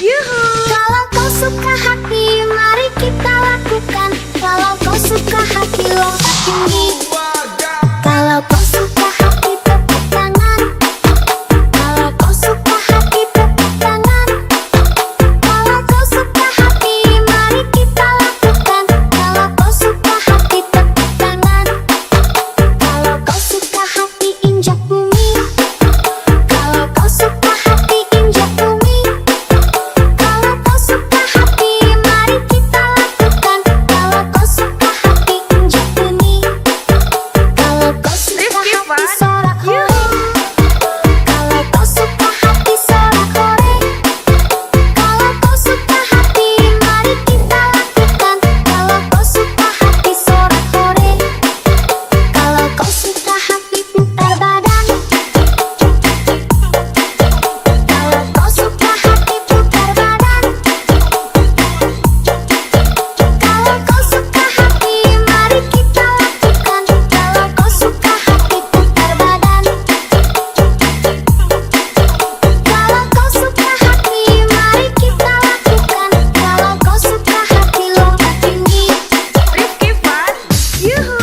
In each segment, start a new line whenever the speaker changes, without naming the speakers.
Yuhu.
Kalau kau suka hati, mari kita lakukan. Kalau kau suka hati, lompat tinggi. Kalau kau suka hati, tepuk tangan. Kalau kau suka hati, tepuk tangan. Kalau kau suka hati, mari kita lakukan. Kalau kau suka hati, tepuk tangan. Kalau kau suka hati, injak bumi. Kalau kau suka hati, injak bumi. Kalau kau suka hati, mari kita lakukan. Kalau kau suka hati, injak bumi. Kalau kau suka hati, sorak hore. Kalau kau suka hati, sorak hore. Kalau kau suka hati, mari kita lakukan. Kalau kau suka hati, sorak hore. Kalau kau suka hati, putar badan. Kalau kau suka hati, putar badan. Kalau kau suka hati, mari kita lakukan. Kalau kau suka hati, putar badan. Kalau kau suka hati, mari kita lakukan. Kalau kau suka hati, lompat tinggi.
Rifki Fun. Yuhu.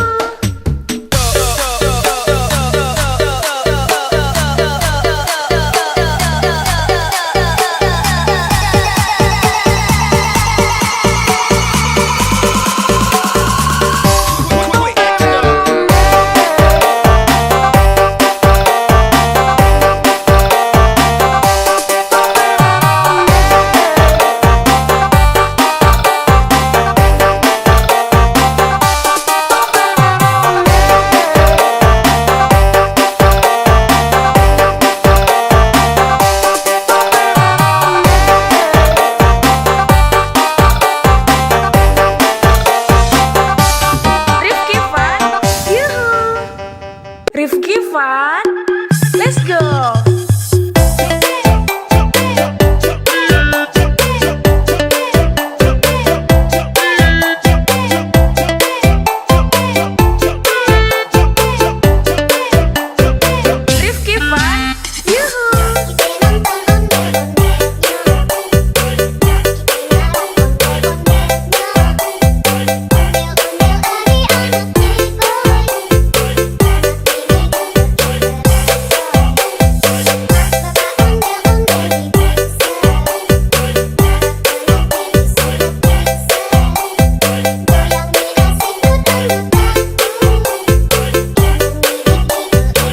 Rifki Fun. Yuhu. Rifki Fun. Let's go. Rifki Fun. Yuhu.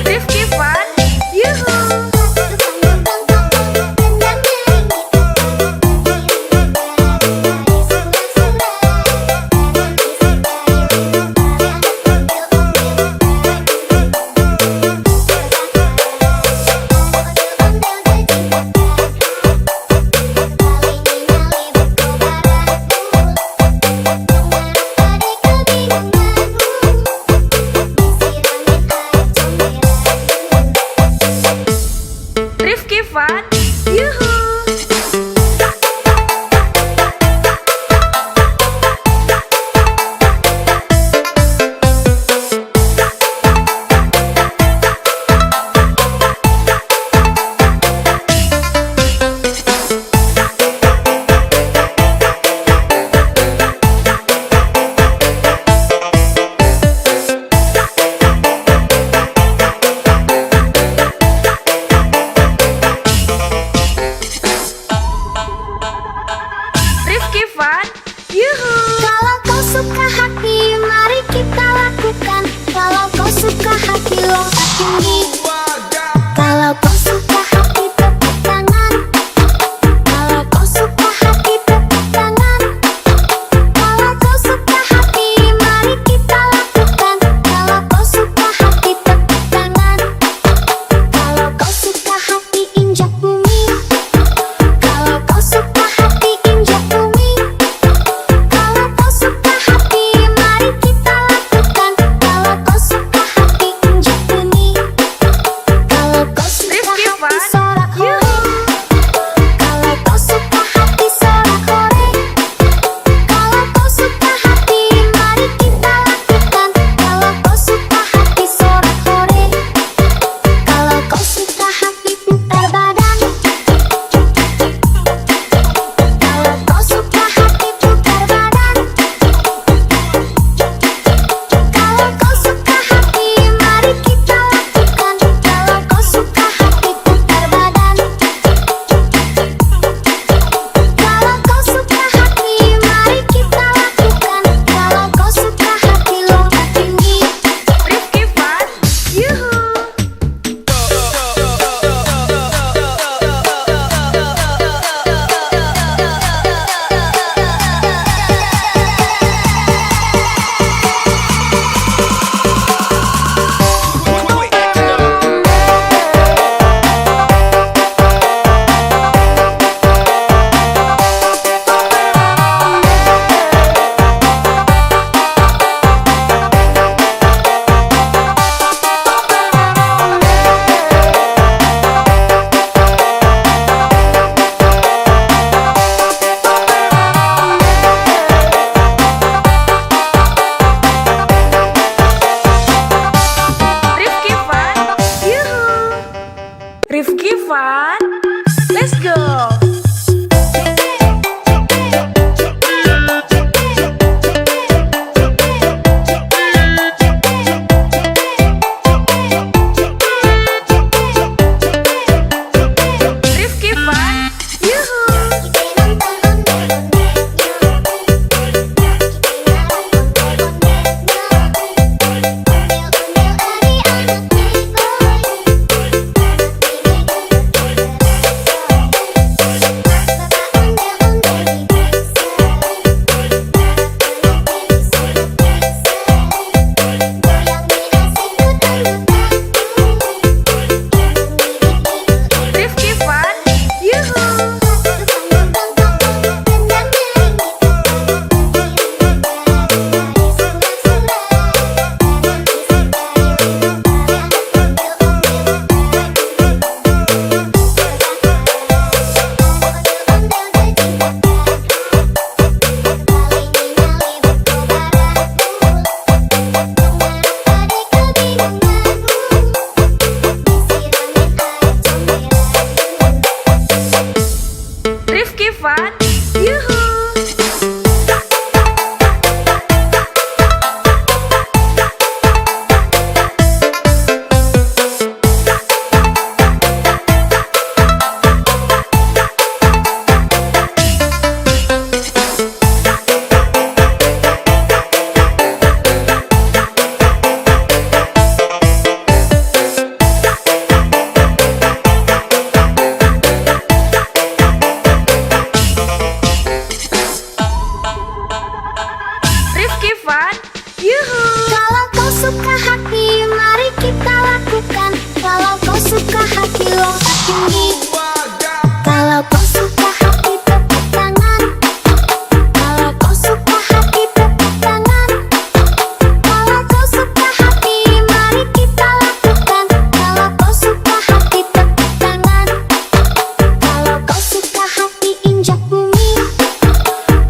Rifki Fun. Yuhu. Rifki Fun. Yuhu. Rifki Fun, yuhu. Rifki Fun, yuhu.
Kalau kau suka hati, mari kita lakukan. Kalau kau suka hati, lompat tinggi. Kalau kau suka hati, tepuk tangan. Kalau kau suka hati, tepuk tangan. Kalau kau suka hati, mari kita lakukan. Kalau kau suka hati, tepuk tangan. Kalau kau suka hati, injak bumi.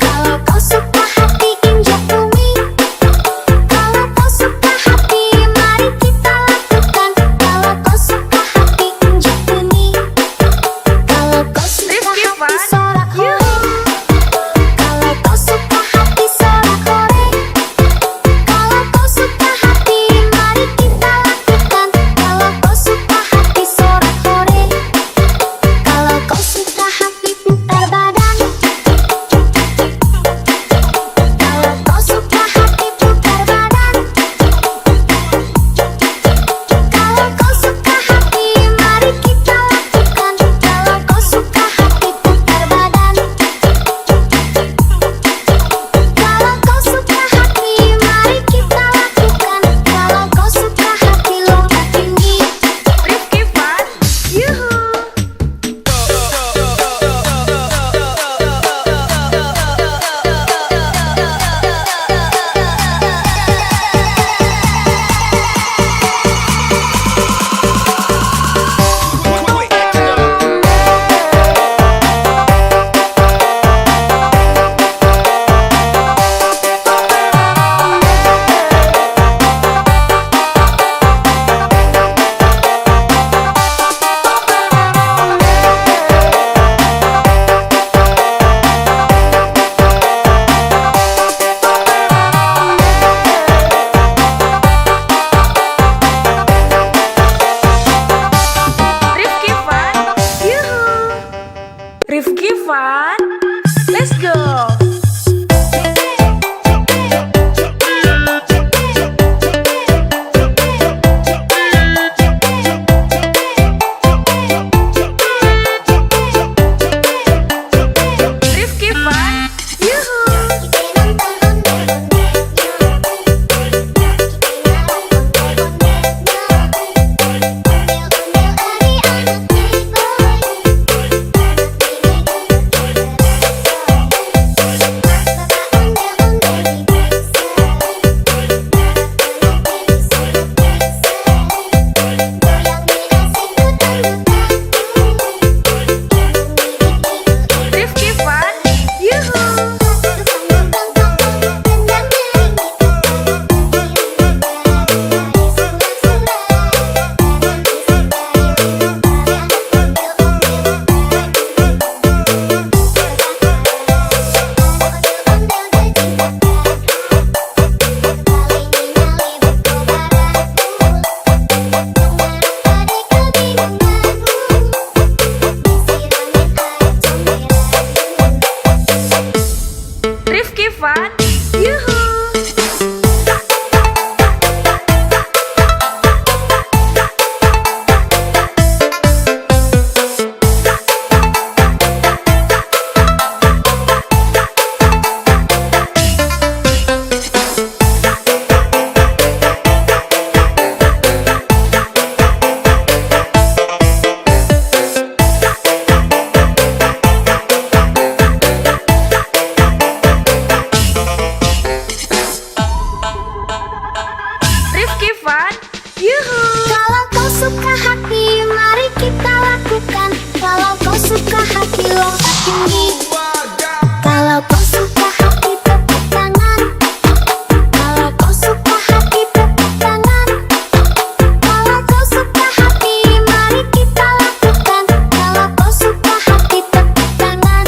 Kalau kau suka hati, injak bumi. Kalau kau suka hati, mari kita lakukan. Kalau kau suka hati, injak bumi. Kalau kau suka
Rifki
hati,
Fun,
sorak hore.
yuhu.
Kalau kau suka hati, sorak hore. Kalau kau suka hati, mari kita lakukan. Kalau kau suka hati, sorak hore. Kalau kau suka hati, putar badan. Kalau kau suka hati, putar badan. Kalau kau suka hati, mari kita lakukan. Kalau kau suka hati, putar badan. Kalau kau suka hati, mari kita lakukan. Kalau kau suka hati, lompat tinggi.
Rifki Fun, yuhu. Rifki Fun, yuhu. Rifki Fun, let's go. Rifki Fun, yuhu. Rifki Fun, yuhu. Rifki Fun, yuhu. Rifki Fun, yuhu.
Kalau kau suka hati, mari kita lakukan. Kalau kau suka hati, lompat tinggi. Kalau kau suka hati, tepuk tangan. Kalau kau suka hati, tepuk tangan. Kalau kau suka hati, mari kita lakukan. Kalau kau suka hati, tepuk tangan.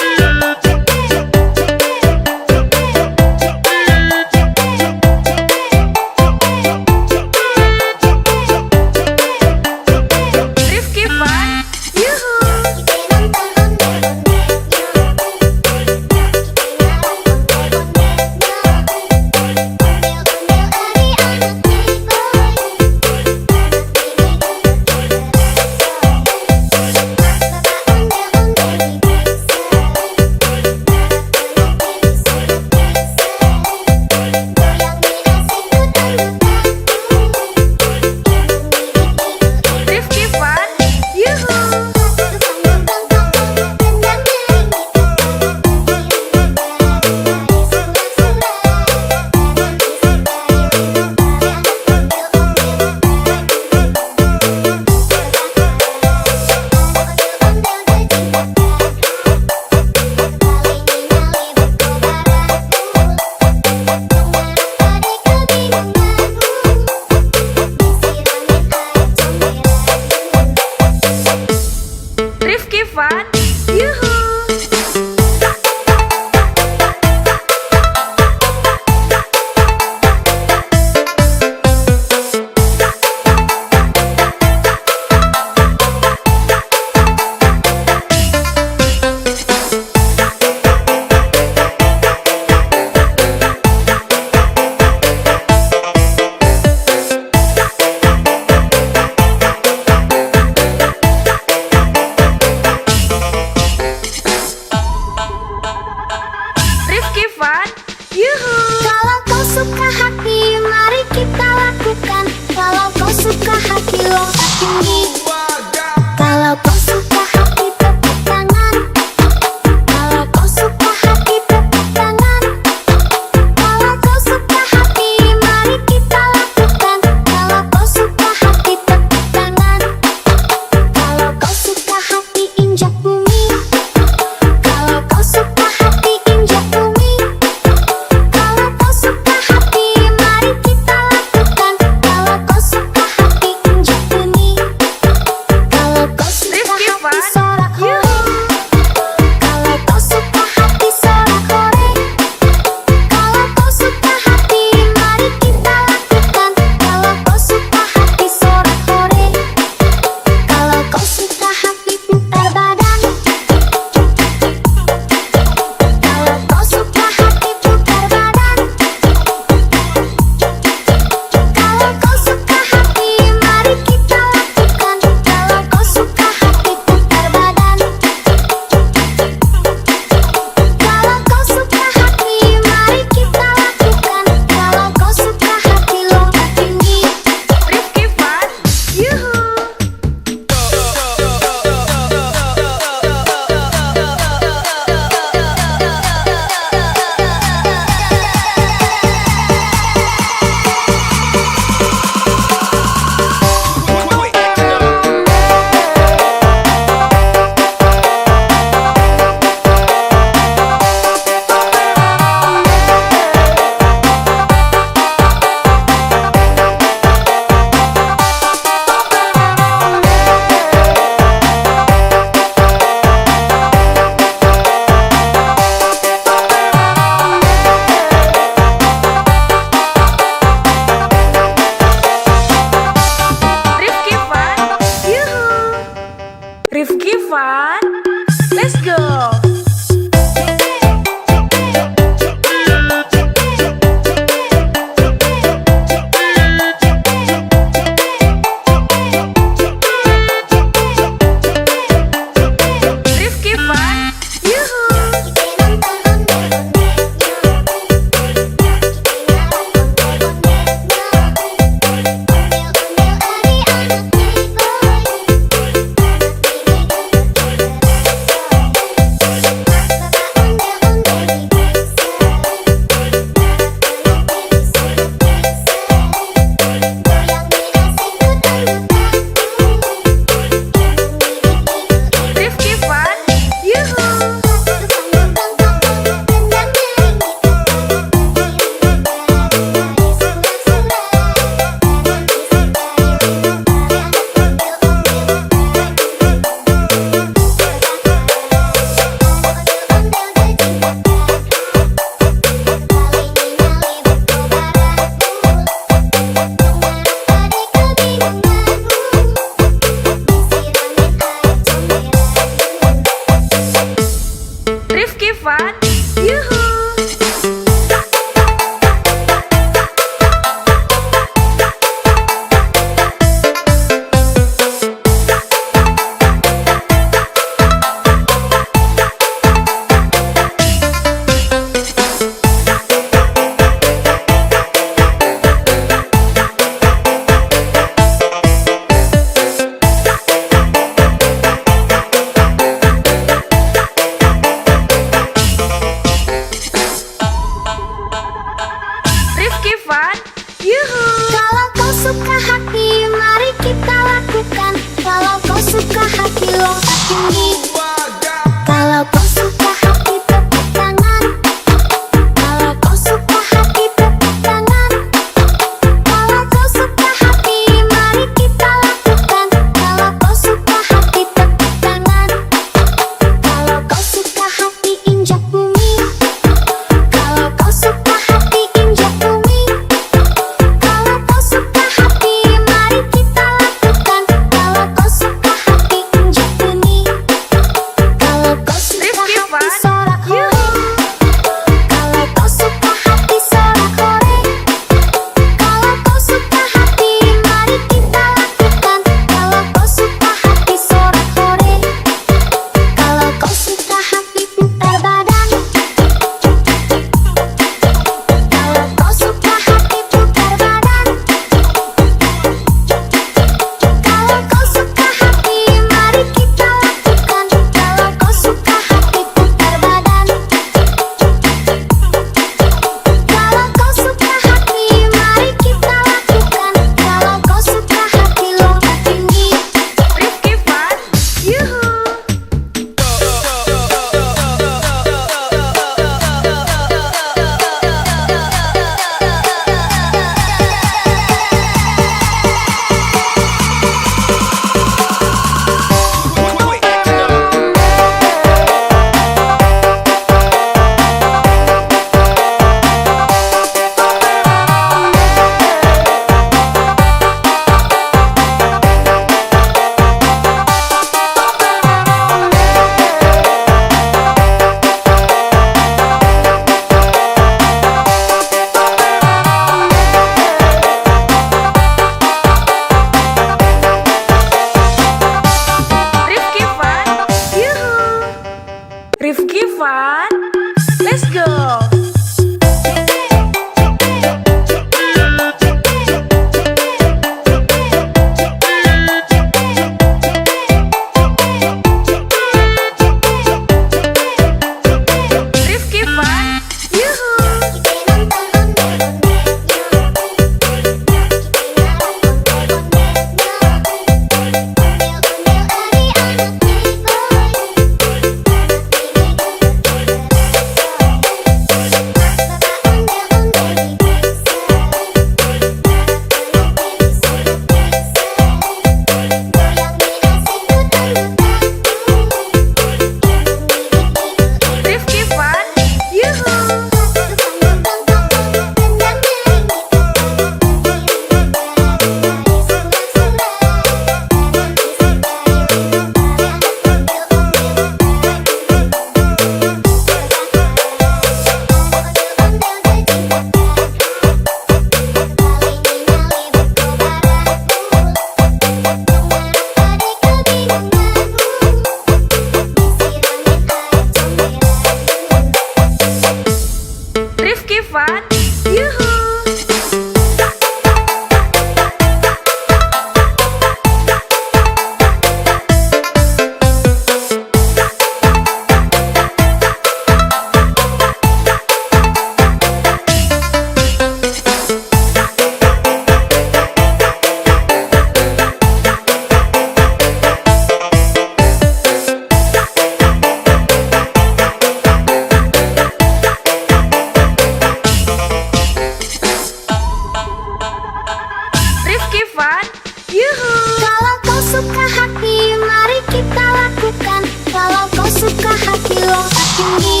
fun, yuhu.
Kalau kau suka hati, mari kita lakukan. Kalau kau suka hati, lompat tinggi.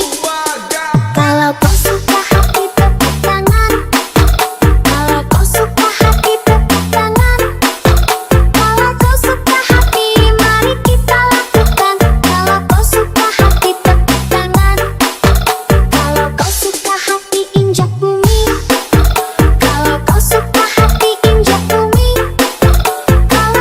Kalau kau suka hati, tepuk tangan. Kalau kau suka hati, tepuk tangan. Kalau kau suka hati, mari kita lakukan. Kalau kau suka hati, tepuk tangan. Kalau kau suka hati, injak bumi. Kalau kau suka hati, injak bumi. Kalau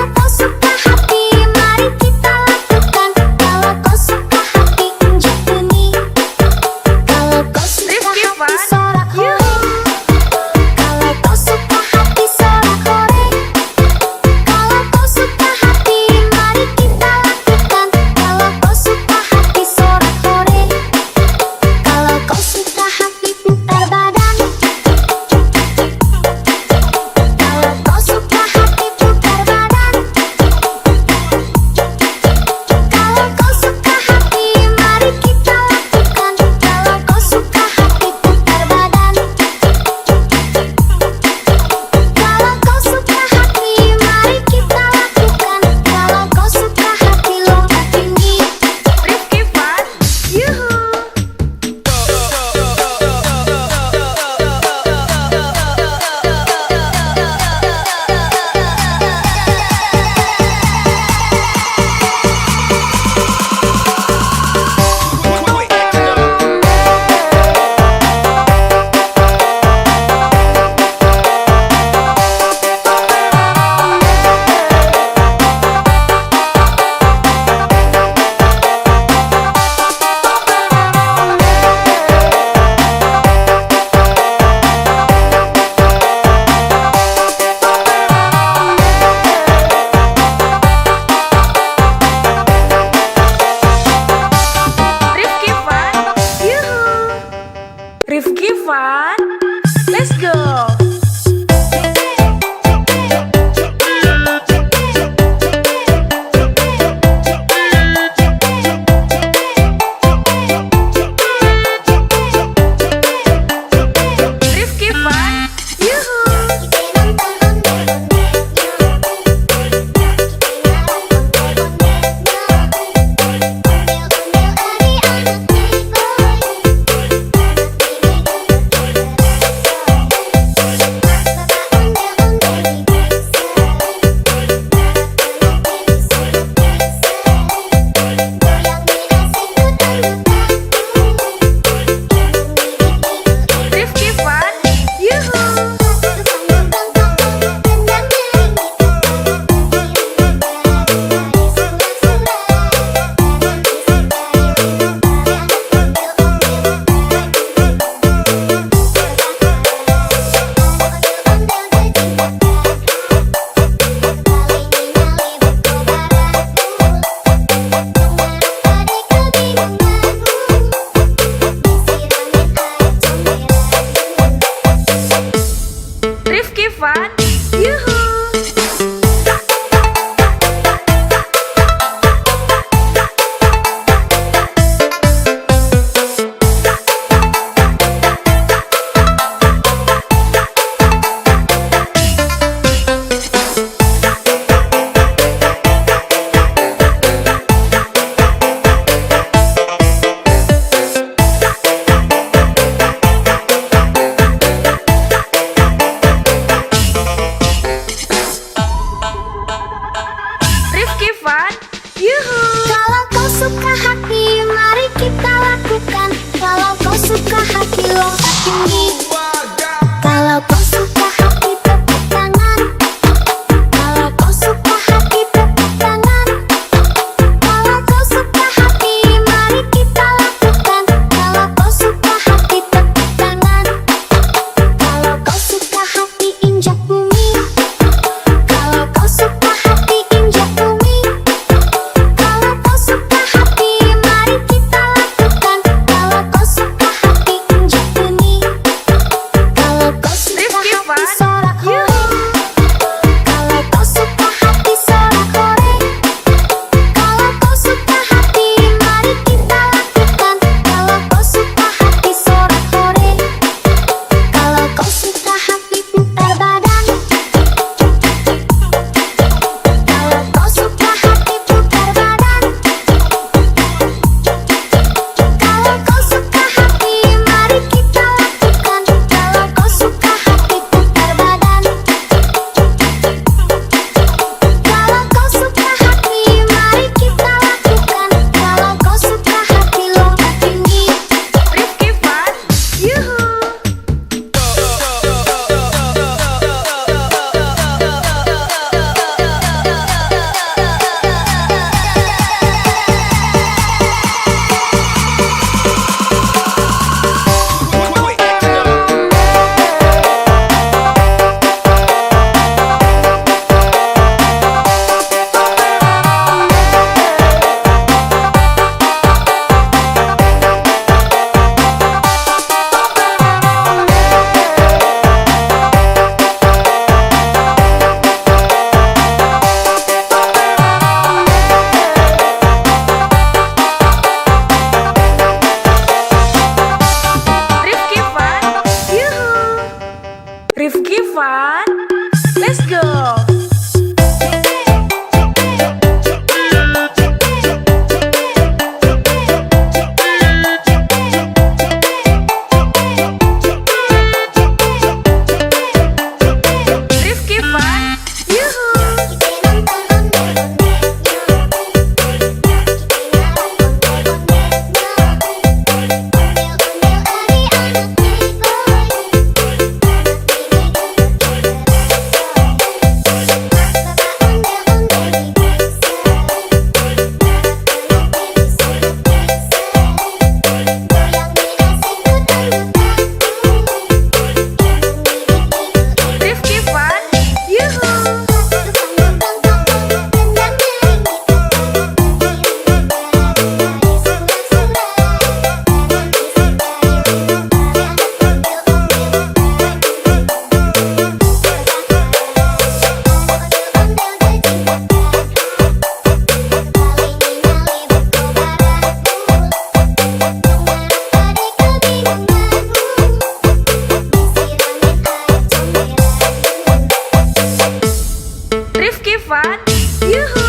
Rifki Fan, yuhu.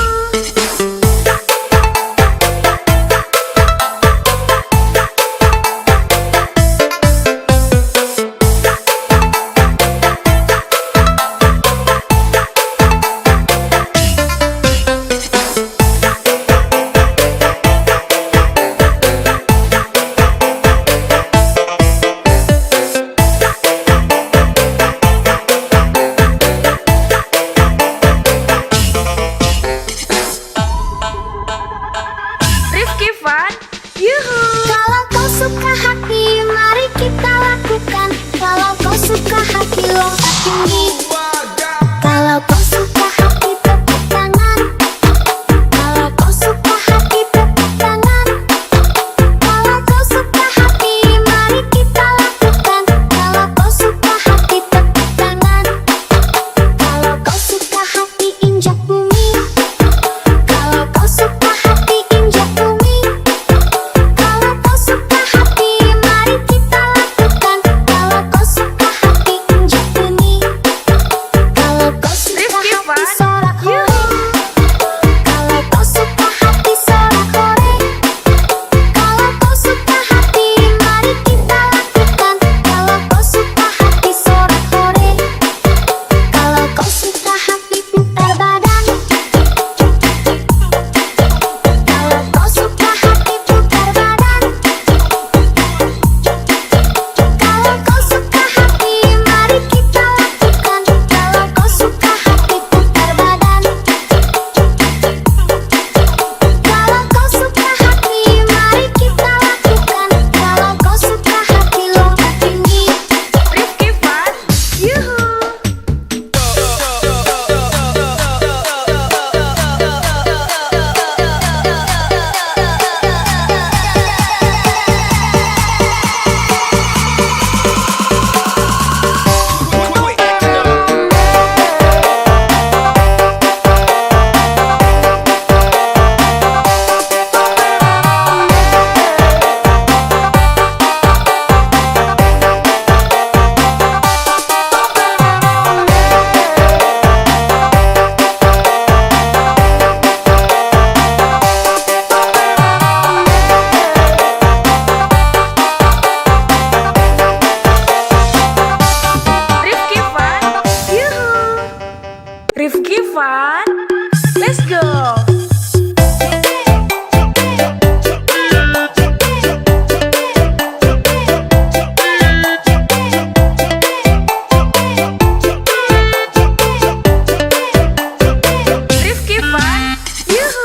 Rifki Fan, yuhu.
Kalau kau suka hati, mari kita lakukan. Kalau kau suka hati, lompat tinggi. Kalau kau suka hati, tepuk tangan. Kalau kau suka hati, tepuk tangan. Kalau kau suka hati, mari kita lakukan. Kalau kau suka hati, tepuk tangan. Kalau kau suka hati, injak bumi. Kalau kau suka hati, injak bumi. Kalau kau suka hati, mari kita lakukan. Kalau kau suka hati, injak bumi. Kalau kau suka
Rifki
hati,
Fan,
sorak hore.
yuhu.
Kalau kau suka hati, sorak hore. Kalau kau suka hati, mari kita lakukan. Kalau kau suka hati, sorak hore. Kalau kau suka hati, putar badan. Kalau kau suka hati, putar badan. Kalau kau suka hati, mari kita lakukan. Kalau kau suka hati, putar badan. Kalau kau suka hati, mari kita lakukan. Kalau kau suka hati, lompat tinggi.
Rifki Fan, yuhu. Rifki Fan, yuhu. Rifki Fan, let's go. Rifki Fan, yuhu.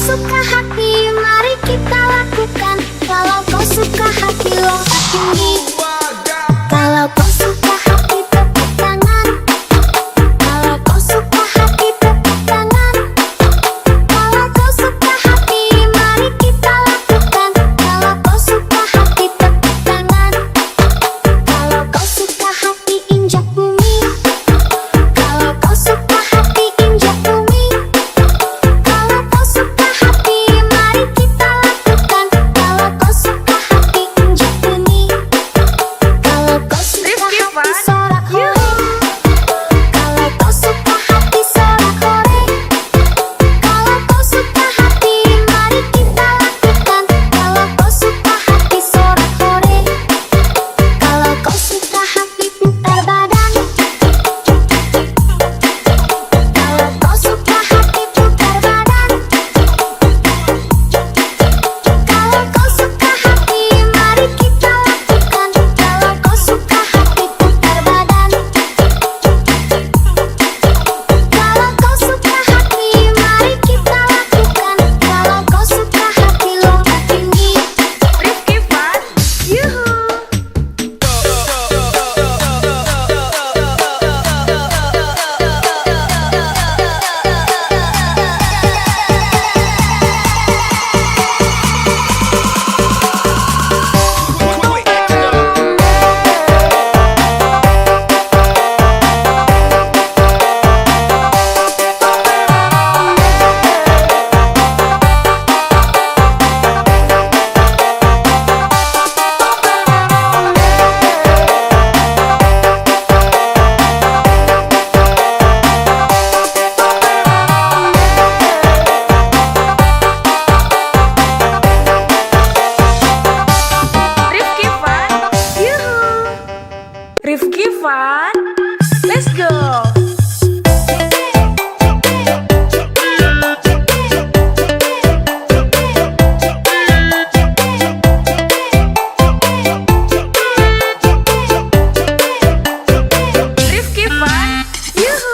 suka hati, mari kita lakukan. Kalau kau suka hati, lompat tinggi. Kalau kau suka hati, tepuk tangan. Kalau kau suka hati, tepuk tangan. Kalau kau suka hati, mari kita lakukan. Kalau kau suka hati, tepuk tangan. Kalau kau suka hati, injak bumi. Kalau kau suka hati, injak bumi. Kalau kau suka hati, mari kita lakukan. Kalau kau suka hati, injak bumi. Kalau kau suka hati, sorak hore. Kalau kau suka hati, sorak hore. Kalau kau suka hati, mari kita lakukan. Kalau kau suka hati, sorak hore. Kalau kau suka hati, putar badan. Kalau kau suka hati, putar badan. Kalau kau suka hati, mari kita lakukan. Kalau kau suka hati, putar badan. Kalau kau suka hati, mari kita lakukan. Kalau kau suka hati, lompat tinggi.
Rifki Fun, yuhu. Rifki Fun, yuhu. Rifki Fun, let's go. Rifki Fun, yuhu.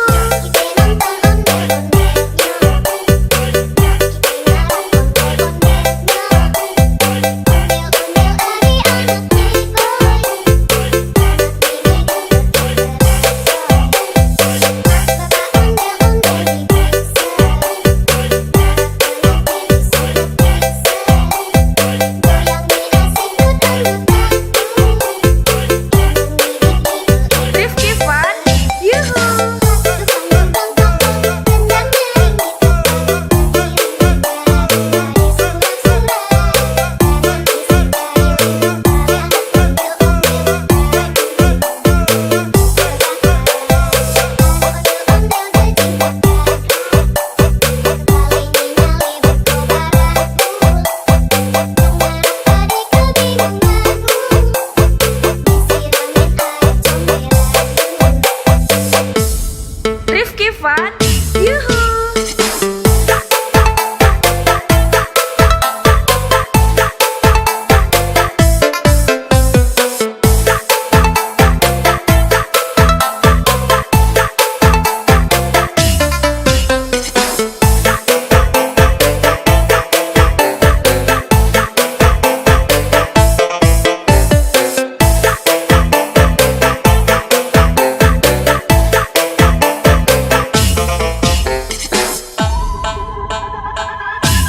Rifki Fun, yuhu. Rifki Fun, yuhu.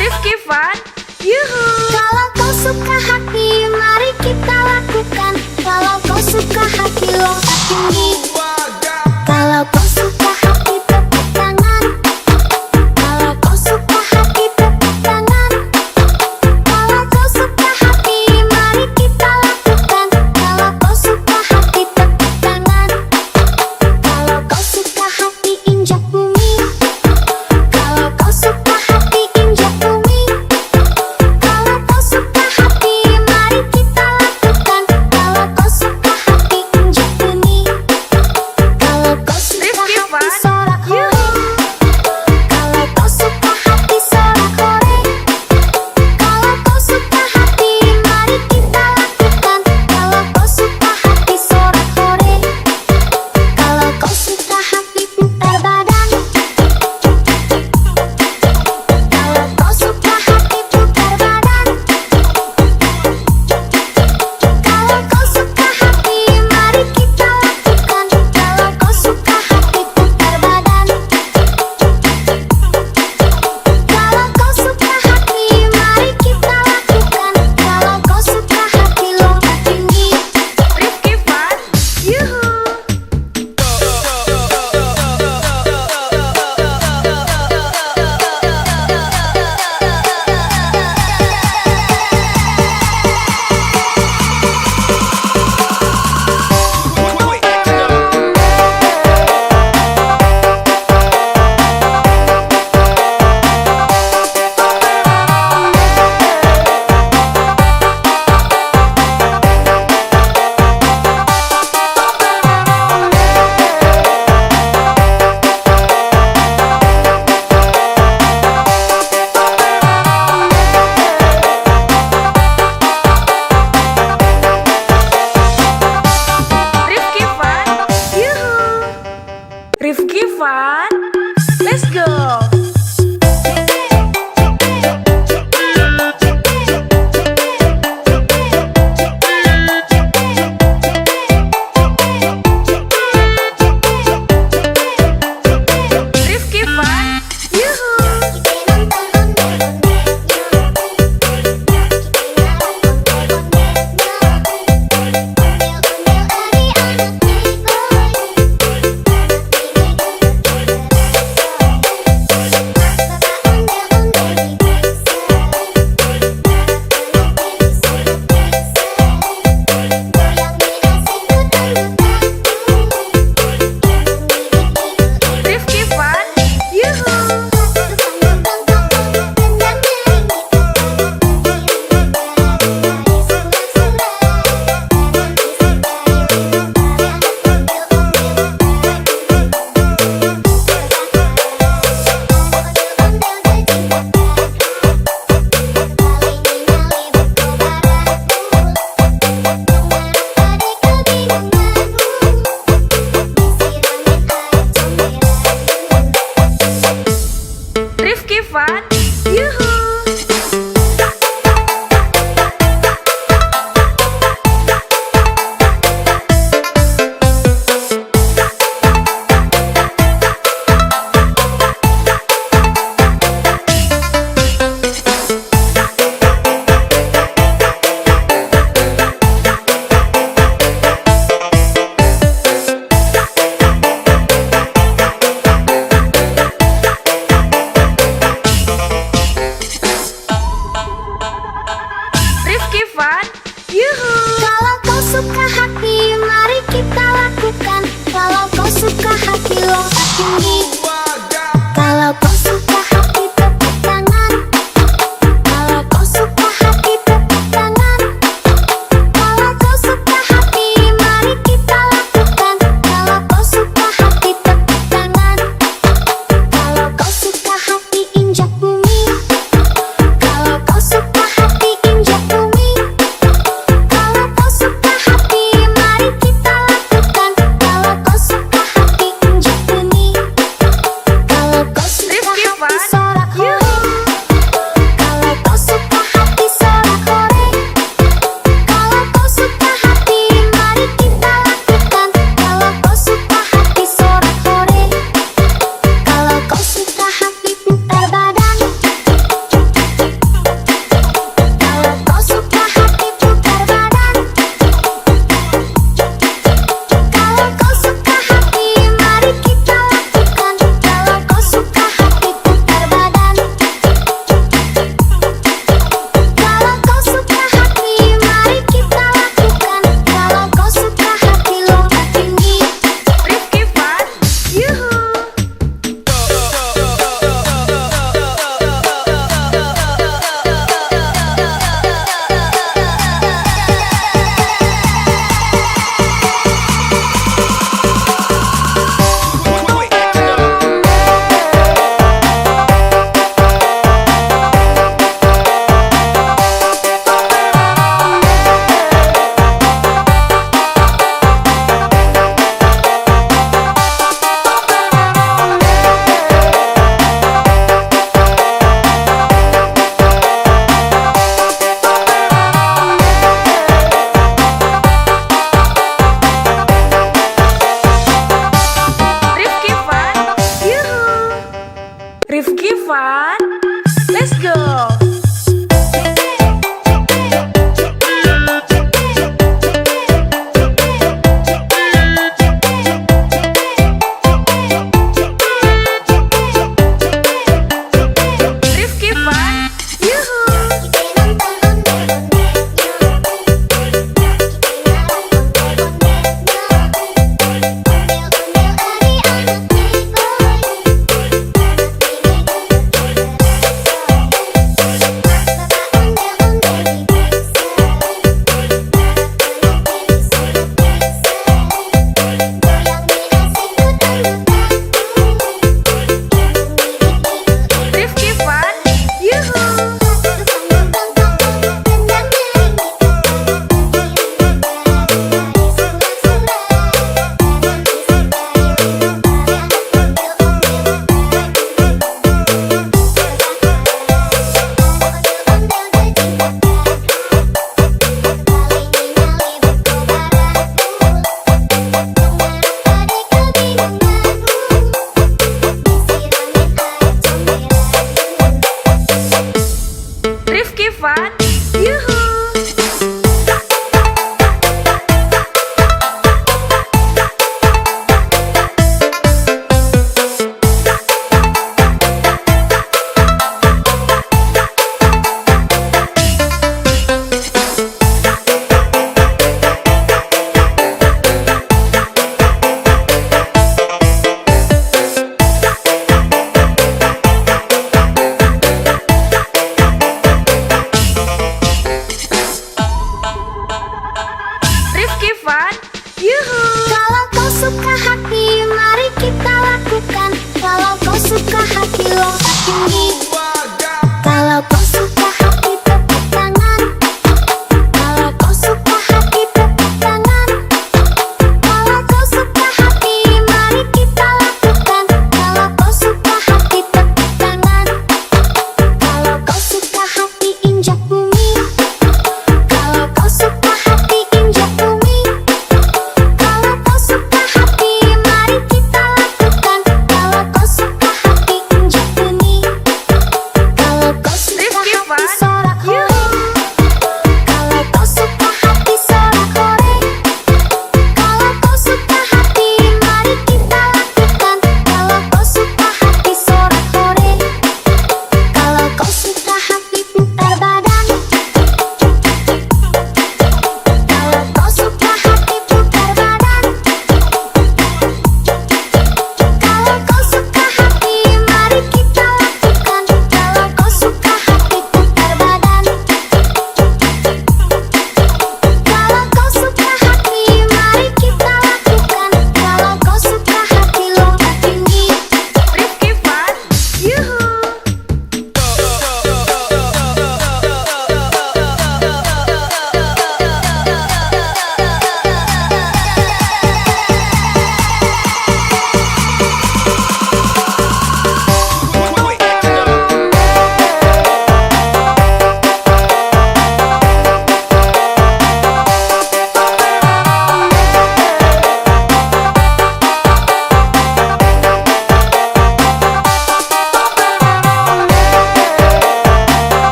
Rifki Fun, yuhu.
Kalau kau suka hati, mari kita lakukan. Kalau kau suka hati, lompat tinggi. Kalau kau suka hati, tepuk tangan. Kalau kau suka hati, tepuk tangan. Kalau kau suka hati, mari kita lakukan. Kalau kau suka hati, tepuk tangan. Kalau kau suka hati, injak bumi. Kalau kau suka hati, injak bumi. Kalau
Yuhu. Rifki Fun, yuhu.
Kalau kau suka hati, mari kita lakukan. Kalau kau suka hati, lompat tinggi. Kalau kau suka hati, tepuk tangan. Kalau kau suka hati, tepuk tangan. Kalau kau suka hati, mari kita lakukan. Kalau kau suka hati, tepuk tangan. Kalau kau suka hati, injak bumi. Kalau kau suka hati, injak bumi. Kalau kau suka hati, mari kita lakukan. Kalau kau suka hati, injak bumi. Kalau kau suka
Rifki
hati,
Fun,
sorak hore.
yuhu.
Kalau kau suka hati, sorak hore. Kalau kau suka hati, mari kita lakukan. Kalau kau suka hati, sorak hore. Kalau kau suka hati, putar badan. Kalau kau suka hati, putar badan. Kalau kau suka hati, mari kita lakukan. Kalau kau suka hati, putar badan. Kalau kau suka hati, mari kita lakukan. Kalau kau suka hati, lompat tinggi.
Rifki Fun, yuhu. Rifki Fun, yuhu. Rifki Fun, let's go. Rifki Fun, yuhu. Rifki Fun, yuhu. Rifki Fun, yuhu.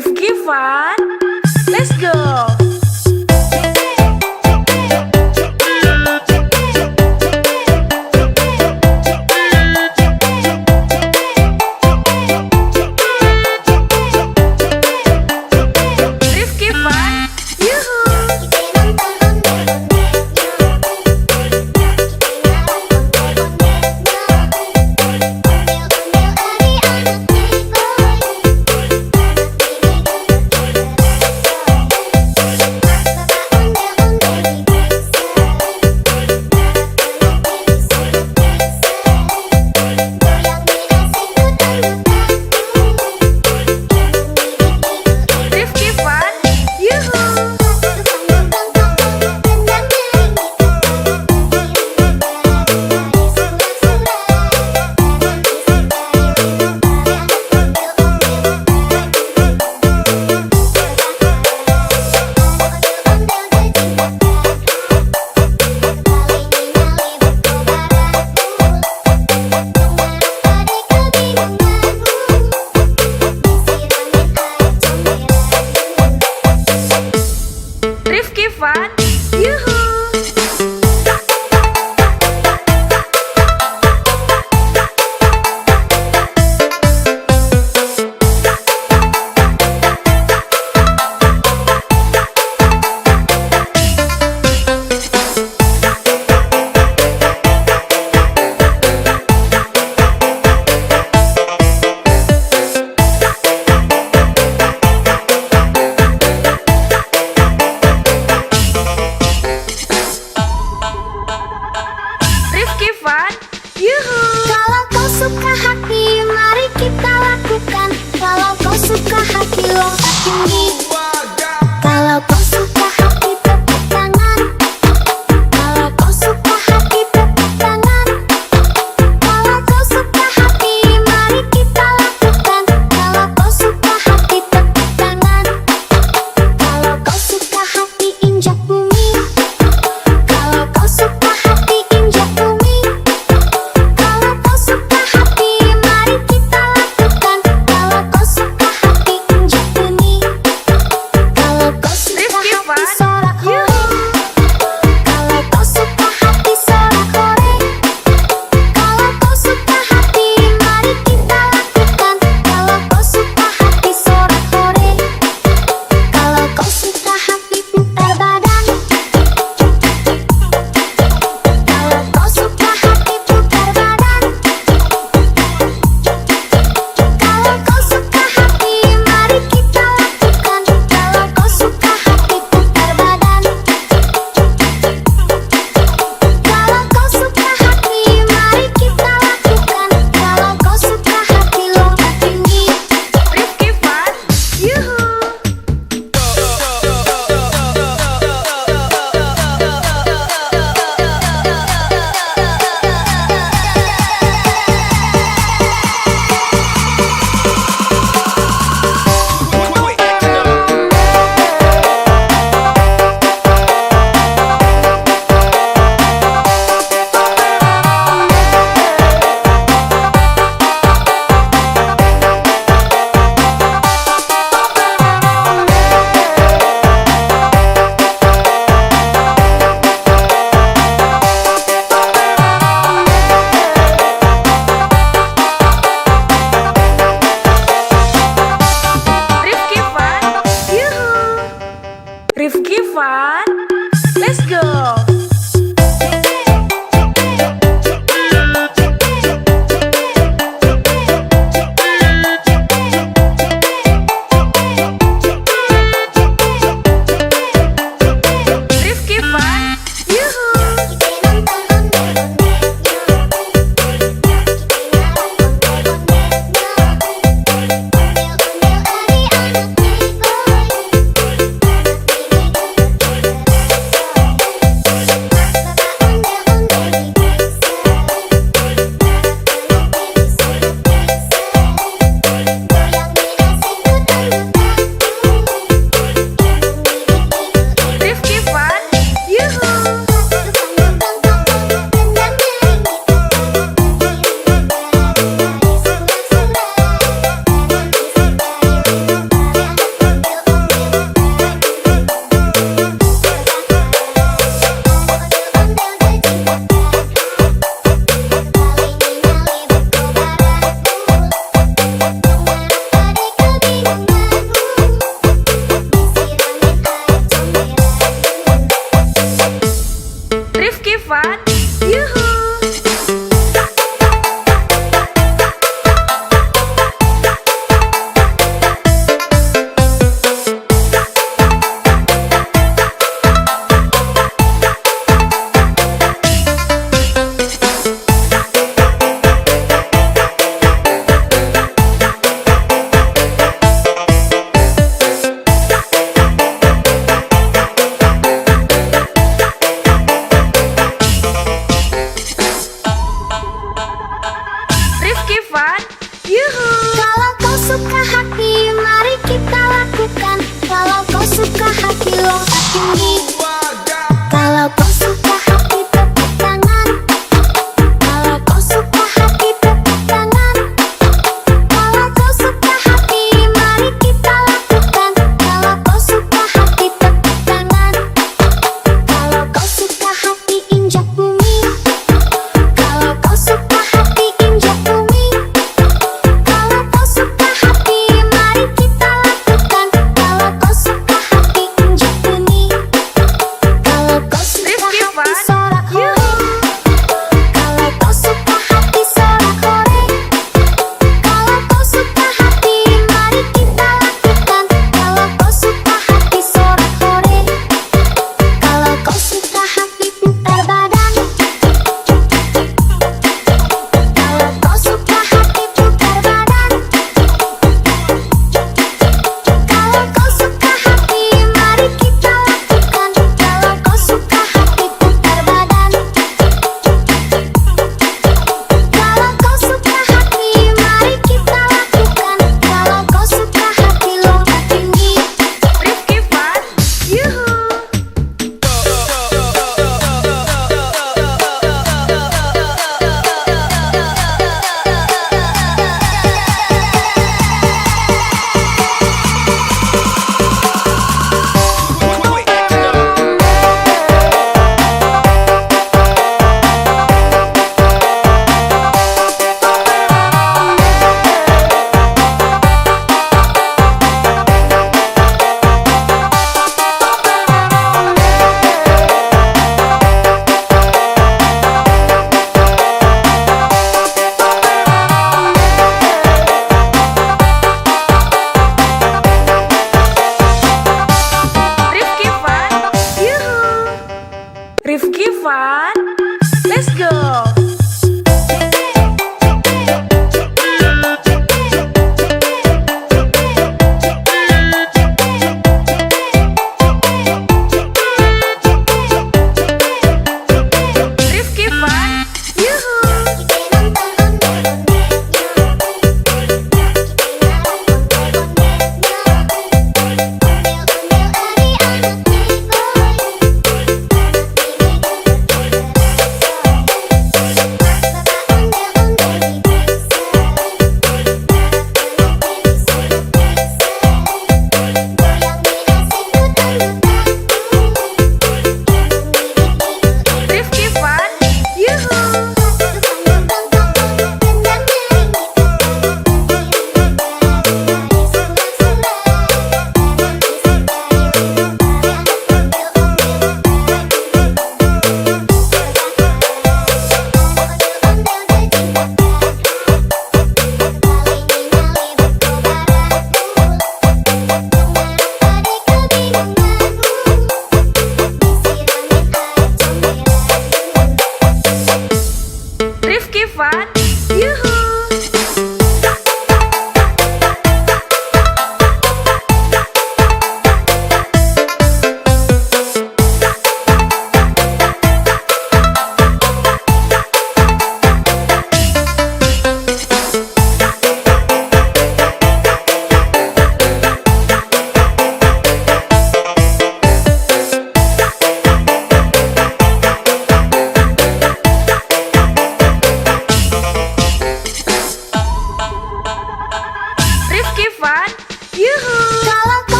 Rifki Fun. Let's go. Rifki Fun. Yuhu.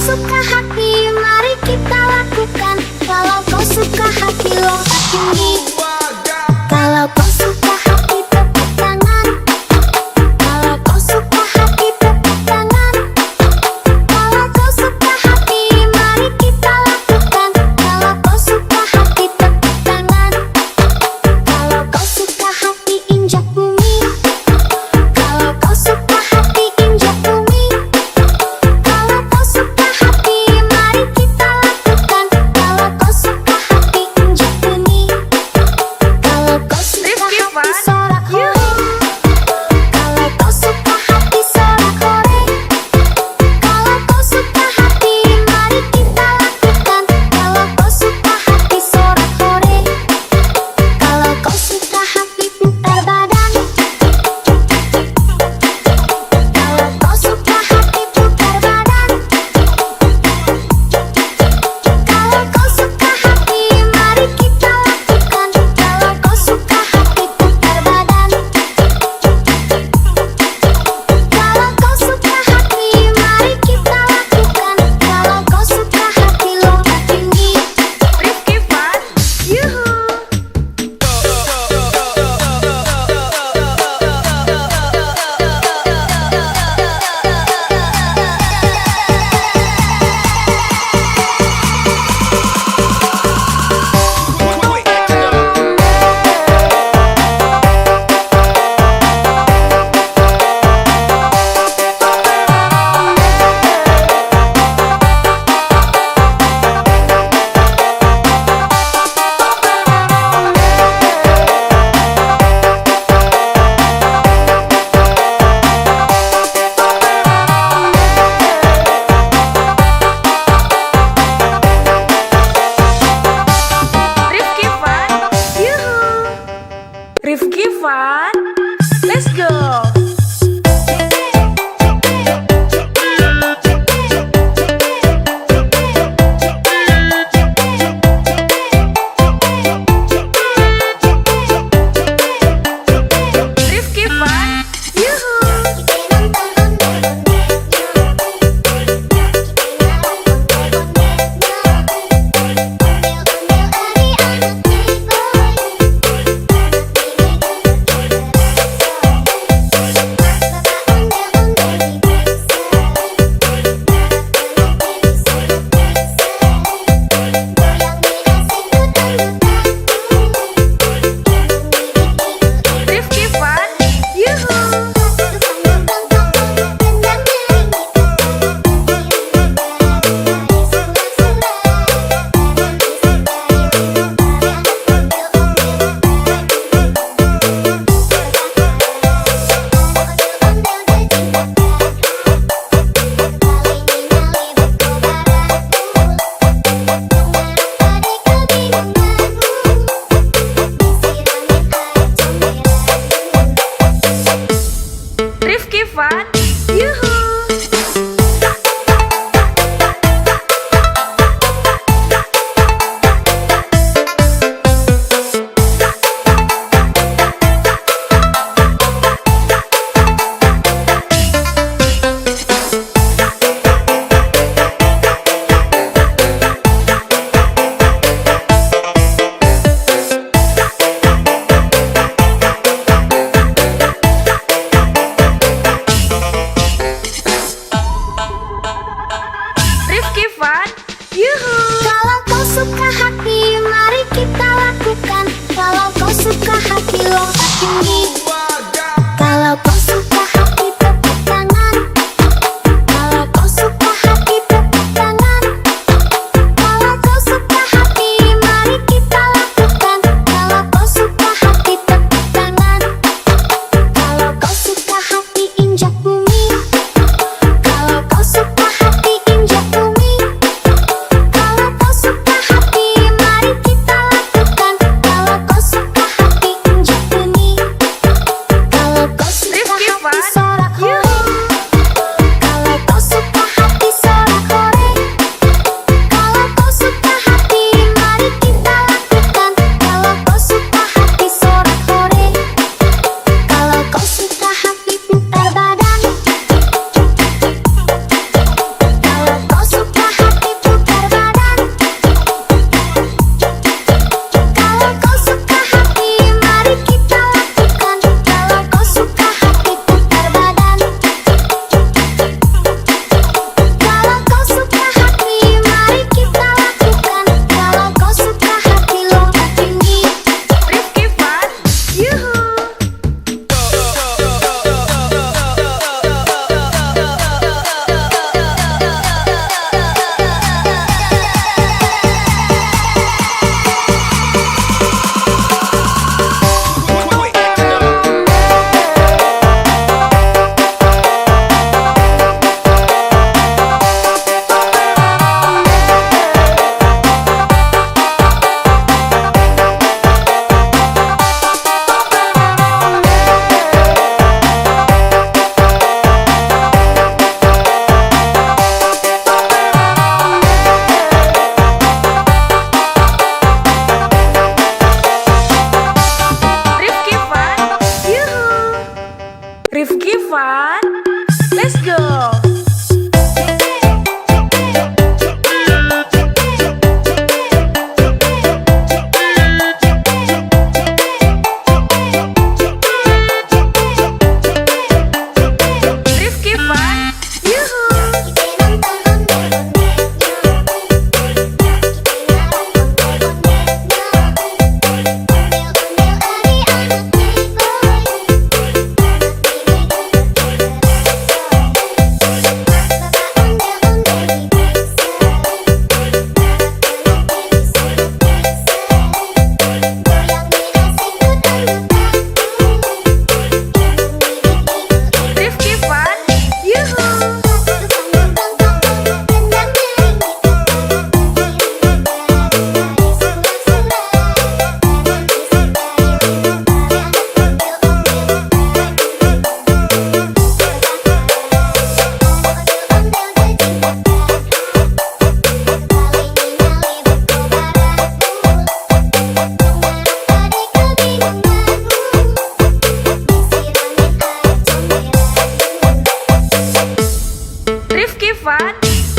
suka hati, mari kita lakukan. Kalau kau suka hati, lompat tinggi. Kalau kau suka hati, tepuk tangan. Kalau kau suka hati, tepuk tangan. Kalau kau suka hati, mari kita lakukan. Kalau kau suka hati, tepuk tangan. Kalau kau suka hati, injak bumi. Kalau kau suka hati, injak bumi. Kalau kau suka hati, mari kita lakukan. Kalau kau suka hati, injak bumi.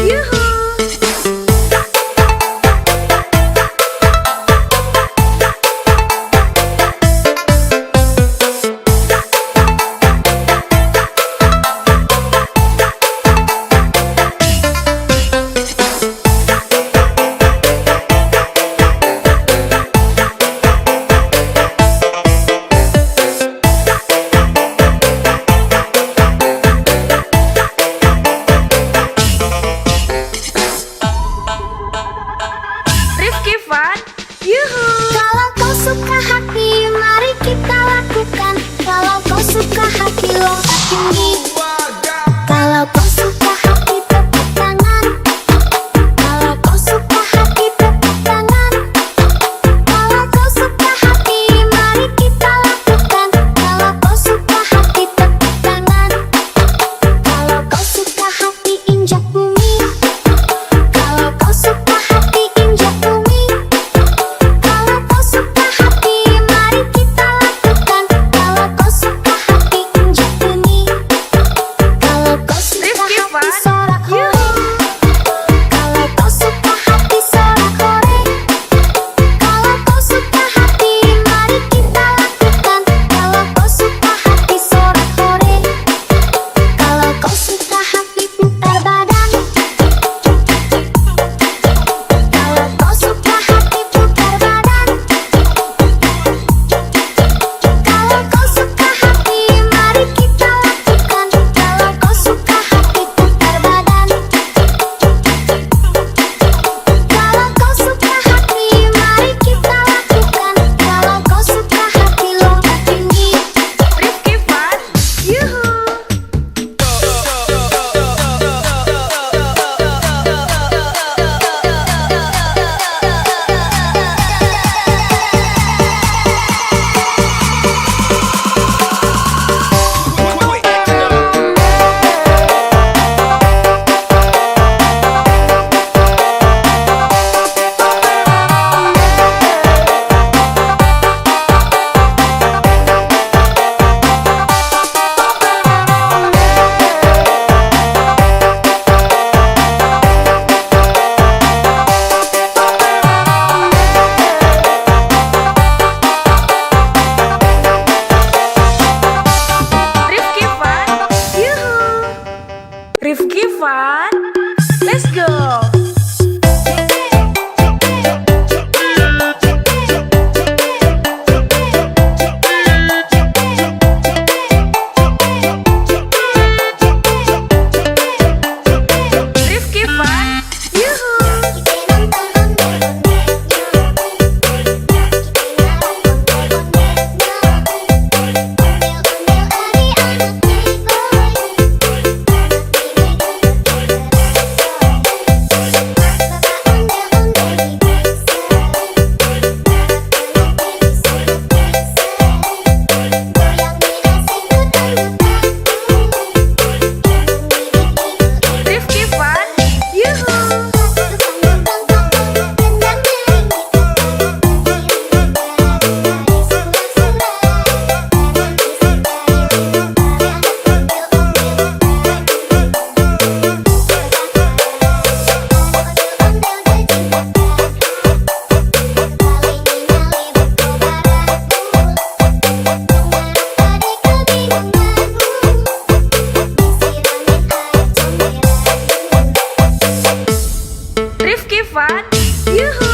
Yuhu. Rifki Fun, yuhu.
Kalau kau suka hati, mari kita lakukan. Kalau kau suka hati, lompat tinggi. Kalau kau suka hati, tepuk tangan. Kalau kau suka hati, tepuk tangan. Kalau kau suka hati, mari kita lakukan. Kalau kau suka hati, tepuk tangan. Kalau kau suka hati, injak bumi. Kalau kau suka hati, injak bumi. Kalau kau suka hati, mari kita lakukan. Kalau kau suka hati, injak bumi. Kalau kau suka
Rifki
hati,
Fun,
sorak hore.
yuhu.
Kalau kau suka hati, sorak hore. Kalau kau suka hati, mari kita lakukan. Kalau kau suka hati, sorak hore. Kalau kau suka hati, putar badan. Kalau kau suka hati, putar badan. Kalau kau suka hati, mari kita lakukan. Kalau kau suka hati, putar badan. Kalau kau suka hati, mari kita lakukan. Kalau kau suka hati, lompat tinggi.
Rifki Fun, yuhu. Rifki Fun, yuhu. Rifki Fun, let's go. Rifki Fun, yuhu. Rifki Fun, yuhu. Rifki Fun, yuhu.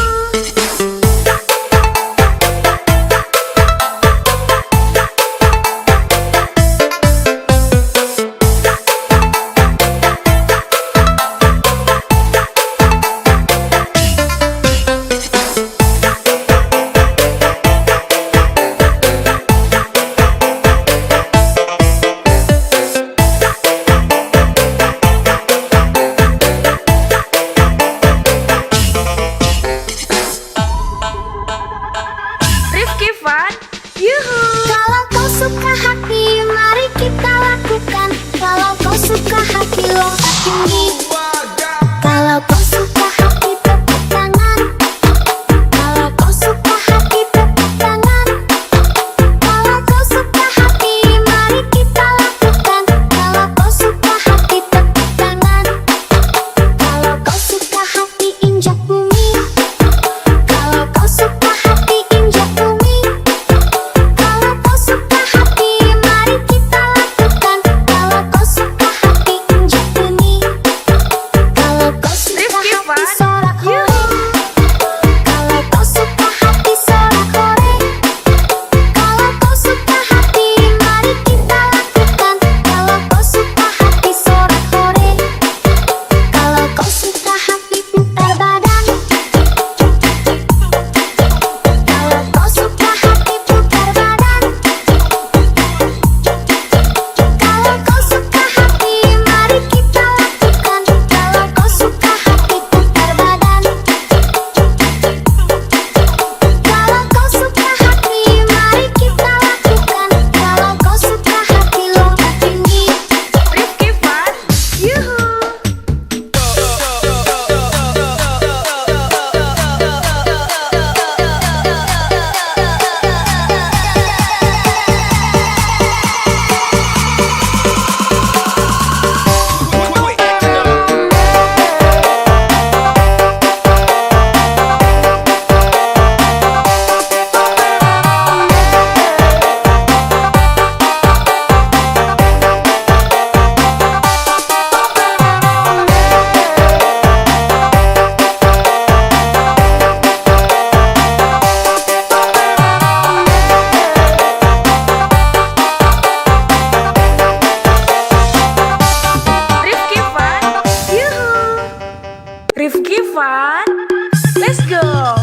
Rifki Fun. Let's go.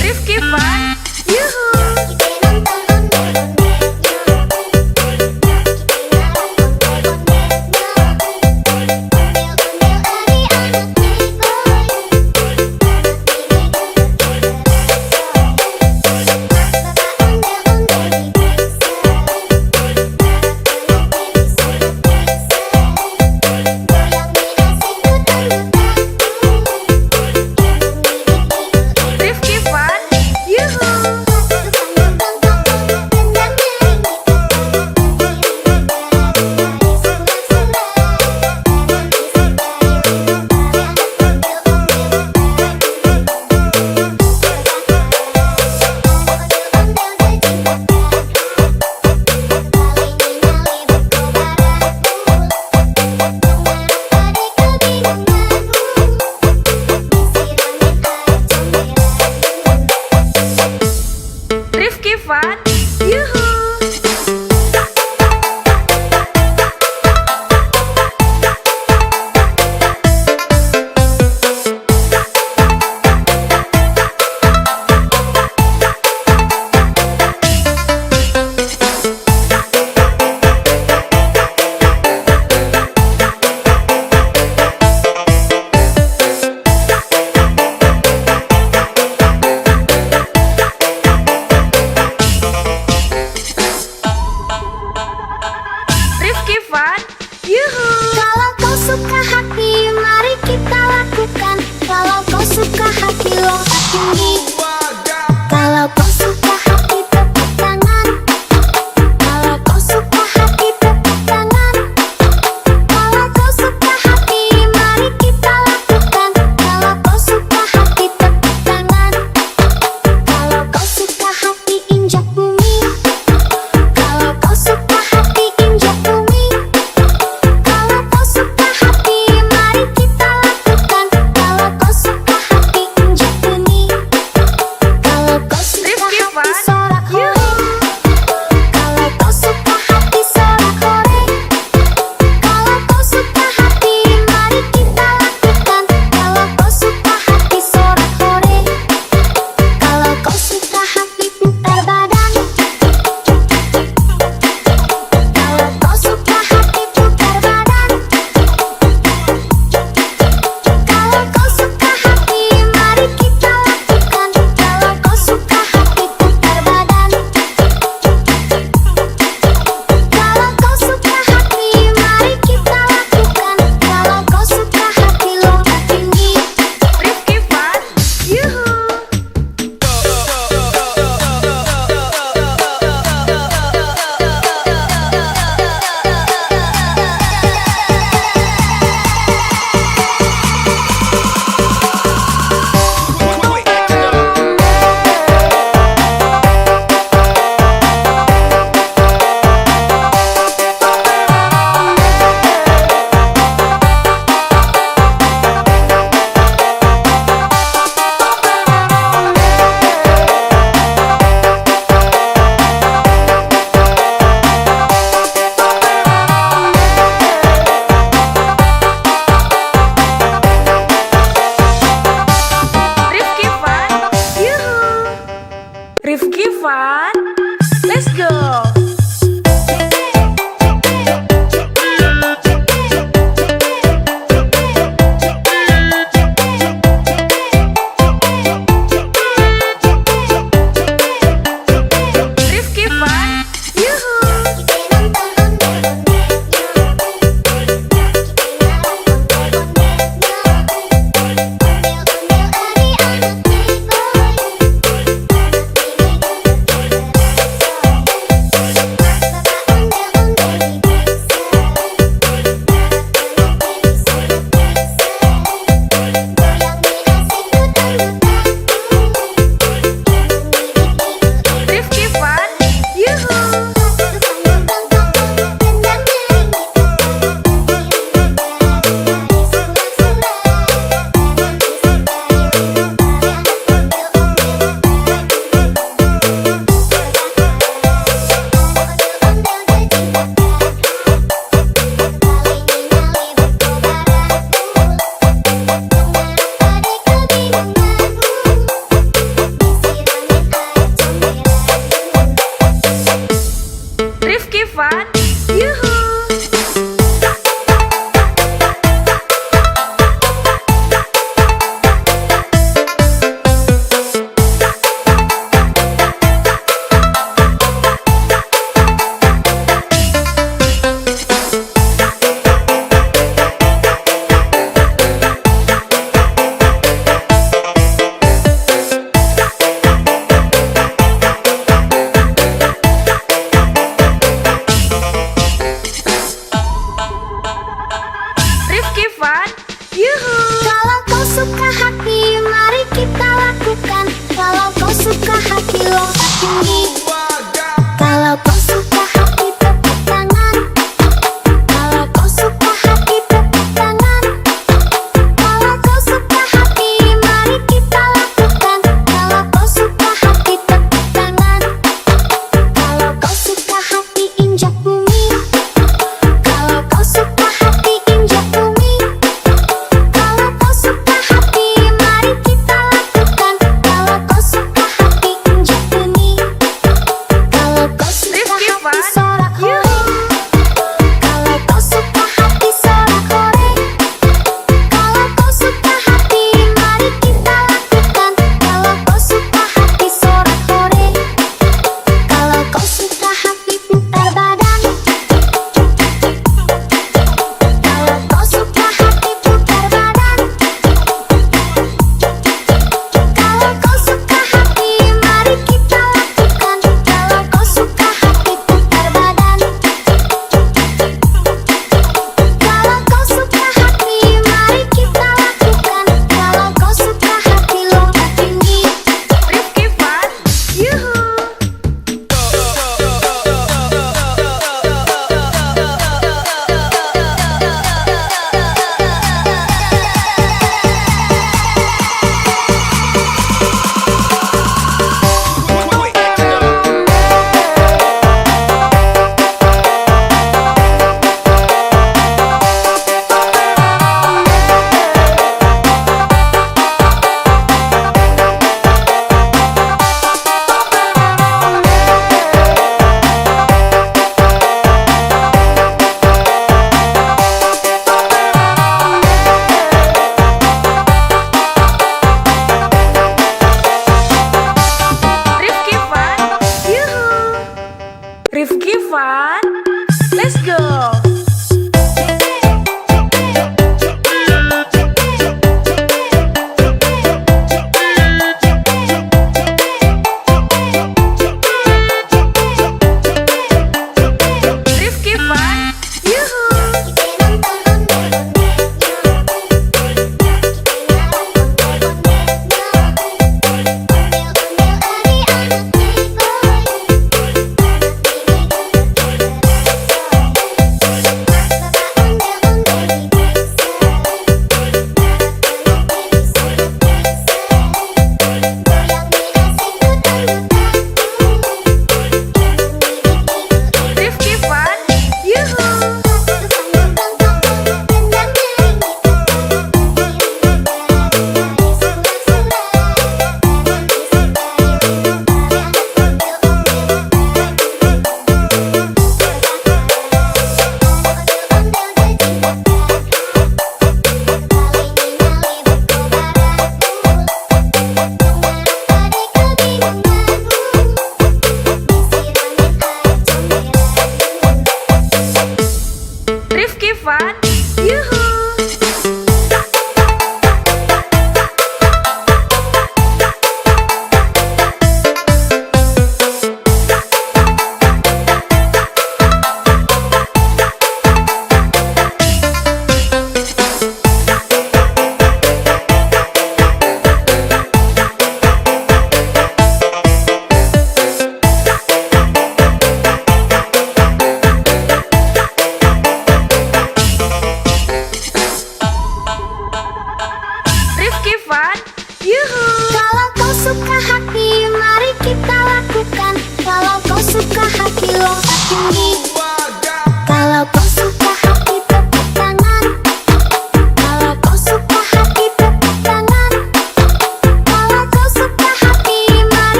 Rifki Fun. Yuhu. Rifki Fun. Yuhu. Rifki Fun. Yuhu. Rifki Fun. Yuhu.
Kalau kau suka hati, mari kita lakukan. Kalau kau suka hati, lompat tinggi. Kalau kau suka hati, tepuk tangan. Kalau kau suka hati, tepuk tangan. Kalau kau suka hati, mari kita lakukan. Kalau kau suka hati, tepuk tangan. Kalau kau suka hati, injak bumi. Kalau kau suka hati, injak bumi. Kalau kau suka hati, mari kita lakukan. Kalau kau suka hati, injak bumi.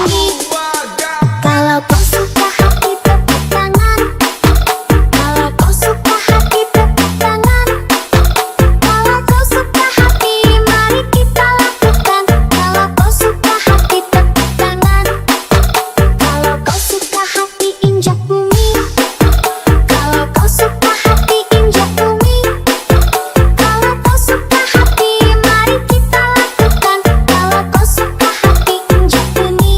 tinggi. Kalau kau suka hati tepuk tangan. Kalau kau suka hati tepuk tangan. Kalau kau suka hati mari kita lakukan. Kalau kau suka hati tepuk tangan. Kalau kau suka hati injak bumi. Kalau kau suka hati injak bumi. Kalau kau suka hati mari kita lakukan. Kalau kau suka hati injak bumi.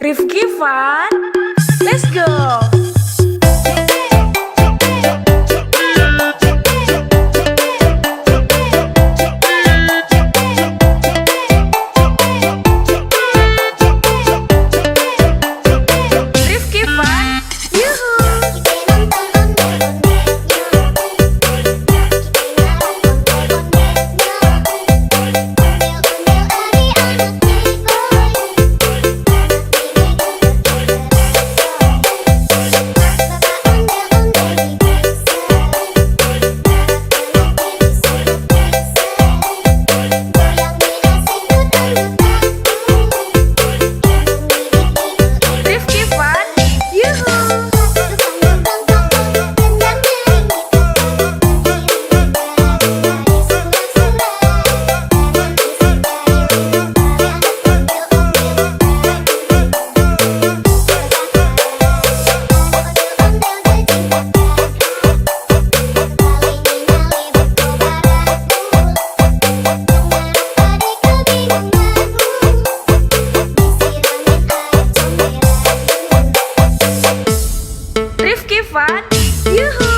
Rifki Fun, let's go. Rifki Fun, yuhu. Rifki Fun, yuhu. Rifki Fun, yuhu.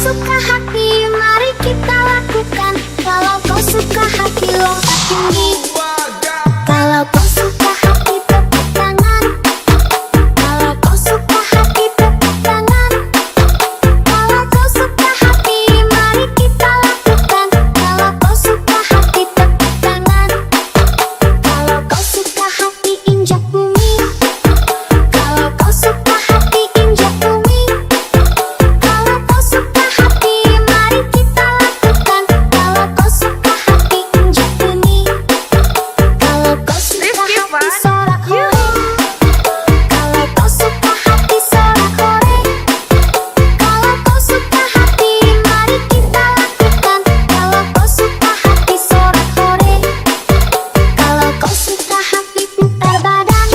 suka hati, mari kita lakukan. Kalau kau suka hati, lompat tinggi. Kalau kau suka hati, tepuk tangan. Kalau kau suka hati, tepuk tangan. Kalau kau suka hati, mari kita lakukan. Kalau kau suka hati, tepuk tangan. Kalau kau suka hati, injak bumi. Kalau kau suka hati, injak bumi. Kalau kau suka hati, mari kita lakukan. Kalau kau suka hati, injak bumi. Kalau kau suka
Rifki
hati,
Fan,
sorak hore. Kalau kau suka hati, sorak hore. Kalau kau suka hati, mari kita lakukan. Kalau kau suka hati, sorak hore. Kalau kau suka hati, putar badan.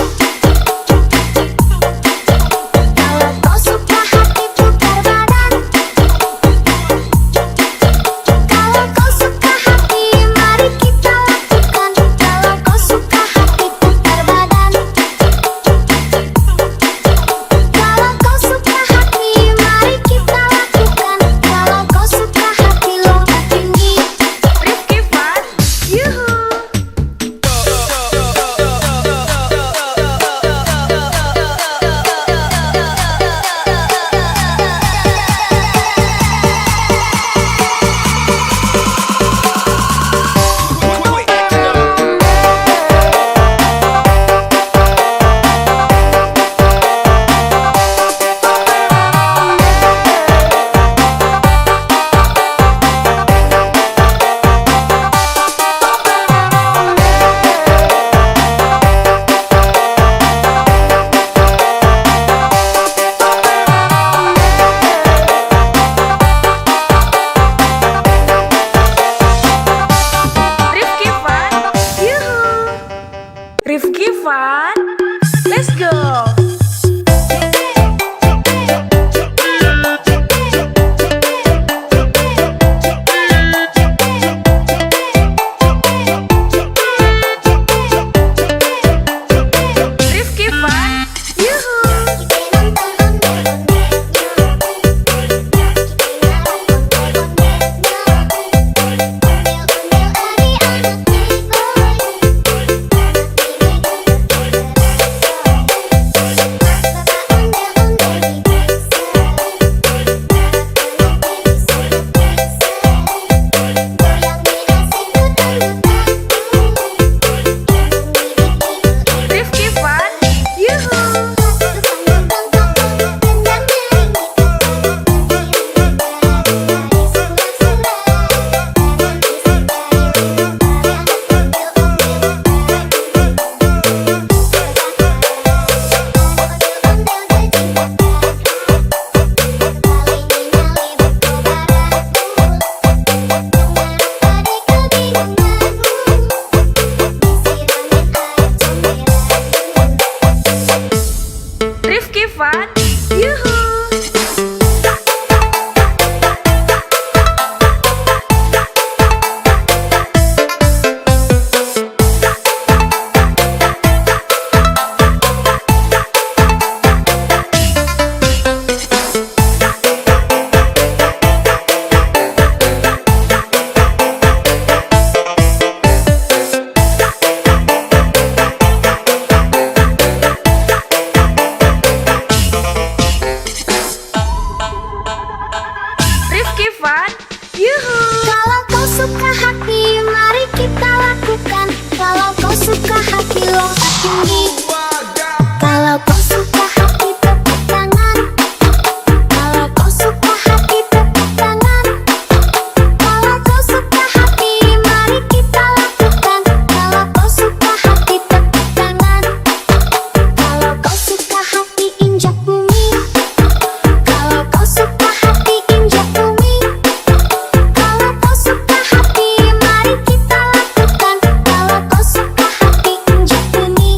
Kalau kau suka hati, putar badan. Kalau kau suka hati, mari kita lakukan. Kalau kau suka hati, putar badan. Kalau kau suka hati, mari kita lakukan. Kalau kau suka hati, lompat tinggi.
Rifki Fan, yuhu. Rifki Fan, yuhu. Rifki Fan, let's go. Rifki Fan, yuhu. Rifki Fan, yuhu. Rifki Fan, yuhu. Rifki Fan, yuhu.
Kalau kau suka hati, mari kita lakukan. Kalau kau suka hati, lompat tinggi. Kalau kau suka hati, tepuk tangan. Kalau kau suka hati, tepuk tangan. Kalau kau suka hati, mari kita lakukan. Kalau kau suka hati, tepuk tangan. Kalau kau suka hati, injak bumi. Kalau kau suka hati, injak bumi. Kalau kau suka hati, mari kita lakukan. Kalau kau suka hati, injak bumi.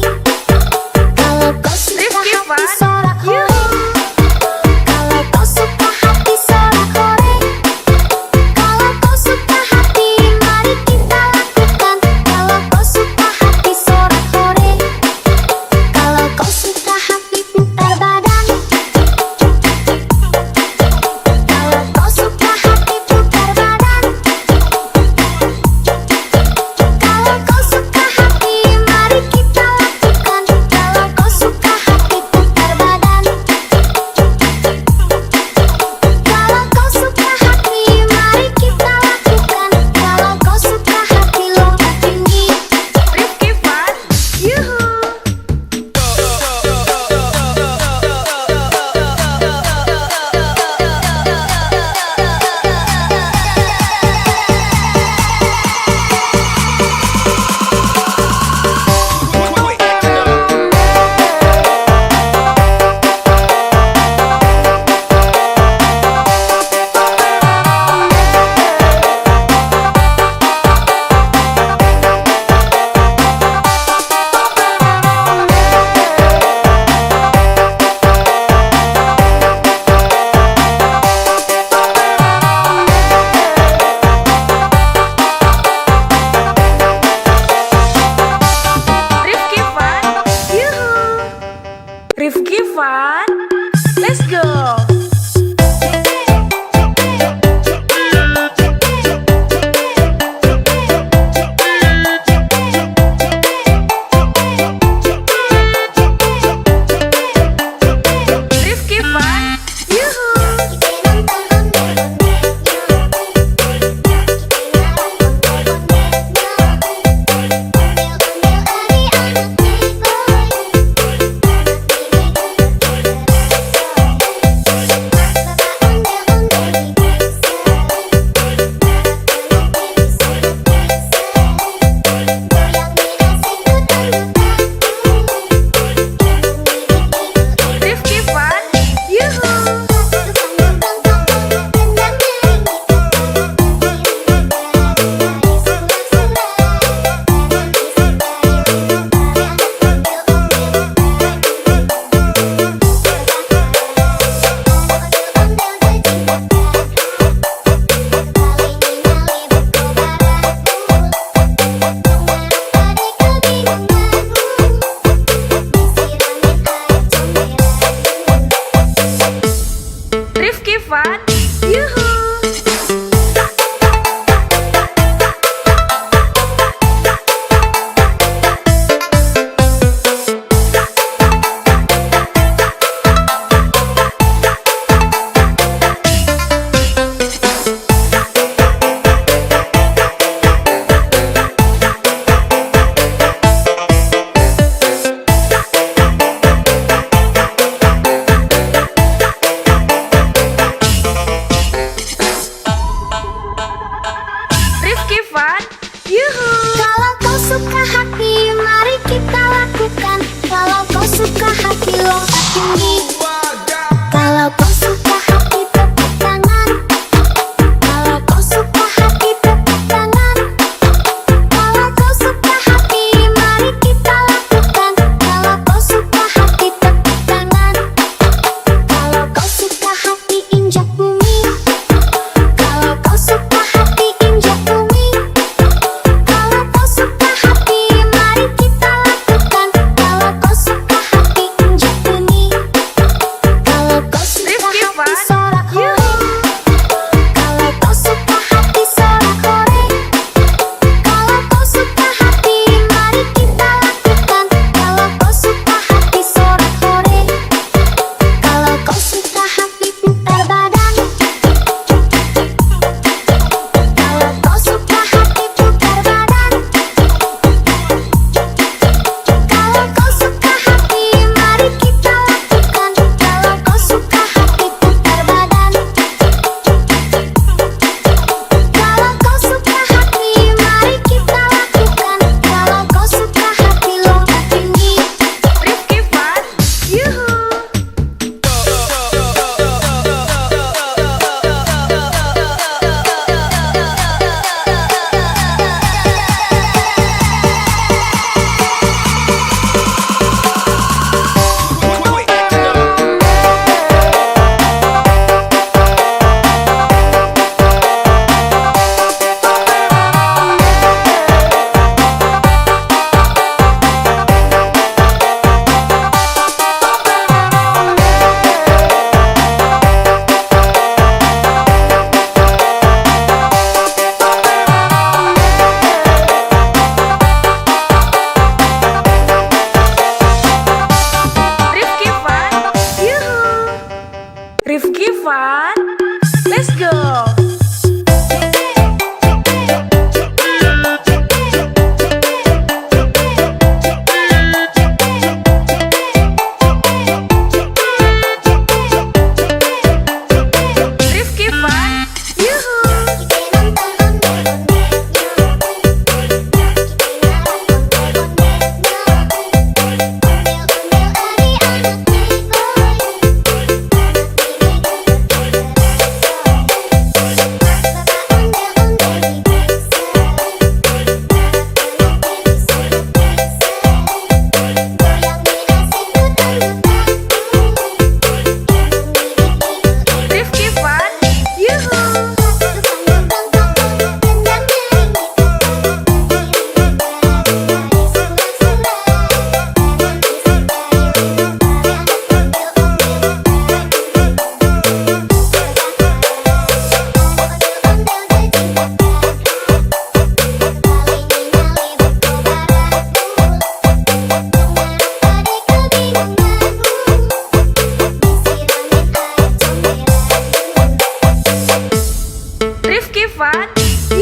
Fun,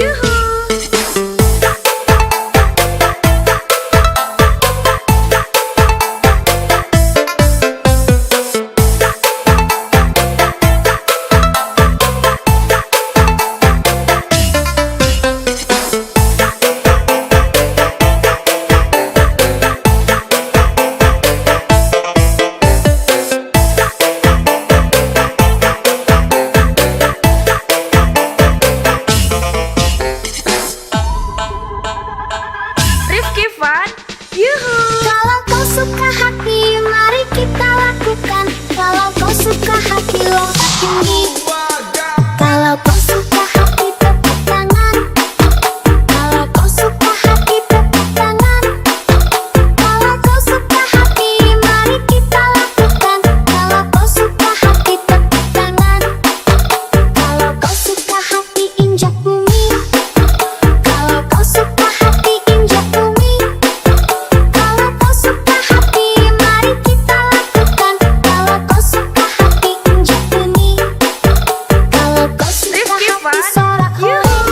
yuhu. Rifki Fun, yuhu.
Kalau kau suka hati, mari kita lakukan. Kalau kau suka hati, lompat tinggi. Kalau kau suka hati, tepuk tangan. Kalau kau suka hati, tepuk tangan. Kalau kau suka hati, mari kita lakukan. Kalau kau suka hati, tepuk tangan. Kalau kau suka hati, injak bumi. Kalau kau suka hati, injak bumi. Kalau kau suka hati, mari kita lakukan. Kalau kau suka hati, injak bumi. Kalau kau suka
Rifki
hati,
Fun,
sorak hore.
yuhu.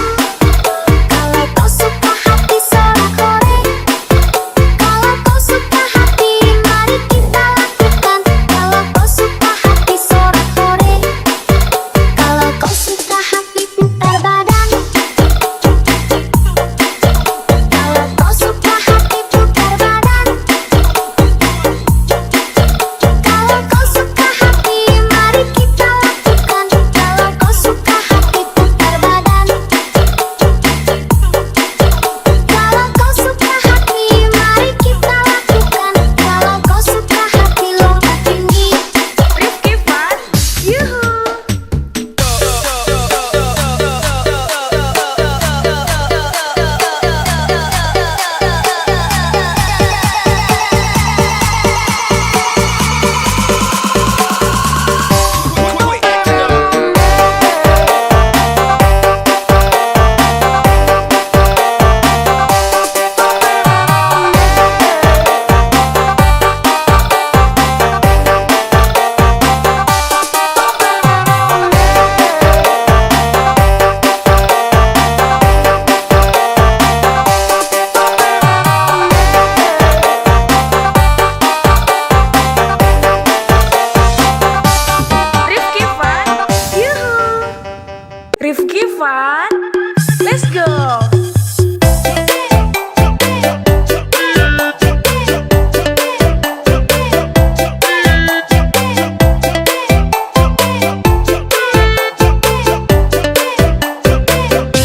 Kalau kau suka hati, sorak hore. Kalau kau suka hati, mari kita lakukan. Kalau kau suka hati, sorak hore. Kalau kau suka hati, putar badan. Kalau kau suka hati, putar badan. Kalau kau suka hati, mari kita lakukan. Kalau kau suka hati, putar badan. Kalau kau suka hati, mari kita lakukan. Kalau kau suka hati, lompat tinggi.
Rifki Fun, yuhu. Rifki Fun, yuhu. Rifki Fun, let's go.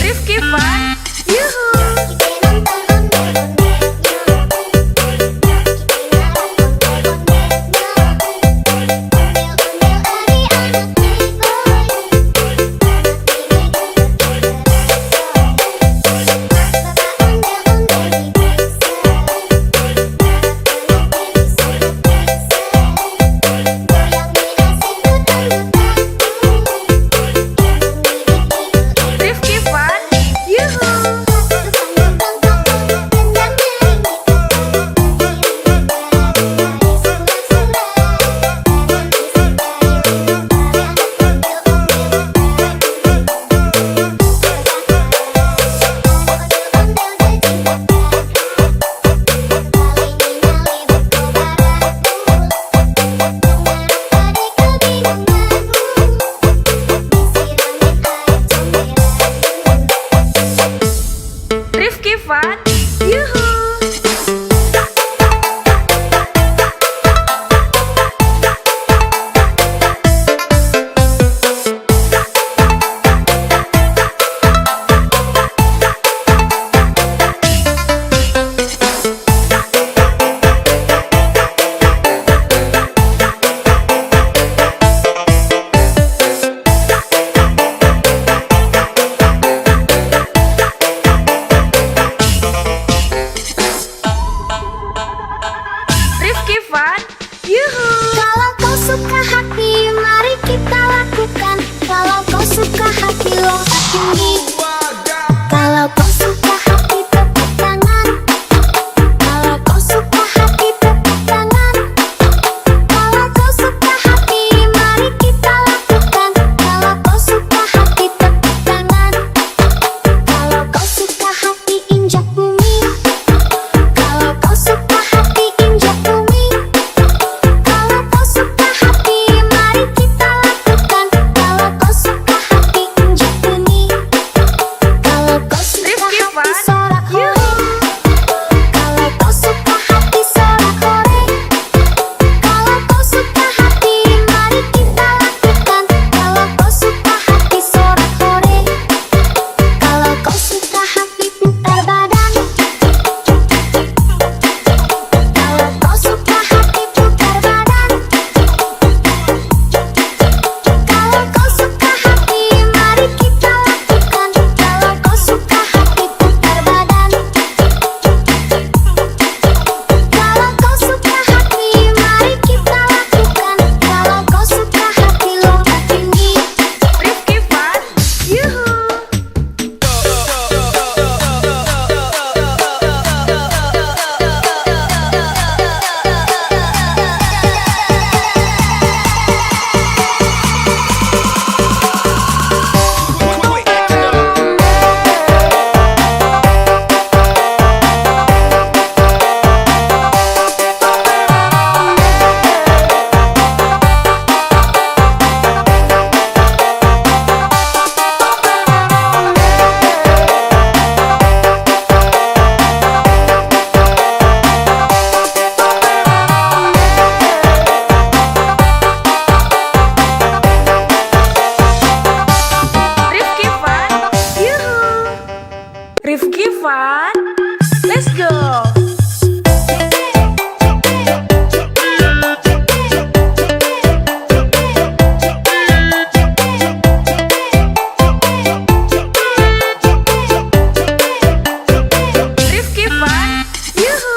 Rifki Fun, yuhu. Rifki Fun, yuhu. Rifki Fun, yuhu. Fun. Let's go. Rifki Fun. Yuhu.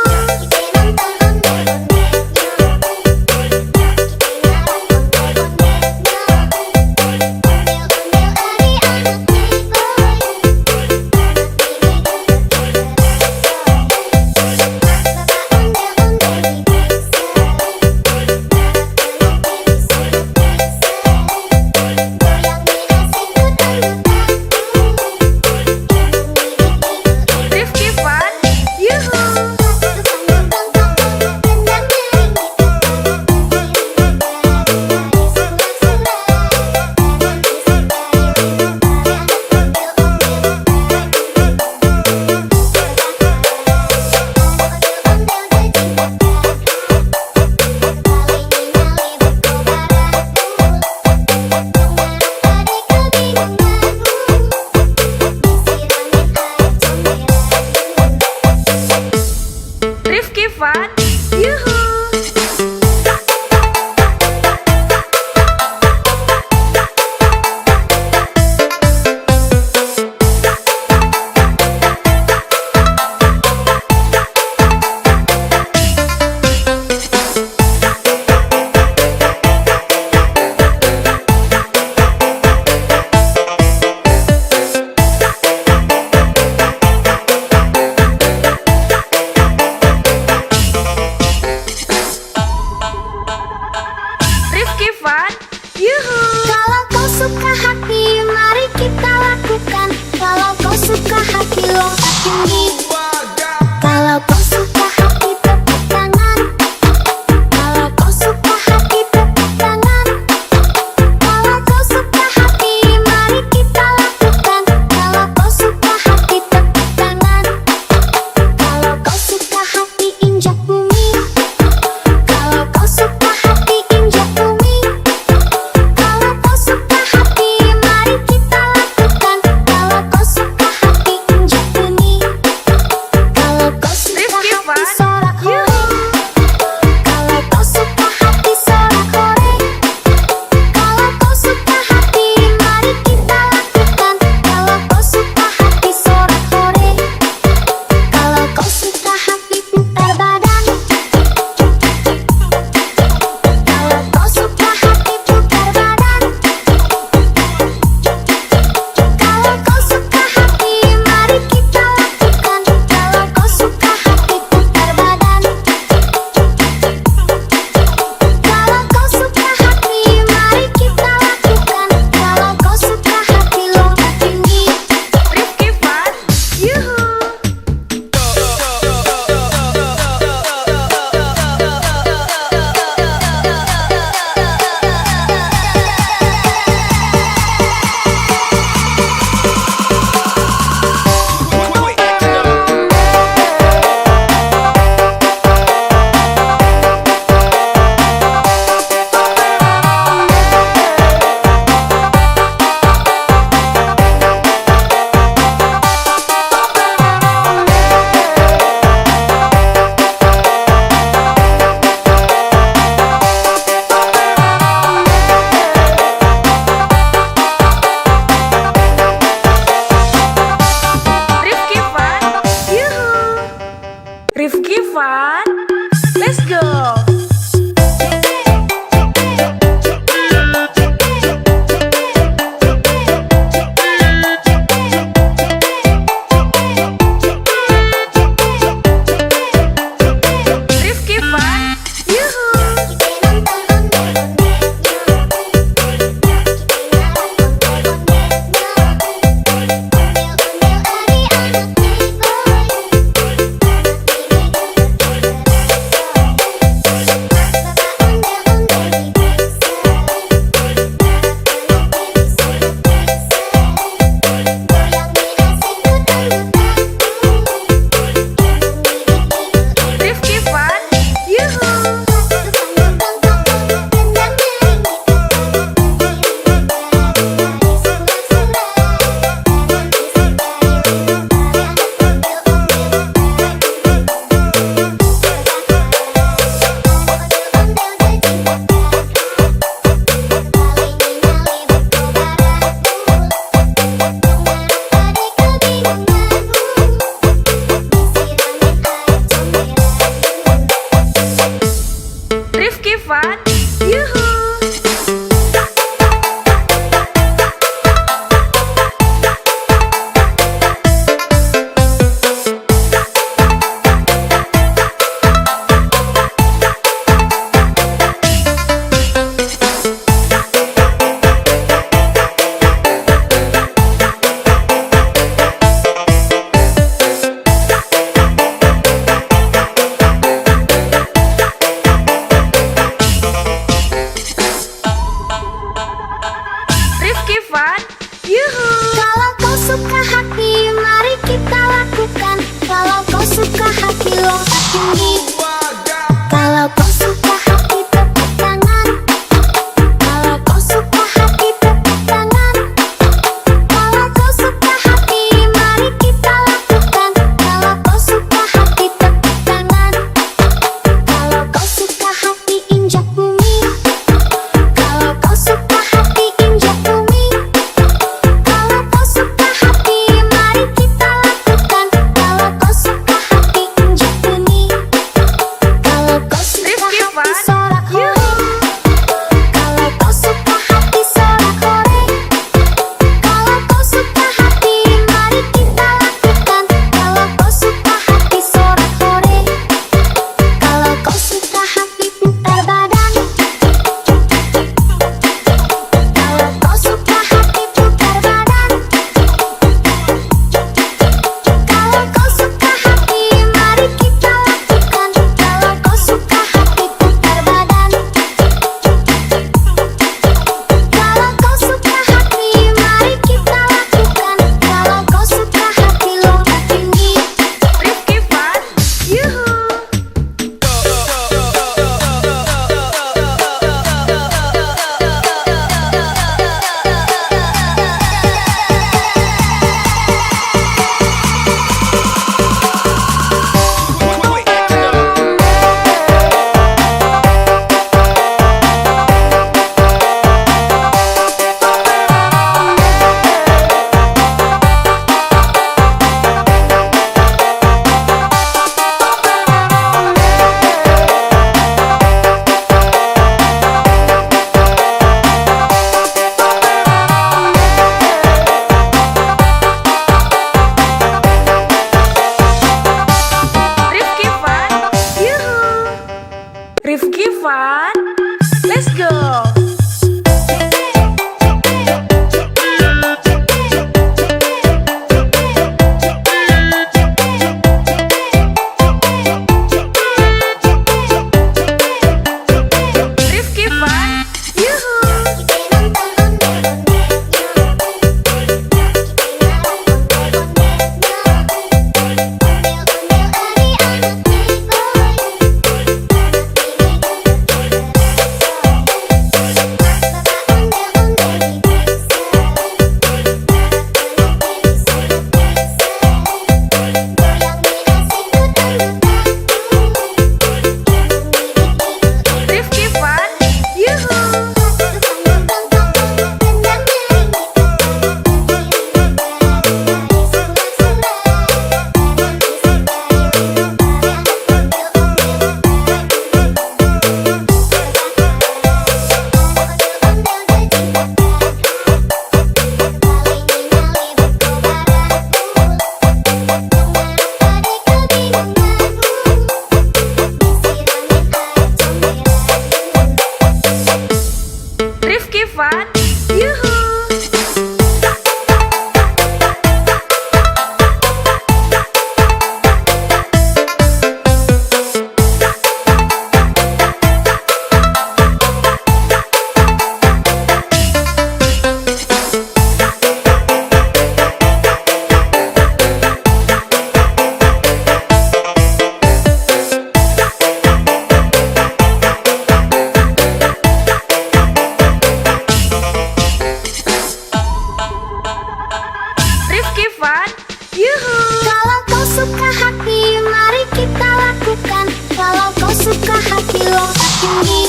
make it fun. Yuhu.
Kalau kau suka hati, mari kita lakukan. Kalau kau suka hati, lompat tinggi.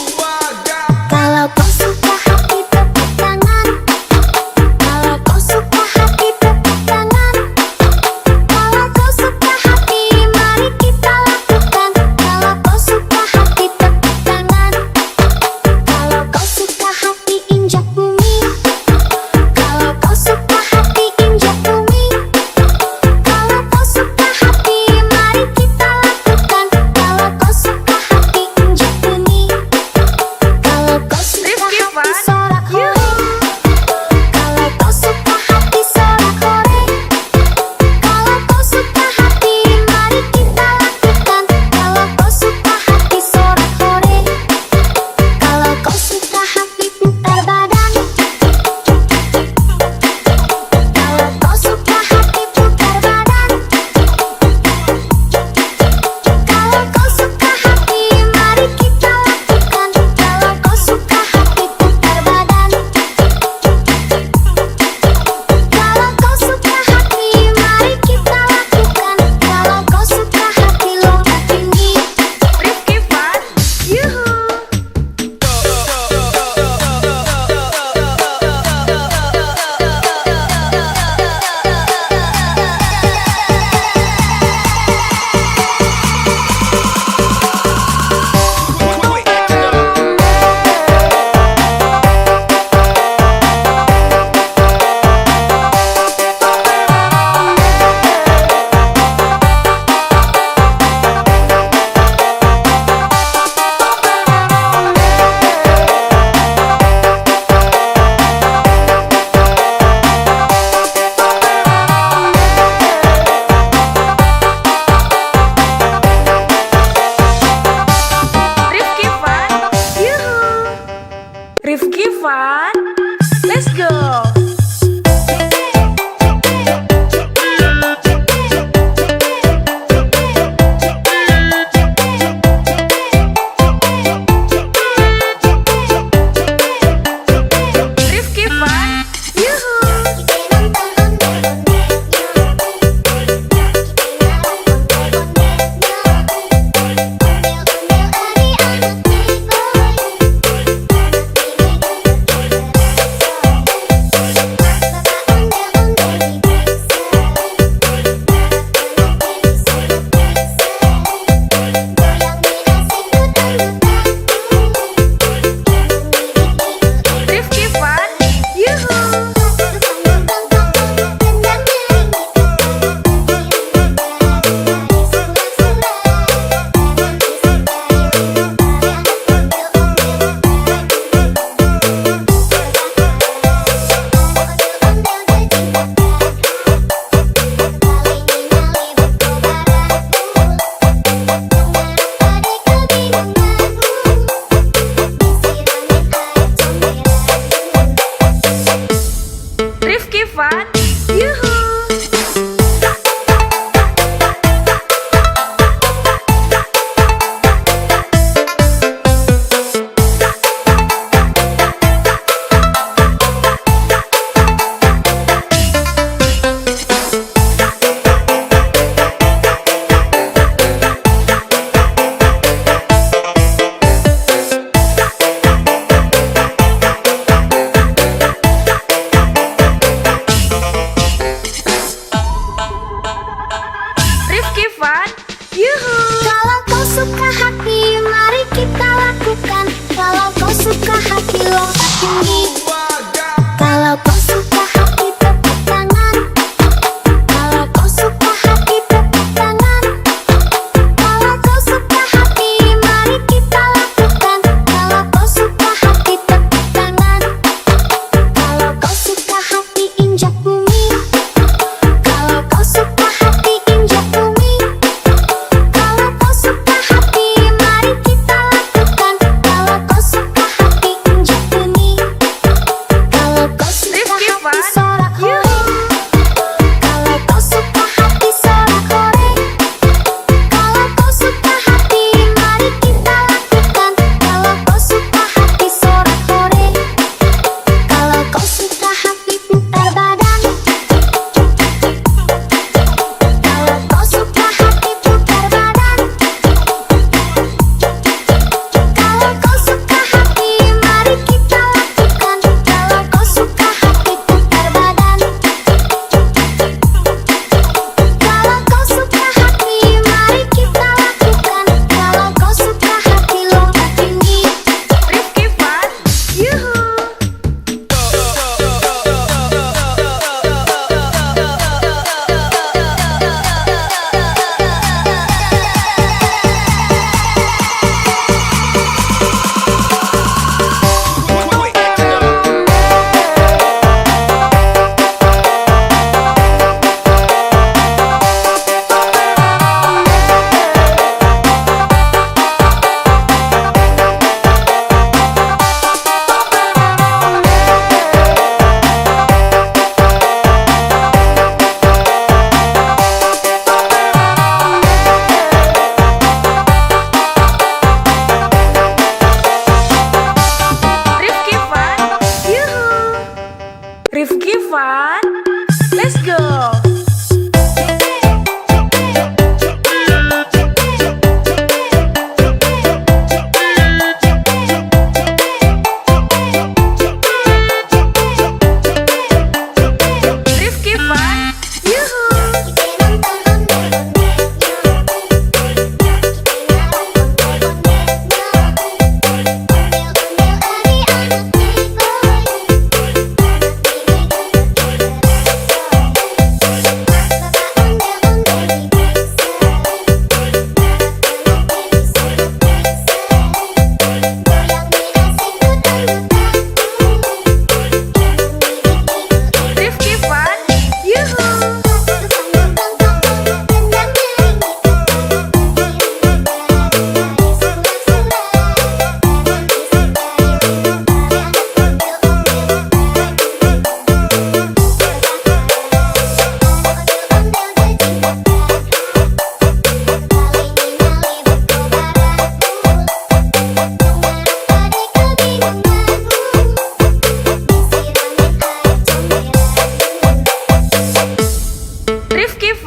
Kalau kau suka hati, tepuk tangan. Kalau kau suka hati, tepuk tangan. Kalau kau suka hati, mari kita lakukan. Kalau kau suka hati, tepuk tangan. Kalau kau suka hati, injak bumi. Kalau kau suka hati, injak bumi. Kalau kau suka hati, mari kita lakukan. Kalau kau suka hati, injak bumi.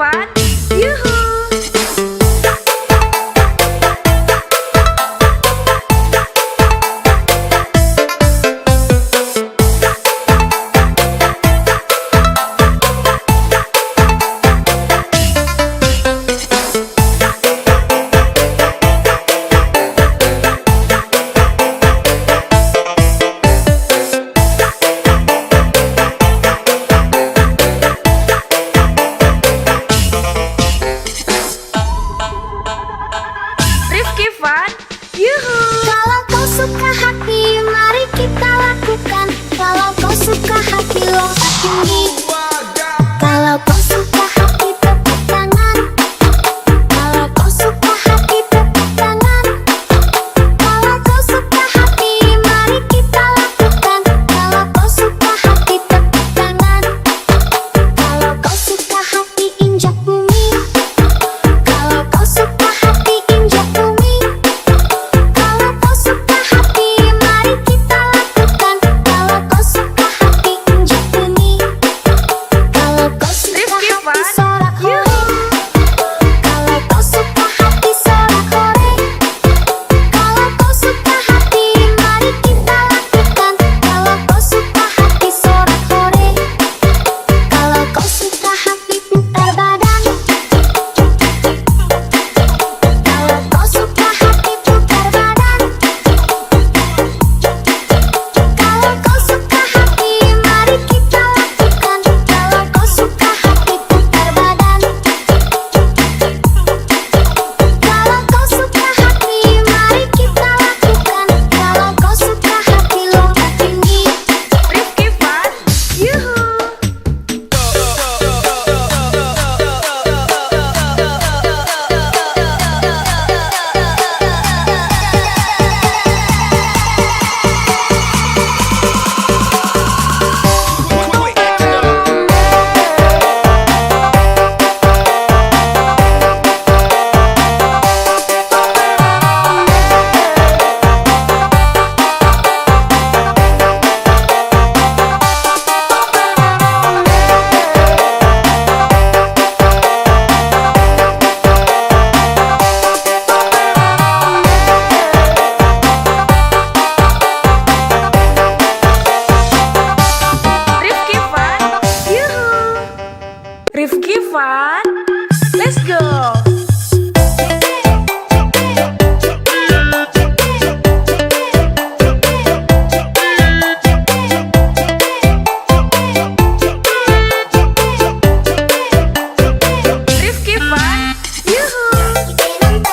Fun, yuhu. Rifki Fun, yuhu.
Kalau kau suka hati, mari kita lakukan. Kalau kau suka hati, lompat tinggi. Kalau kau suka hati, tepuk tangan. Kalau kau suka hati, tepuk tangan. Kalau kau suka hati, mari kita lakukan. Kalau kau suka hati, tepuk tangan. Kalau kau suka hati, injak bumi. Kalau kau suka hati, injak bumi. Kalau kau suka hati, mari kita lakukan. Kalau kau suka hati, injak bumi. Kalau kau suka
Rifki
hati,
Fun,
sorak hore.
yuhu.
Kalau kau suka hati, sorak hore. Kalau kau suka hati, mari kita lakukan. Kalau kau suka hati, sorak hore. Kalau kau suka hati, putar badan. Kalau kau suka hati, putar badan. Kalau kau suka hati, mari kita lakukan. Kalau kau suka hati, putar badan. Kalau kau suka hati, mari kita lakukan. Kalau kau suka hati, lompat tinggi.
Rifki Fun, yuhu. Rifki Fun, yuhu. Rifki Fun, let's go. Rifki Fun, yuhu.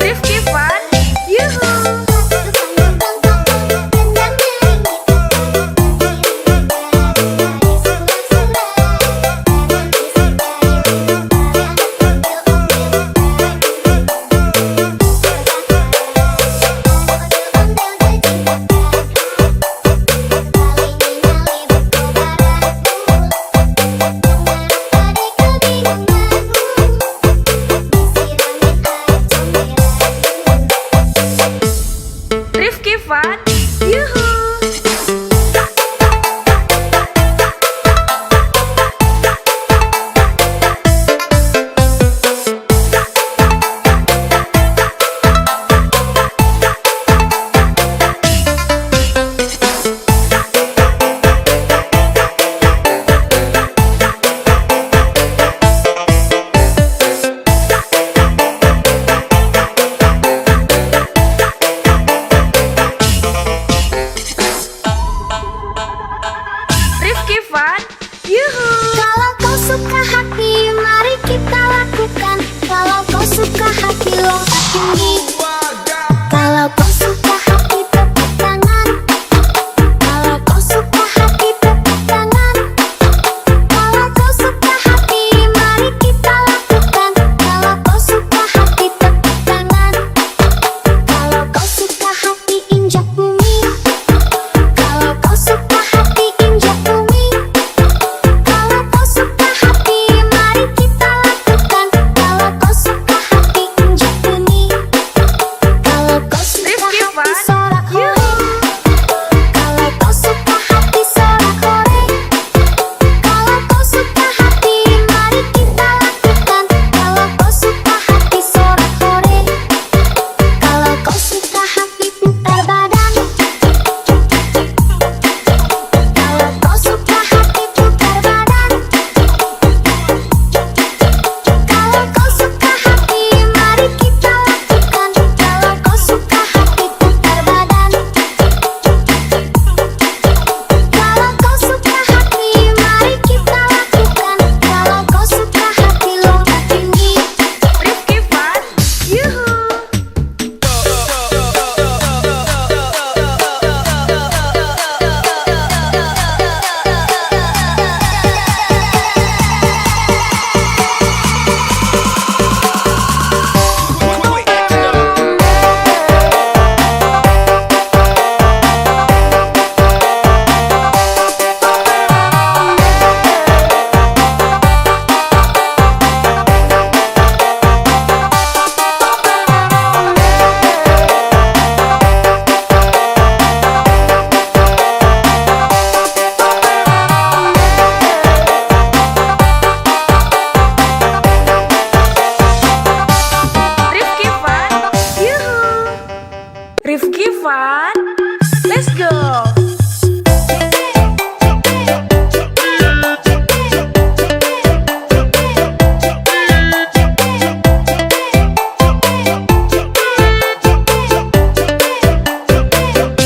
Rifki Fun, yuhu. Rifki Fun, yuhu. Rifki Fun, yuhu.
Kalau kau suka hati, mari kita lakukan. Kalau kau suka hati, lompat tinggi. Kalau kau suka hati, tepuk tangan. Kalau kau suka hati, tepuk tangan. Kalau kau suka hati, mari kita lakukan. Kalau kau suka hati, tepuk tangan.
Fun. Let's go.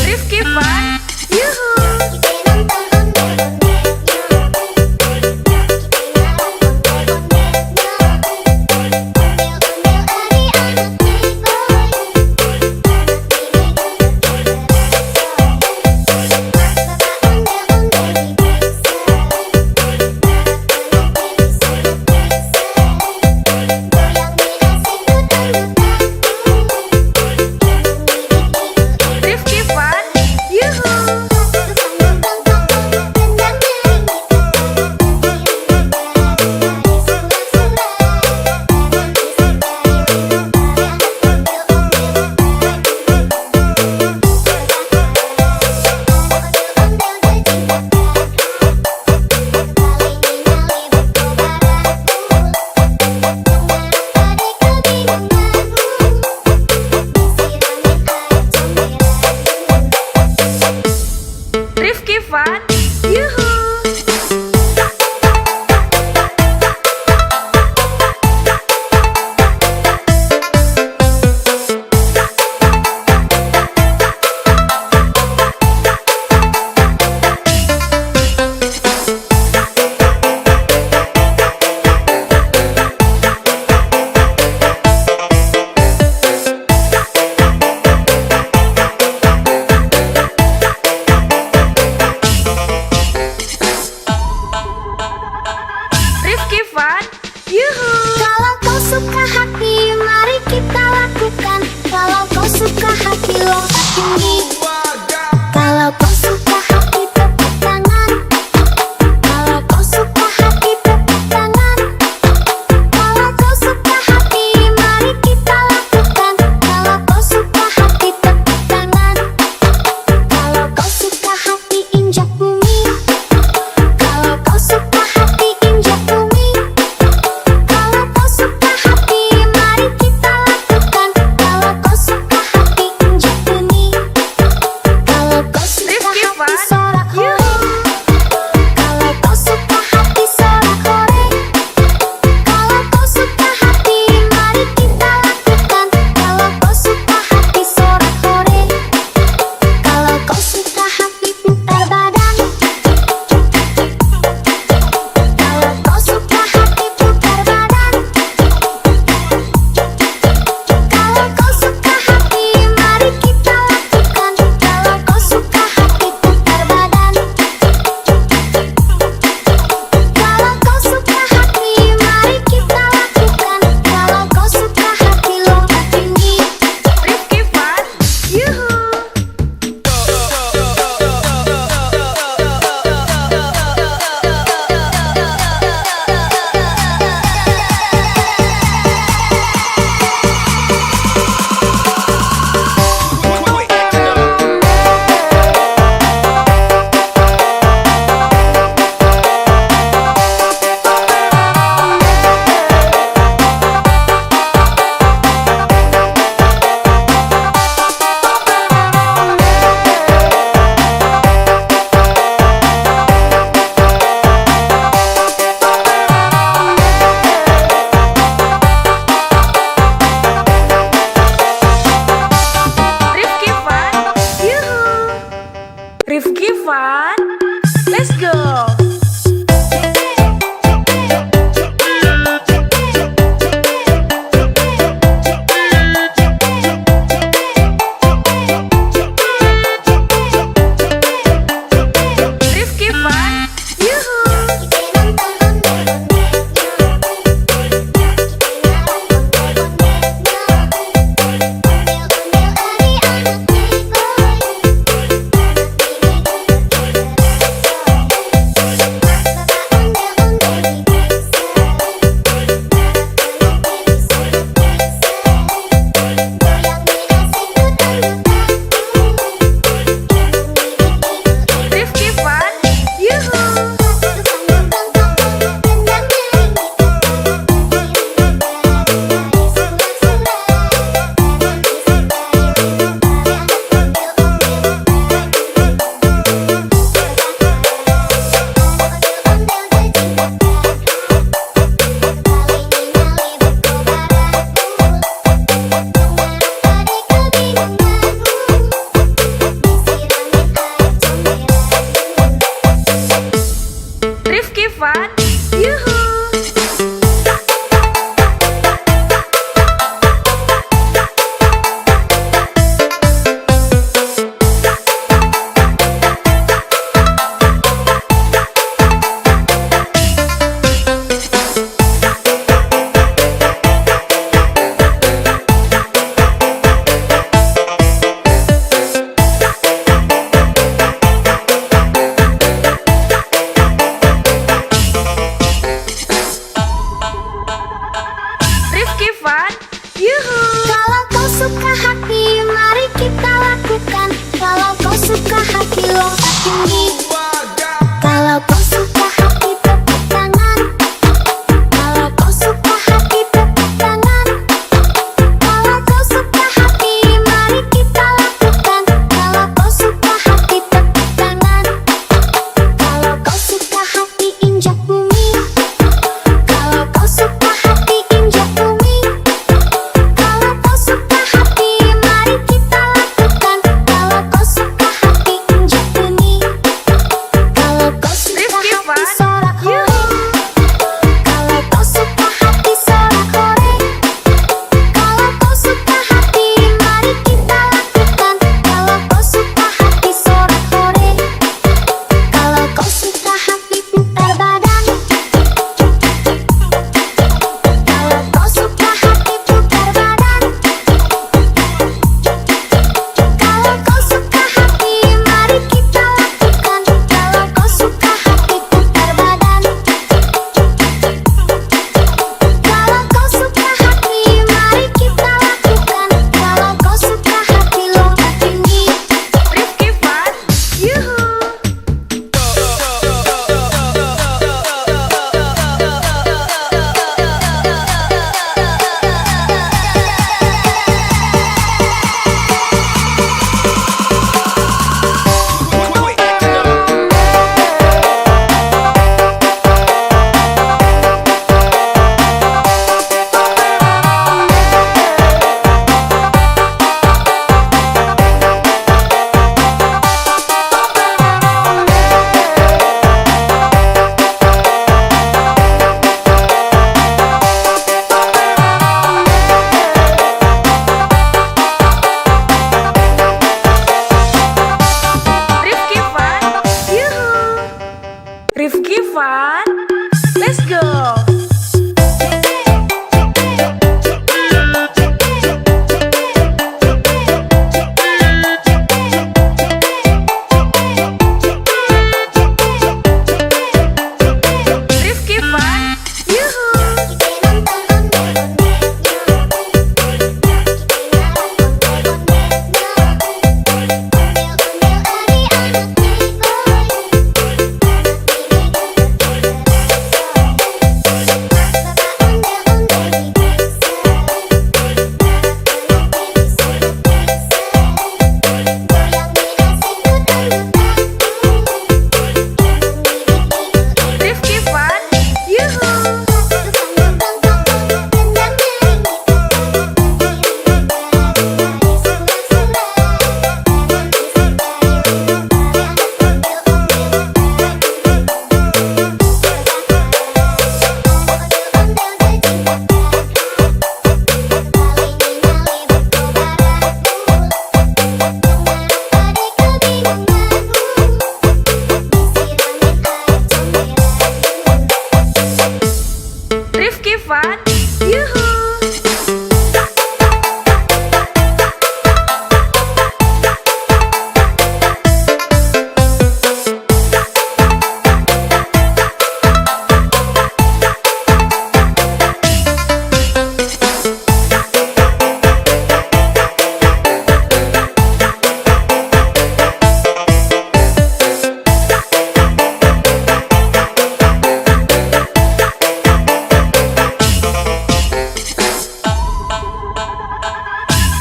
Rifki Fun. Yuhu.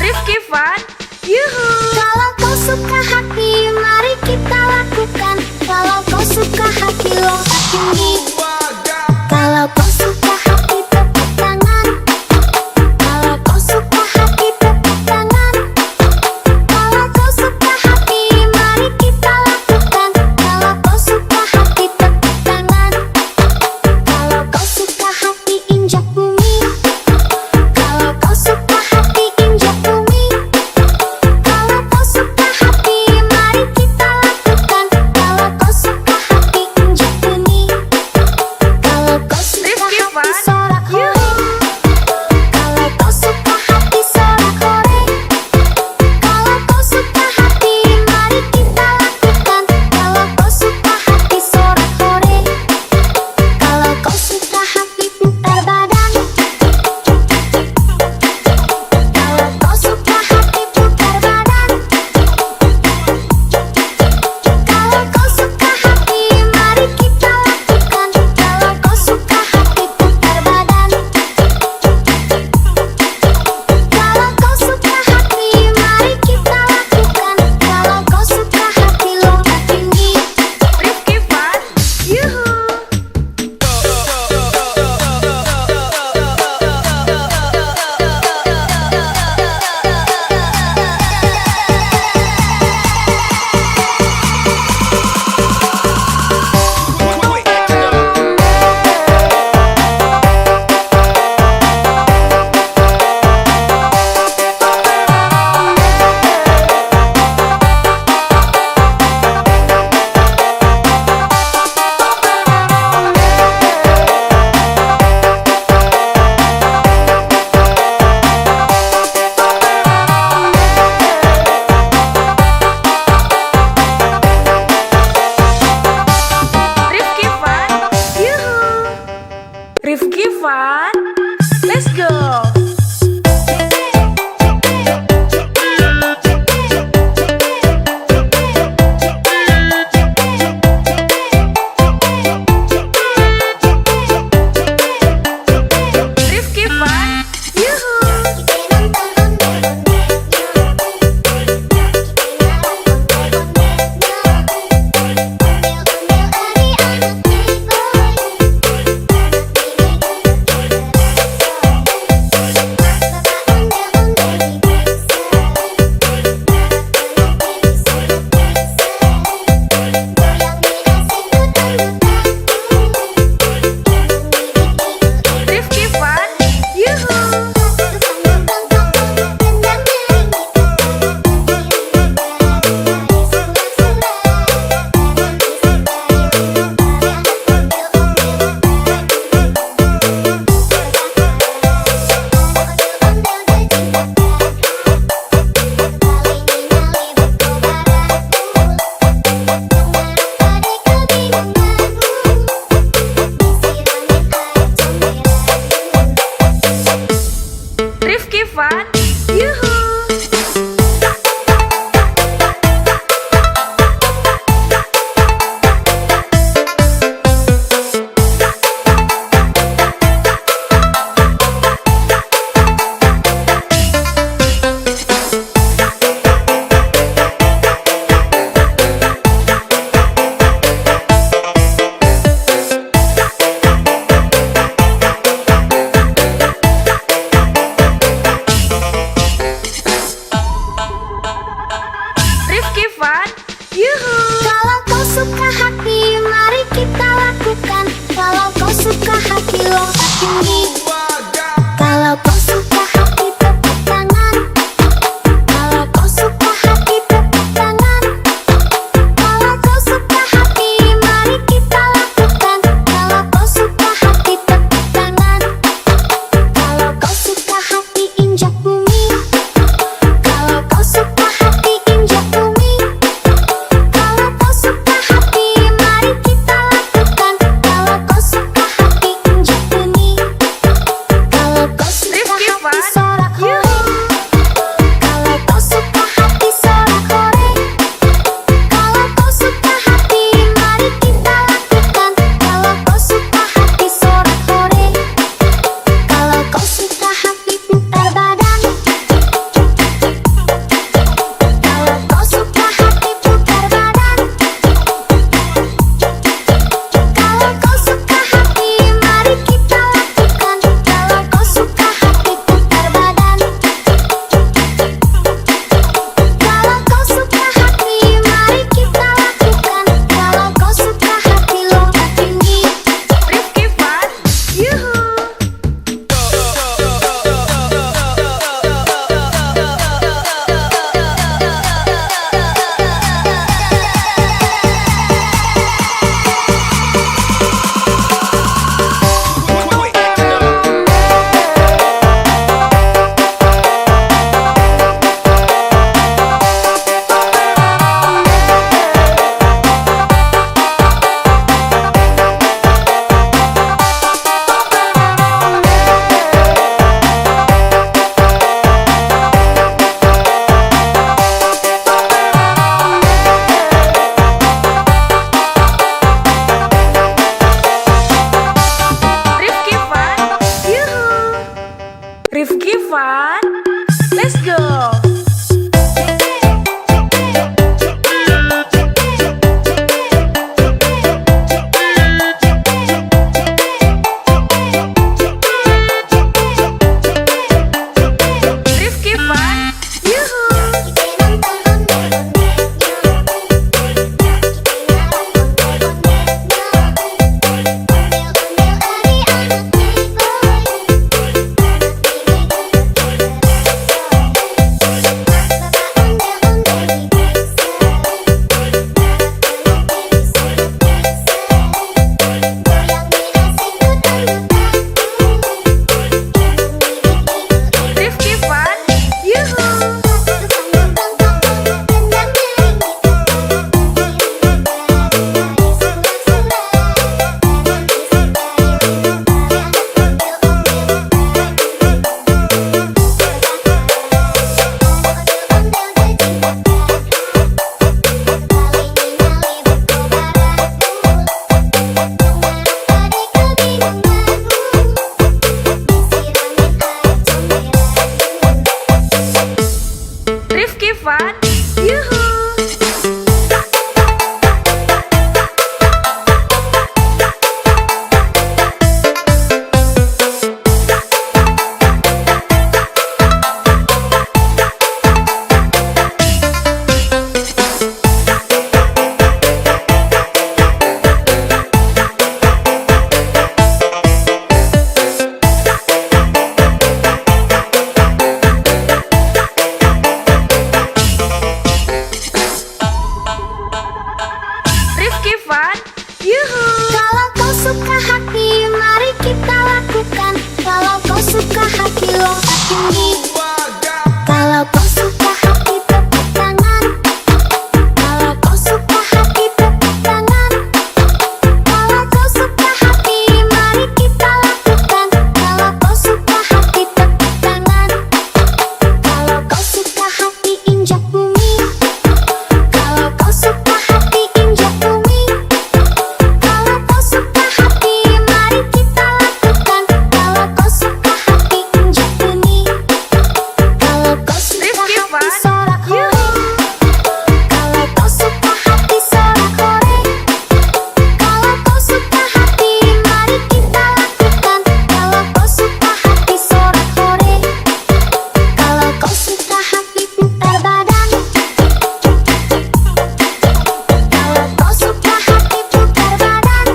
Rifki Fun, yuhu.
Kalau kau suka hati, mari kita lakukan. Kalau kau suka hati, lompat tinggi. Kalau kau suka hati, tepuk tangan. Kalau kau suka hati, tepuk tangan. Kalau kau suka hati, mari kita lakukan. Kalau kau suka hati, tepuk tangan. Kalau kau suka hati, injak bumi. Kalau kau suka hati, injak bumi. Kalau kau suka hati, mari kita lakukan. Kalau kau suka hati, injak bumi. Kalau kau suka
Rifki
hati,
Fun, Fun, yuhu. Rifki Fun, yuhu.
Kalau kau suka hati, mari kita lakukan. Kalau kau suka hati, lompat tinggi. Kalau kau suka hati, tepuk tangan. Kalau kau suka hati, tepuk tangan. Kalau kau suka hati, mari kita lakukan. Kalau kau suka hati, tepuk tangan. Kalau kau suka hati, injak bumi. Kalau kau suka hati, injak bumi. Kalau kau suka hati, mari kita lakukan. Kalau kau suka hati, injak bumi. Kalau kau suka
Rifki
hati,
Fun,
sorak hore.
yuhu.
Kalau kau suka hati, sorak hore. Kalau kau suka hati, mari kita lakukan. Kalau kau suka hati, sorak hore. Kalau kau suka hati, putar badan. Kalau kau suka hati, putar badan.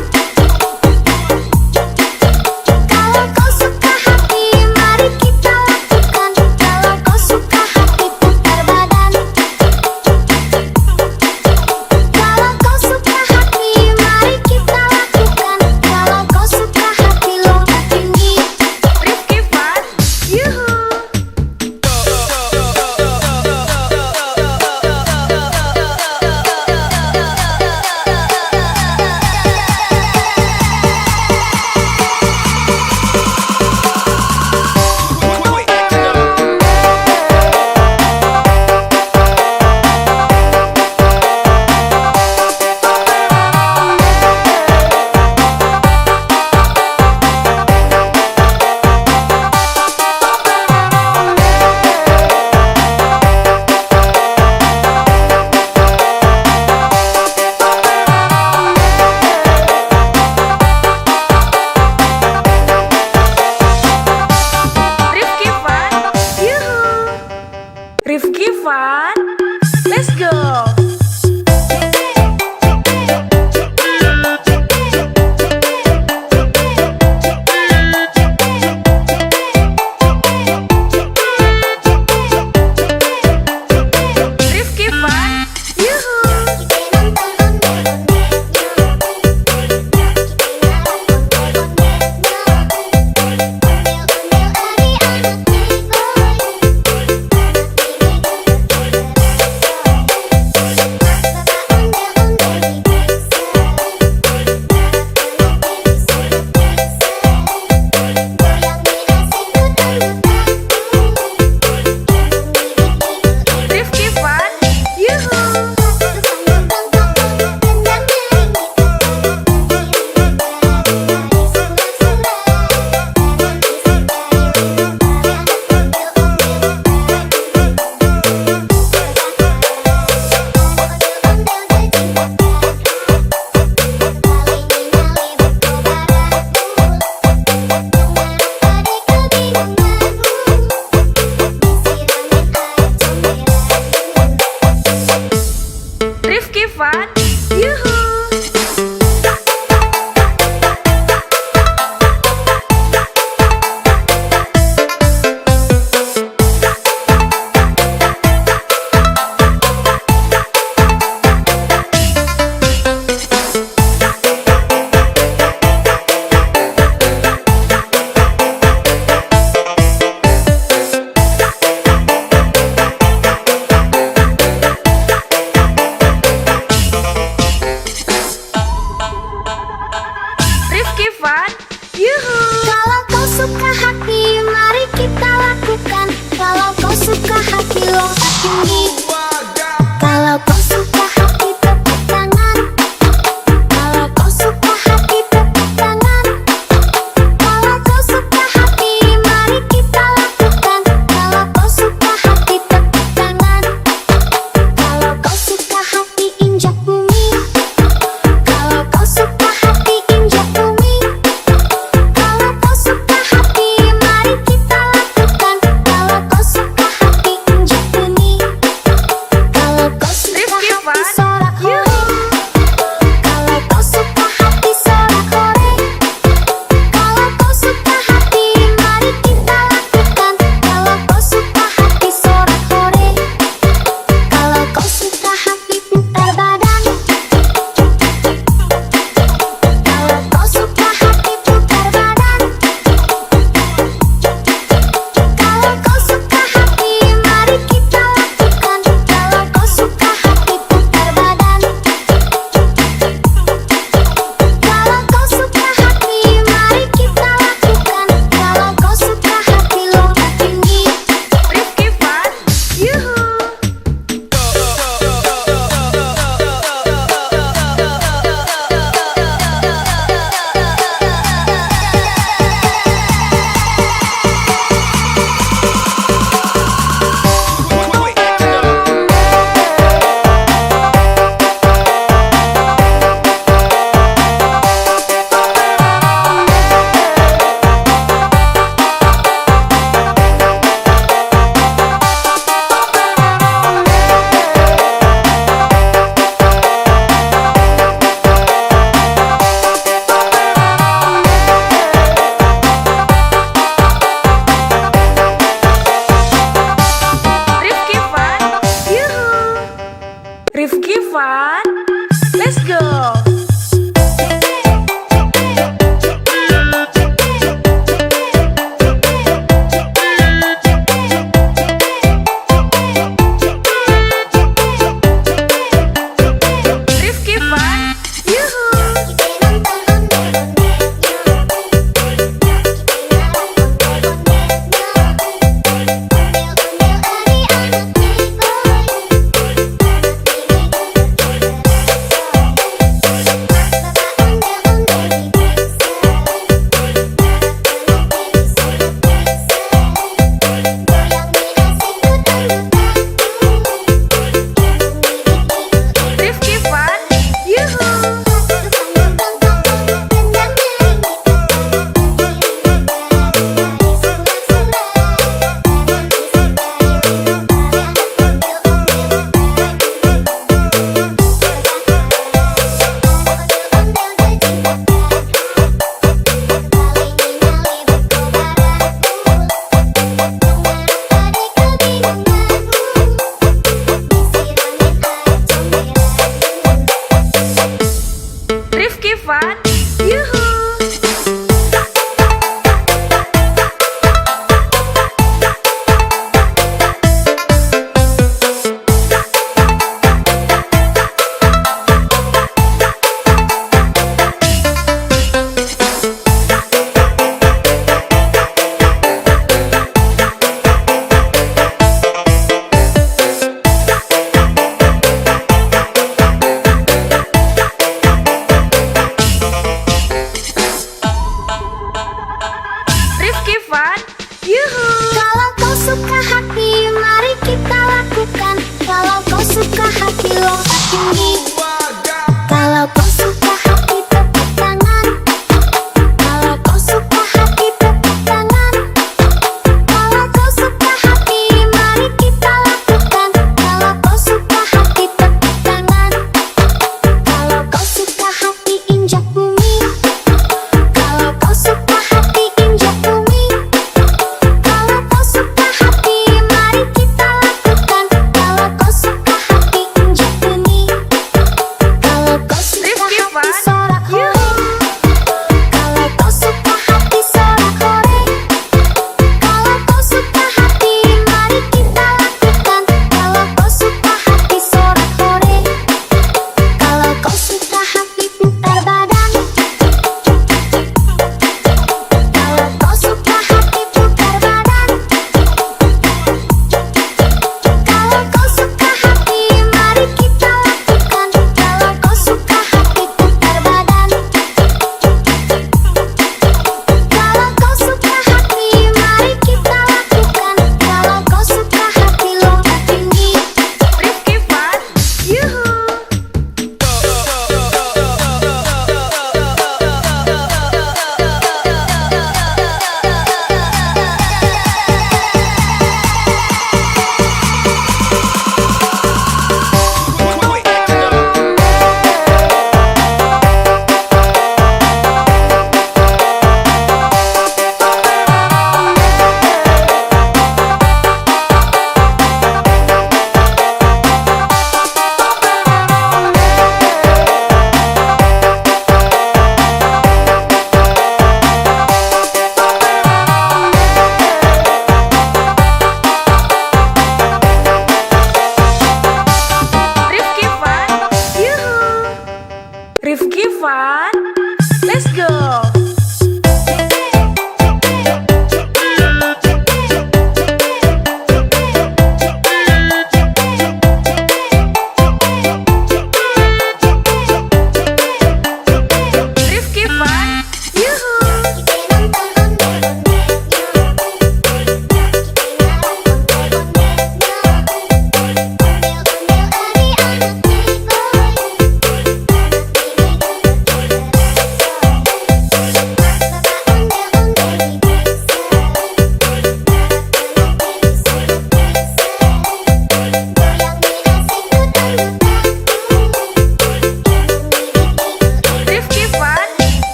Kalau kau suka hati, mari kita lakukan. Kalau kau suka hati, putar badan. Kalau kau suka hati, mari kita lakukan. Kalau kau suka hati, lompat tinggi.
Rifki Fun, yuhu. Rifki Fun, yuhu. Rifki Fun, let's go. Rifki Fun, yuhu.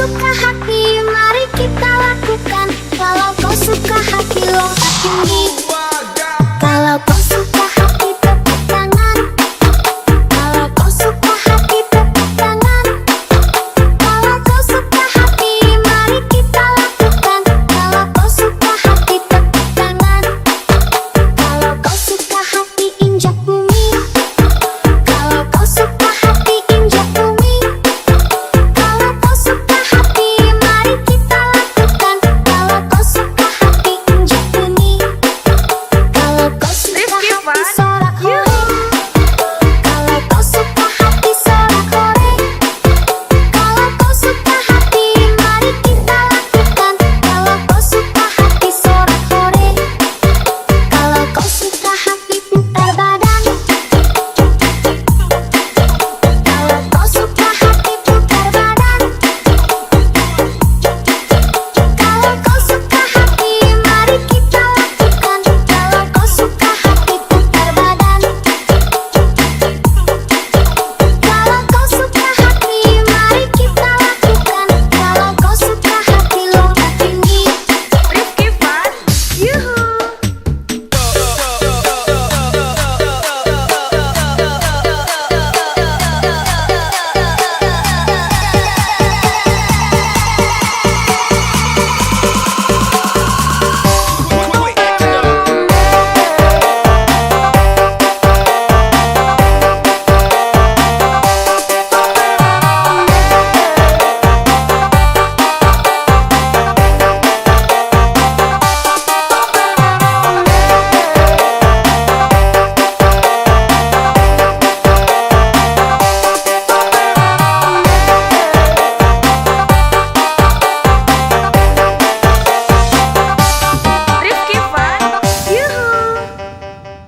suka hati, mari kita lakukan. Kalau kau suka hati, lompat tinggi. Kalau kau suka hati, tepuk tangan. Kalau kau suka hati, tepuk tangan. Kalau kau suka hati, mari kita lakukan. Kalau kau suka hati, tepuk tangan. Kalau kau suka hati, injak bumi. Kalau kau suka hati, injak bumi. Kalau kau suka hati, mari kita lakukan. Kalau kau suka hati, injak bumi. Kalau kau suka
Rifki
hati,
Van,
sorak hore. Kalau kau suka hati, sorak hore. Kalau kau suka hati, mari kita lakukan. Kalau kau suka hati, sorak hore. Kalau kau suka hati, putar badan. Kalau kau suka hati, putar badan. Kalau kau suka hati, mari kita lakukan. Kalau kau suka hati, putar badan. Kalau kau suka hati, mari kita lakukan. Kalau kau suka hati, lompat tinggi.
Rifki Van, yuhu. Rifki Van, yuhu.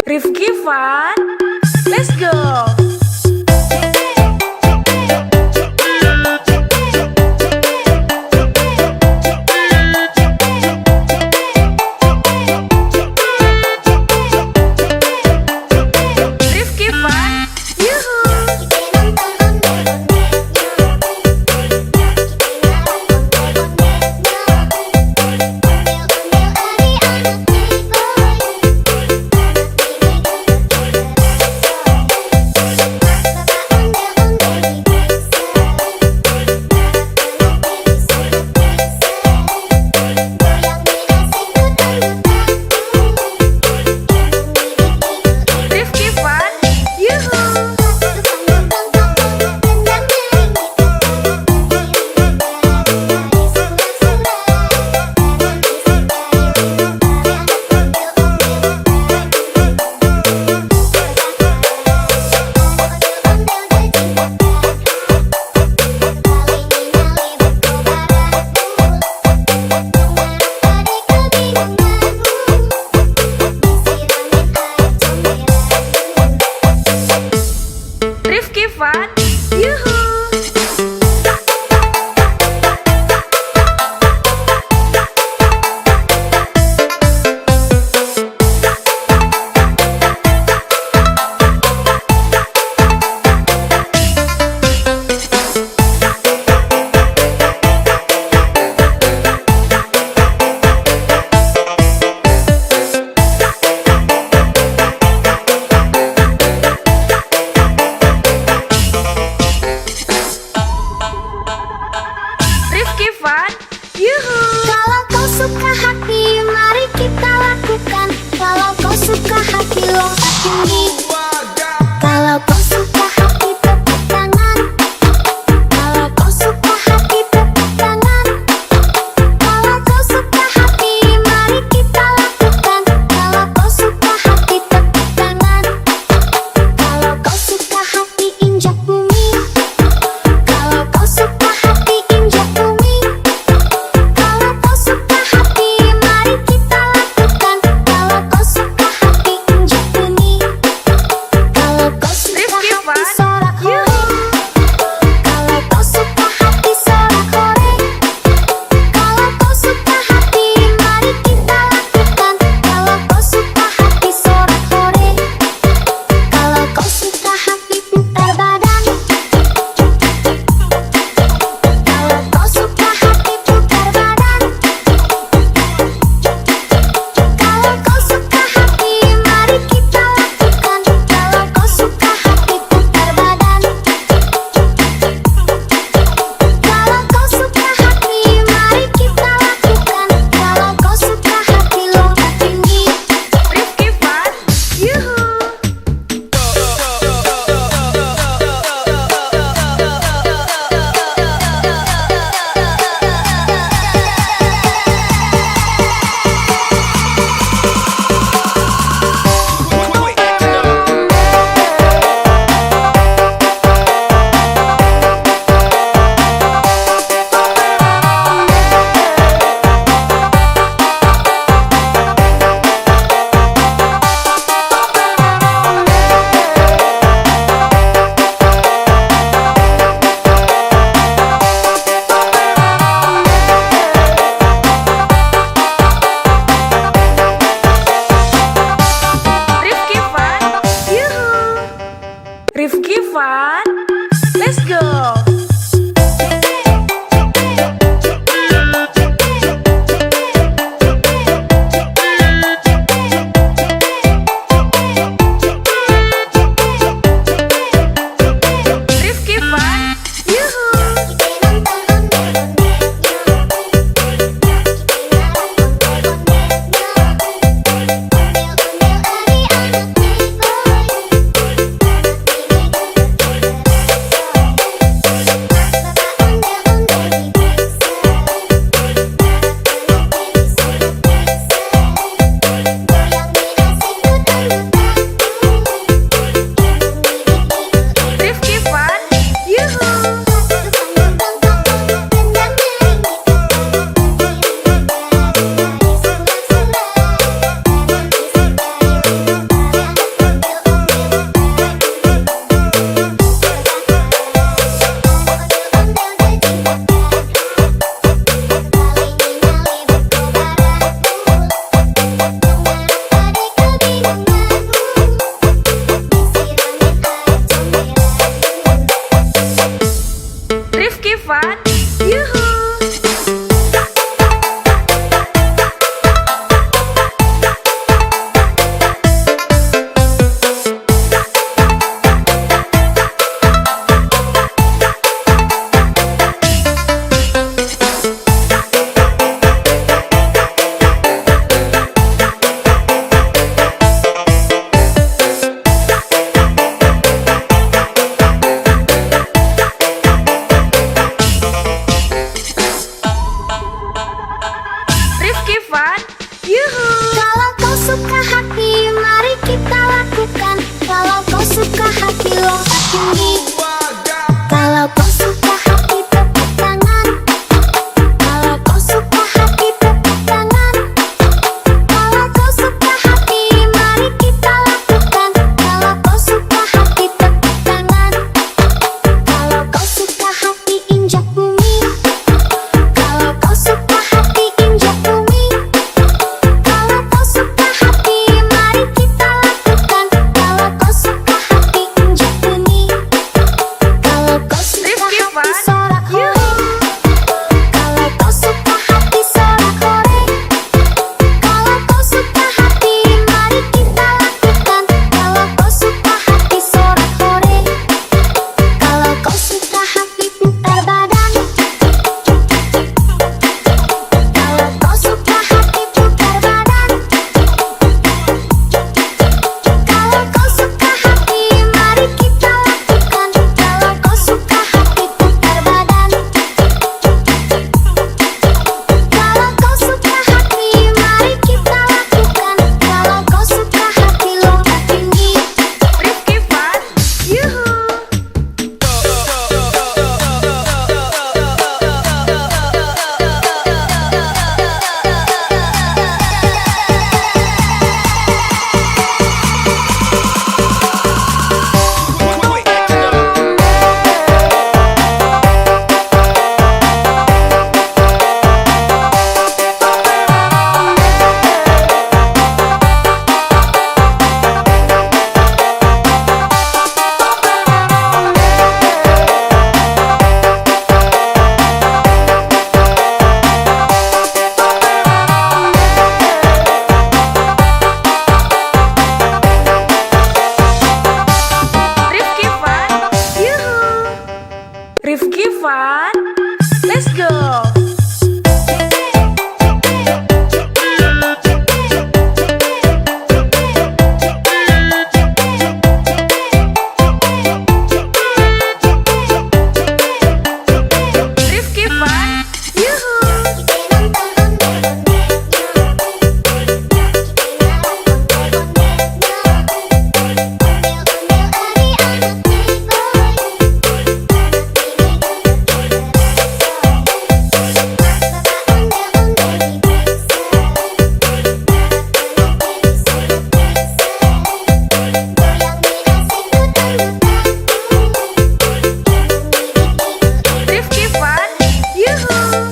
Rifki Van, let's go. Rifki Van, yuhu. Rifki Van, yuhu. Rifki Van, yuhu. Rifki Van, yuhu.
Kalau kau suka hati, mari kita lakukan. Kalau kau suka hati, lompat tinggi. Kalau kau suka hati, tepuk tangan. Kalau kau suka hati, tepuk tangan. Kalau kau suka hati, mari kita lakukan. Kalau kau suka hati, tepuk tangan. Kalau kau suka hati, injak bumi. Kalau kau suka hati, injak bumi. Kalau kau suka hati,
Rifki Fun, yuhu.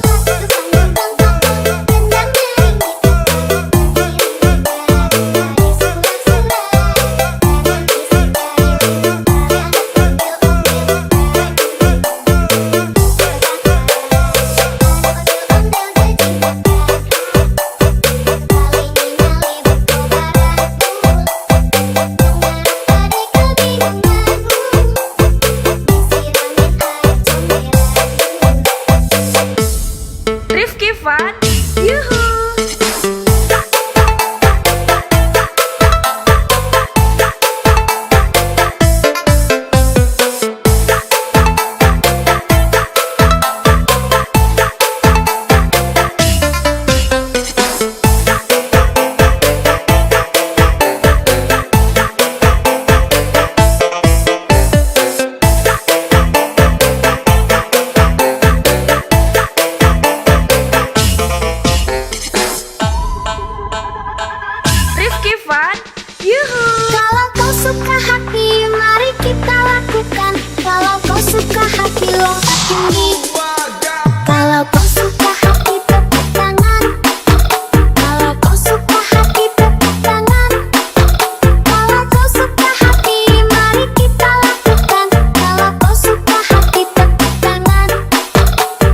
Rifki Fun, yuhu. Rifki Fun, yuhu.
Kalau kau suka hati, mari kita lakukan. Kalau kau suka hati, lompat tinggi. Kalau kau suka hati, tepuk tangan. Kalau kau suka hati, tepuk tangan. Kalau kau suka hati, mari kita lakukan. Kalau kau suka hati, tepuk tangan.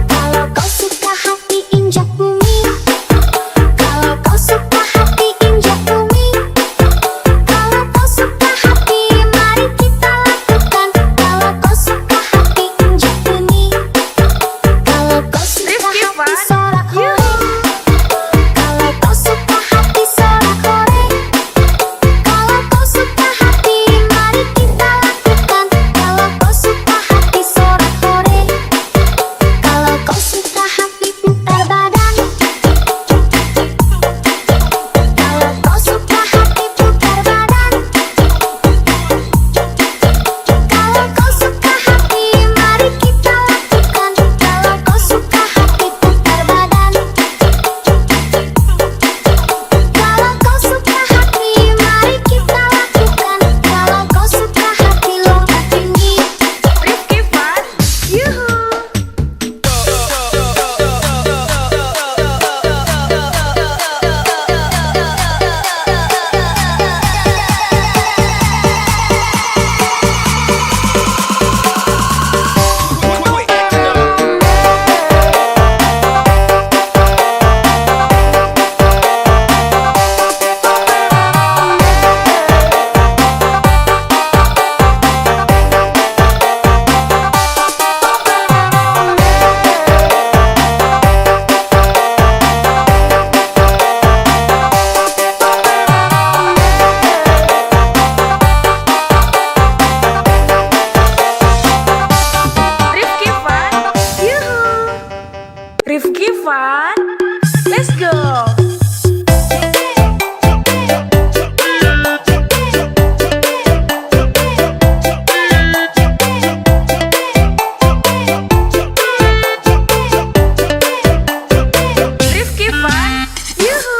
Kalau kau suka hati, injak bumi. Kalau kau suka hati, injak bumi. Kalau kau suka hati, mari kita lakukan. Kalau kau suka hati, injak bumi. Kalau kau suka
Rifki
hati,
Fun,
sorak hore.
yuhu.
Kalau kau suka hati, sorak hore. Kalau kau suka hati, mari kita lakukan. Kalau kau suka hati, sorak hore. Kalau kau suka hati, putar badan. Kalau kau suka hati, putar badan. Kalau kau suka hati, mari kita lakukan. Kalau kau suka hati, putar badan. Kalau kau suka hati, mari kita lakukan. Kalau kau suka hati, lompat tinggi.
Rifki Fun, yuhu. Rifki Fun, yuhu. Rifki Fun, let's go. Rifki Fun, yuhu.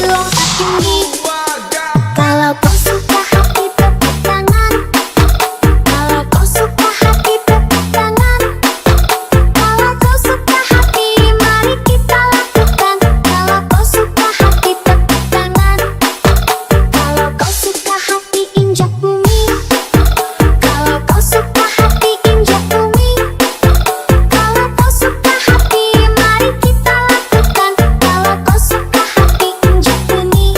lompat tinggi. Kalau kau suka hati tepuk tangan. Kalau kau suka hati tepuk tangan. Kalau kau suka hati mari kita lakukan. Kalau kau suka hati tepuk tangan. Kalau kau suka hati injak bumi. Kalau kau suka hati injak bumi. Kalau kau suka hati mari kita lakukan. Kalau kau suka hati injak bumi.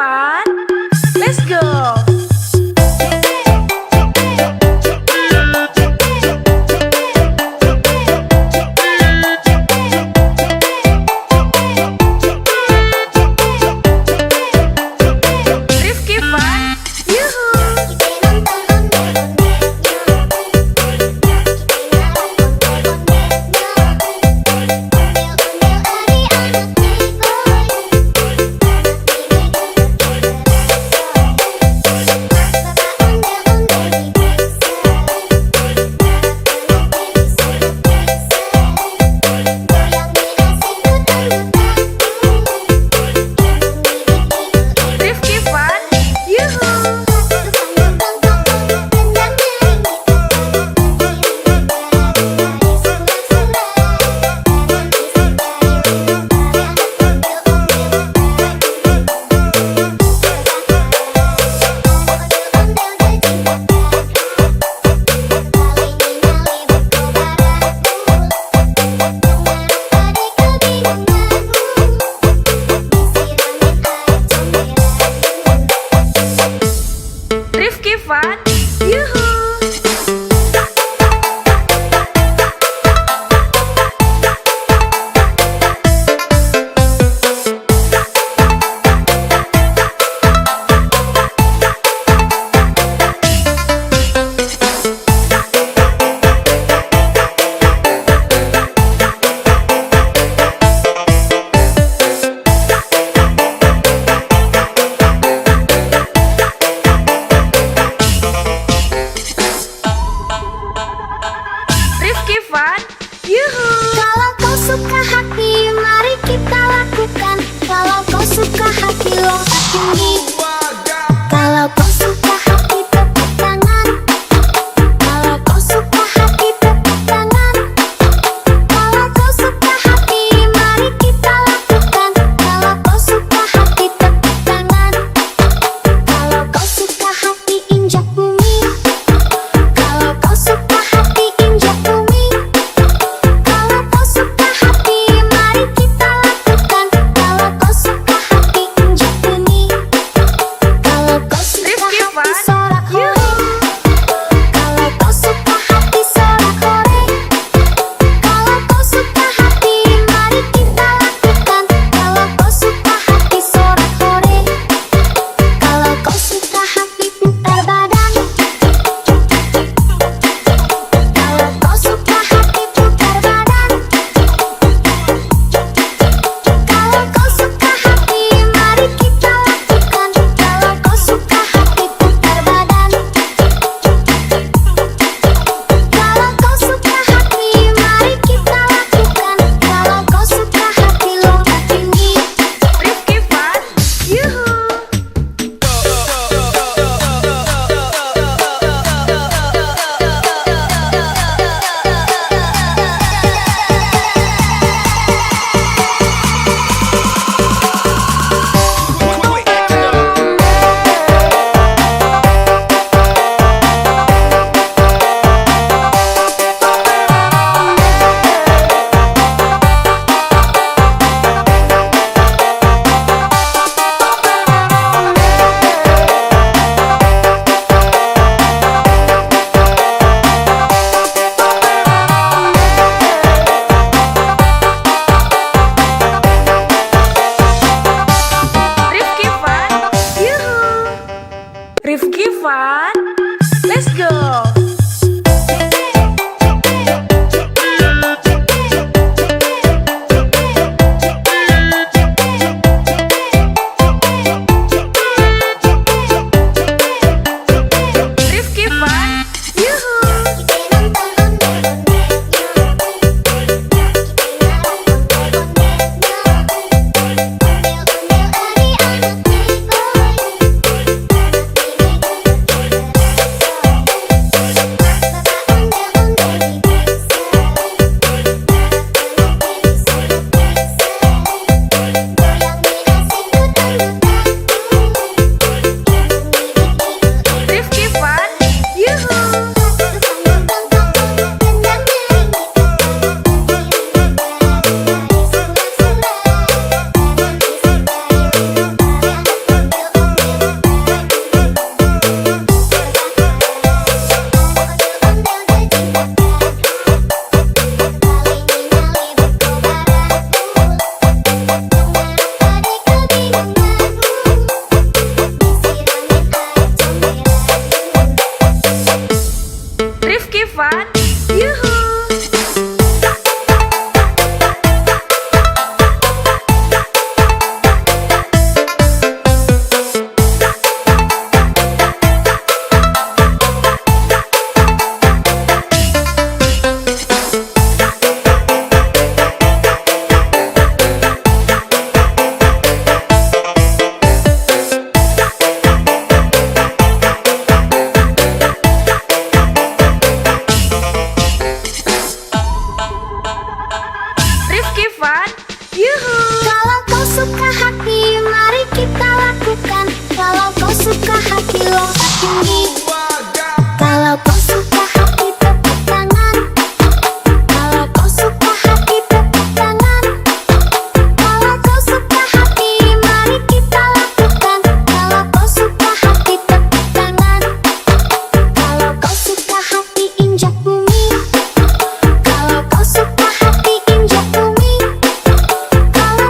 fun. Let's go. Rifki Fun, yuhu. Rifki Fun, yuhu. Rifki Fun, yuhu. Rifki Fun, yuhu.
Kalau kau suka hati, mari kita lakukan. Kalau kau suka hati, lompat tinggi. Kalau kau suka hati, tepuk tangan. Kalau kau suka hati, tepuk tangan. Kalau kau suka hati, mari kita lakukan. Kalau kau suka hati, tepuk tangan. Kalau kau suka hati, injak bumi. Kalau kau suka hati, injak bumi. Kalau kau suka hati, mari kita lakukan. Kalau kau suka hati, injak bumi.
fun, yuhu.
Kalau kau suka hati, mari kita lakukan. Kalau kau suka hati, lompat tinggi. Kalau kau suka hati, tepuk tangan. Kalau kau suka hati, tepuk tangan. Kalau kau suka hati, mari kita lakukan. Kalau kau suka hati, tepuk tangan. Kalau kau suka hati, injak bumi. Kalau kau suka hati, injak bumi. Kalau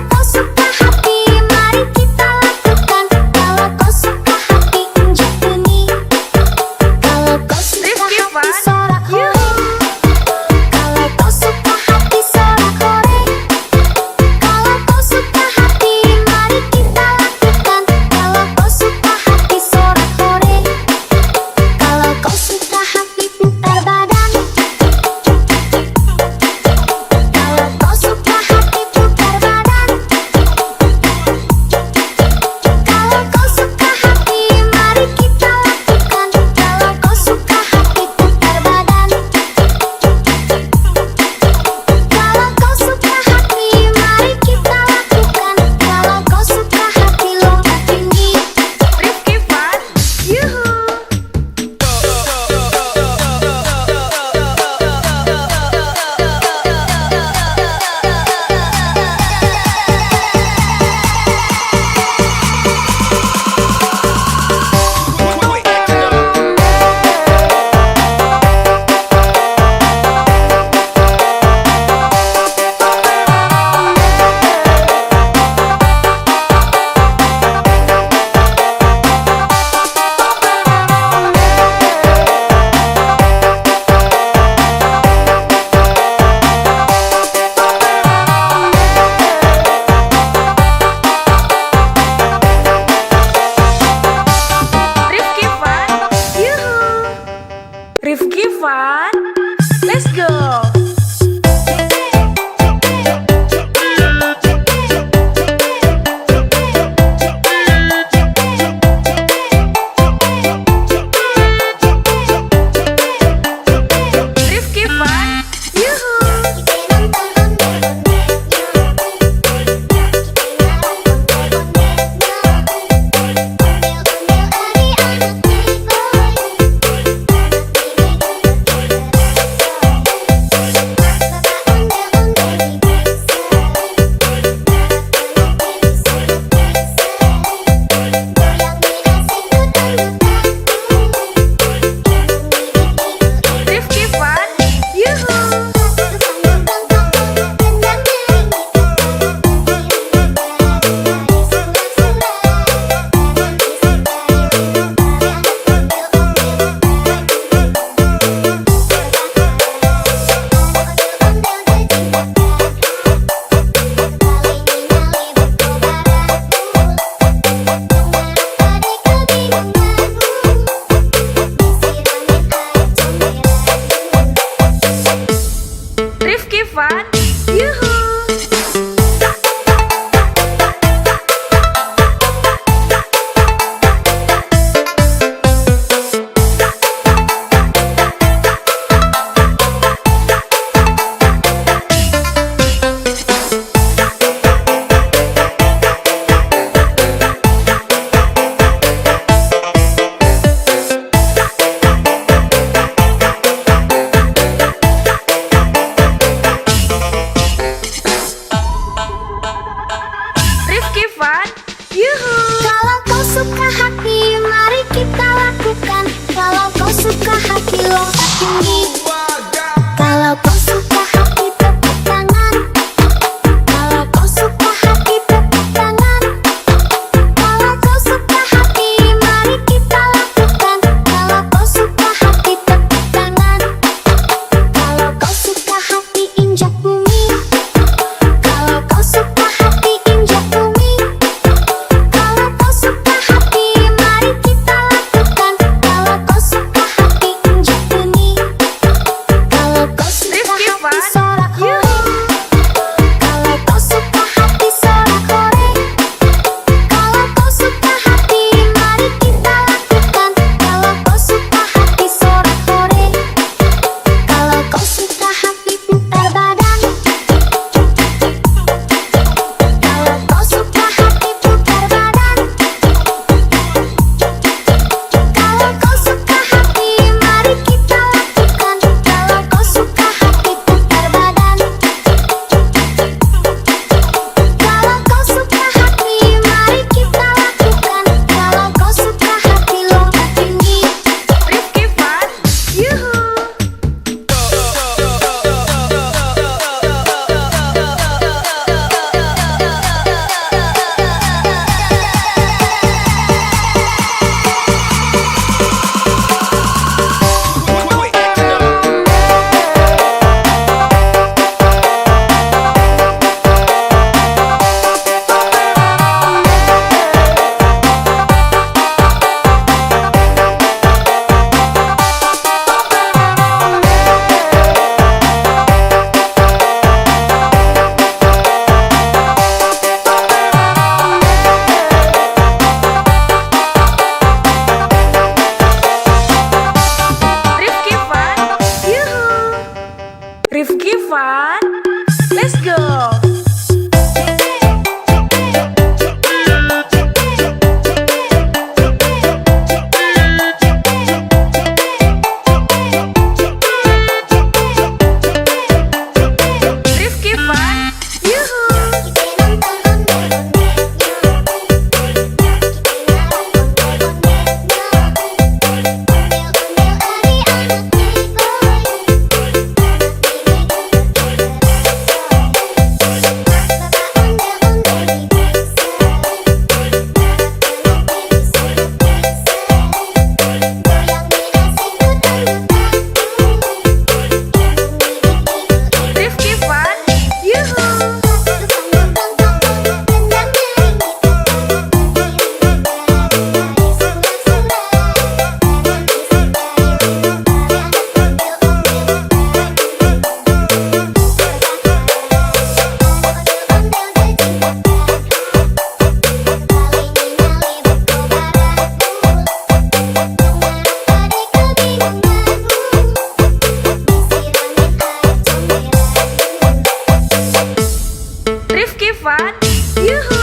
Rifki Fun, yuhu.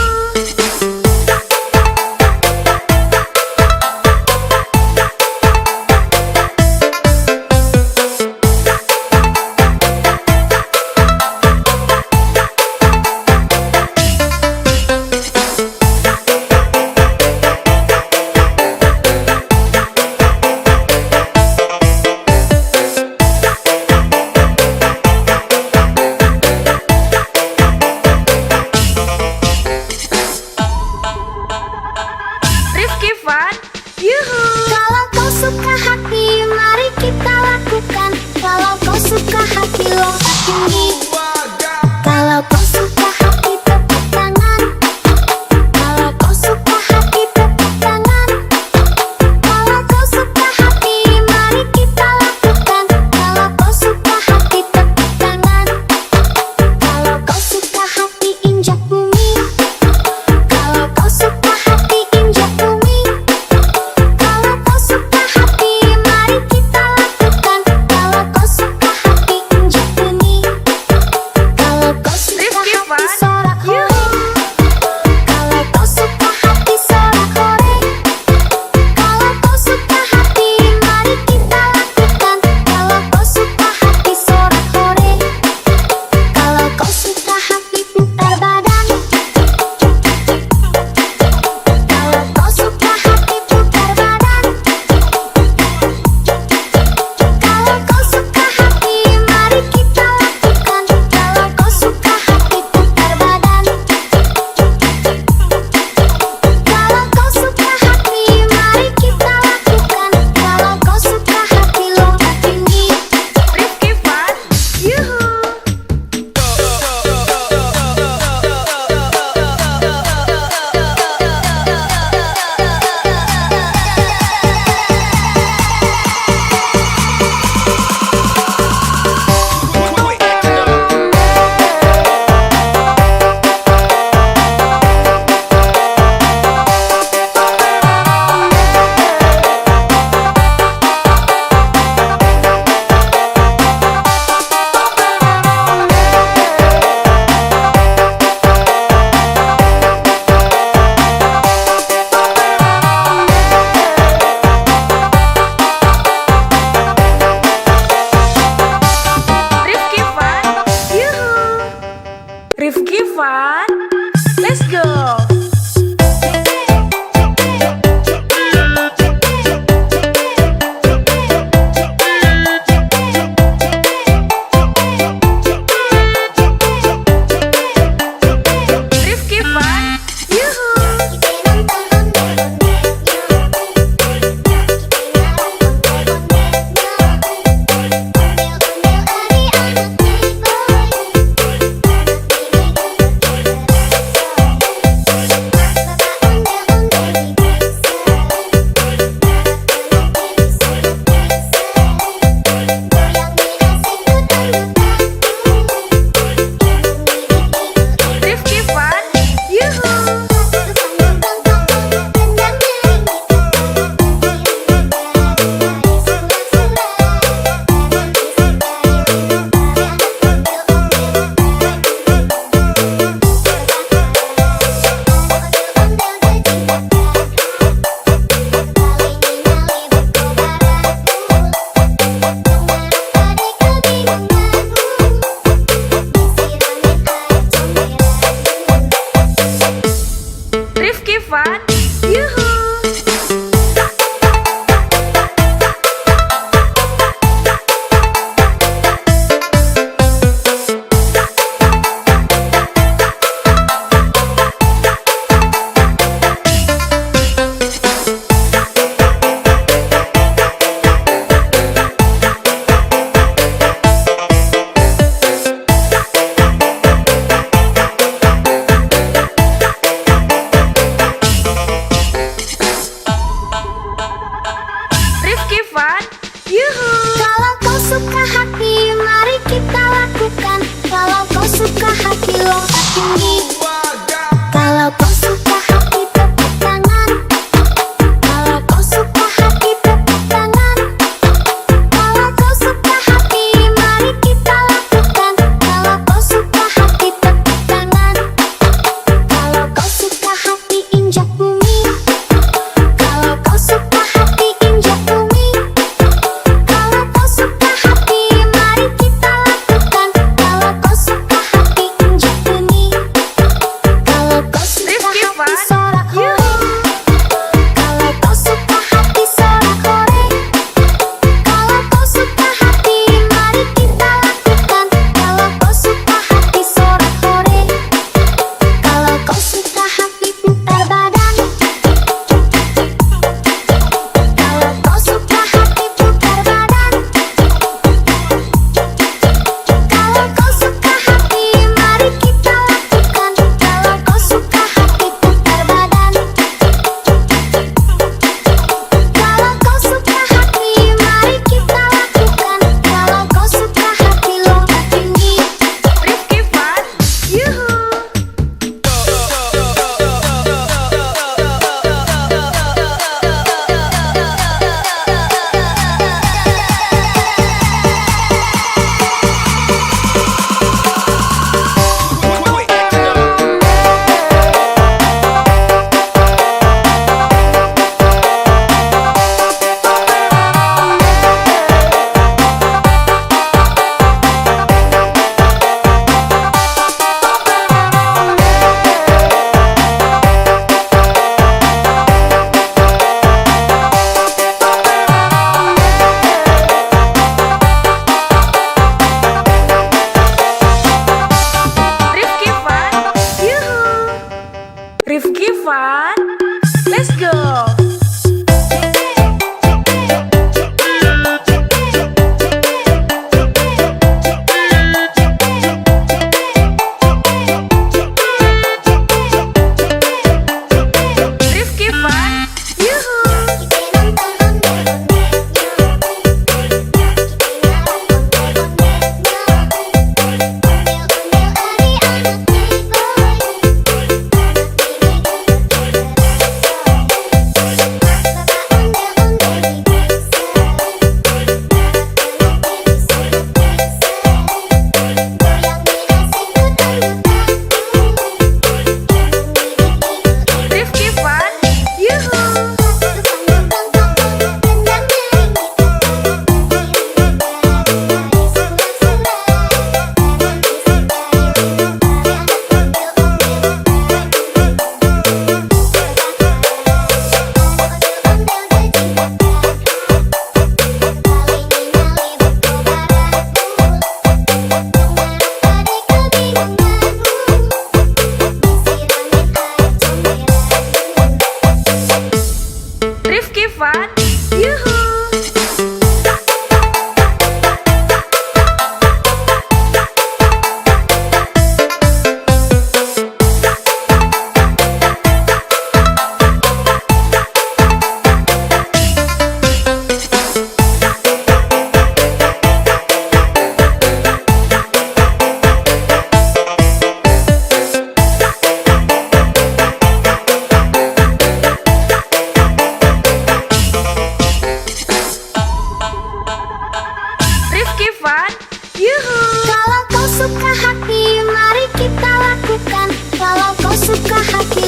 Rifki Fun, yuhu.
Kalau kau suka hati, mari kita lakukan. Kalau kau suka hati, lompat tinggi. Kalau kau suka hati, tepuk tangan. Kalau kau suka hati, tepuk tangan. Kalau kau suka hati, mari kita lakukan. Kalau kau suka hati, tepuk tangan. Kalau kau suka hati, injak bumi. Kalau kau suka hati, injak bumi. Kalau kau suka hati, mari kita lakukan. Kalau kau suka hati, injak bumi. Kalau kau suka
Rifki
hati,
Fun,
sorak hore.
yuhu.
Kalau kau suka hati, sorak hore. Kalau kau suka hati, mari kita lakukan. Kalau kau suka hati, sorak hore. Kalau kau suka hati, putar badan. Kalau kau suka hati, putar badan. Kalau kau suka hati, mari kita lakukan. Kalau kau suka hati, putar badan. Kalau kau suka hati, mari kita lakukan. Kalau kau suka hati, lompat tinggi.
Rifki Fun, yuhu. Rifki Fun, yuhu. Rifki Fun, let's go. Rifki Fun, yuhu.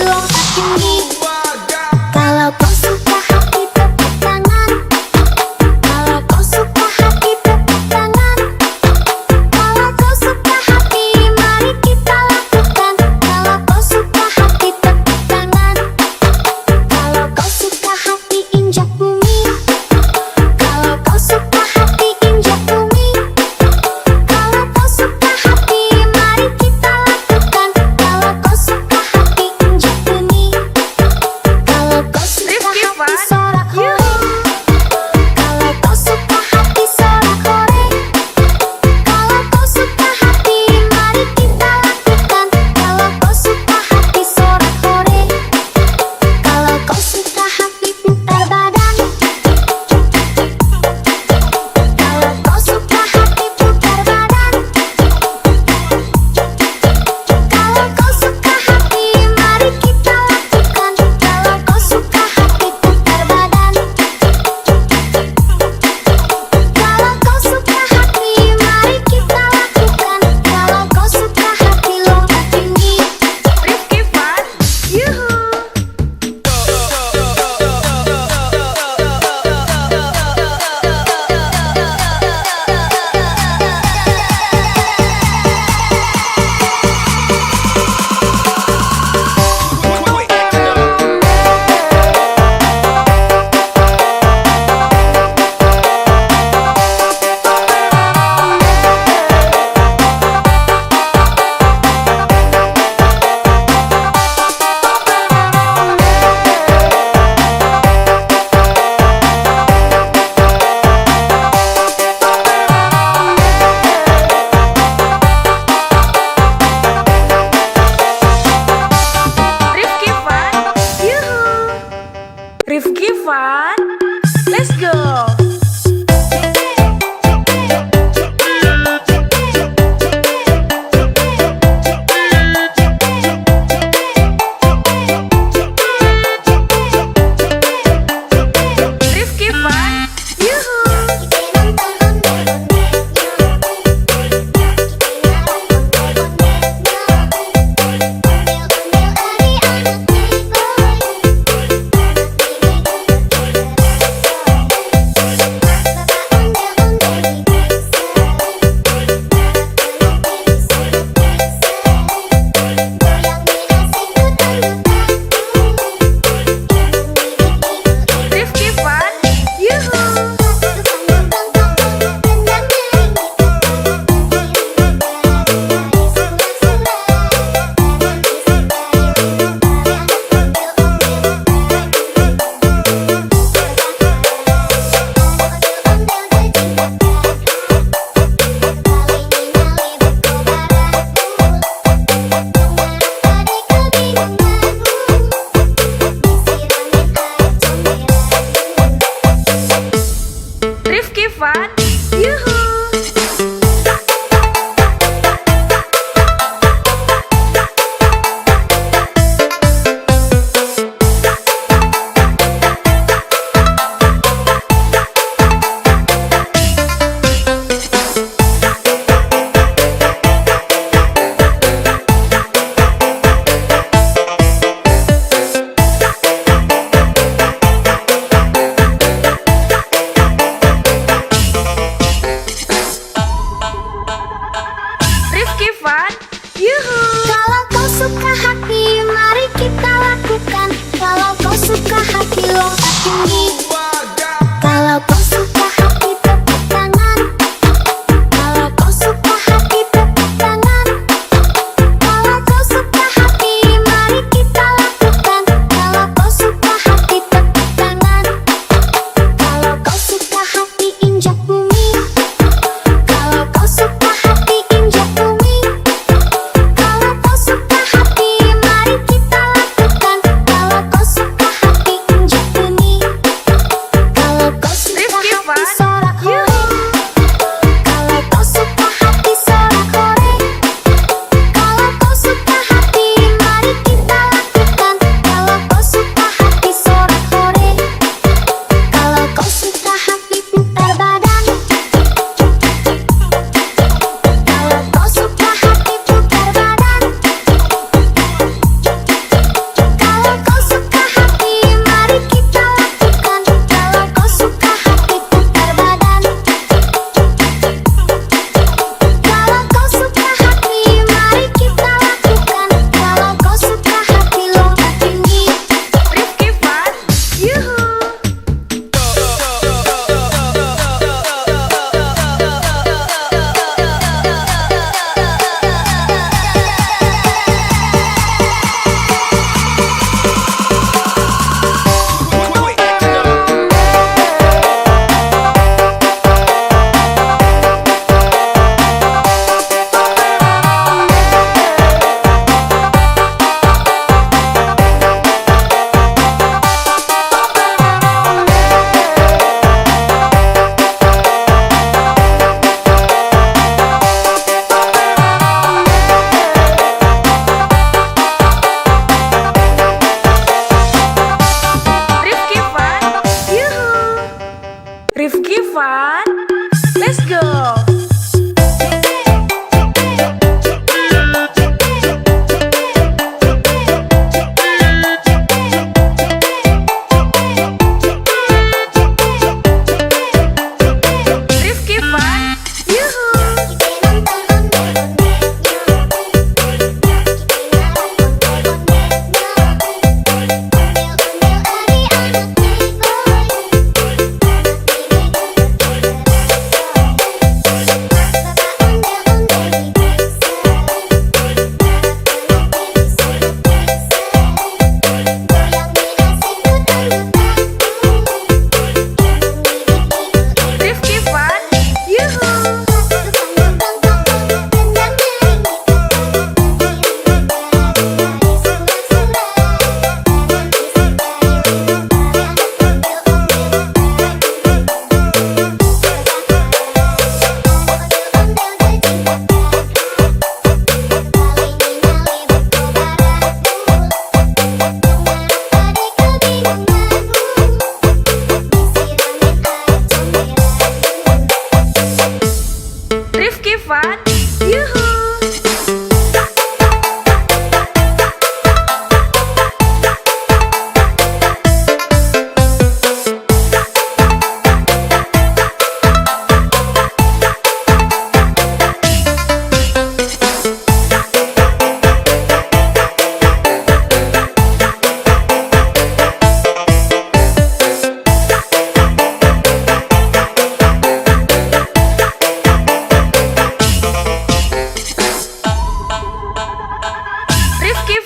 lompat tinggi. Kalau kau suka hati tepuk tangan. Kalau kau suka hati tepuk tangan. Kalau kau suka hati mari kita lakukan. Kalau kau suka hati tepuk tangan. Kalau kau suka hati injak bumi. Kalau kau suka hati injak bumi. Kalau kau suka hati mari kita lakukan. Kalau kau suka hati injak bumi.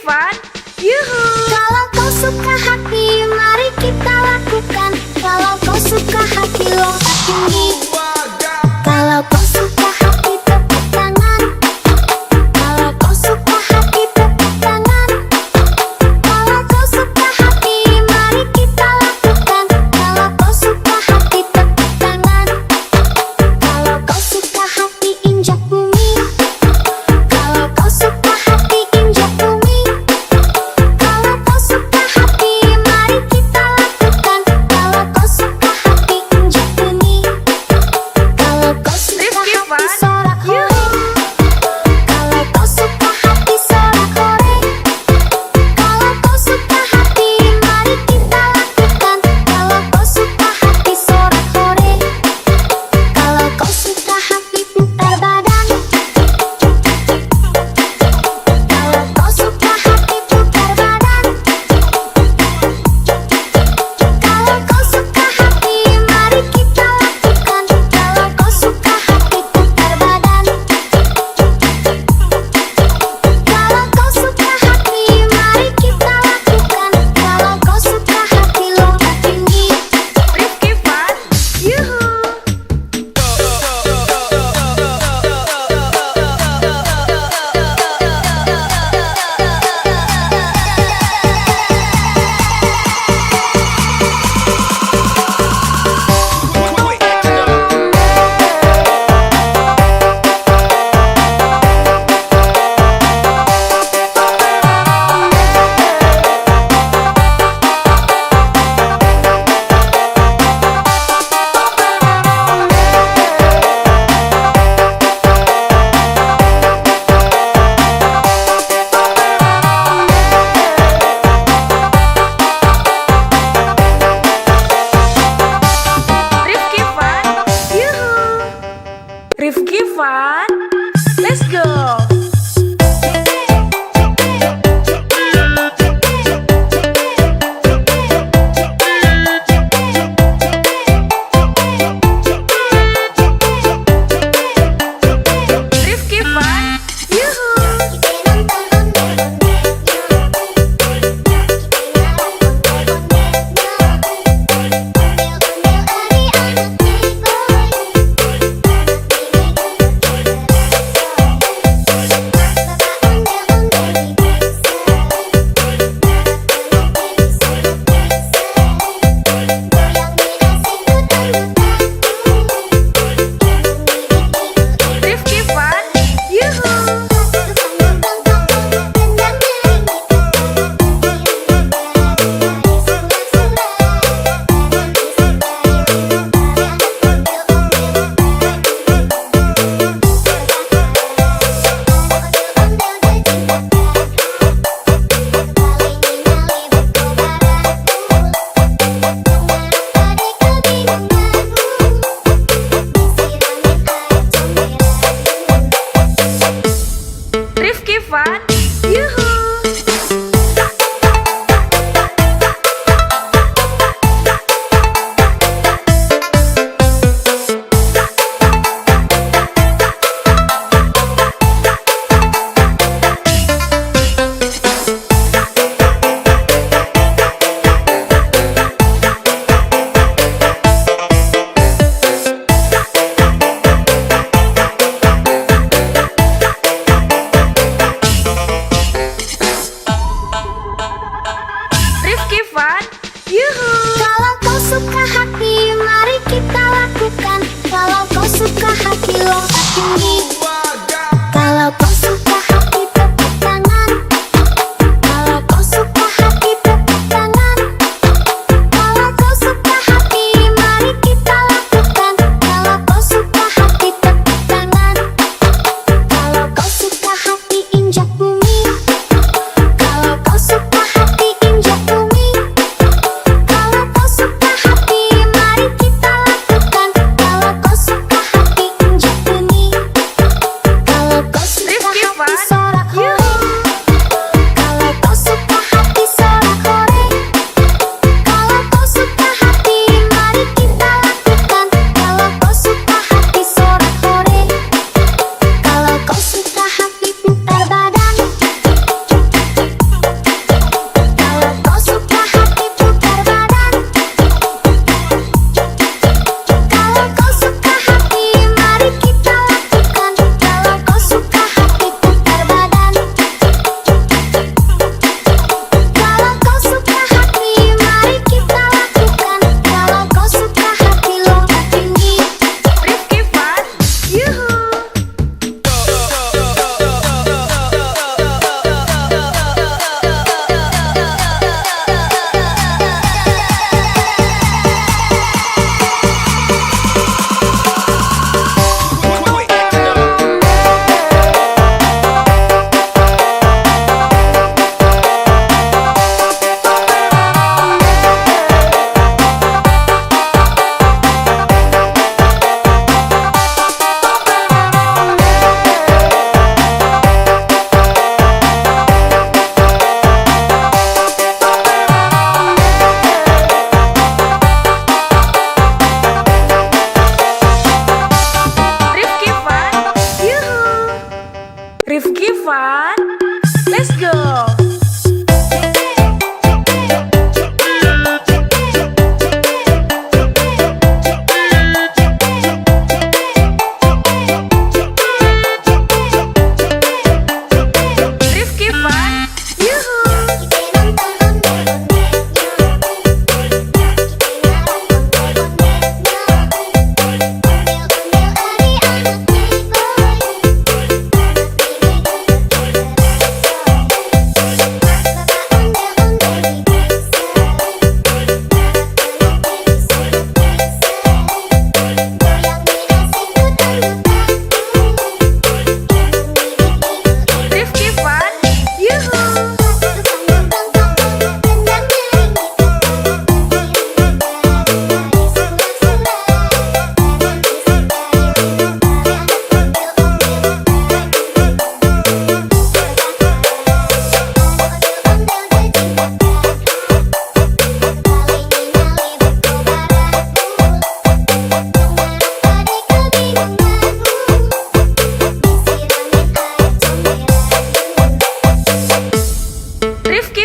fun, yuhu.
Kalau kau suka hati, mari kita lakukan. Kalau kau suka hati, lompat tinggi. Kalau kau suka hati, tepuk tangan. Kalau kau suka hati, tepuk tangan. Kalau kau suka hati, mari kita lakukan. Kalau kau suka hati, tepuk tangan. Kalau kau suka hati, injak bumi. Kalau kau suka hati, injak bumi. Kalau kau suka hati,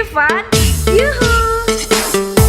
Rifki Fun, yuhu.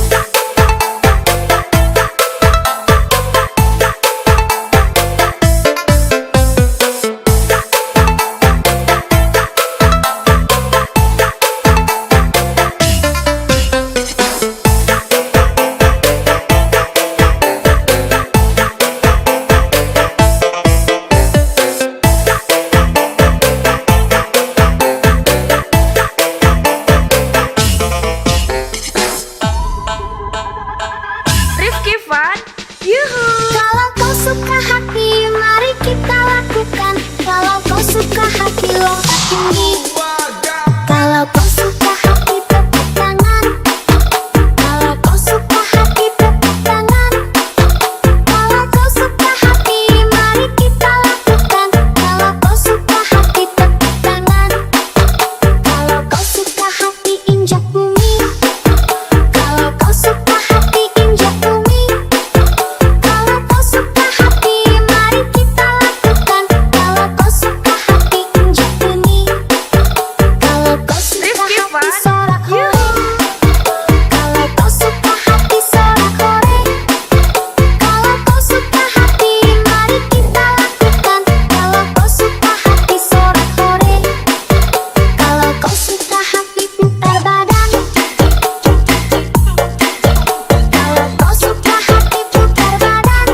Rifki Fun, yuhu.
Kalau kau suka hati, mari kita lakukan. Kalau kau suka hati, lompat tinggi. Kalau kau suka hati, tepuk tangan. Kalau kau suka hati, tepuk tangan. Kalau kau suka hati, mari kita lakukan. Kalau kau suka hati, tepuk tangan. Kalau kau suka hati, injak bumi. Kalau kau suka hati, injak bumi. Kalau kau suka hati, mari kita lakukan. Kalau kau suka hati, injak bumi. Kalau kau suka
Rifki
hati,
Fun,
sorak hore.
yuhu.
Kalau kau suka hati, sorak hore. Kalau kau suka hati, mari kita lakukan. Kalau kau suka hati, sorak hore. Kalau kau suka hati, putar badan. Kalau kau suka hati, putar badan.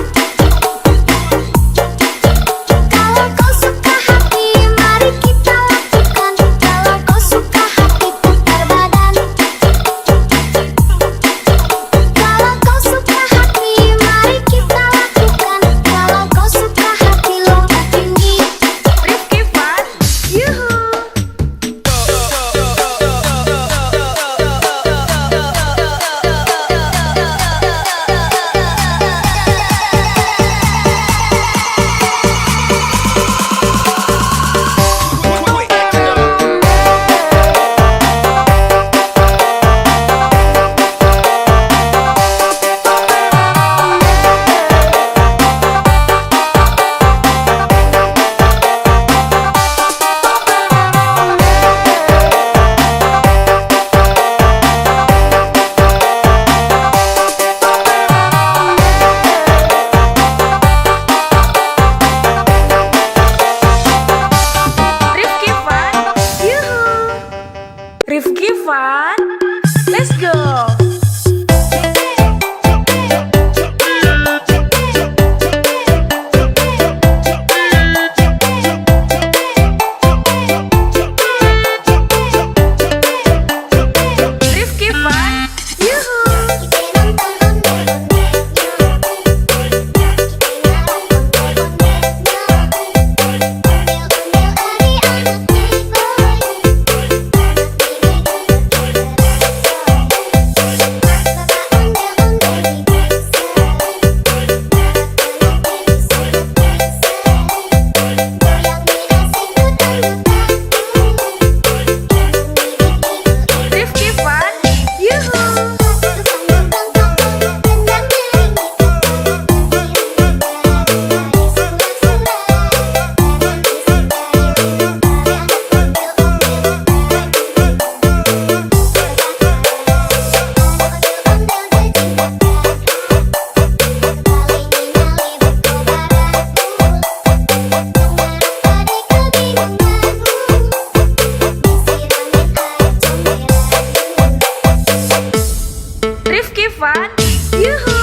Kalau kau suka hati, mari kita lakukan. Kalau kau suka hati, putar badan. Kalau kau suka hati, mari kita lakukan. Kalau kau suka hati, lompat tinggi.
Rifki Fun, yuhu. Rifki Fun, yuhu. Rifki Fun, let's go. Rifki Fun, yuhu. Rifki Fun, yuhu. Rifki Fun, yuhu.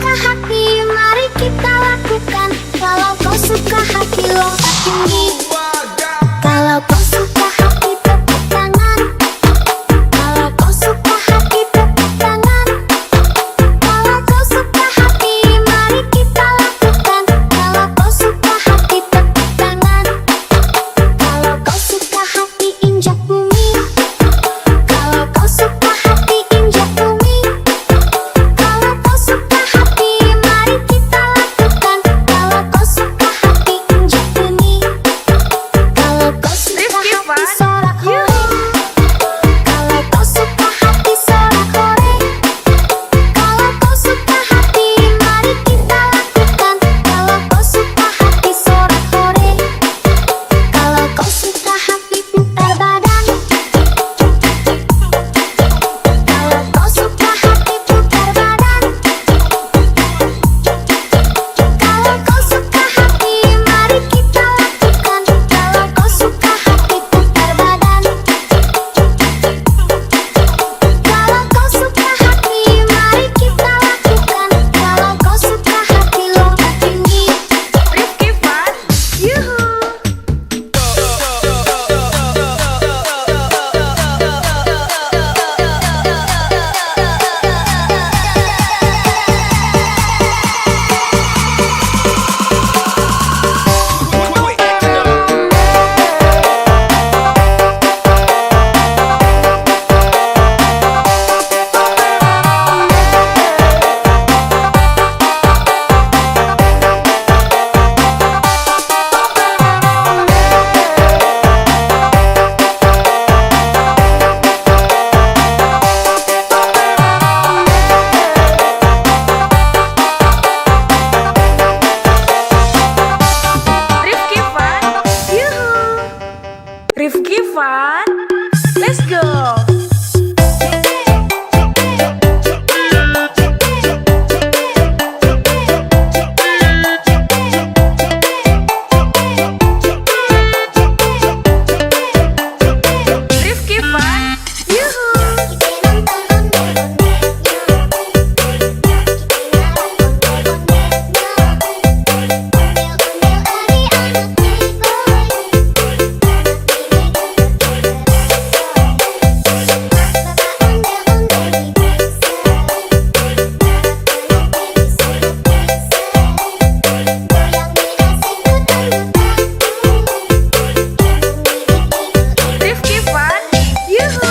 suka hati, mari kita lakukan. Kalau kau suka hati, lompat tinggi. Kalau kau suka hati, tepuk tangan. Kalau kau suka hati, tepuk tangan. Kalau kau suka hati, mari kita lakukan. Kalau kau suka hati, tepuk tangan. Kalau kau suka hati, injak bumi. Kalau kau suka hati, injak bumi. Kalau kau suka hati, mari kita lakukan. Kalau kau suka hati, injak bumi. Kalau kau suka
Rifki
hati,
Fan,
sorak hore. Kalau kau suka hati, sorak hore. Kalau kau suka hati, mari kita lakukan. Kalau kau suka hati, sorak hore. Kalau kau suka hati, putar badan. Kalau kau suka hati, putar badan. Kalau kau suka hati, mari kita lakukan. Kalau kau suka hati, putar badan. Kalau kau suka hati, mari kita lakukan. Kalau kau suka hati, lompat tinggi.
Rifki Fan, yuhu. Rifki Fan, yuhu. Rifki Fan, let's go. Rifki Fan, yuhu. Rifki Fan, yuhu.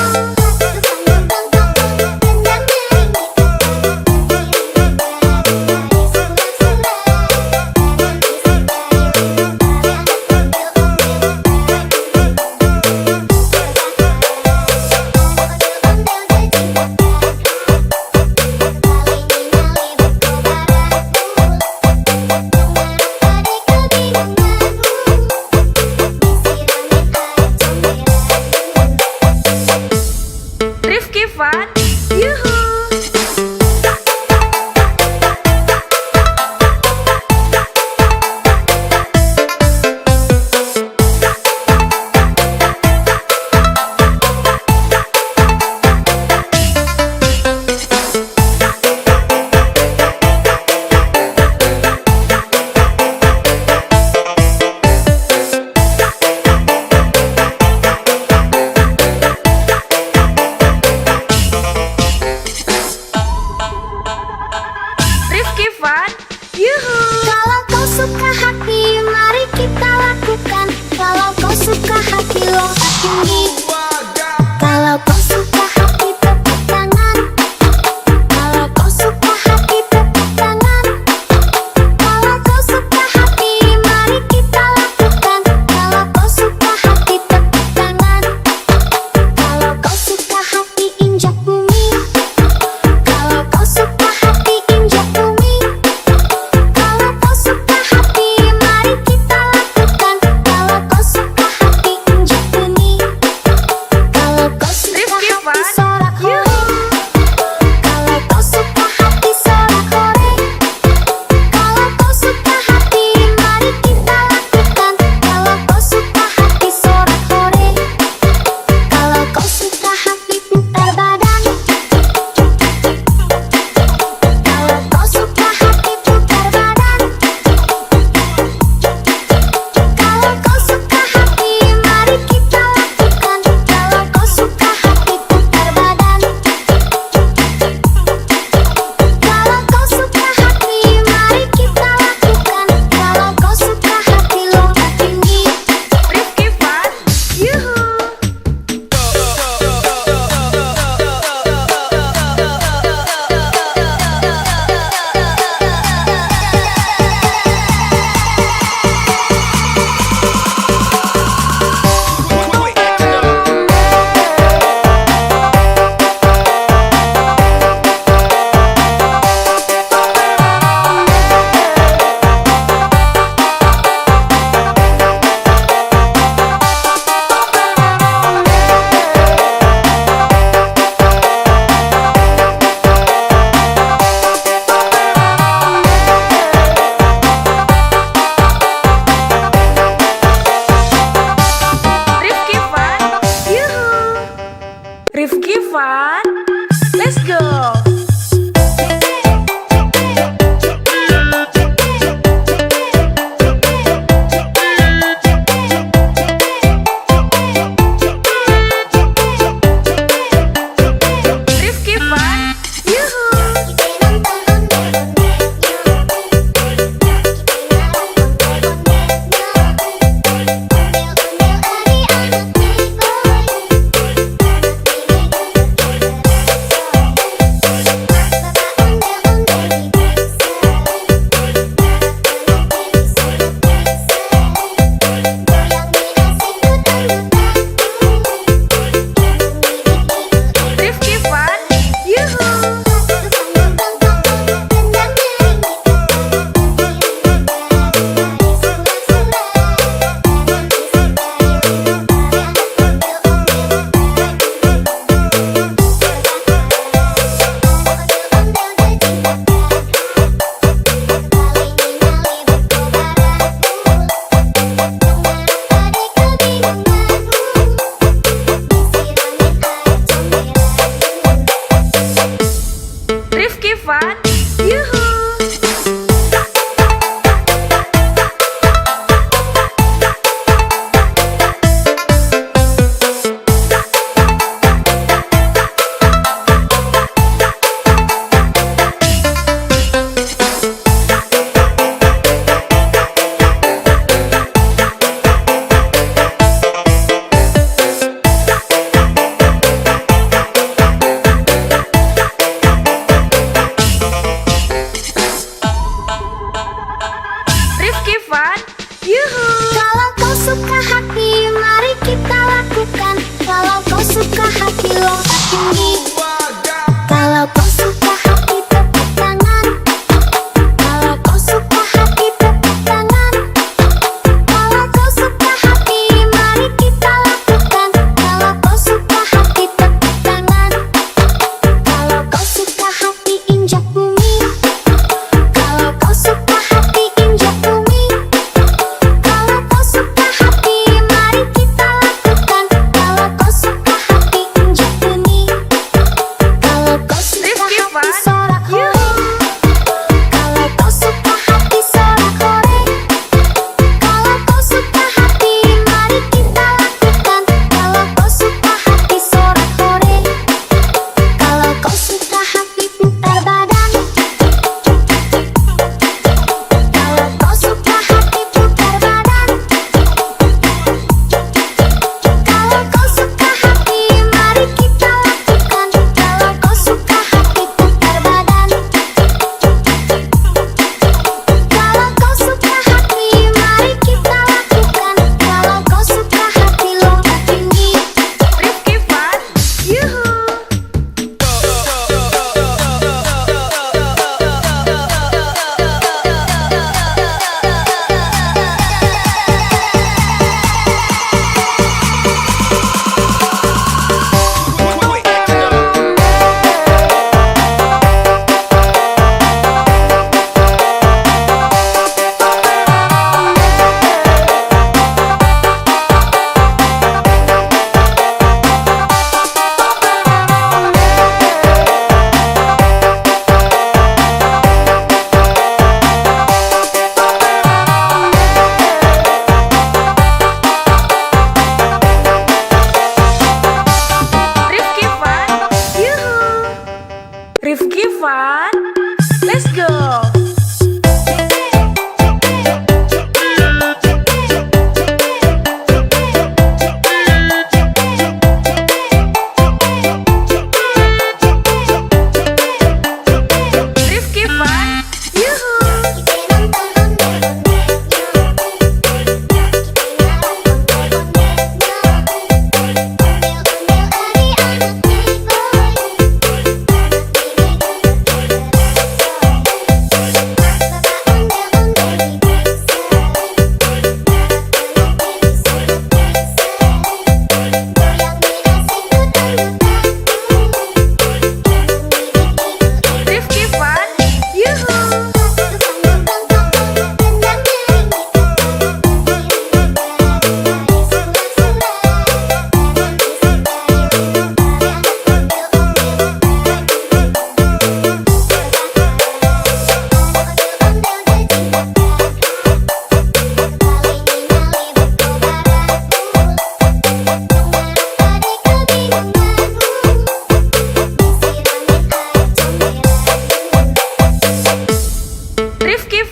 Rifki Fan, yuhu. Rifki Fan, yuhu.
Kalau kau suka hati, mari kita lakukan. Kalau kau suka hati, lompat tinggi. Kalau kau suka hati, tepuk tangan. Kalau kau suka hati, tepuk tangan. Kalau kau suka hati, mari kita lakukan. Kalau kau suka hati, tepuk tangan. Kalau kau suka hati, injak bumi. Kalau kau suka hati, injak bumi. Kalau kau suka hati, mari kita lakukan. Kalau kau suka hati, injak bumi.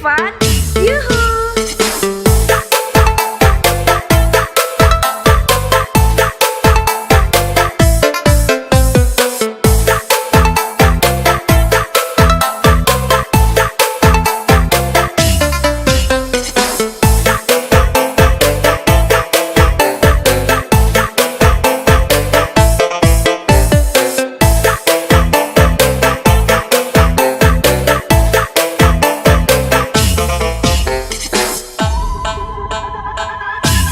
Fun, yuhu.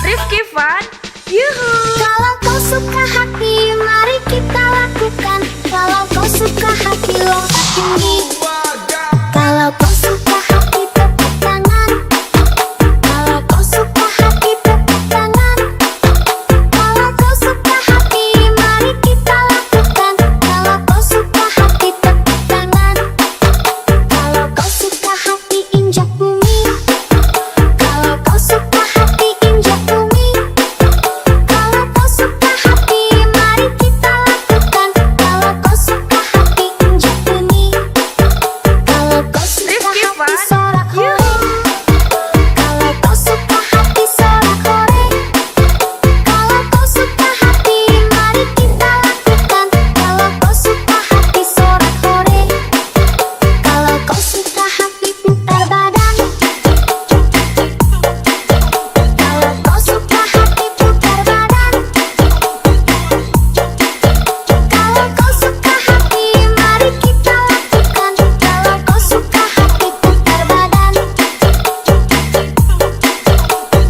Rifki Fun, yuhu.
Kalau kau suka hati, mari kita lakukan. Kalau kau suka hati, lompat tinggi. Kalau kau suka hati, tepuk tangan. Kalau kau suka hati, tepuk tangan. Kalau kau suka hati, mari kita lakukan. Kalau kau suka hati, tepuk tangan. Kalau kau suka hati, injak bumi. Kalau kau suka hati, injak bumi. Kalau kau suka hati, mari kita lakukan. Kalau kau suka hati, injak bumi. Kalau kau suka
Rifki
hati,
Fun,
sorak hore.
yuhu.
Kalau kau suka hati, sorak hore. Kalau kau suka hati, mari kita lakukan. Kalau kau suka hati, sorak hore. Kalau kau suka hati, putar badan. Kalau kau suka hati, putar badan. Kalau kau suka hati, mari kita lakukan. Kalau kau suka hati, putar badan.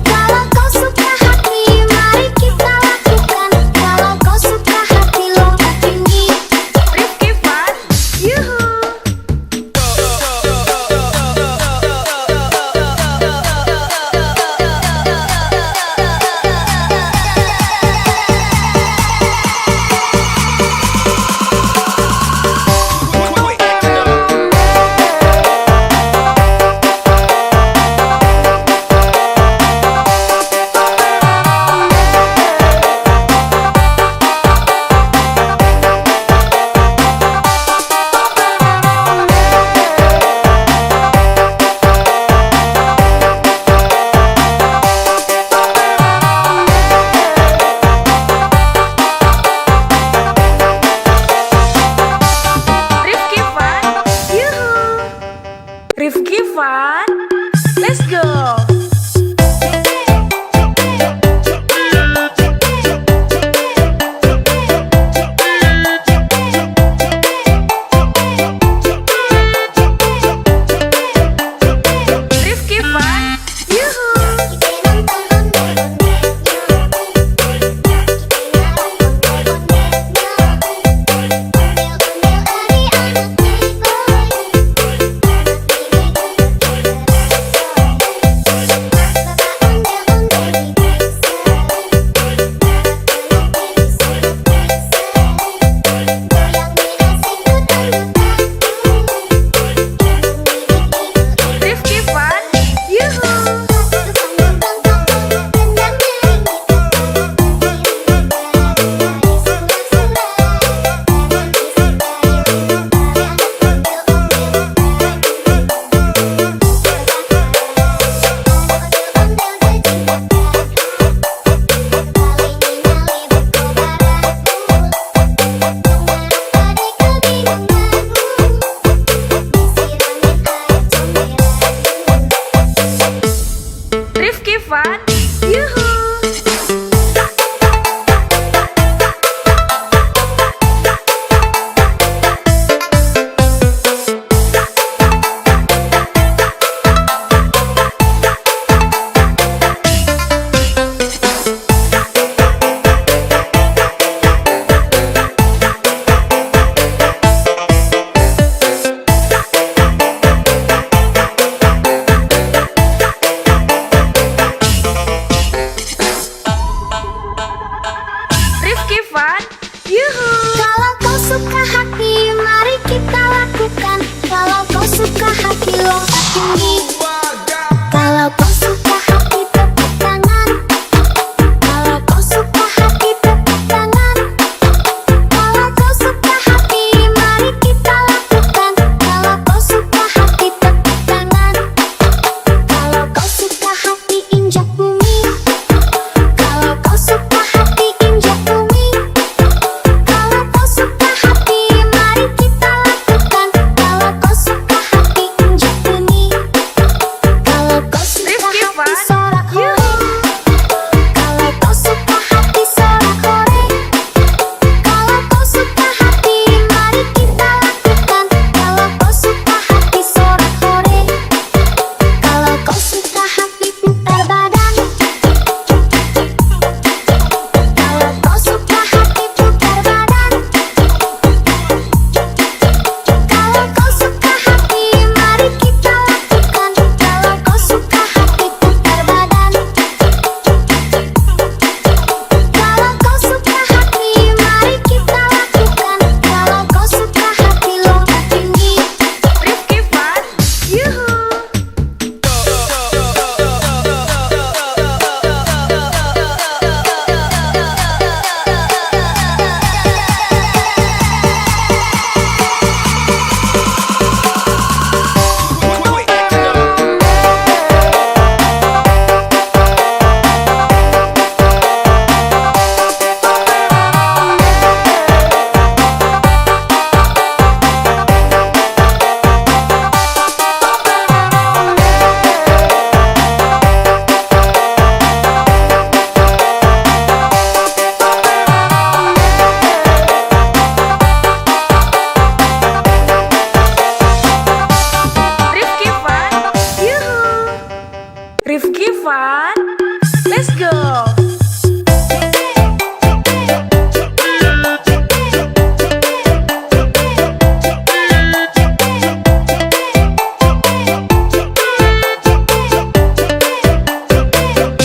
Kalau kau suka hati, mari kita lakukan. Kalau kau suka hati, lompat tinggi.
Rifki Fun, yuhu. Rifki Fun, yuhu. Rifki Fun, let's go. Rifki Fun, yuhu. Rifki Fun, yuhu. Rifki Fun, yuhu. Rifki Fun, yuhu.
Kalau kau suka hati, mari kita lakukan. Kalau kau suka hati, lompat tinggi. Kalau kau suka hati, tepuk tangan. Kalau kau suka hati, tepuk tangan. Kalau kau suka hati, mari kita lakukan. Kalau kau suka hati, tepuk tangan.
Fun. Let's go.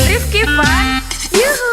Rifki Fun. Yuhu.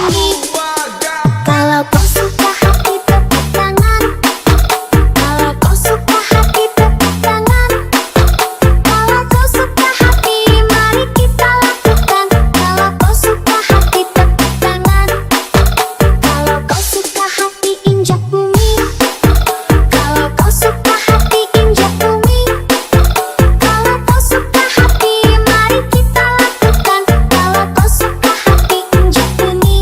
tinggi. Kalau kau suka hati tepuk tangan. Kalau kau suka hati tepuk tangan. Kalau kau suka hati mari kita lakukan. Kalau kau suka hati tepuk tangan. Kalau kau suka hati injak bumi. Kalau kau suka hati injak bumi. Kalau kau suka hati mari kita lakukan. Kalau kau suka hati injak bumi.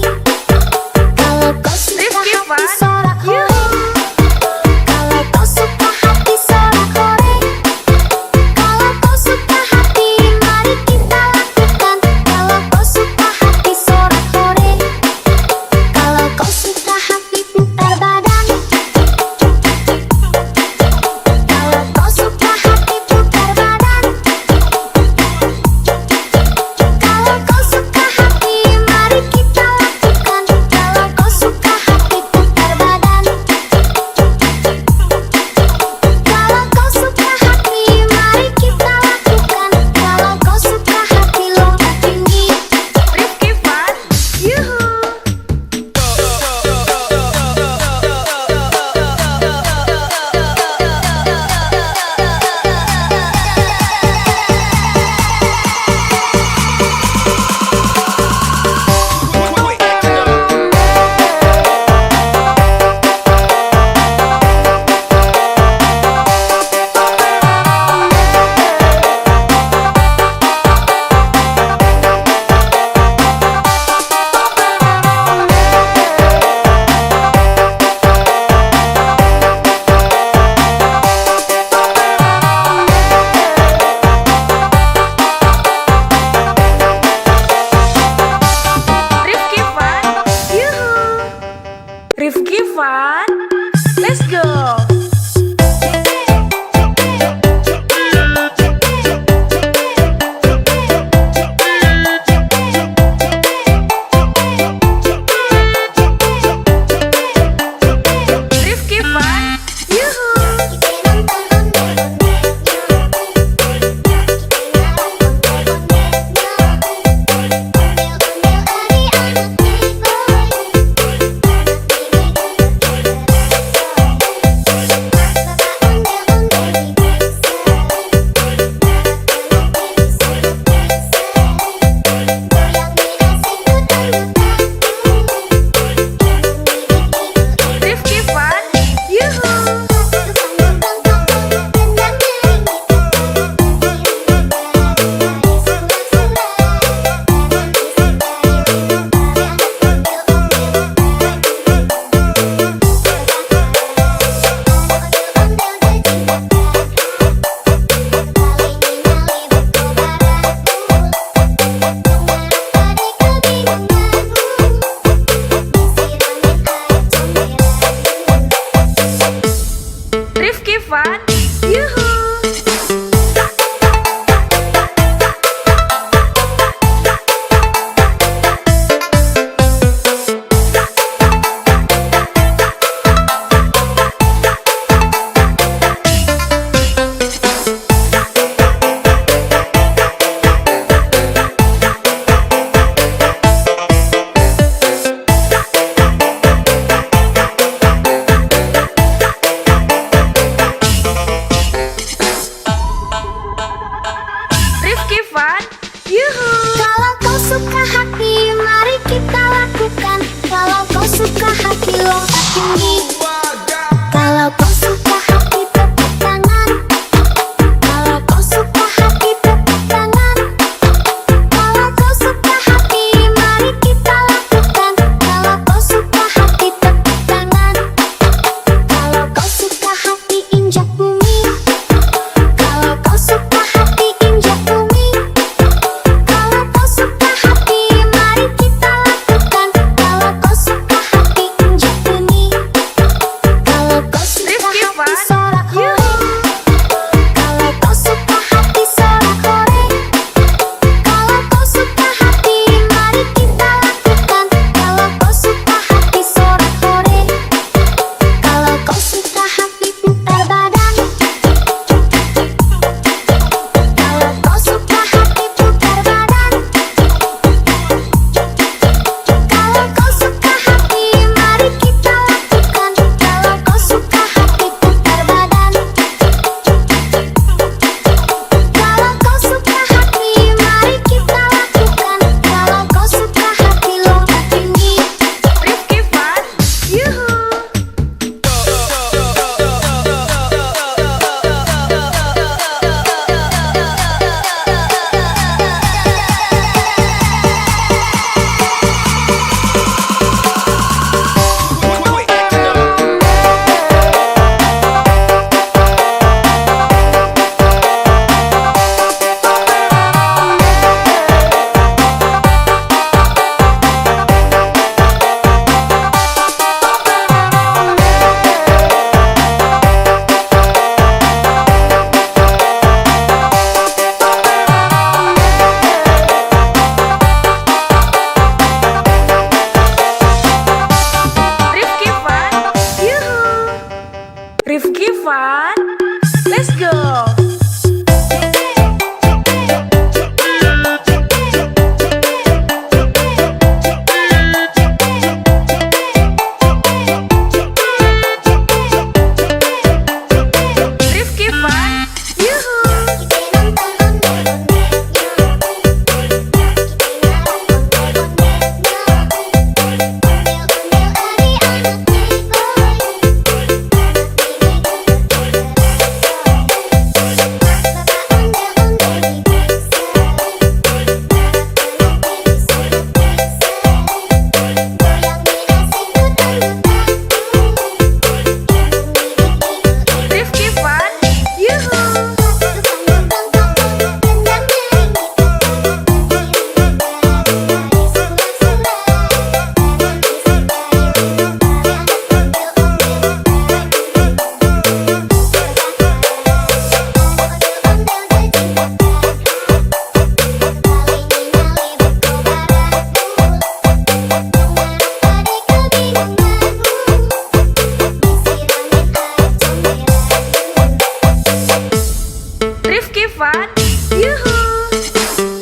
Rifki Fan, yuhu.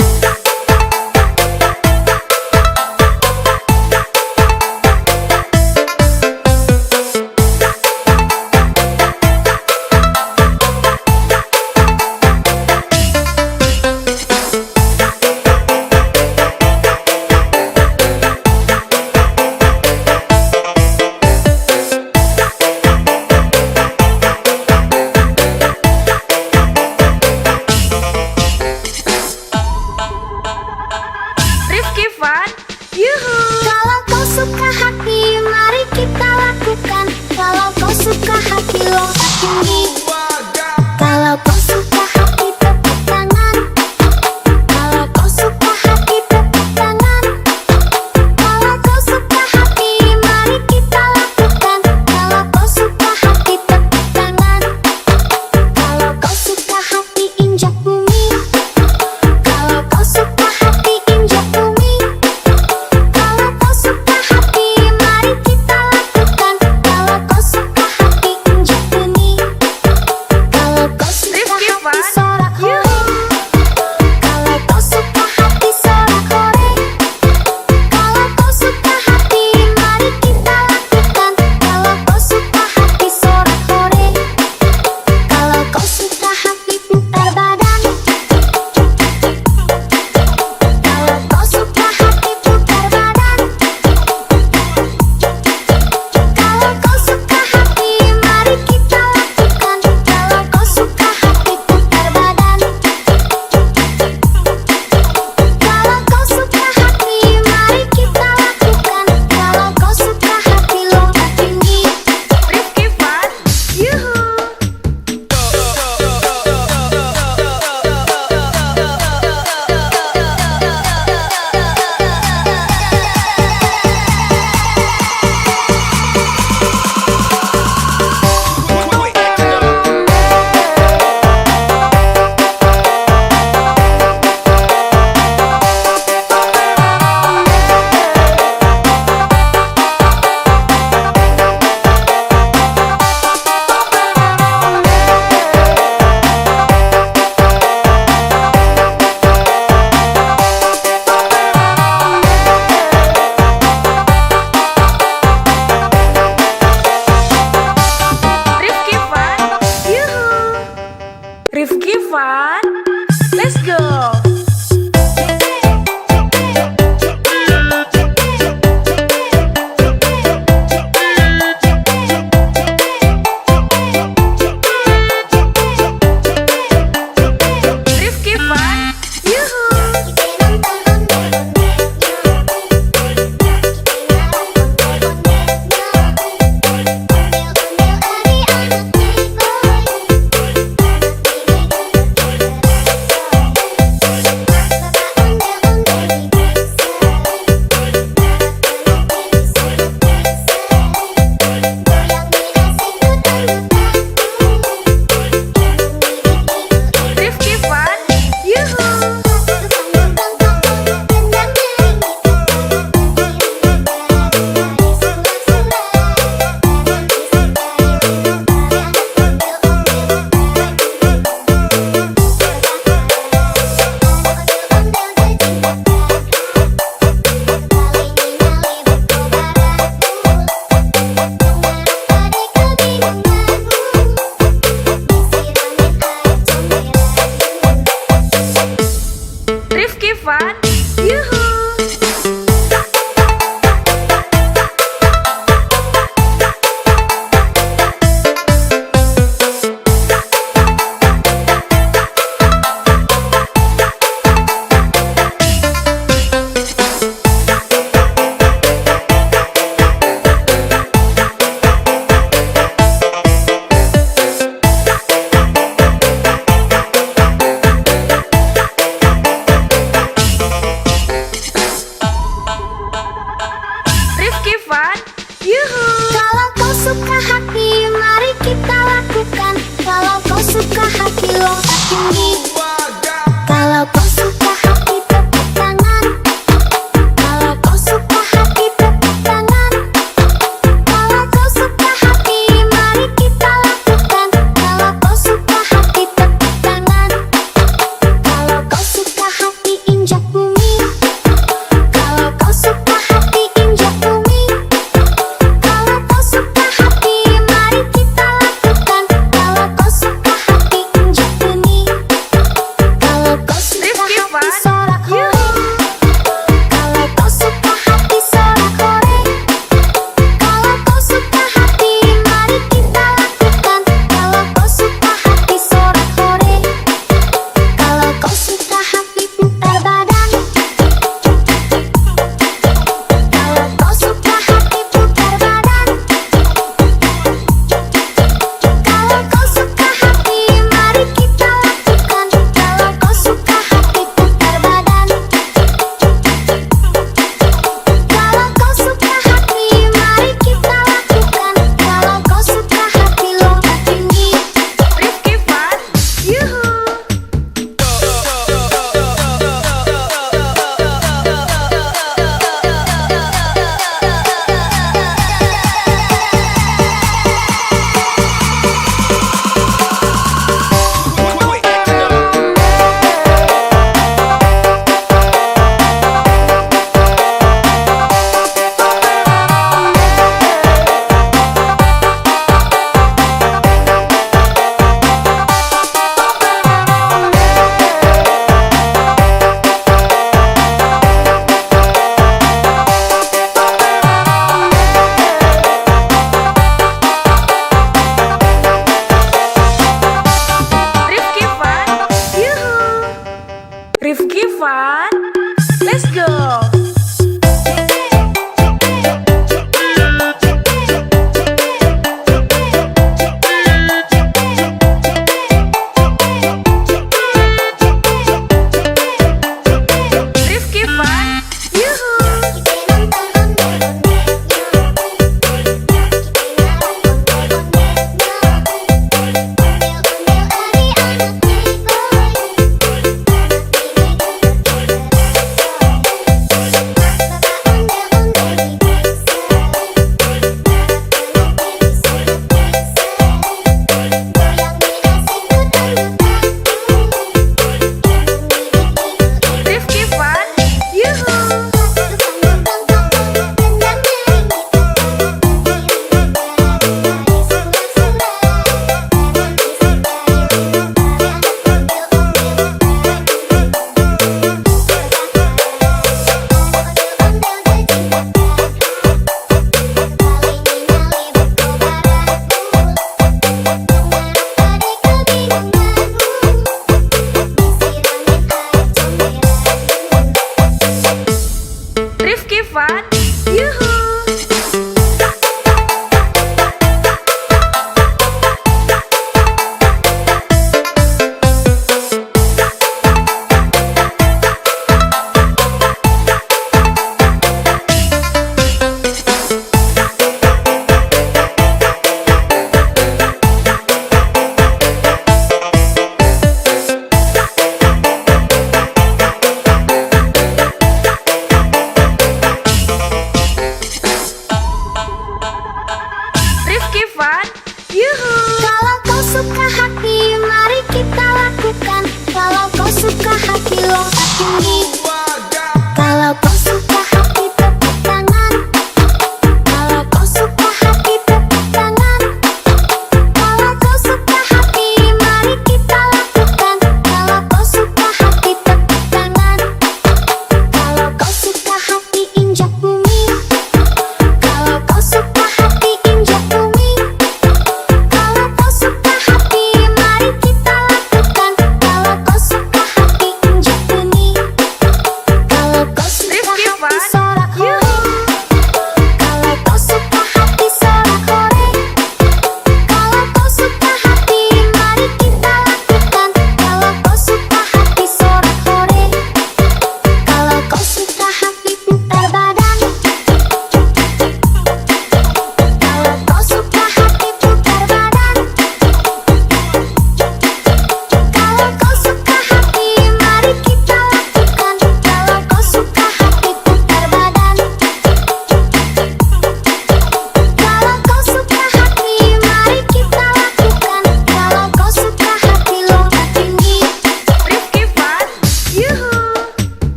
Rifki Fan, yuhu.
Kalau kau suka hati, mari kita lakukan. Kalau kau suka hati, lompat tinggi. Kalau kau suka hati, tepuk tangan. Kalau kau suka hati, tepuk tangan. Kalau kau suka hati, mari kita lakukan. Kalau kau suka hati, tepuk tangan. Kalau kau suka hati, injak bumi. Kalau kau suka hati, injak bumi. Kalau kau suka hati, mari kita lakukan. Kalau kau suka hati, injak bumi. Kalau kau suka
Rifki
hati,
Fan,
sorak hore.
yuhu.
Kalau kau suka hati, sorak hore. Kalau kau suka hati, mari kita lakukan. Kalau kau suka hati, sorak hore. Kalau kau suka hati, putar badan. Kalau kau suka hati, putar badan. Kalau kau suka hati, mari kita lakukan. Kalau kau suka hati, putar badan. Kalau kau suka hati, mari kita lakukan. Kalau kau suka hati, lompat tinggi.
Rifki Fan, yuhu. Rifki Fan, yuhu. Rifki Fan, let's go. Rifki Fan, yuhu. Rifki Fan, yuhu. Rifki Fan, yuhu.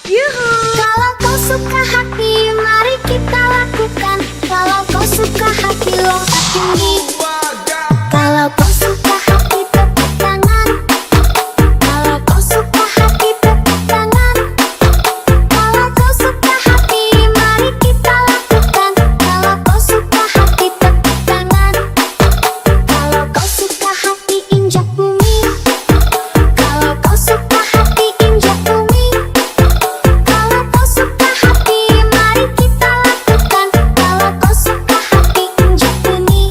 Yuhu.
Kalau kau suka hati, mari kita lakukan. Kalau kau suka hati, lompat tinggi. Kalau kau suka hati, tepuk tangan. Kalau kau suka hati, tepuk tangan. Kalau kau suka hati, mari kita lakukan. Kalau kau suka hati, tepuk tangan. Kalau kau suka hati, injak bumi. Kalau kau suka hati, injak bumi. Kalau kau suka hati, mari kita lakukan. Kalau kau suka hati, injak bumi.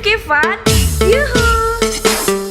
Rifki Fun, yuhu.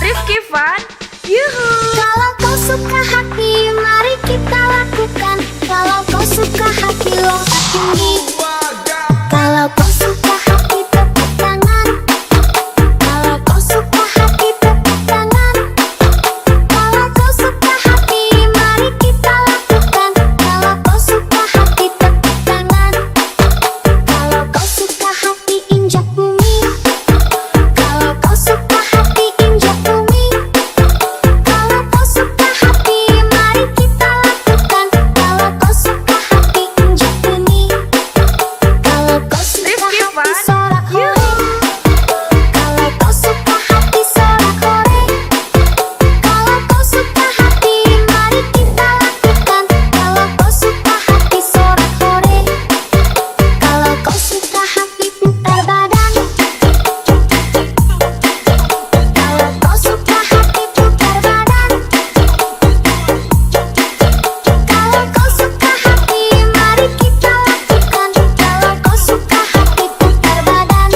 Rifki Fun, yuhu.
Kalau kau suka hati, mari kita lakukan. Kalau kau suka hati, lompat tinggi. Kalau kau suka hati, tepuk tangan. Kalau kau suka hati, tepuk tangan. Kalau kau suka hati, mari kita lakukan. Kalau kau suka hati, tepuk tangan. Kalau kau suka hati, injak bumi. Kalau kau suka hati, injak bumi. Kalau kau suka hati, mari kita lakukan. Kalau kau suka hati, injak bumi. Kalau kau suka
Rifki
hati,
Fun,
sorak hore.
yuhu.
Kalau kau suka hati, sorak hore. Kalau kau suka hati, mari kita lakukan. Kalau kau suka hati, sorak hore. Kalau kau suka hati, putar badan. Kalau kau suka hati, putar badan. Kalau kau suka hati, mari kita lakukan. Kalau kau suka hati, putar badan.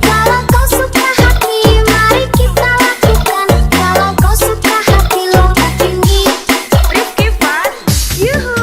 Kalau kau suka hati, mari kita lakukan. Kalau kau suka hati, lompat tinggi.
Rifki Fun, yuhu.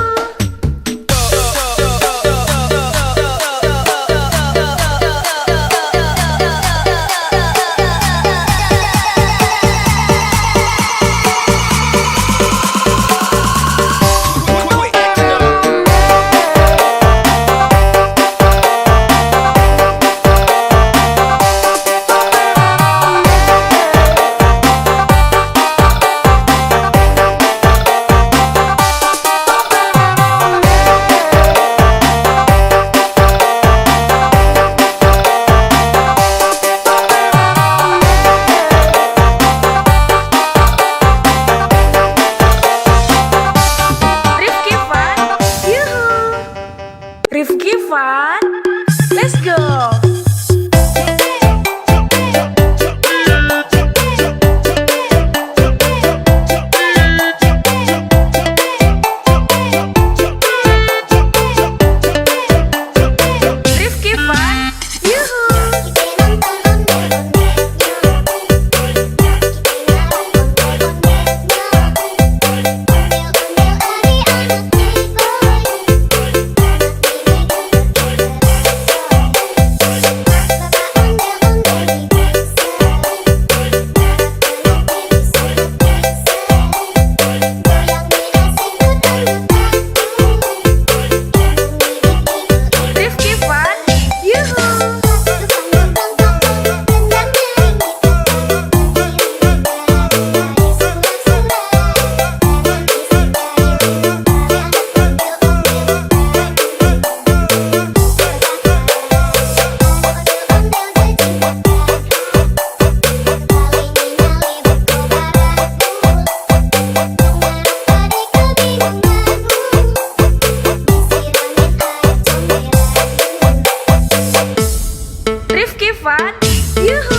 Rifki Fun, yuhu. Rifki Fun, let's go. Rifki Fun, yuhu. Rifki Fun, yuhu. Rifki Fun, yuhu.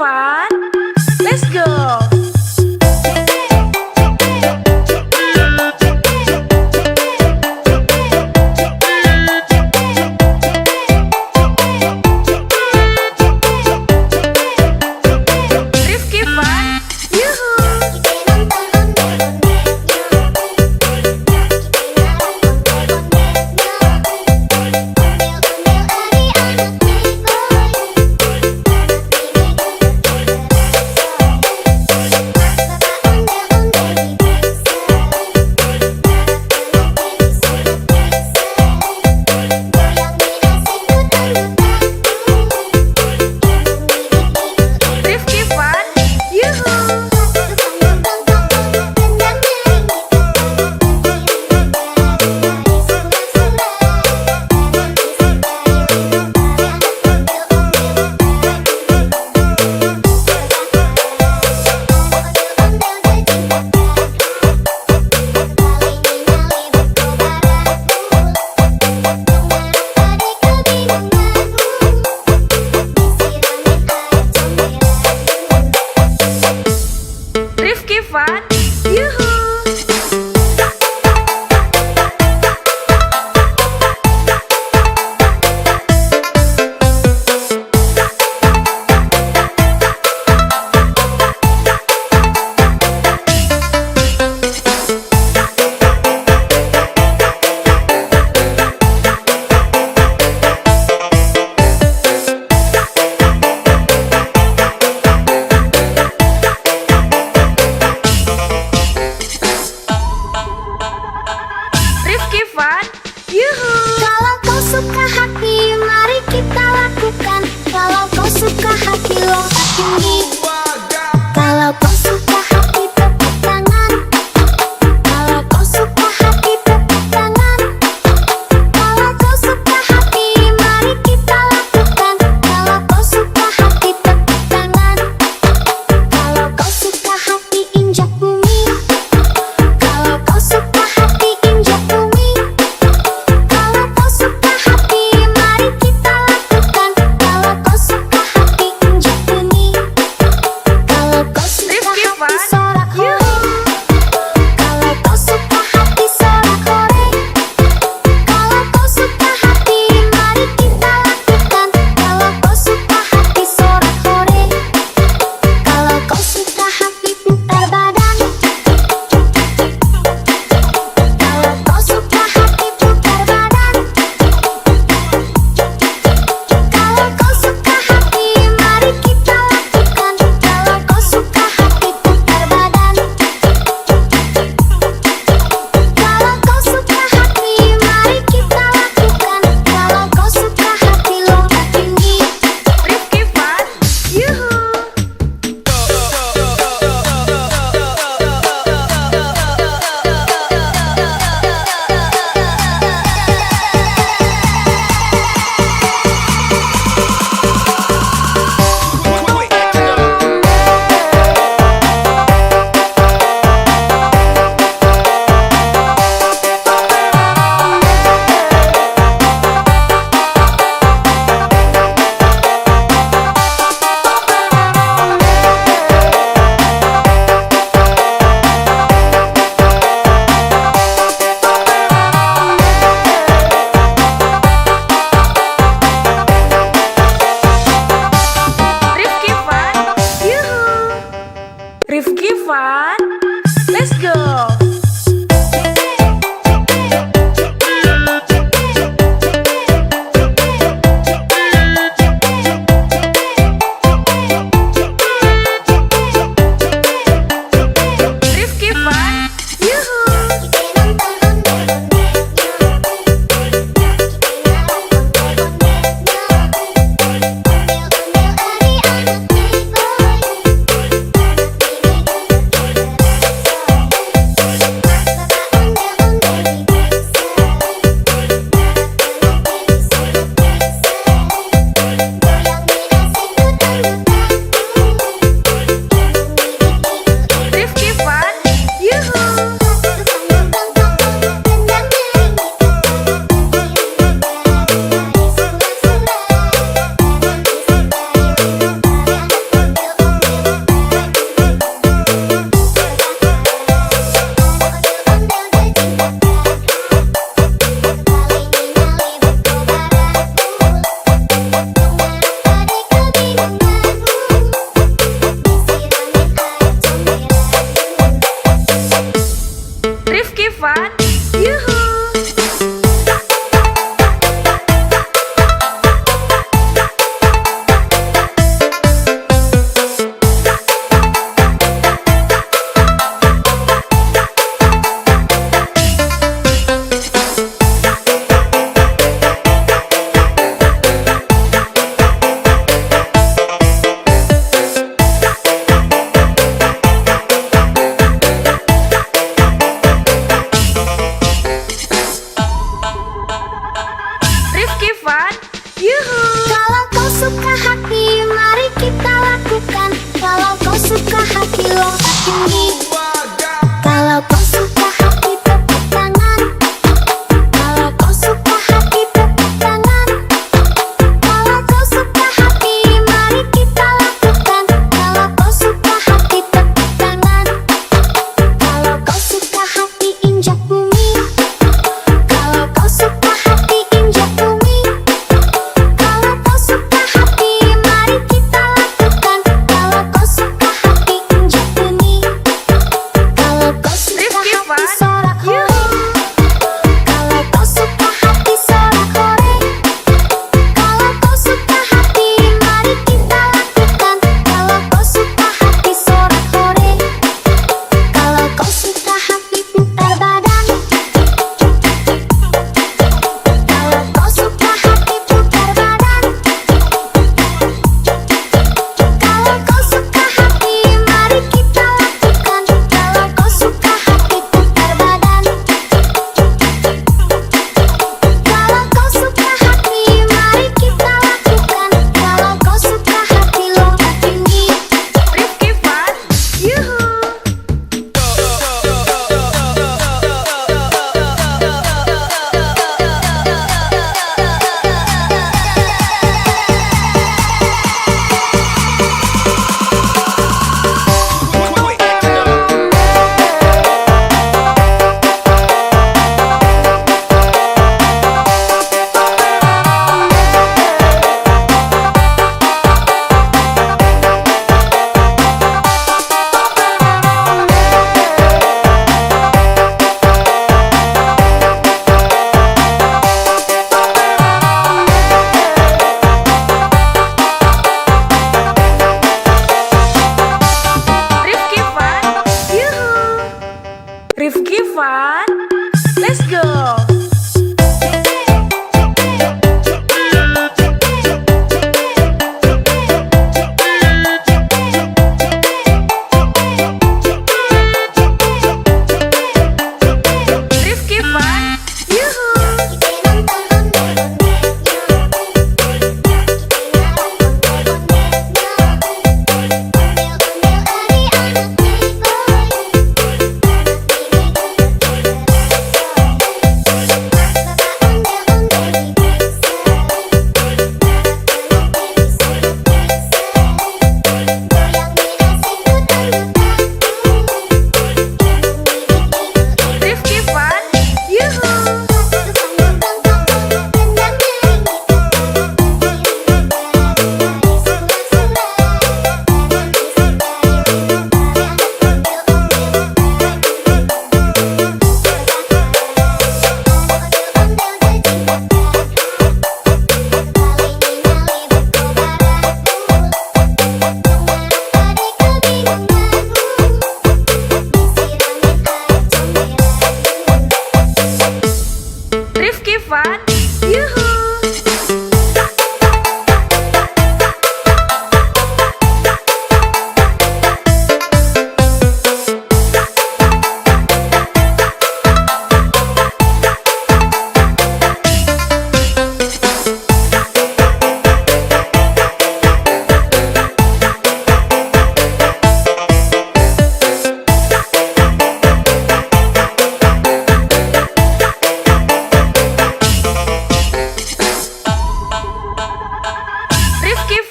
Fun. Let's go. Rifki Fun. Yuhu.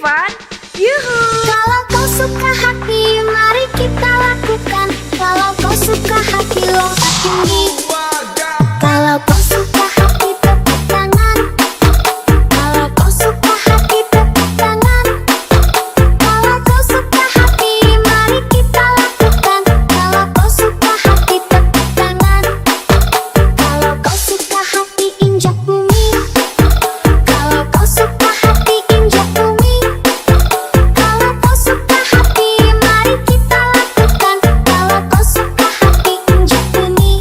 fun? Yuhu!
Kalau kau suka hati, mari kita lakukan. Kalau kau suka hati, lompat tinggi. Kalau kau suka hati, tepuk tangan. Kalau kau suka hati, tepuk tangan. Kalau kau suka hati, mari kita lakukan. Kalau kau suka hati, tepuk tangan. Kalau kau suka hati, injak bumi. Kalau kau suka hati, injak bumi. Kalau kau suka hati, mari kita lakukan. Kalau kau suka hati, injak bumi.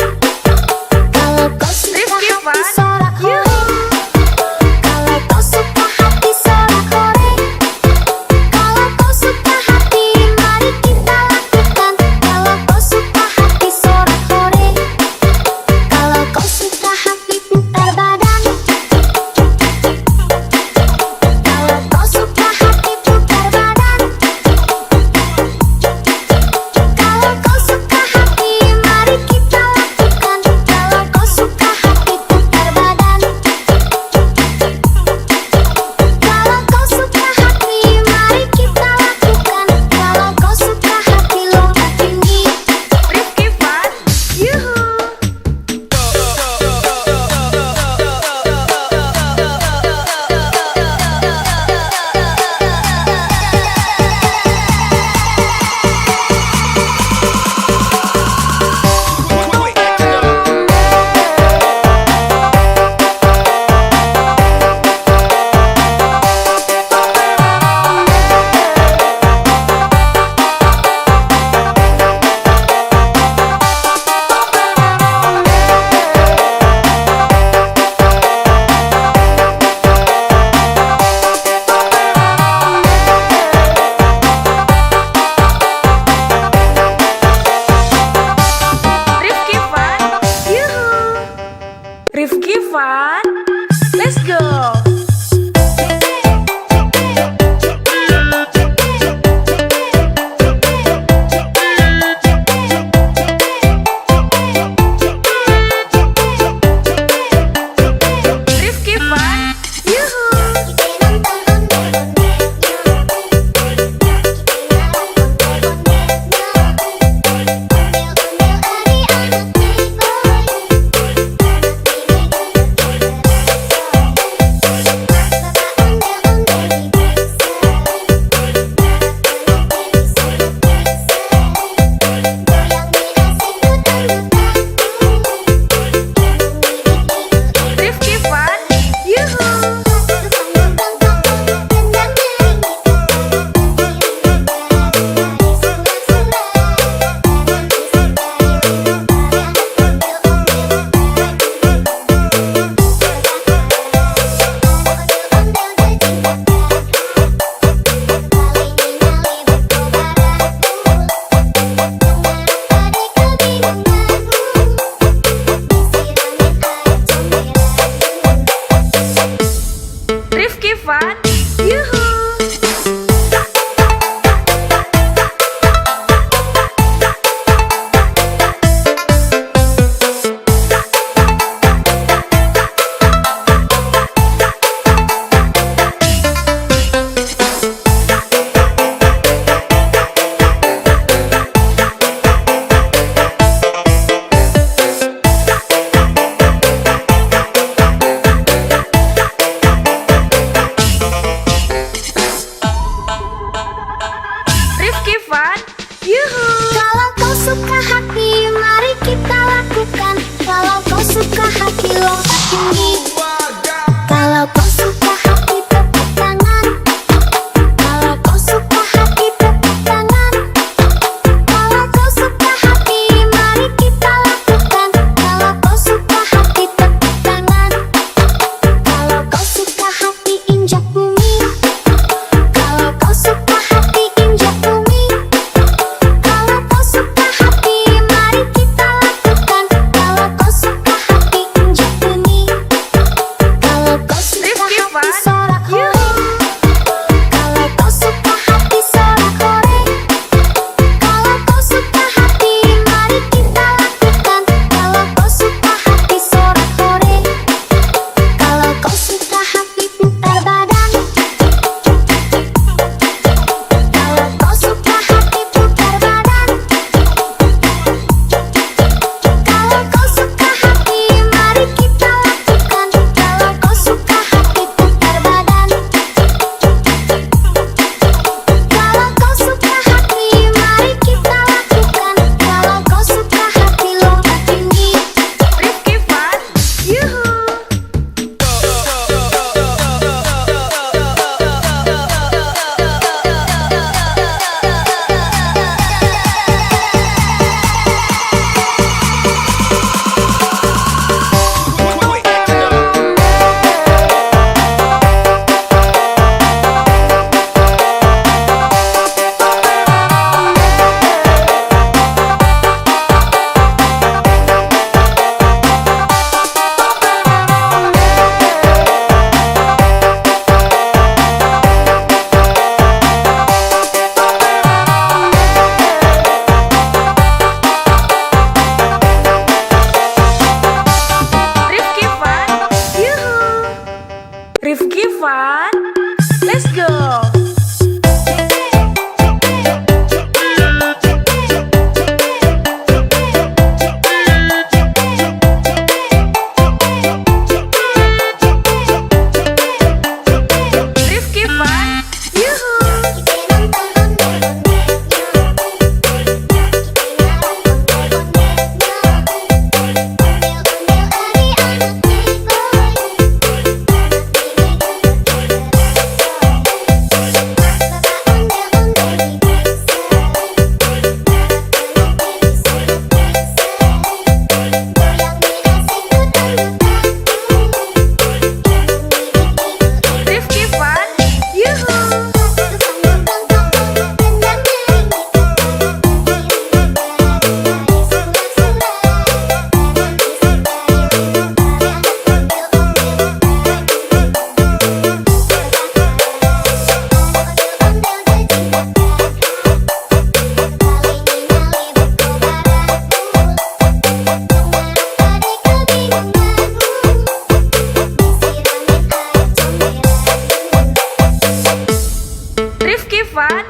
Fun,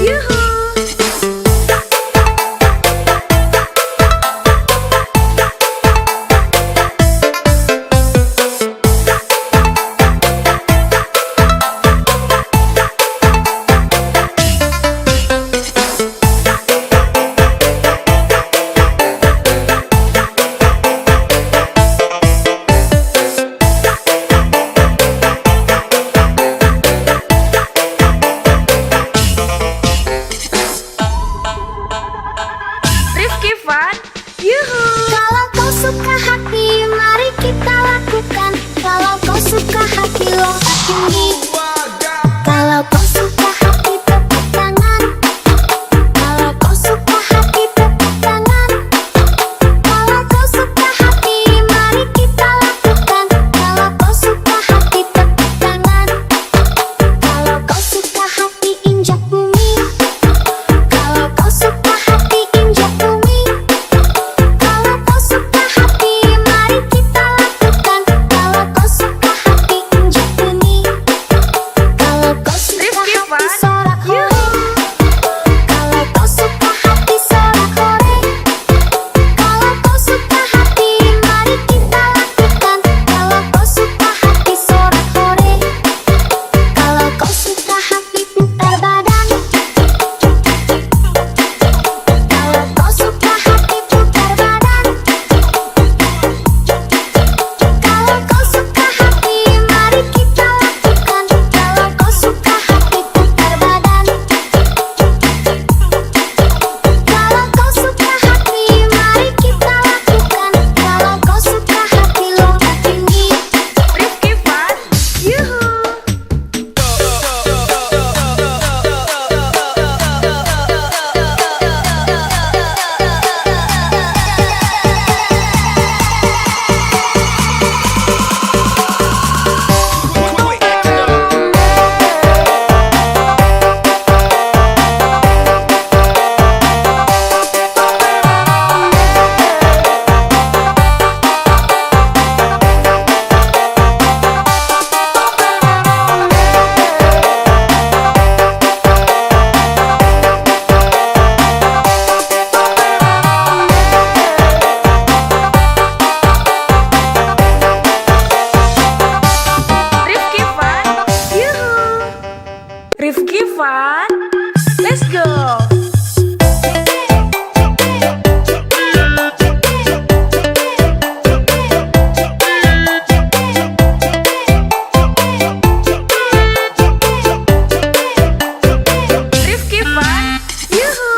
yuhu. Rifki Fun, yuhu.
Kalau kau suka hati, mari kita lakukan. Kalau kau suka hati, lompat tinggi. Kalau kau suka hati, tepuk tangan. Kalau kau suka hati, tepuk tangan. Kalau kau suka hati, mari kita lakukan. Kalau kau suka hati, tepuk tangan. Kalau kau suka hati, injak bumi. Kalau kau suka hati, injak bumi. Kalau kau suka hati, mari kita lakukan. Kalau kau suka hati, injak bumi. Kalau kau suka
Rifki
hati,
Fun,
sorak hore. Kalau kau suka hati, sorak hore. Kalau kau suka hati, mari kita lakukan. Kalau kau suka hati, sorak hore. Kalau kau suka hati, putar badan. Kalau kau suka hati, putar badan. Kalau kau suka hati, mari kita lakukan. Kalau kau suka hati, putar badan. Kalau kau suka hati, mari kita lakukan. Kalau kau suka hati, lompat tinggi.
Rifki Fun, yuhu. Rifki Fun, yuhu. Rifki Fun, let's go. Rifki Fun, yuhu.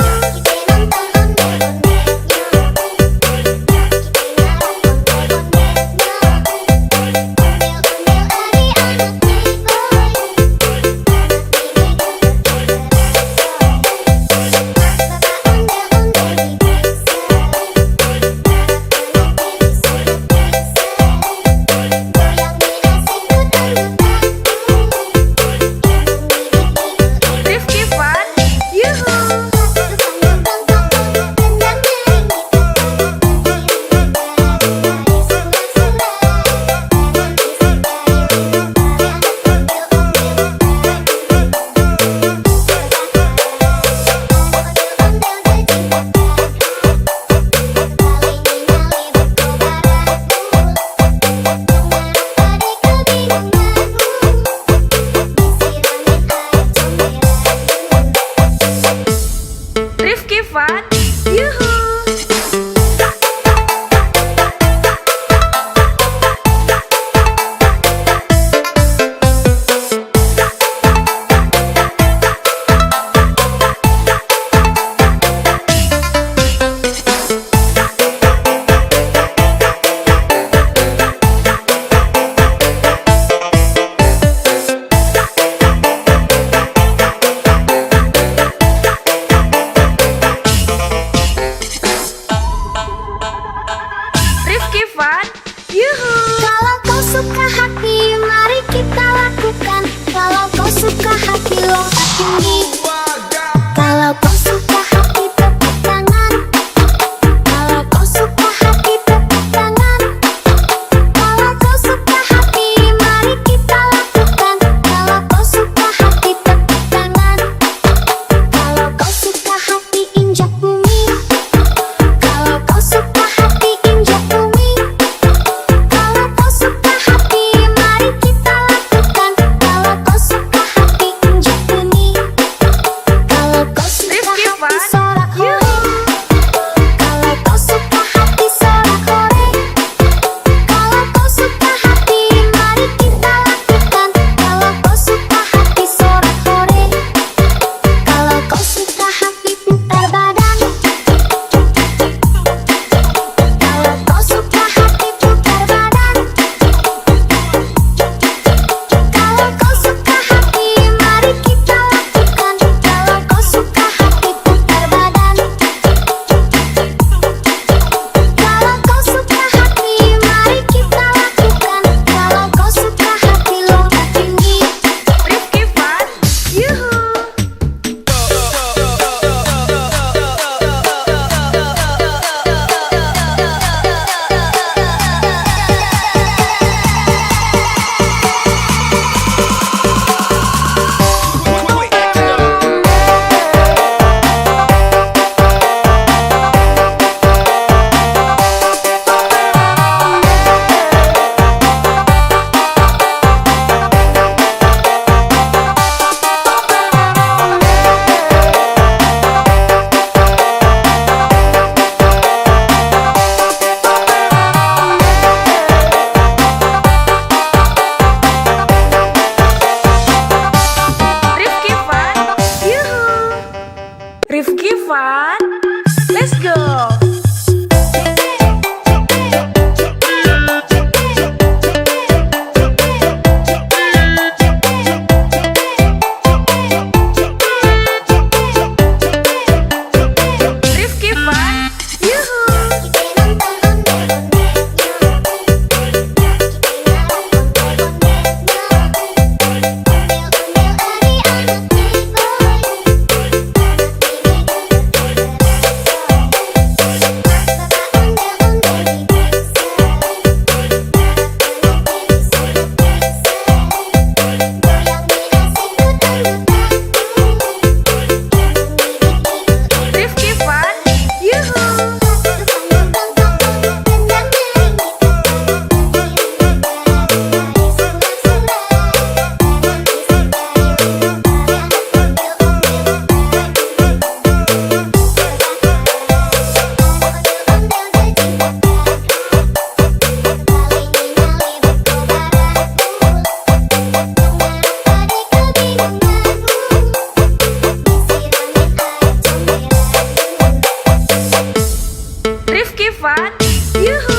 Fun. Let's go. Rifki Fun. Yuhu. Rifki Fun. Yuhu. Rifki Fun. Yuhu.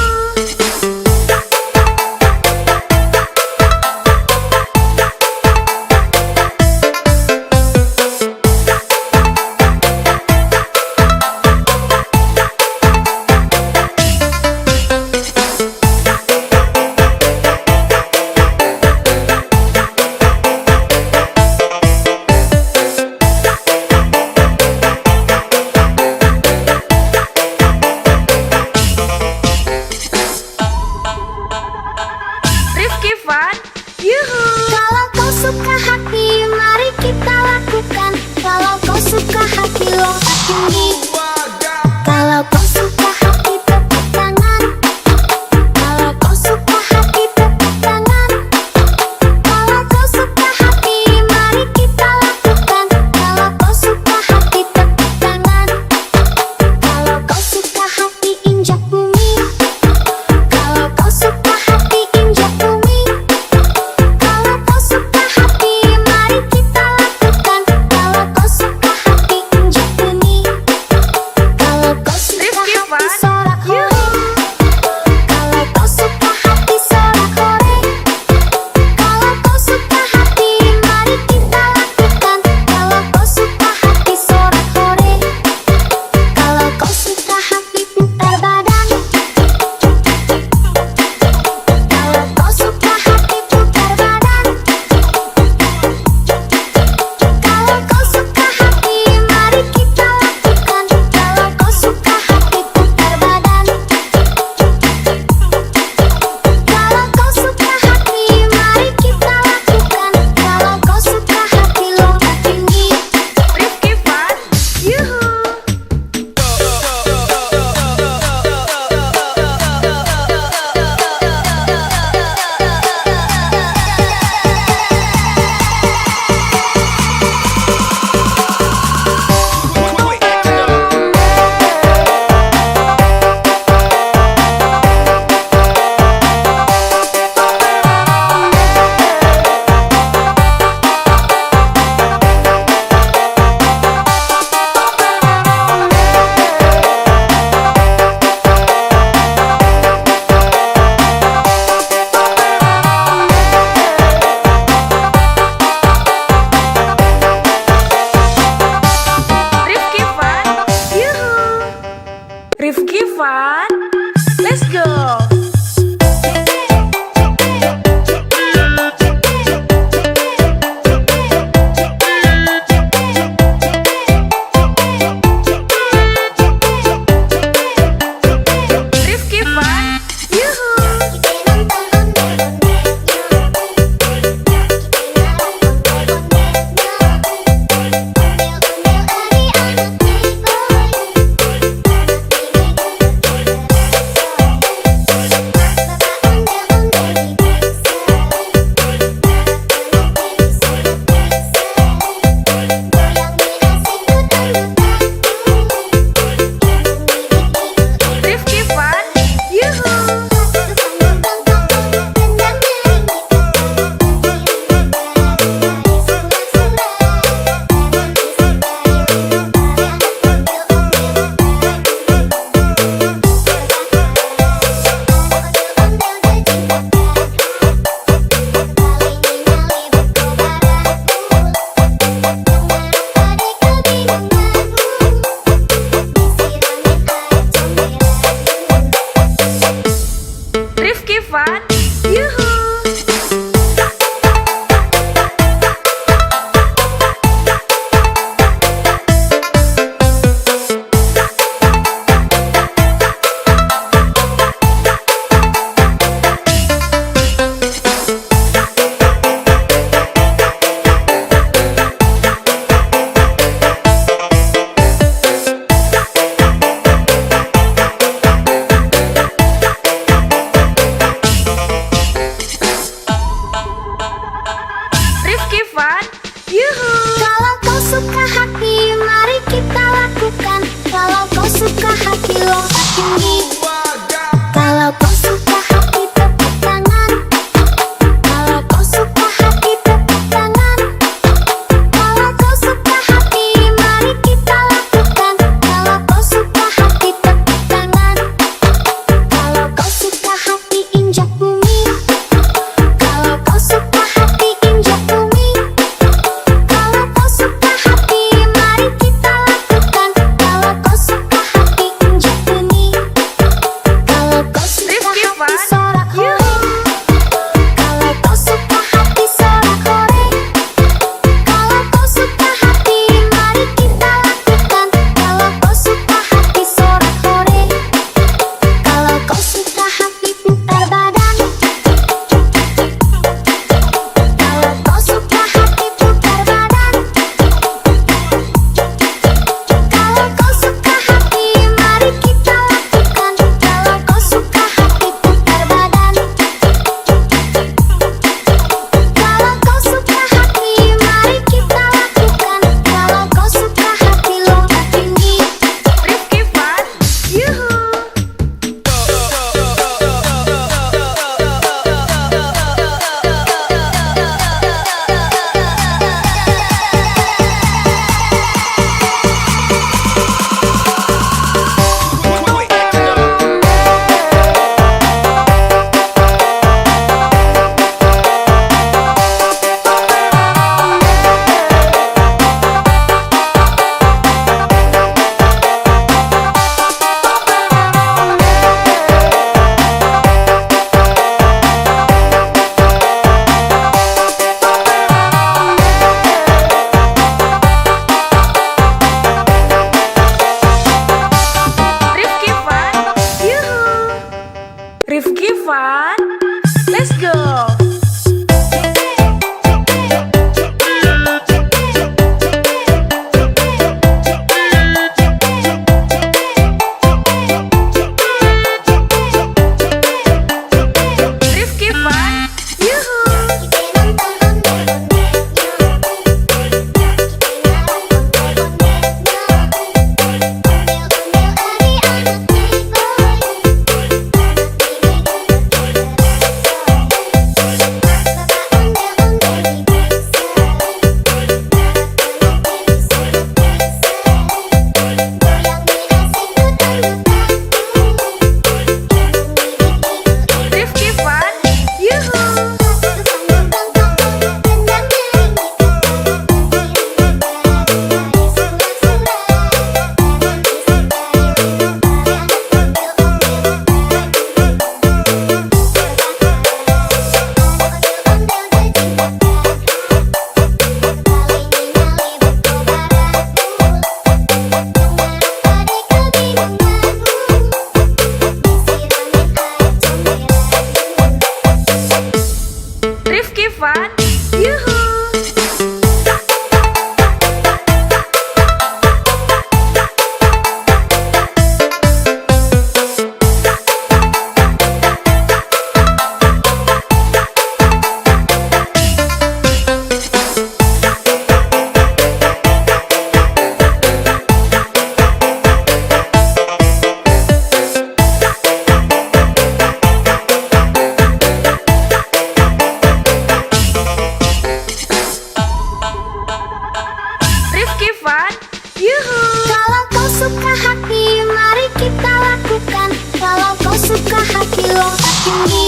fun, yuhu.
Kalau kau suka hati, mari kita lakukan. Kalau kau suka hati, lompat tinggi.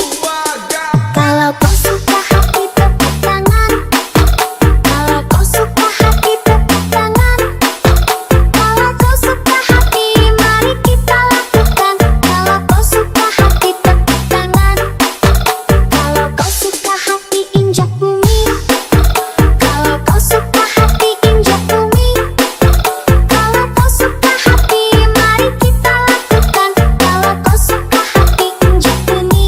Kalau kau suka hati, tepuk tangan. Kalau kau suka hati, tepuk tangan. Kalau kau suka hati, mari kita lakukan. Kalau kau suka hati, tepuk tangan. Kalau kau suka hati, injak bumi. Kalau kau suka hati, injak bumi. Kalau kau suka hati, mari kita lakukan. Kalau kau suka hati, injak bumi.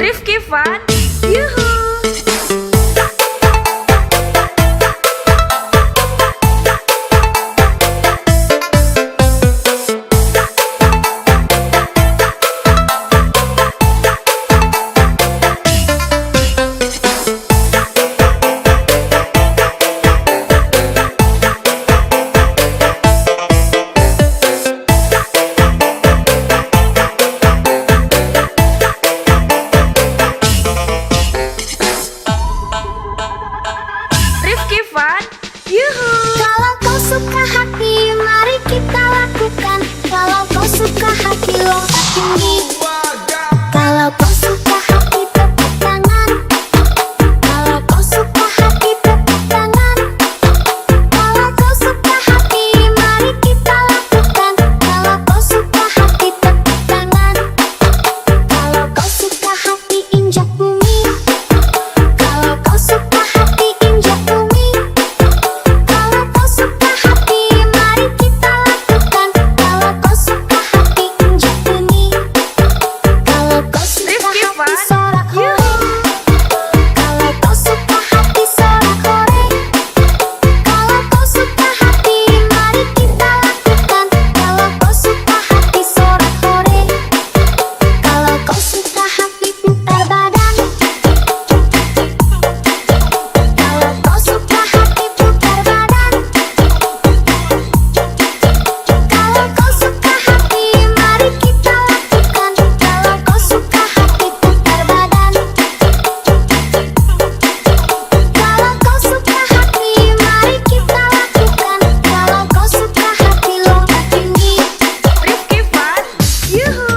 Rifki Fan, yuhu. Rifki Fan, yuhu.
Kalau kau suka hati, mari kita lakukan. Kalau kau suka hati, lompat tinggi. Kalau kau suka hati, tepuk tangan. Kalau kau suka hati, tepuk tangan. Kalau kau suka hati, mari kita lakukan. Kalau kau suka hati, tepuk tangan. Kalau kau suka hati, injak bumi. Kalau kau suka hati, injak bumi. Kalau kau suka hati, mari kita lakukan. Kalau kau suka hati, injak bumi. Kalau kau suka
Rifki
hati,
Fan,
sorak hore. Kalau kau suka hati, sorak hore. Kalau kau suka hati, mari kita lakukan. Kalau kau suka hati, sorak hore. Kalau kau suka hati, putar badan. Kalau kau suka hati, putar badan. Kalau kau suka hati, mari kita lakukan. Kalau kau suka hati, putar badan. Kalau kau suka hati, mari kita lakukan. Kalau kau suka hati, lompat tinggi.
Rifki Fan, yuhu.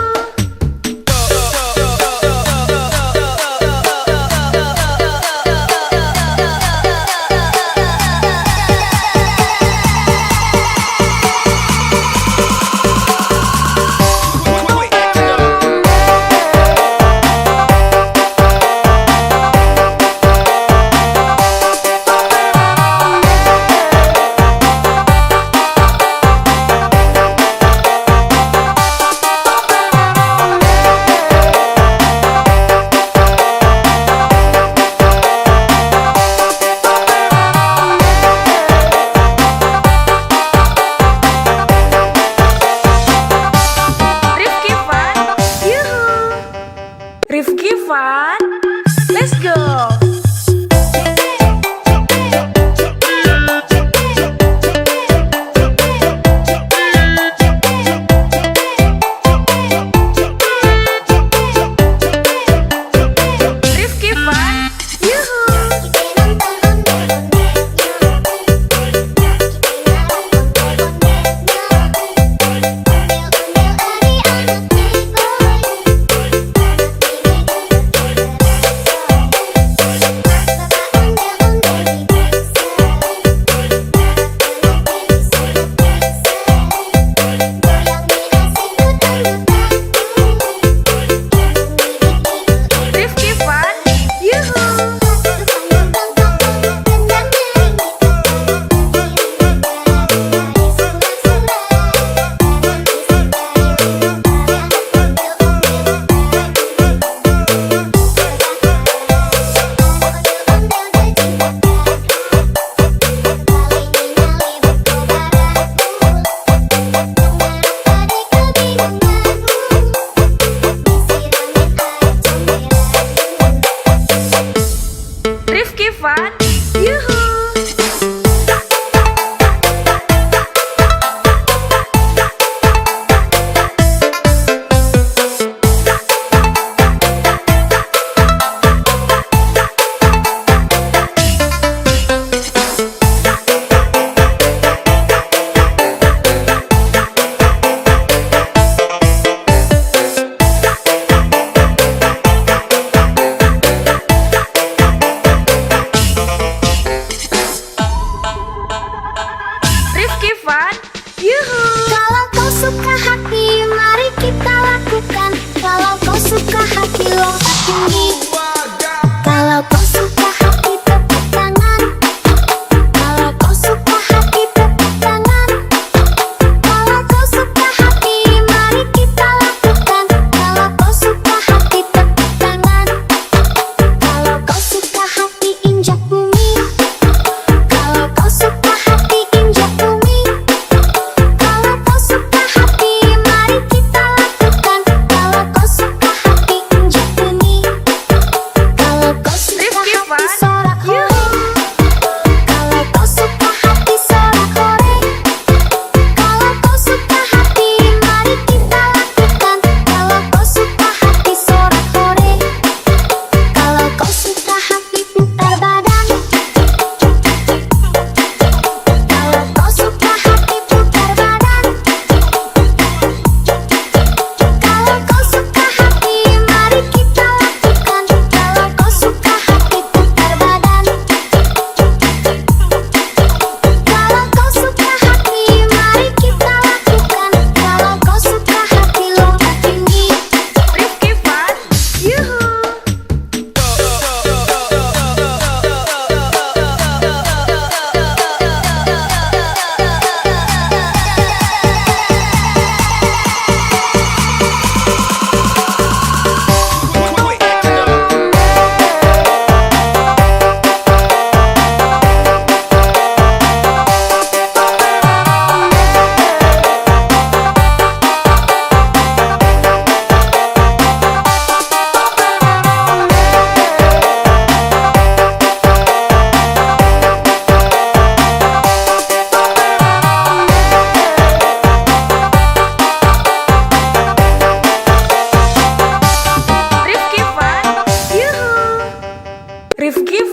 Rifki Fan, yuhu. Rifki Fan, let's go. Rifki Fan, yuhu.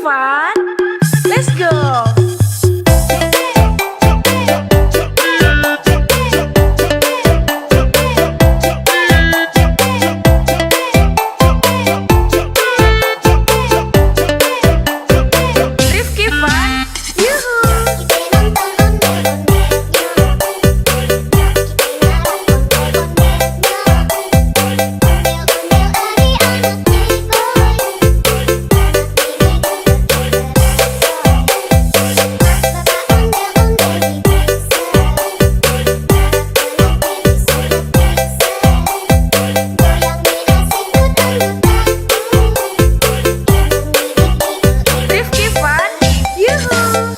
Fun. Let's go. Rifki Fun. Yuhu. Rifki Fun. Yuhu.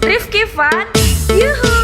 Rifki Fun. Yuhu.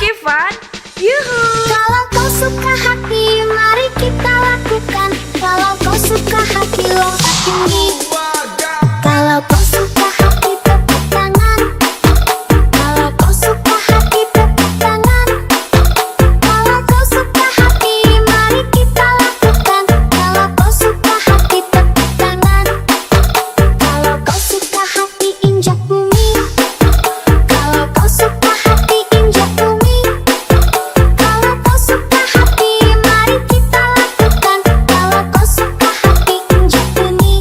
Keep fun. Yuhu.
Kalau kau suka hati, mari kita lakukan. Kalau kau suka hati, lompat tinggi. Kalau kau suka hati, tepuk tangan. Kalau kau suka hati, tepuk tangan. Kalau kau suka hati, mari kita lakukan. Kalau kau suka hati, tepuk tangan. Kalau kau suka hati, injak bumi. Kalau kau suka hati, injak bumi. Kalau kau suka hati, mari kita lakukan. Kalau kau suka hati, injak bumi.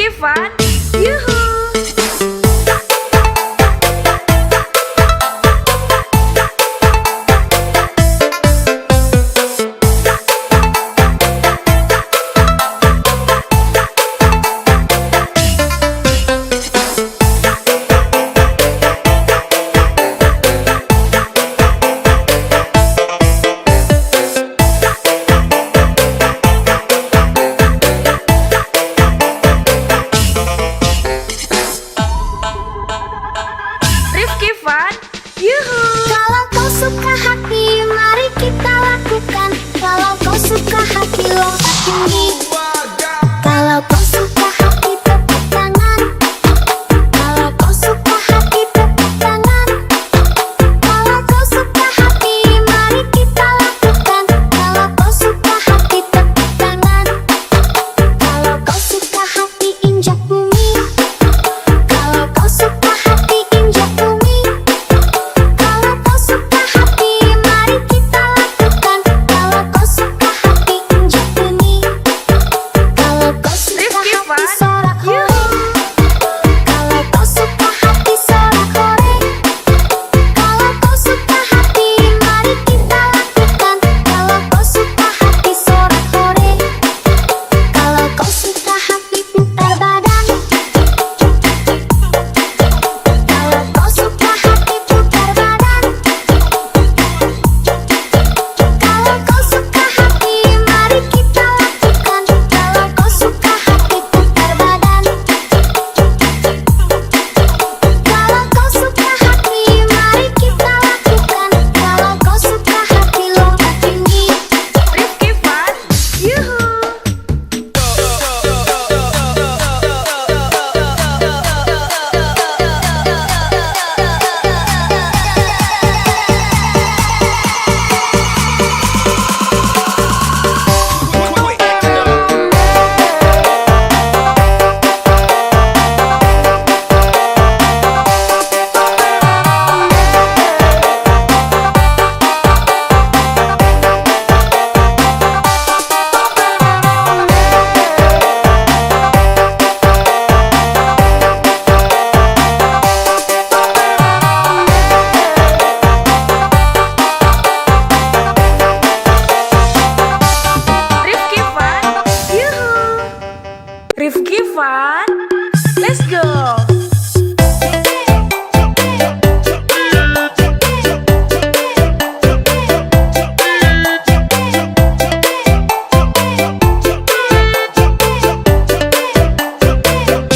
Rifki Fan, yuhu. Rifki Fan, yuhu.
Kalau kau suka hati, mari kita lakukan. Kalau kau suka hati, lompat tinggi. Kalau kau suka hati, tepuk tangan. Kalau kau suka hati, tepuk tangan. Kalau kau suka hati, mari kita lakukan. Kalau kau suka hati, tepuk tangan. Kalau kau suka hati, injak bumi. Kalau kau suka hati, injak bumi. Kalau kau suka hati, mari kita lakukan. Kalau kau suka hati, injak bumi. Kalau kau suka
Rifki
hati,
Fan,
sorak hore.
yuhu.
Kalau kau suka hati, sorak hore. Kalau kau suka hati, mari kita lakukan. Kalau kau suka hati, sorak hore. Kalau kau suka hati, putar badan. Kalau kau suka hati, putar badan. Kalau kau suka hati, mari kita lakukan. Kalau kau suka hati, putar badan. Kalau kau suka hati, mari kita lakukan. Kalau kau suka hati, lompat tinggi.
Rifki Fan, yuhu. Rifki Fan, yuhu. Rifki Fan, let's go.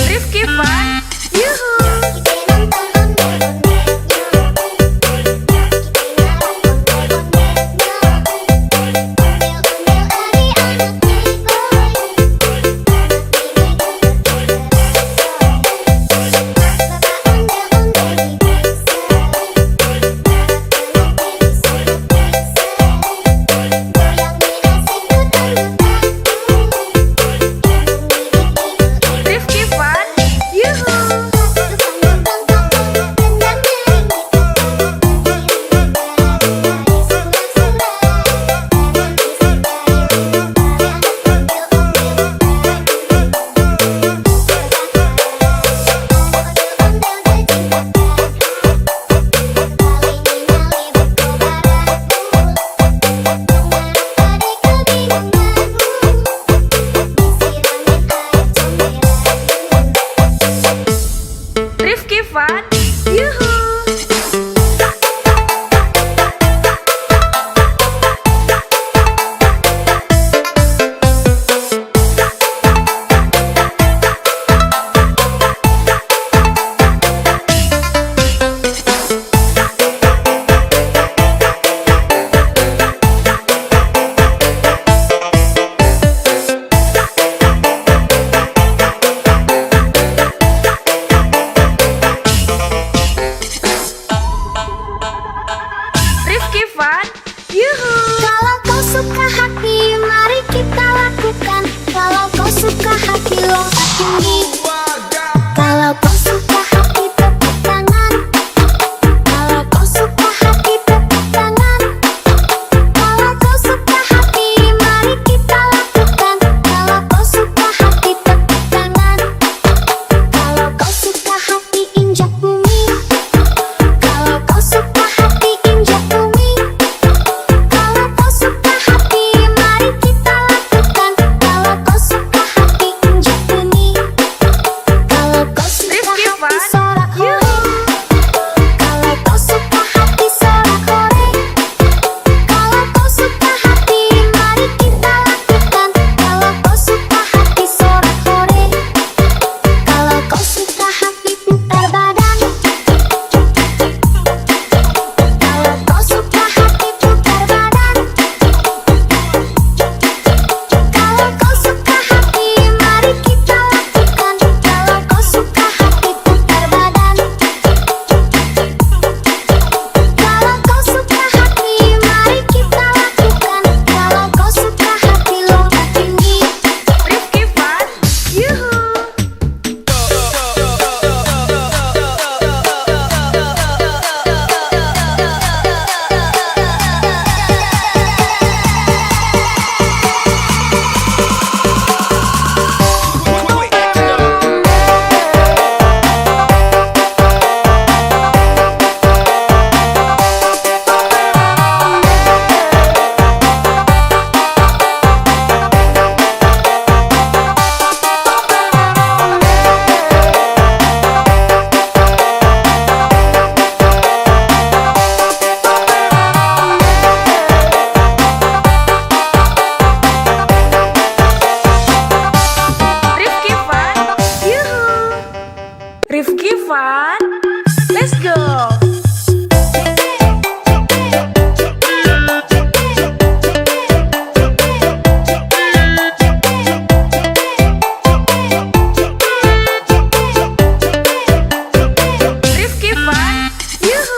Rifki Fan, yuhu. Fun. Let's go. Rifki Fun. Yuhu.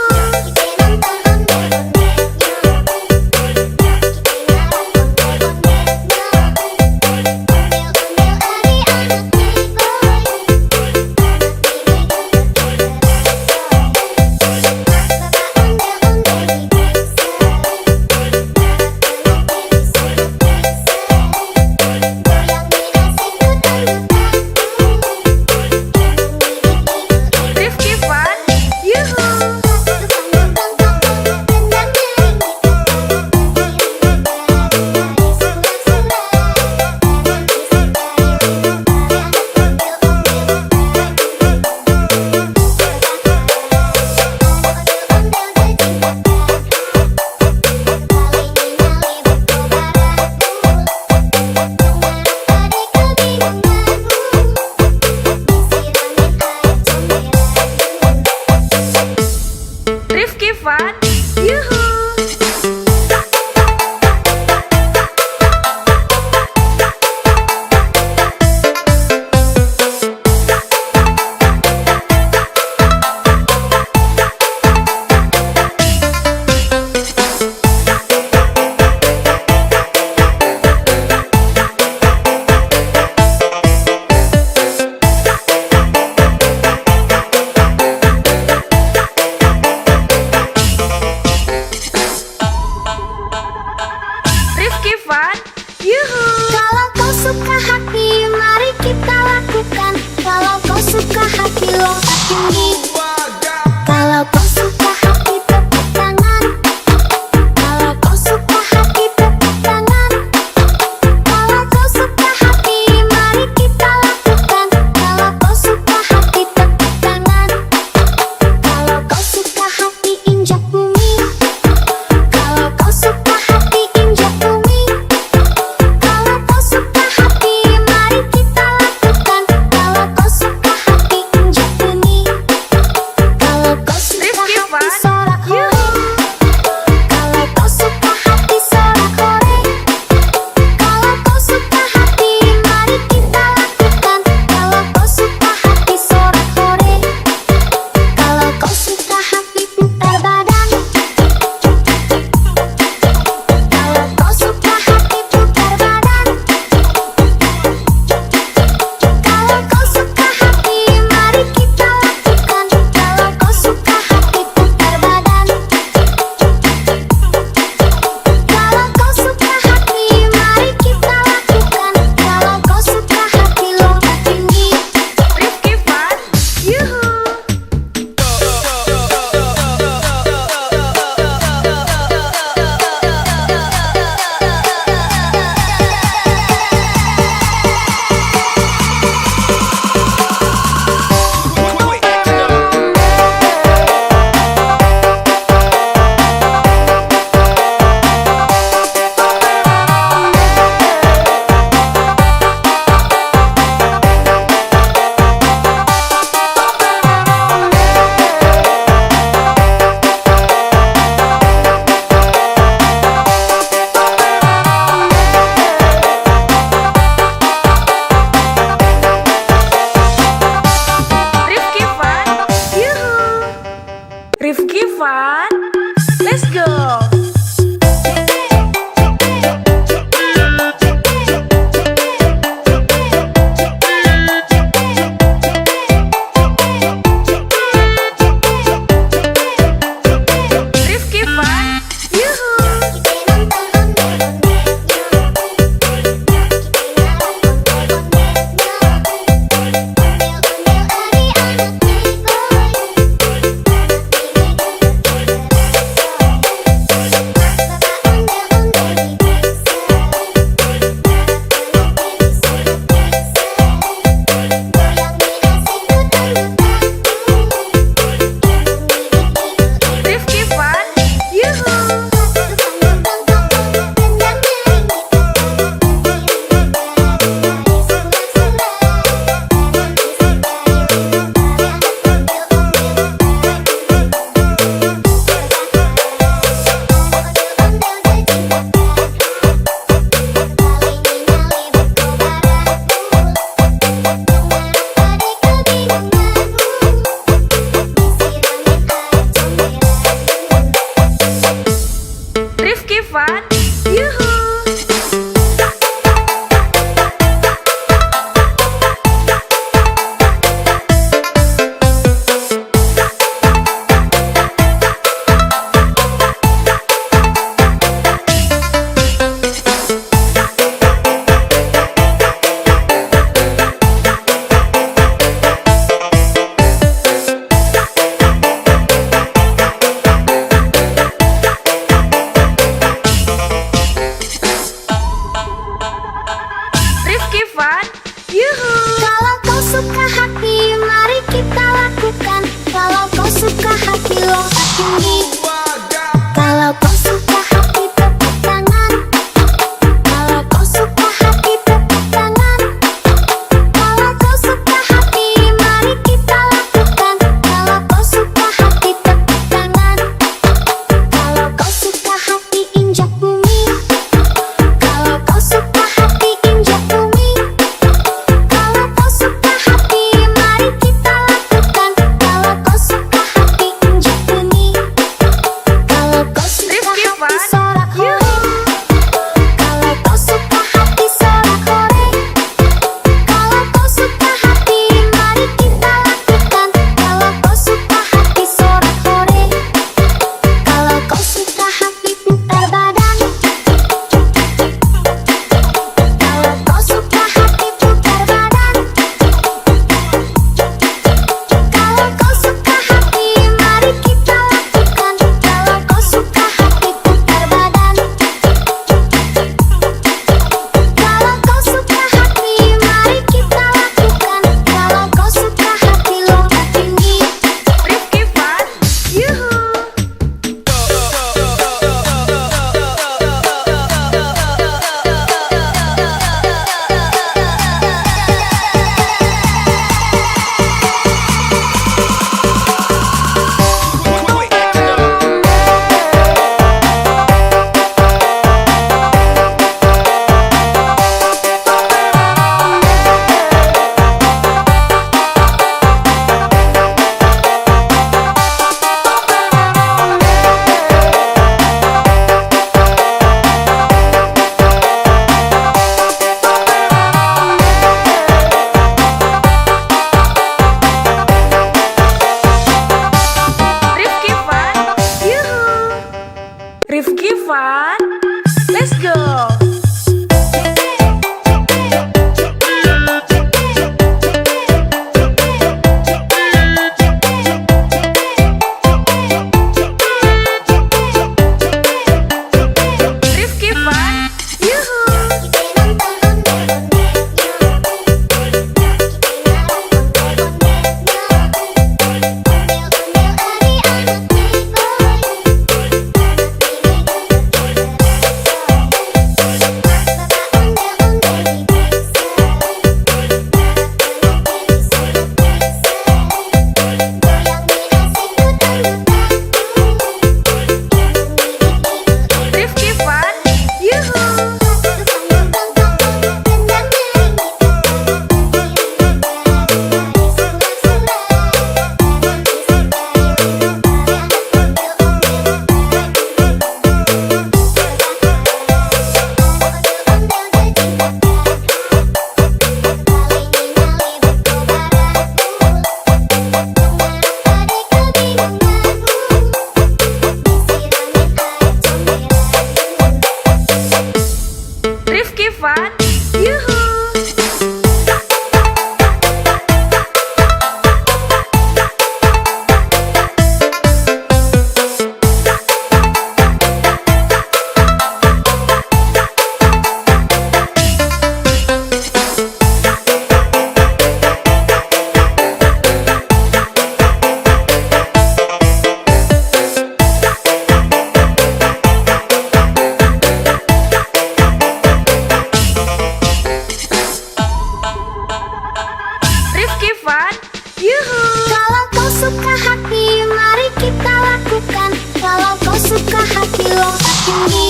fun? Yuhu!
Kalau kau suka hati, mari kita lakukan. Kalau kau suka hati, lompat tinggi.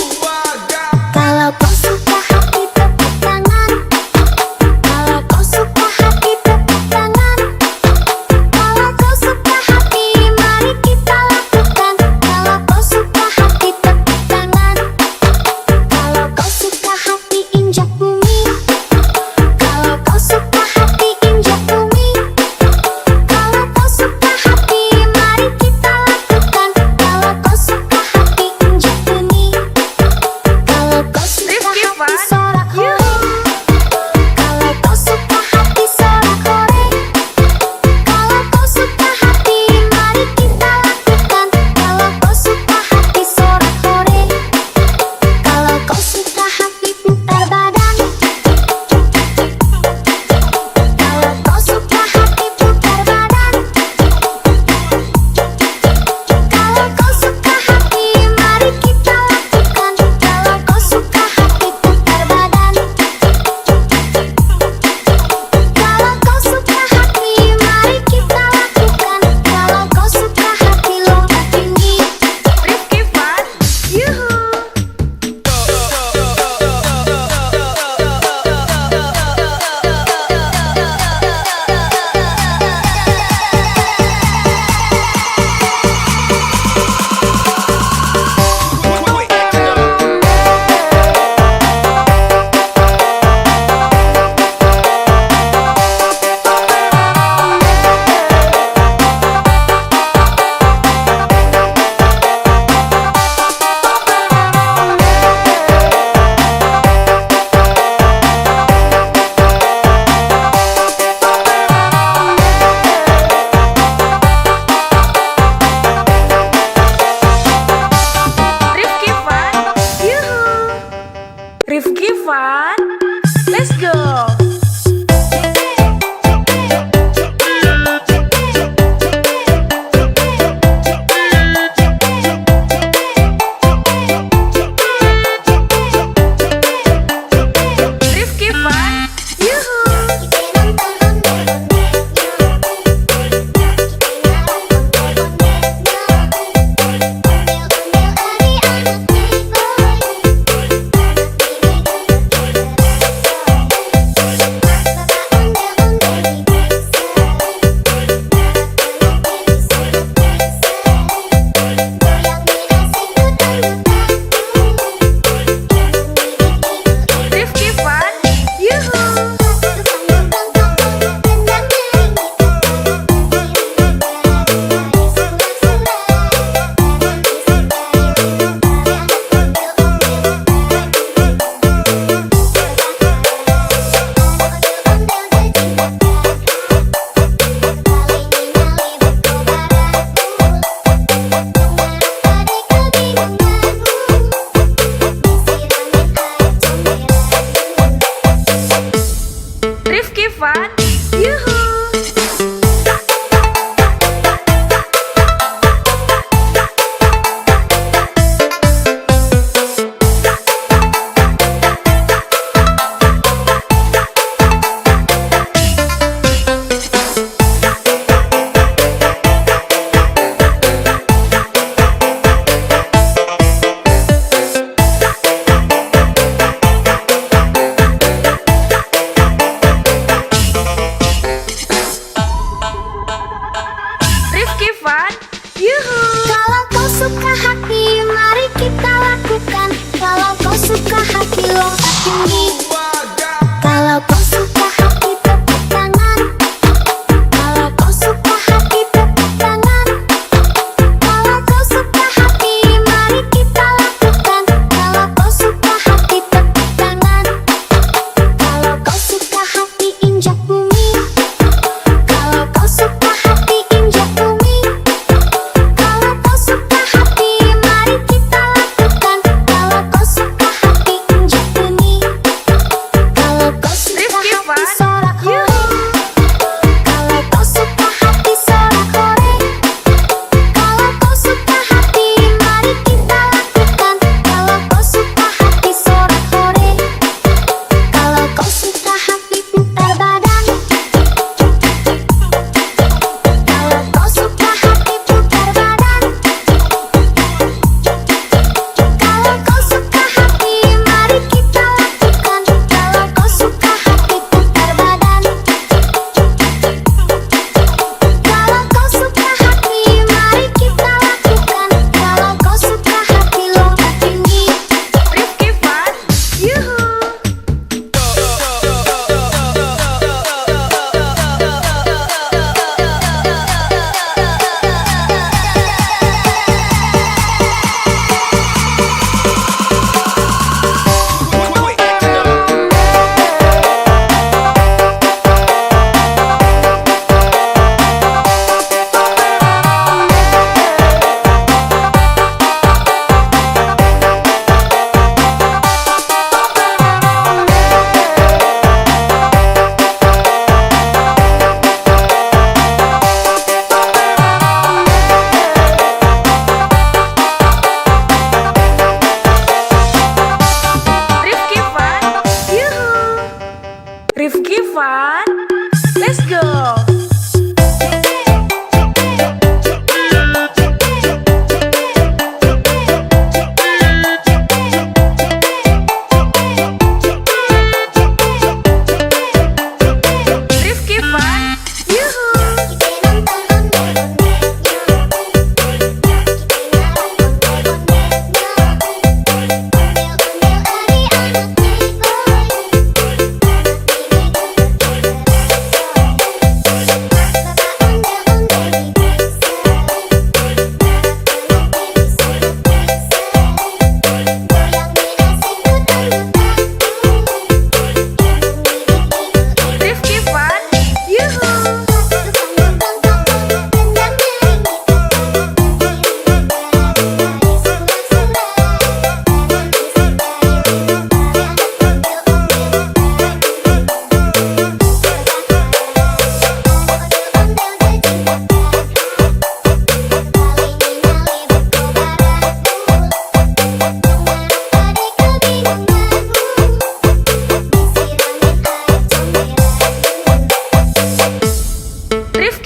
Kalau kau suka hati, tepuk tangan. Kalau kau suka hati, tepuk tangan. Kalau kau suka hati, mari kita lakukan. Kalau kau suka hati, tepuk tangan. Kalau kau suka hati, injak bumi. Kalau kau suka hati, injak bumi. Kalau kau suka hati, mari kita lakukan. Kalau kau suka hati, injak bumi.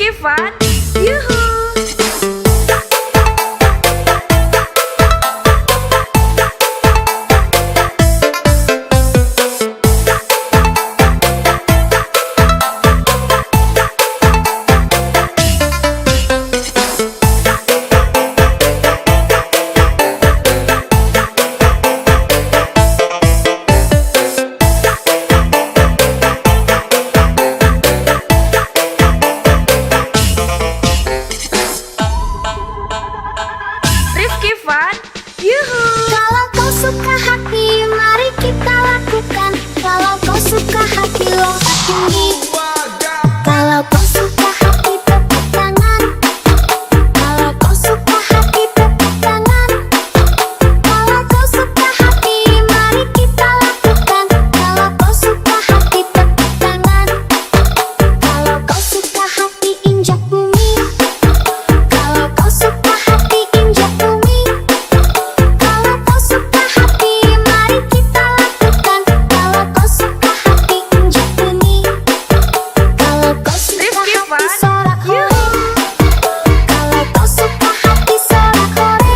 Rifki Fun, yuhu. Rifki Fun, yuhu.
Kalau kau suka hati, mari kita lakukan. Kalau kau suka hati, lompat tinggi. Kalau kau suka hati, tepuk tangan. Kalau kau suka hati, tepuk tangan. Kalau kau suka hati, mari kita lakukan. Kalau kau suka hati, tepuk tangan. Kalau kau suka hati, injak bumi. Kalau kau suka hati, injak bumi. Kalau kau suka hati, mari kita lakukan. Kalau kau suka hati, injak bumi. Kalau kau suka
Rifki
hati,
Fun,
sorak hore.
yuhu.
Kalau kau suka hati, sorak hore.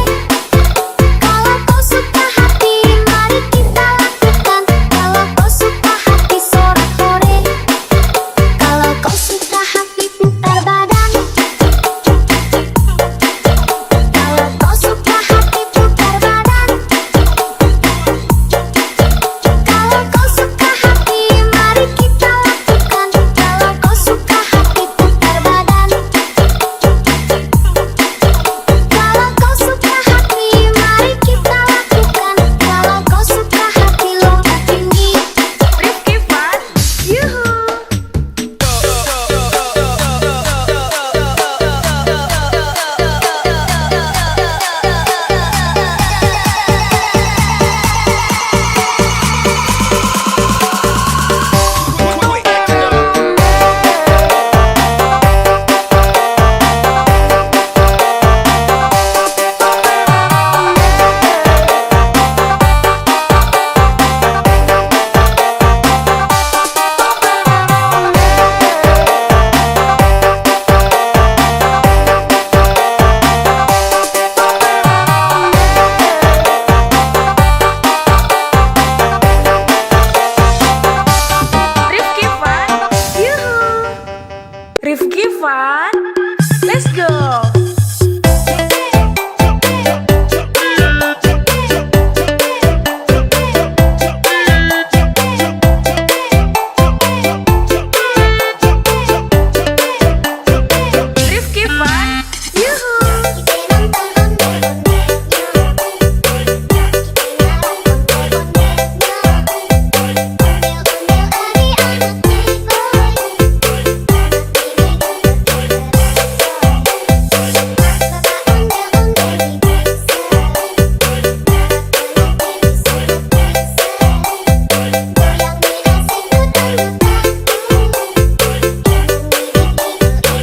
Kalau kau suka hati, mari kita lakukan. Kalau kau suka hati, sorak hore. Kalau kau suka hati, putar badan. Kalau kau suka hati, putar badan. Kalau kau suka hati, mari kita lakukan. Kalau kau suka hati, putar badan. Kalau kau suka hati, mari kita lakukan. Kalau kau suka hati, lompat tinggi.
Rifki Fun, yuhu. Rifki Fun, yuhu. Rifki Fun, let's go. Rifki Fun, yuhu.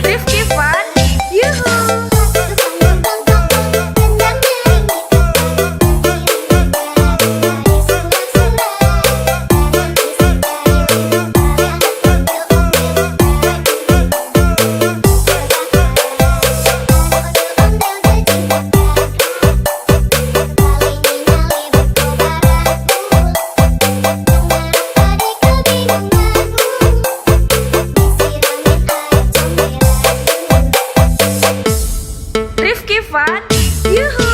Rifki Fun, yuhu. Rifki Fun, yuhu.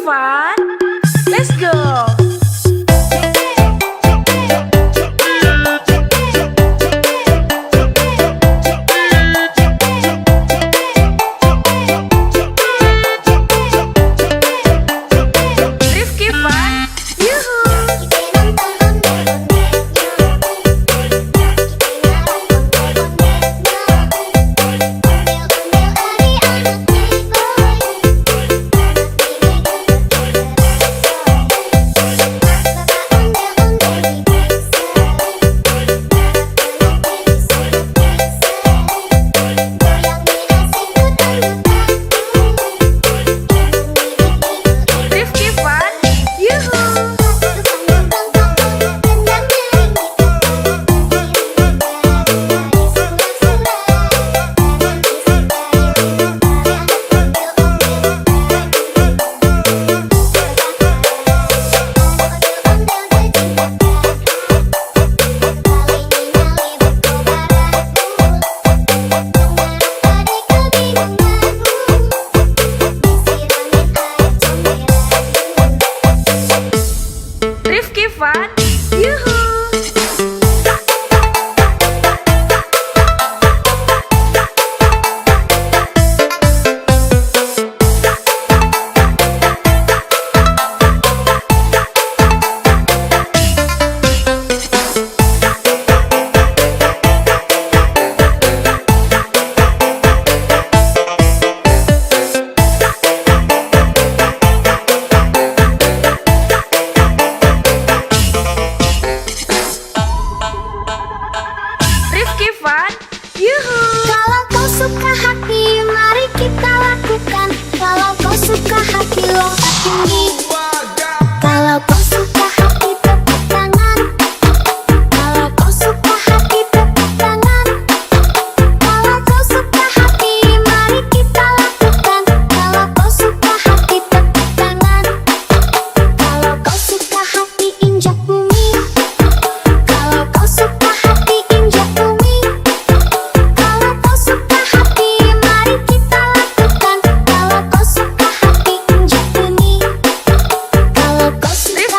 fun. Let's go. Rifki fun. Yuhu. Rifki fun. Yuhu. Rifki fun. Yuhu. Rifki fun. Yuhu.
Kalau kau suka hati, mari kita lakukan. Kalau kau suka hati, lompat tinggi. Kalau kau suka hati, tepuk tangan. Kalau kau suka hati, tepuk tangan. Kalau kau suka hati, mari kita lakukan. Kalau kau suka hati, tepuk tangan. Kalau kau suka hati, injak bumi. Kalau kau suka hati, injak bumi. Kalau kau suka hati, mari kita lakukan. Kalau kau suka hati, injak bumi. Kalau kau suka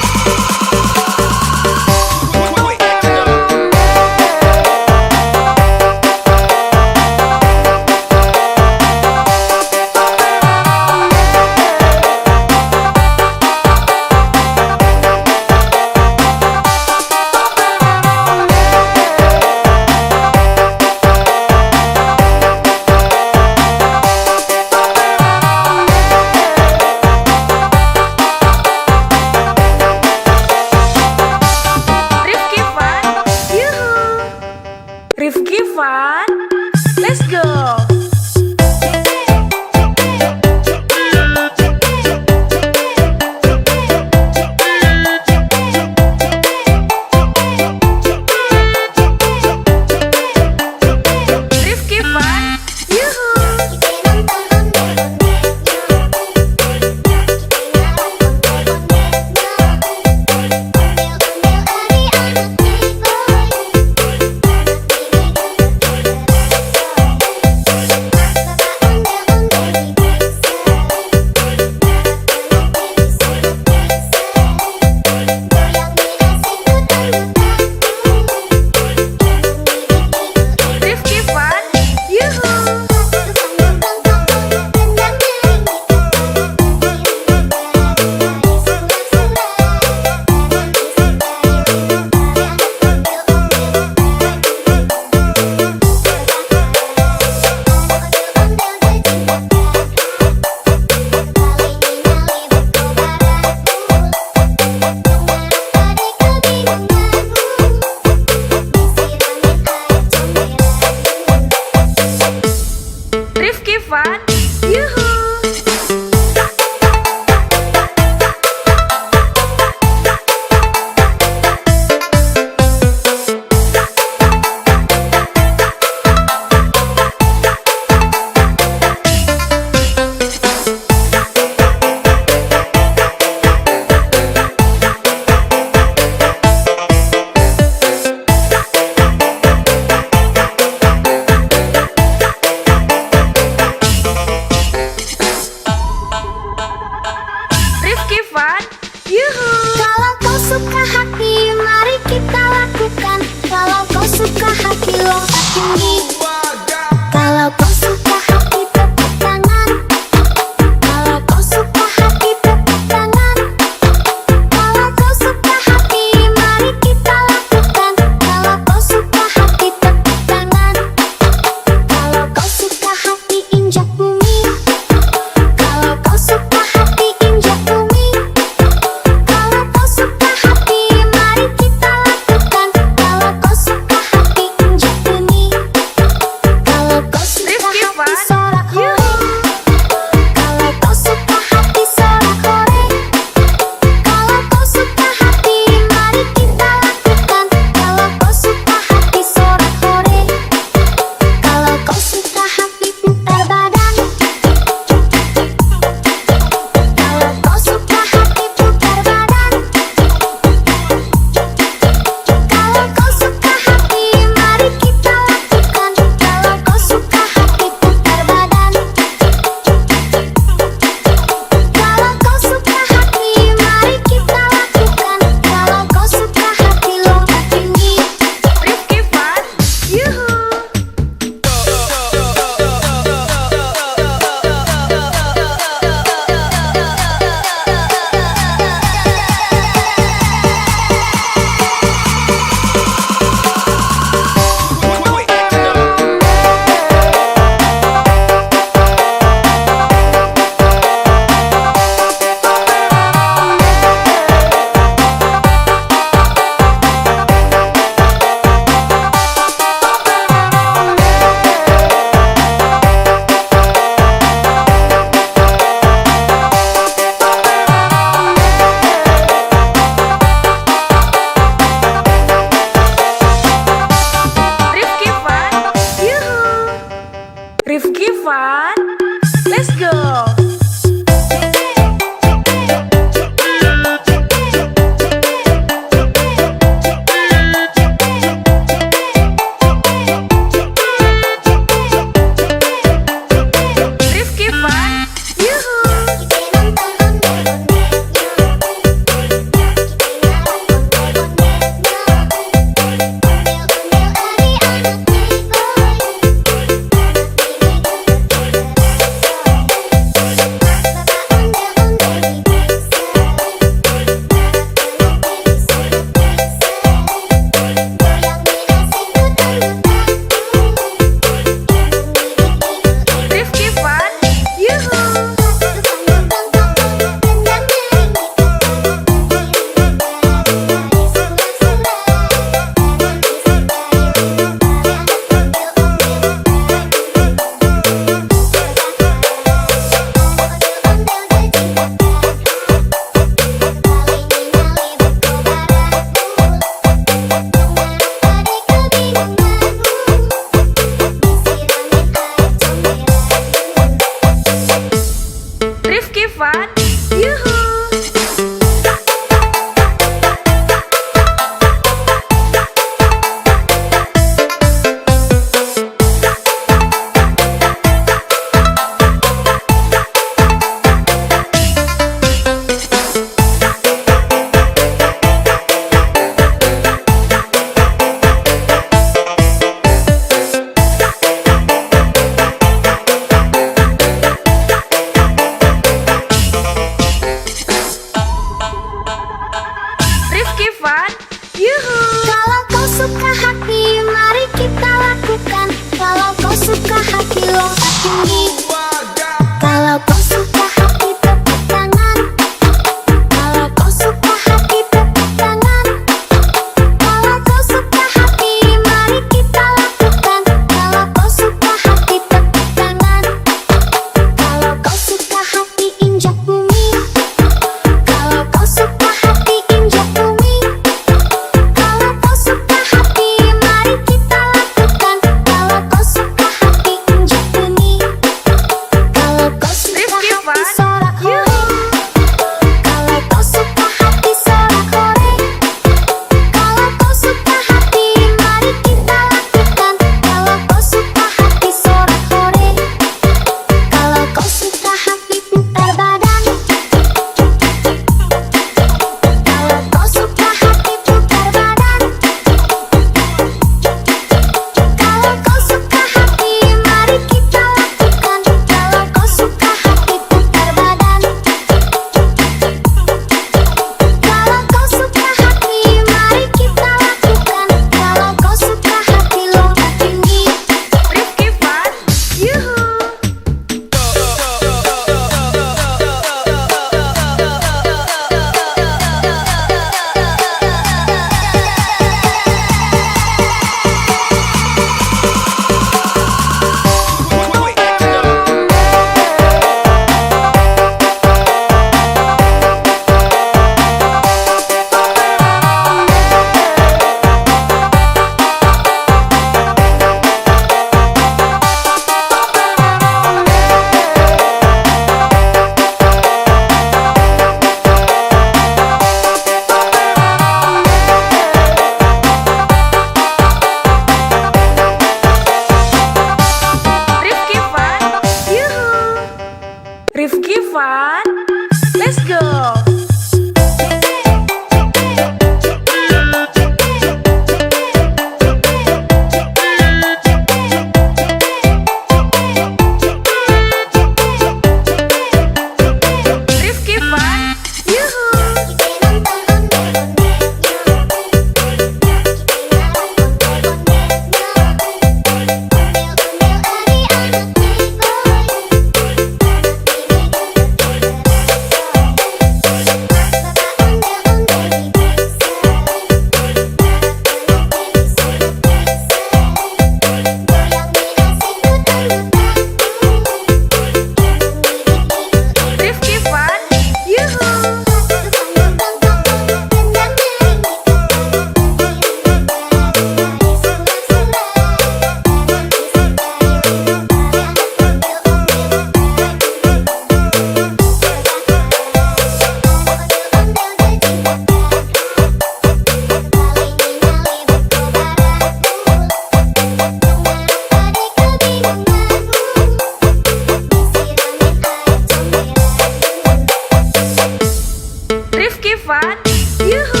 Rifki Fan, yuhu.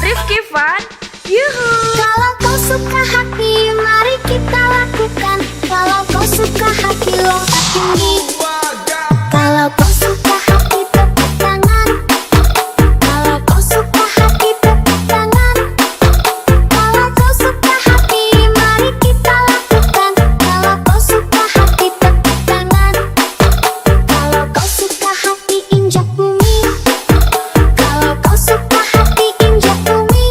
Rifki Fan, yuhu.
Kalau kau suka hati, mari kita lakukan. Kalau kau suka hati, lompat tinggi. Kalau kau suka hati, tepuk tangan. Kalau kau suka hati, tepuk tangan. Kalau kau suka hati, mari kita lakukan. Kalau kau suka hati, tepuk tangan. Kalau kau suka hati, injak bumi. Kalau kau suka hati, injak bumi.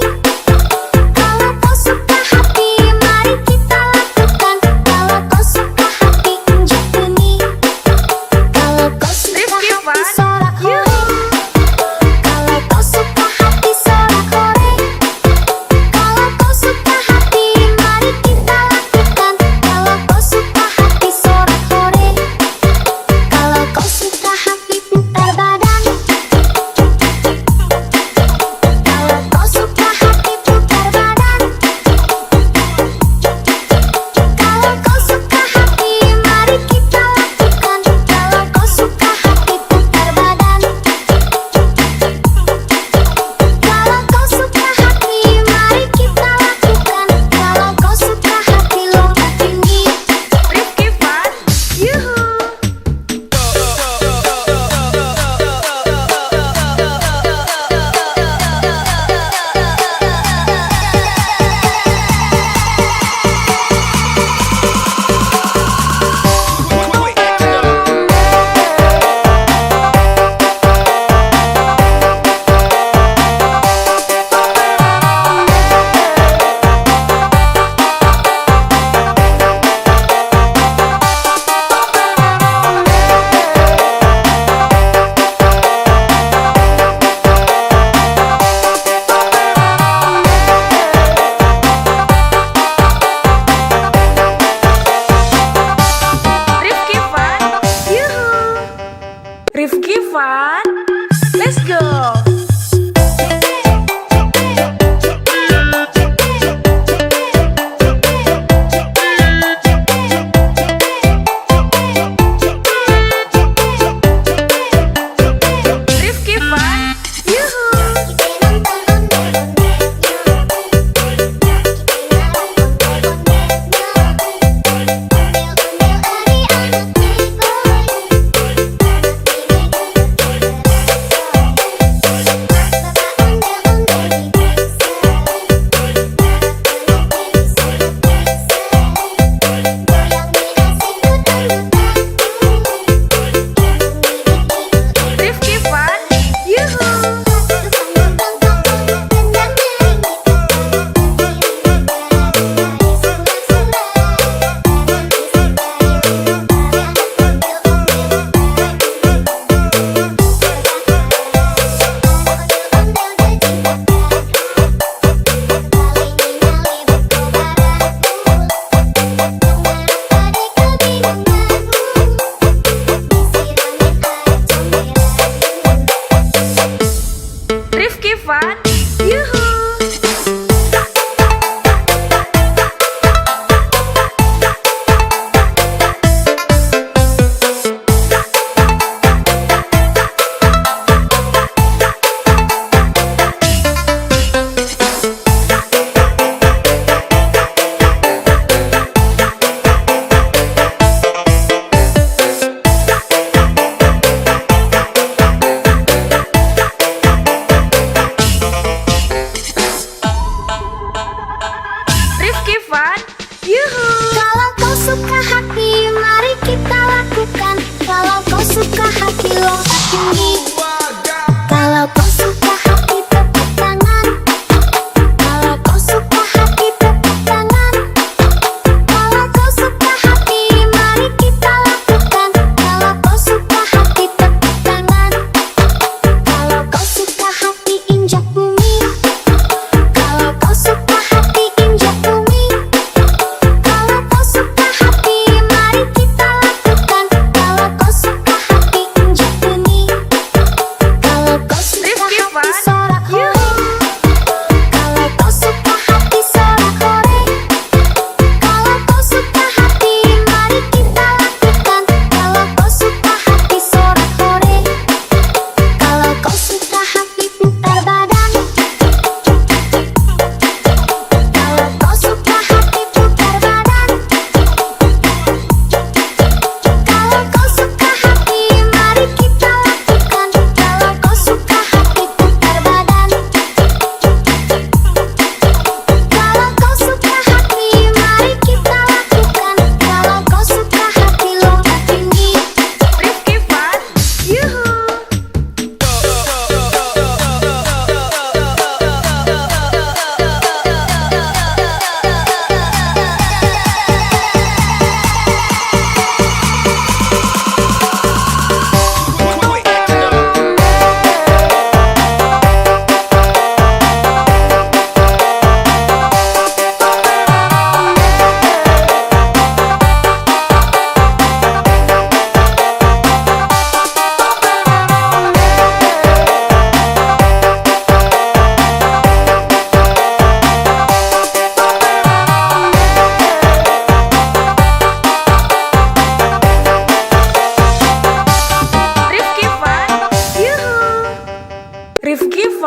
Kalau kau suka hati, mari kita lakukan. Kalau kau suka hati, injak bumi. Kalau kau suka
Rifki
hati,
Fan,
sorak hore.
yuhu.
Kalau kau suka hati, sorak hore. Kalau kau suka hati, mari kita lakukan. Kalau kau suka hati, sorak hore. Kalau kau suka hati, putar badan. Kalau kau suka hati, putar badan. Kalau kau suka hati, mari kita lakukan. Kalau kau suka hati, putar badan. Kalau kau suka hati, mari kita lakukan. Kalau kau suka hati, lompat tinggi.
Rifki Fan, yuhu. Rifki Fan, yuhu. Rifki Fan, let's go. Rifki Fan, yuhu. Rifki Fan, yuhu. Rifki Fan, yuhu.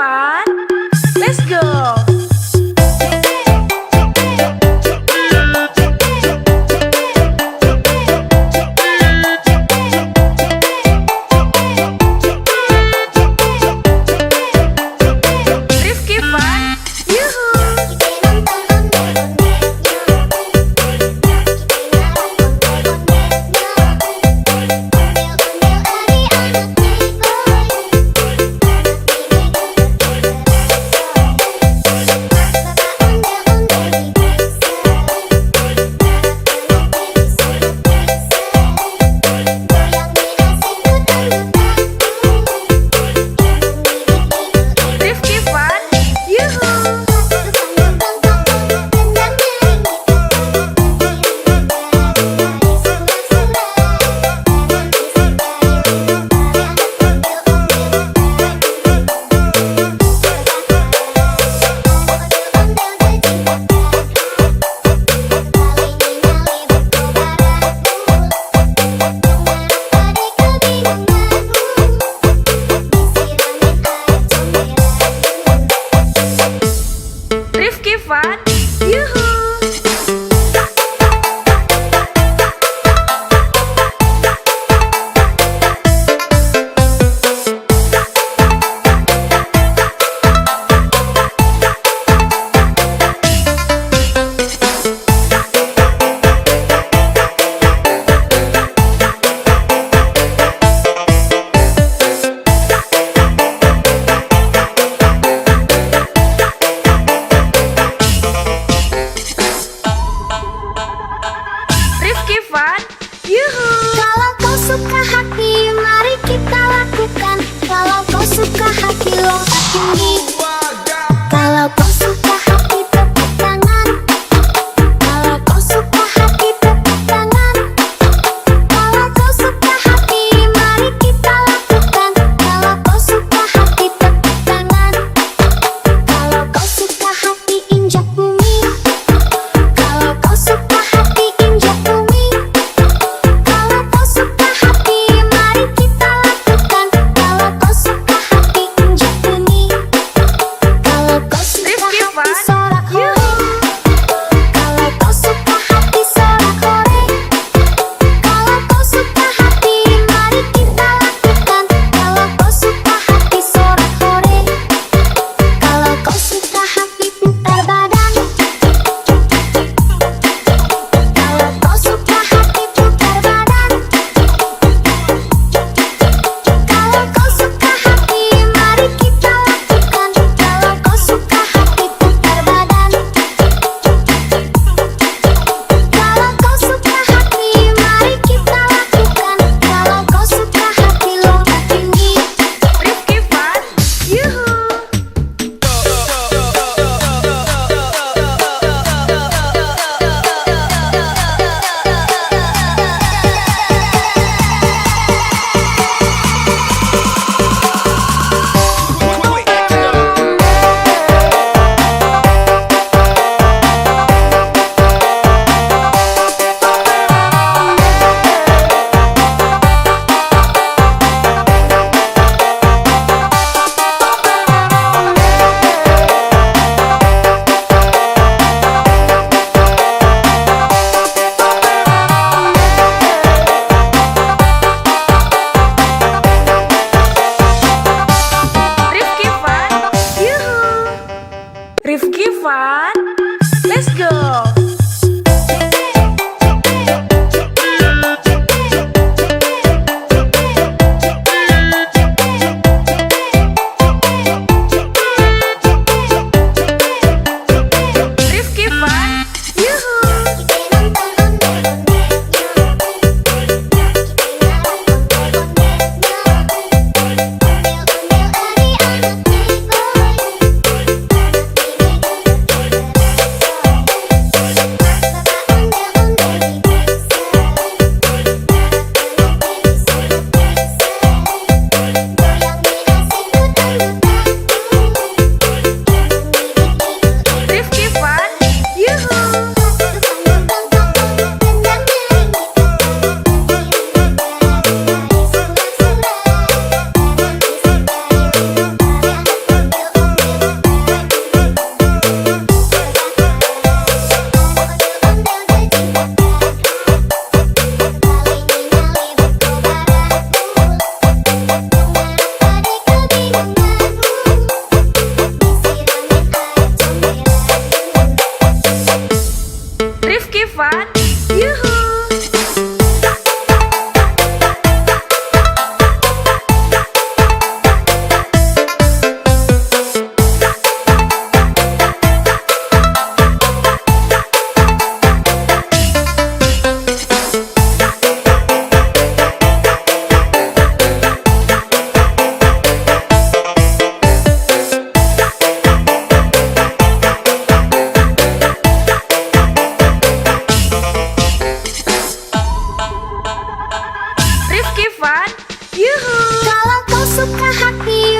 fun. Let's go. Rifki fun. Yuhu. Rifki fun. Yuhu. Rifki fun. Yuhu. Rifki fun. Yuhu.
Kalau kau suka hati, mari kita lakukan. Kalau kau suka hati, lompat tinggi. Kalau kau suka hati, tepuk tangan. Kalau kau suka hati, tepuk tangan. Kalau kau suka hati, mari kita lakukan. Kalau kau suka hati, tepuk tangan. Kalau kau suka hati, injak bumi. Kalau kau suka hati, injak bumi. Kalau kau suka hati, mari kita lakukan. Kalau kau suka hati, injak bumi.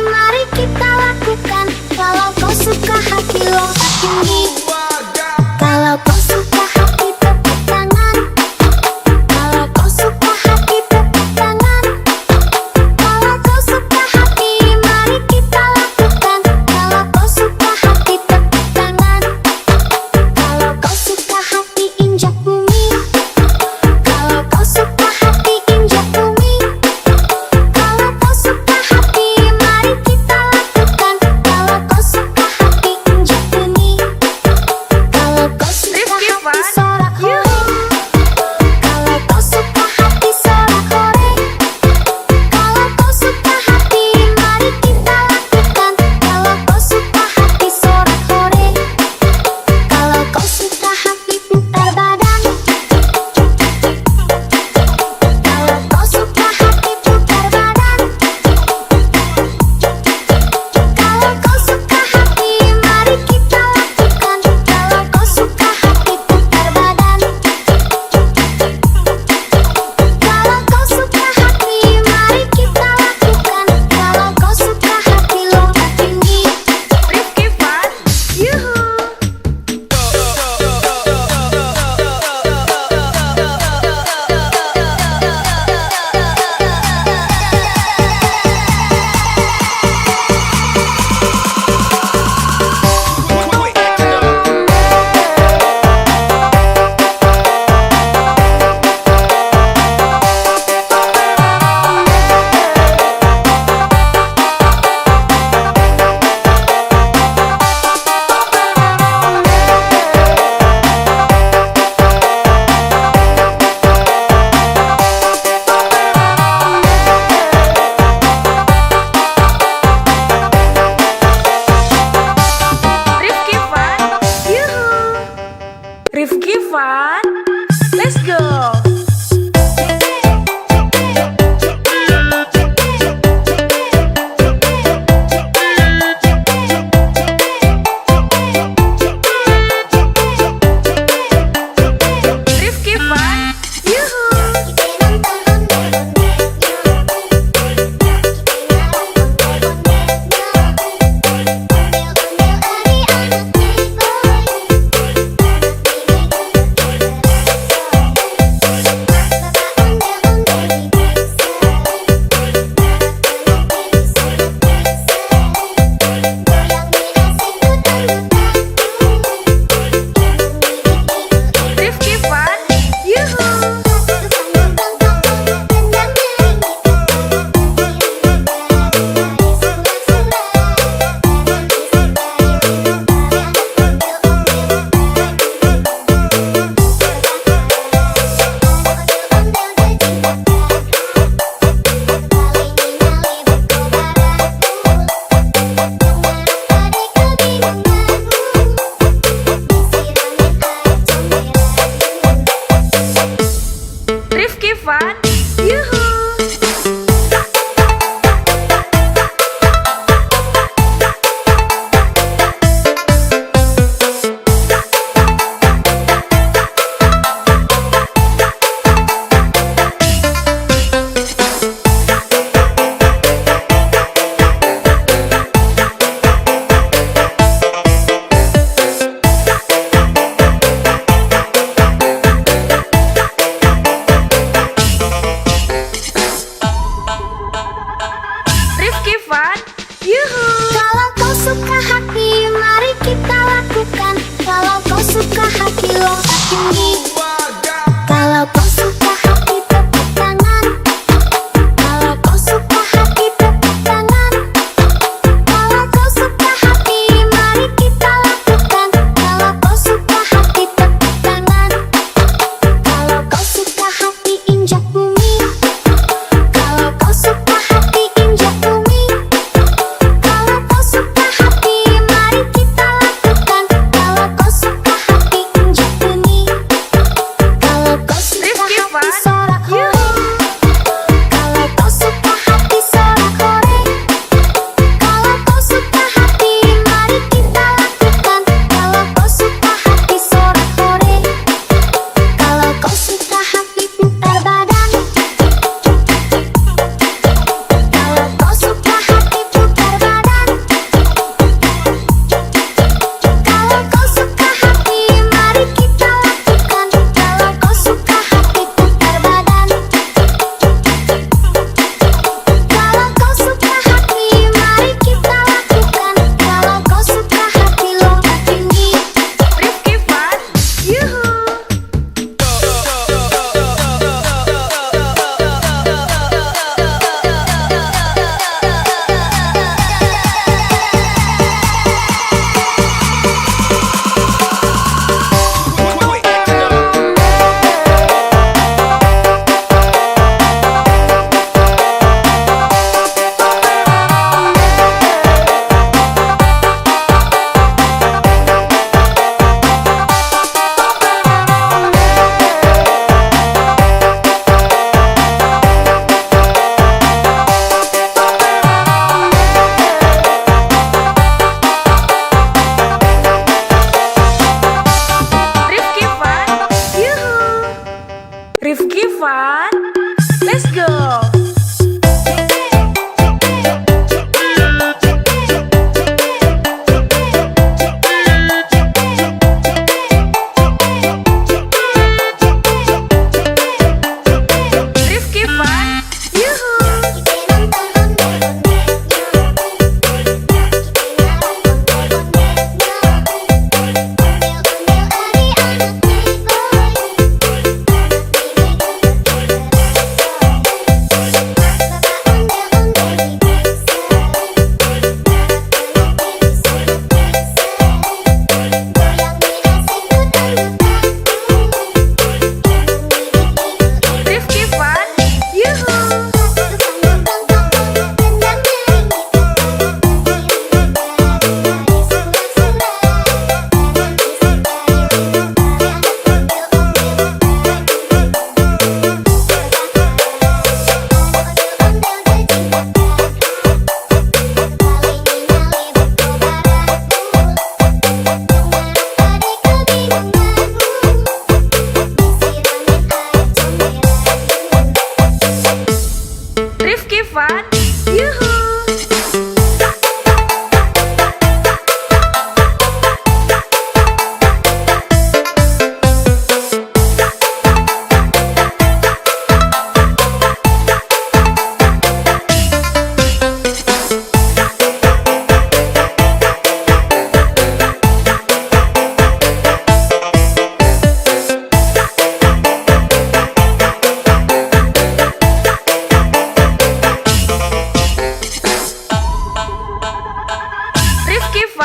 mari kita lakukan. Kalau kau suka hati, lompat tinggi. Kalau kau suka hati, tepuk tangan. Kalau kau suka hati, tepuk tangan. Kalau kau suka hati, mari kita lakukan. Kalau kau suka hati, tepuk tangan. Kalau kau suka hati, injak bumi. Kalau kau suka hati, injak bumi. Kalau kau suka hati, mari kita lakukan. Kalau kau suka hati, injak bumi. Kalau kau suka hati, sorak hore. Kalau kau suka hati, sorak hore. Kalau kau suka hati, mari kita lakukan. Kalau kau suka hati, sorak hore. Kalau kau suka hati, putar badan. Kalau kau suka hati, putar badan. Kalau kau suka hati, mari kita lakukan. Kalau kau suka hati, putar badan. Kalau kau suka hati, mari kita lakukan. Kalau kau suka hati, lompat tinggi.
Rifki Fun, yuhu. Rifki Fun, yuhu. Rifki Fun, let's go. Rifki Fun, yuhu. Rifki Fun, yuhu. Rifki Fun, yuhu. Rifki Fun, yuhu.
Kalau kau suka hati, mari kita lakukan. Kalau kau suka hati, lompat tinggi. Kalau kau suka hati, tepuk tangan. Kalau kau suka hati, tepuk tangan. Kalau kau suka hati, mari kita lakukan. Kalau kau suka hati, tepuk tangan. Kalau kau suka hati, injak bumi. Kalau kau suka hati, injak bumi. Kalau kau suka hati, mari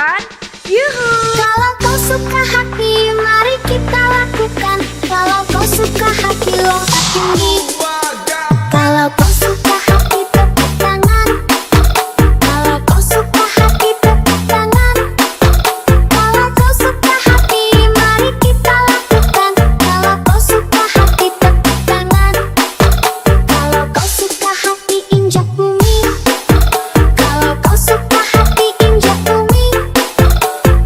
Fun, yuhu.
Kalau kau suka hati, mari kita lakukan. Kalau kau suka hati, lompat tinggi. Kalau kau suka hati, tepuk tangan. Kalau kau suka hati, tepuk tangan. Kalau kau suka hati, mari kita lakukan. Kalau kau suka hati, tepuk tangan. Kalau kau suka hati, injak bumi. Kalau kau suka hati, injak bumi.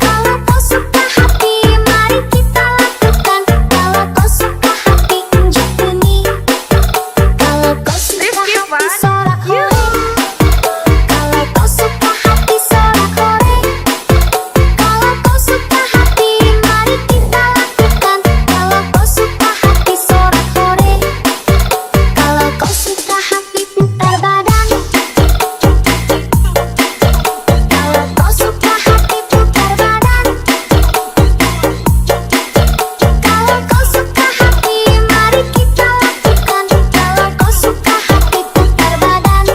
Kalau kau suka hati, mari kita lakukan. Kalau kau suka hati, injak bumi. Kalau kau suka
Rifki
hati,
Fun,
sorak hore. Kalau kau suka hati, sorak hore. Kalau kau suka hati, mari kita lakukan. Kalau kau suka hati, sorak hore. Kalau kau suka hati, putar badan. Kalau kau suka hati, putar badan. Kalau kau suka hati, mari kita lakukan. Kalau kau suka hati, putar badan.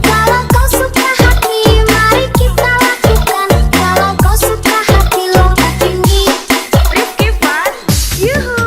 Kalau kau suka hati, mari kita lakukan. Kalau kau suka hati, lompat tinggi.
Rifki Fun, yuhu.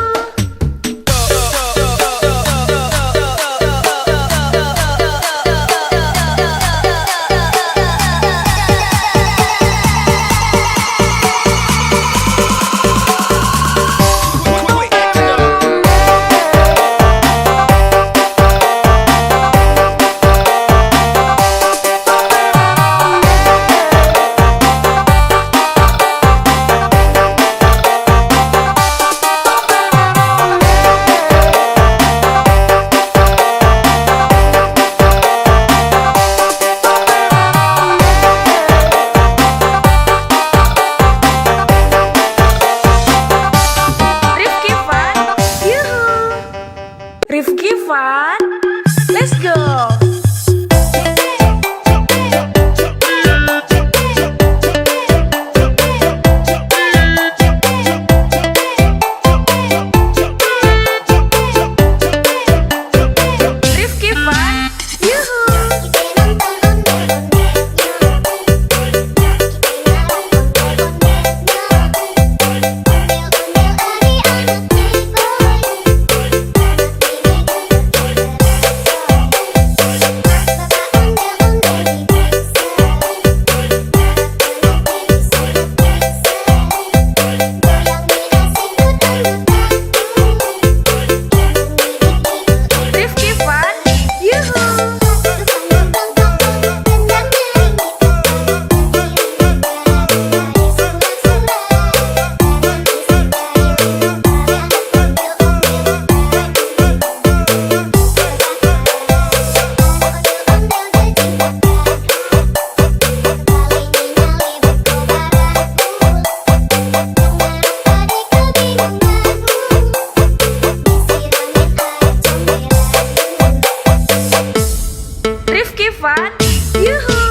Rifki Fun, yuhu. Rifki Fun, let's go. Rifki Fun, yuhu. Rifki Fun, yuhu. Rifki Fun, yuhu.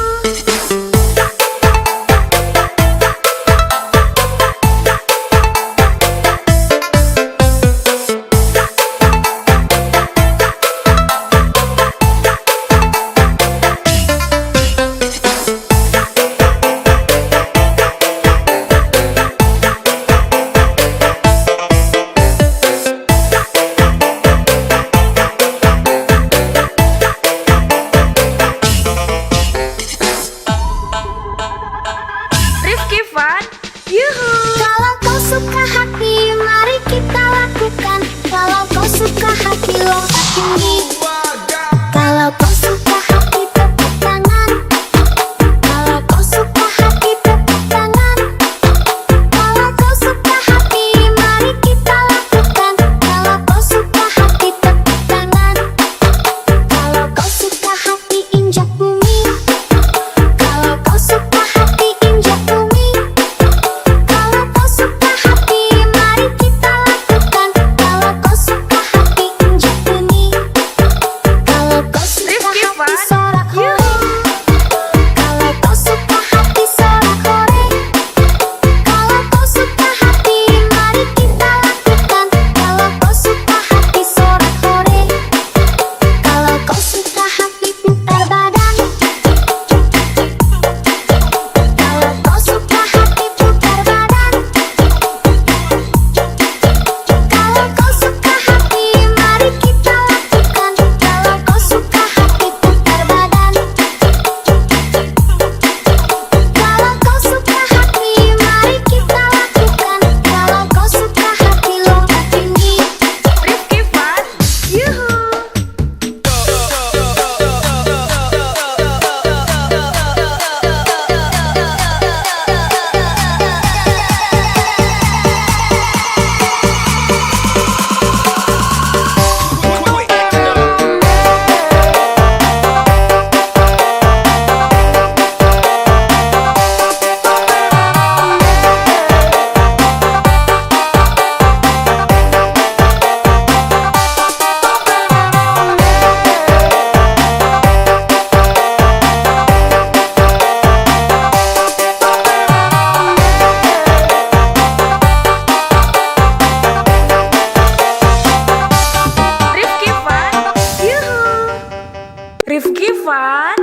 Rifki Fun.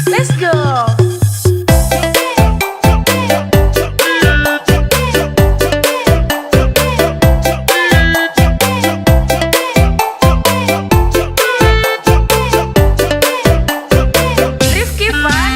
Let's go. Rifki Fun.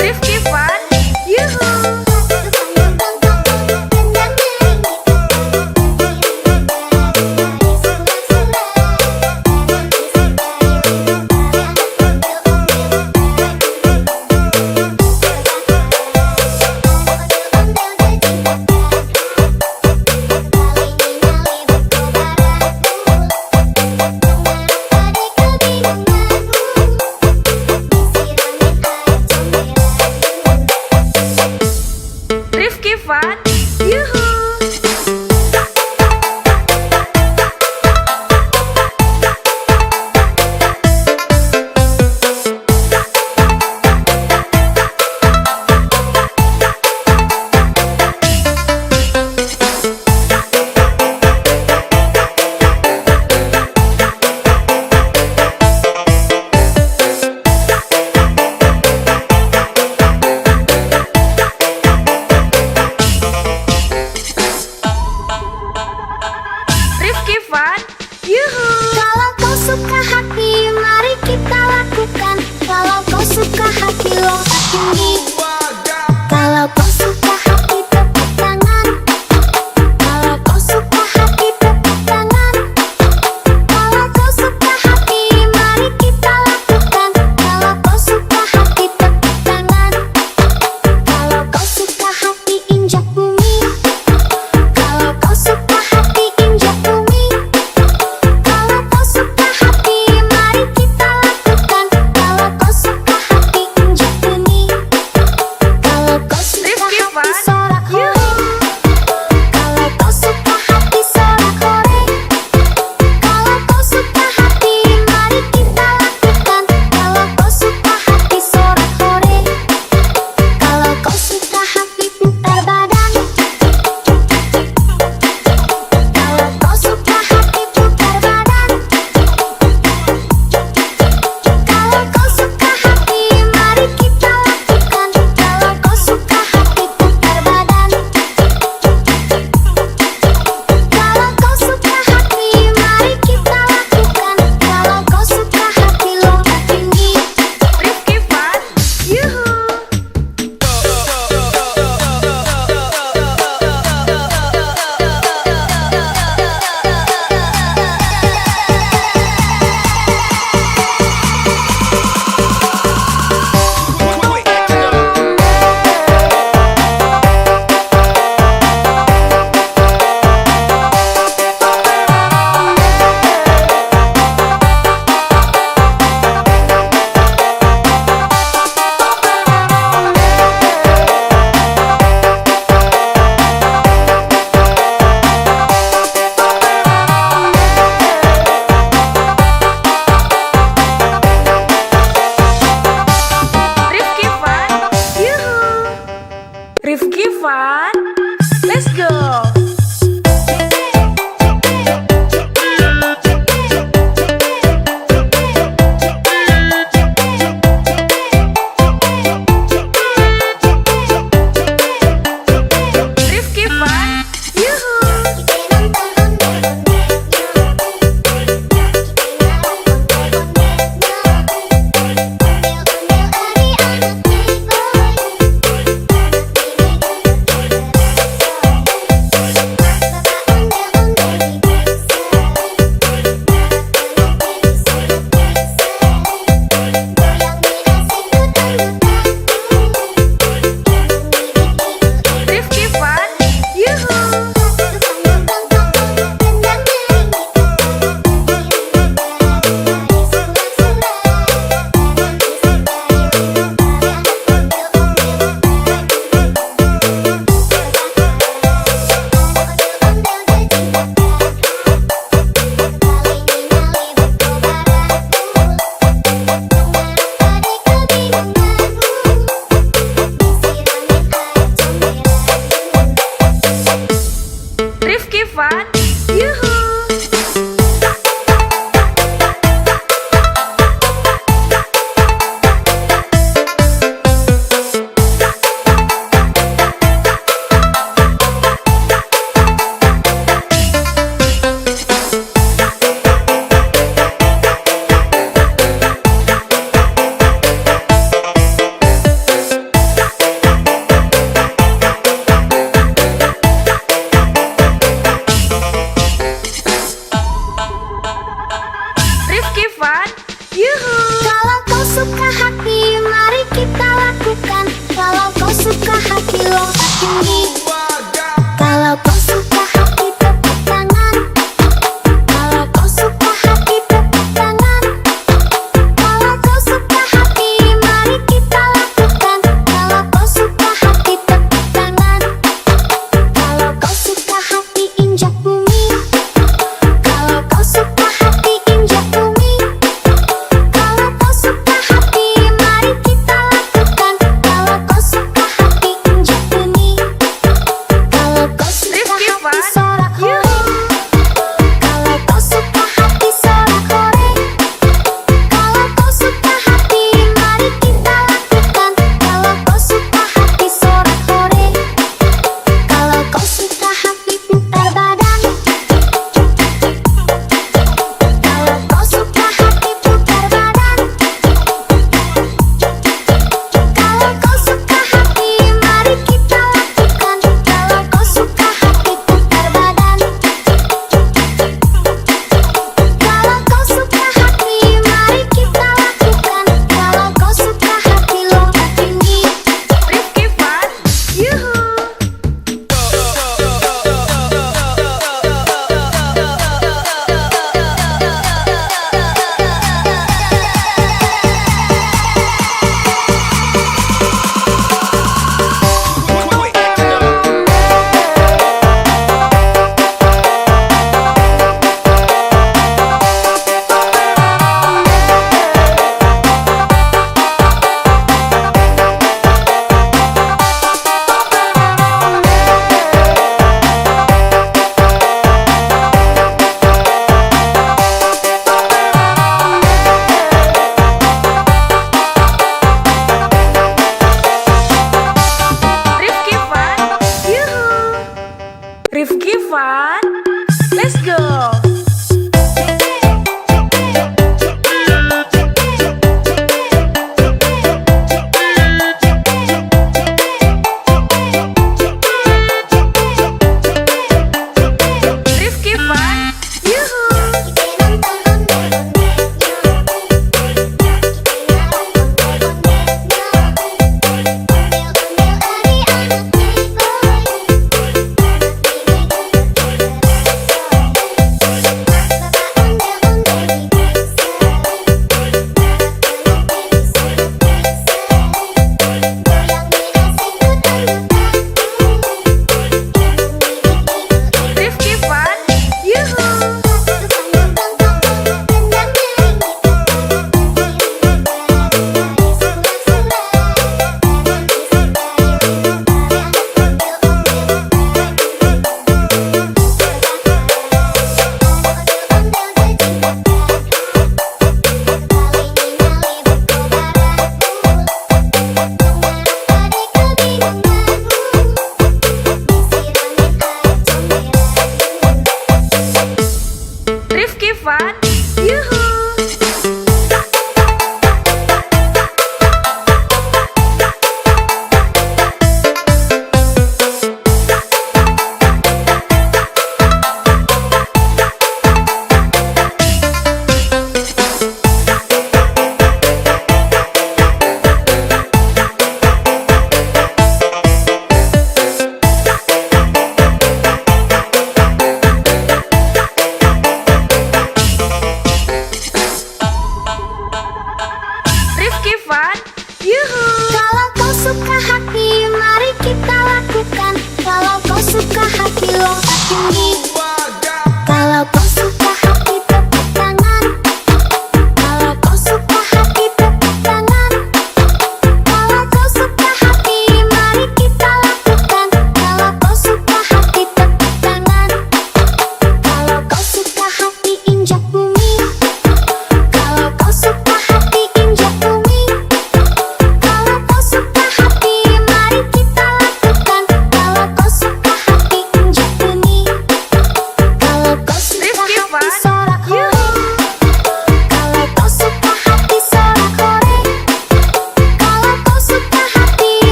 Rifki Fun. Rifki Fun. Rifki Fun.
Kalau kau suka hati, mari kita lakukan. Kalau kau suka hati, lompat tinggi. Kalau kau suka hati, tepuk tangan. Kalau kau suka hati, tepuk tangan. Kalau kau suka hati, mari kita lakukan. Kalau kau suka hati, tepuk tangan. Kalau kau suka hati, injak bumi. Kalau kau suka hati, injak bumi. Kalau kau suka hati, mari kita lakukan. Kalau kau suka hati, injak bumi. Kalau kau suka
Rifki
hati,
Fun.
sorak hore. Kalau kau suka hati, sorak hore. Kalau kau suka hati, mari kita lakukan. Kalau kau suka hati, sorak hore. Kalau kau suka hati, putar badan. Kalau kau suka hati, putar badan. Kalau kau suka hati, mari kita lakukan. Kalau kau suka hati, putar badan. Kalau kau suka hati, mari kita lakukan. Kalau kau suka hati, lompat tinggi.
Rifki Fun. Rifki Fun. Rifki Fun. Let's go. Rifki Fun.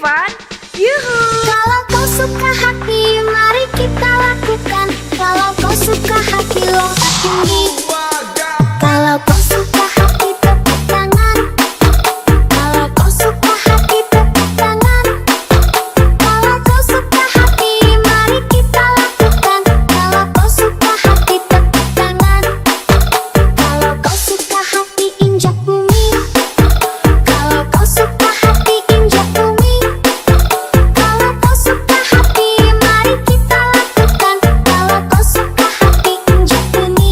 fun. Yuhu.
Kalau kau suka hati, mari kita lakukan. Kalau kau suka hati, lompat tinggi. Kalau kau suka hati, tepuk tangan. Kalau kau suka hati, tepuk tangan. Kalau kau suka hati, mari kita lakukan. Kalau kau suka hati, tepuk tangan. Kalau kau suka hati, injak bumi. Kalau kau suka hati, injak bumi. Kalau kau suka hati, mari kita lakukan. Kalau kau suka hati, injak bumi.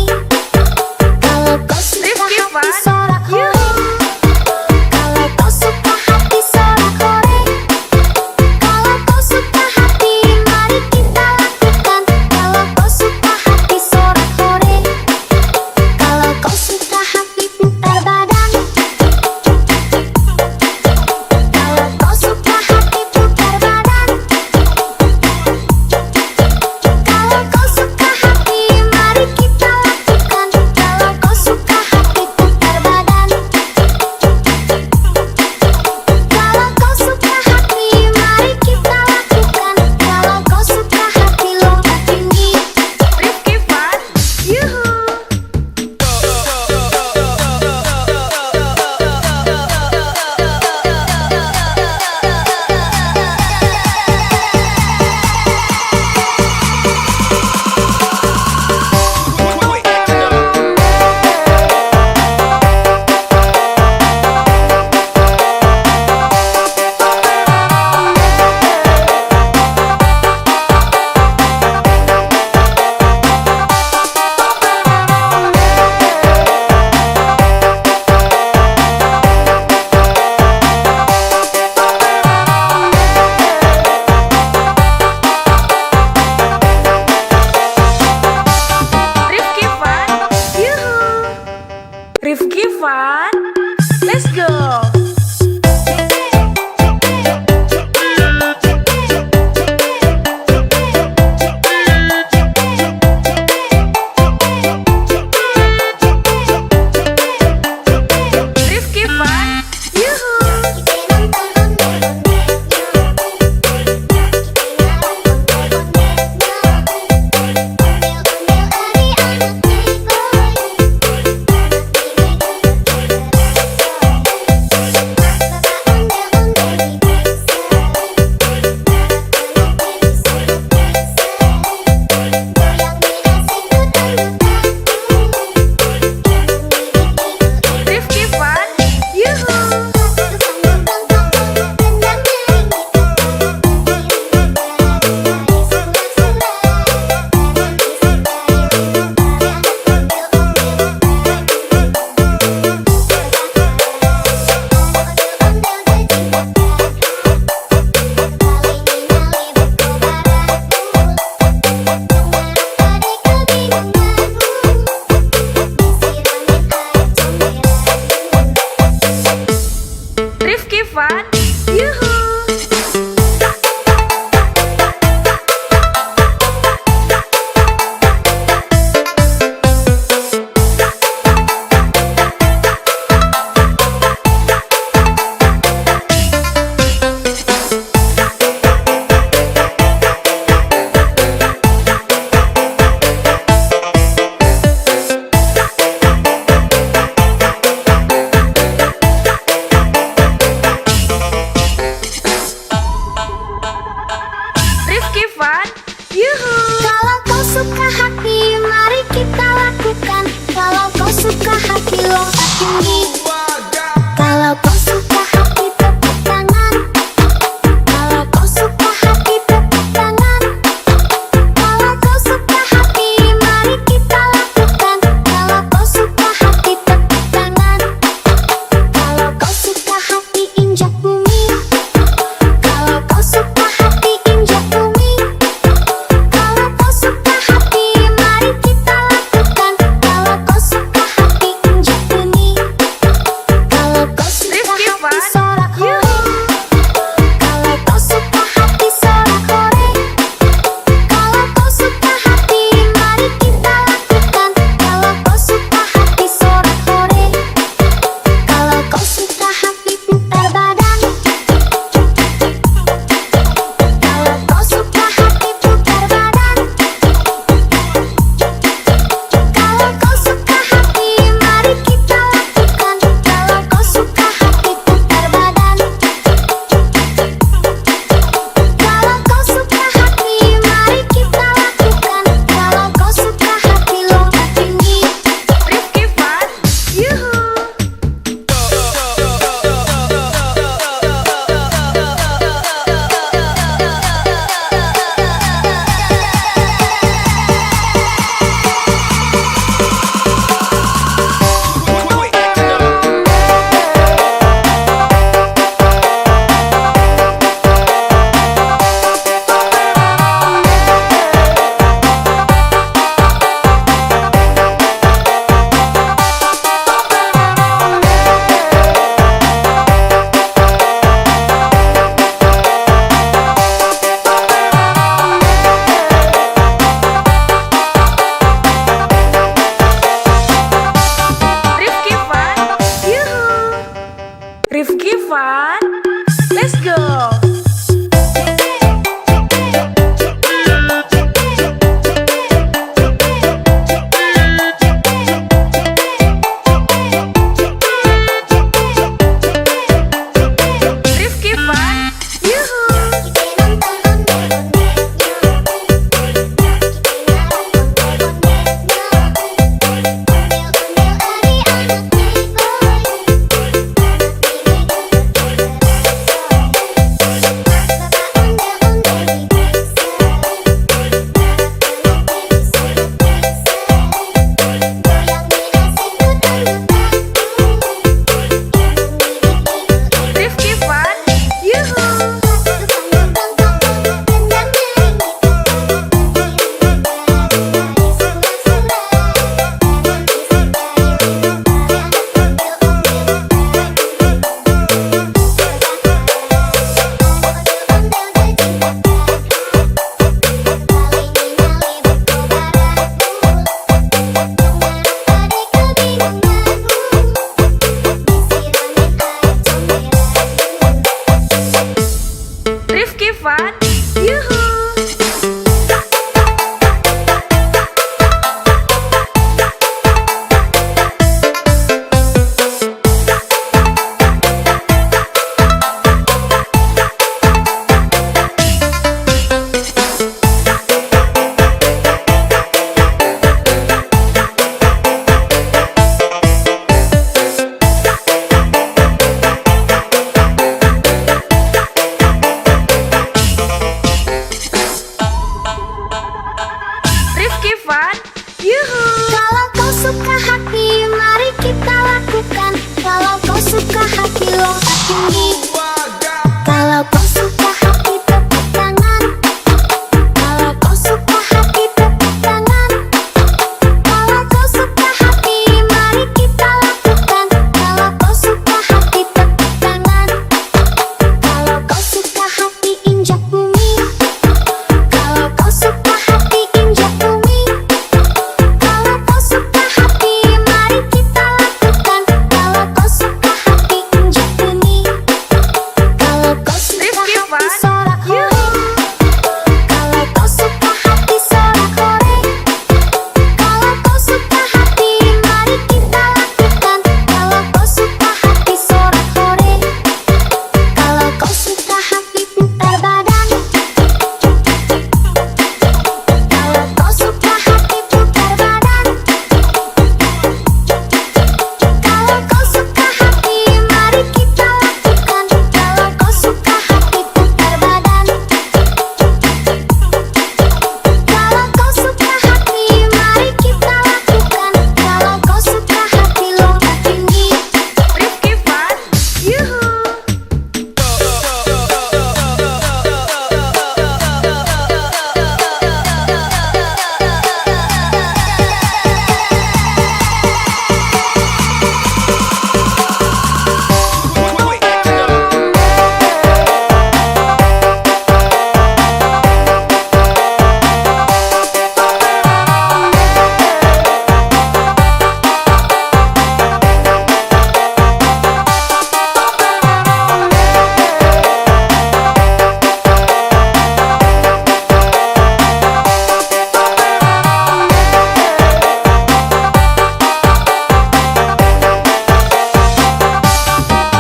Fun, yuhu. Rifki Fun, yuhu.
Kalau kau suka hati, mari kita lakukan. Kalau kau suka hati, lompat tinggi. Kalau kau suka hati, tepuk tangan. Kalau kau suka hati, tepuk tangan. Kalau kau suka hati, mari kita lakukan. Kalau kau suka hati, tepuk tangan. Kalau kau suka hati, injak bumi. Kalau kau suka hati, injak bumi. Kalau kau suka hati, mari kita lakukan. Kalau kau suka hati, injak bumi. Kalau kau suka
Rifki
hati,
Fun,
sorak hore.
yuhu.
Kalau kau suka hati, sorak hore. Kalau kau suka hati, mari kita lakukan. Kalau kau suka hati, sorak hore. Kalau kau suka hati, putar badan. Kalau kau suka hati, putar badan. Kalau kau suka hati, mari kita lakukan. Kalau kau suka hati, putar badan. Kalau kau suka hati, mari kita lakukan. Kalau kau suka hati, lompat tinggi.
Rifki Fun, yuhu.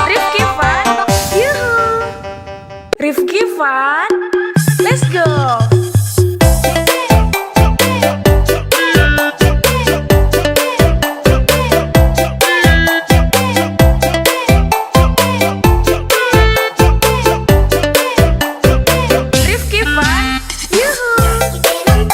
Rifki Fun, yuhu. Rifki Fun, let's go. Rifki Fun, yuhu.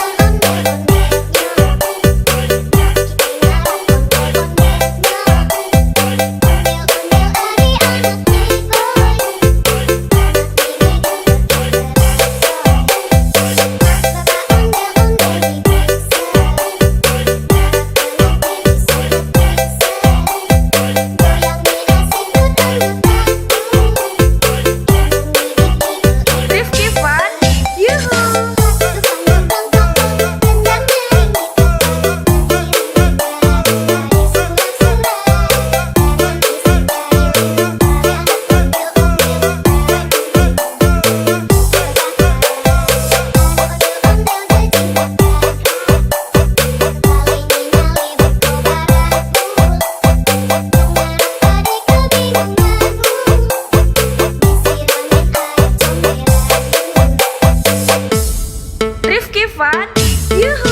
Rifki Fun, yuhu. Rifki Fun, yuhu.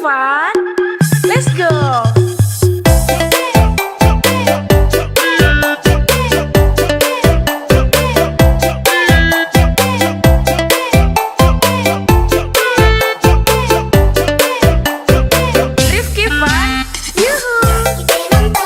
Fun. Let's go. Rifki Fun. Yuhu.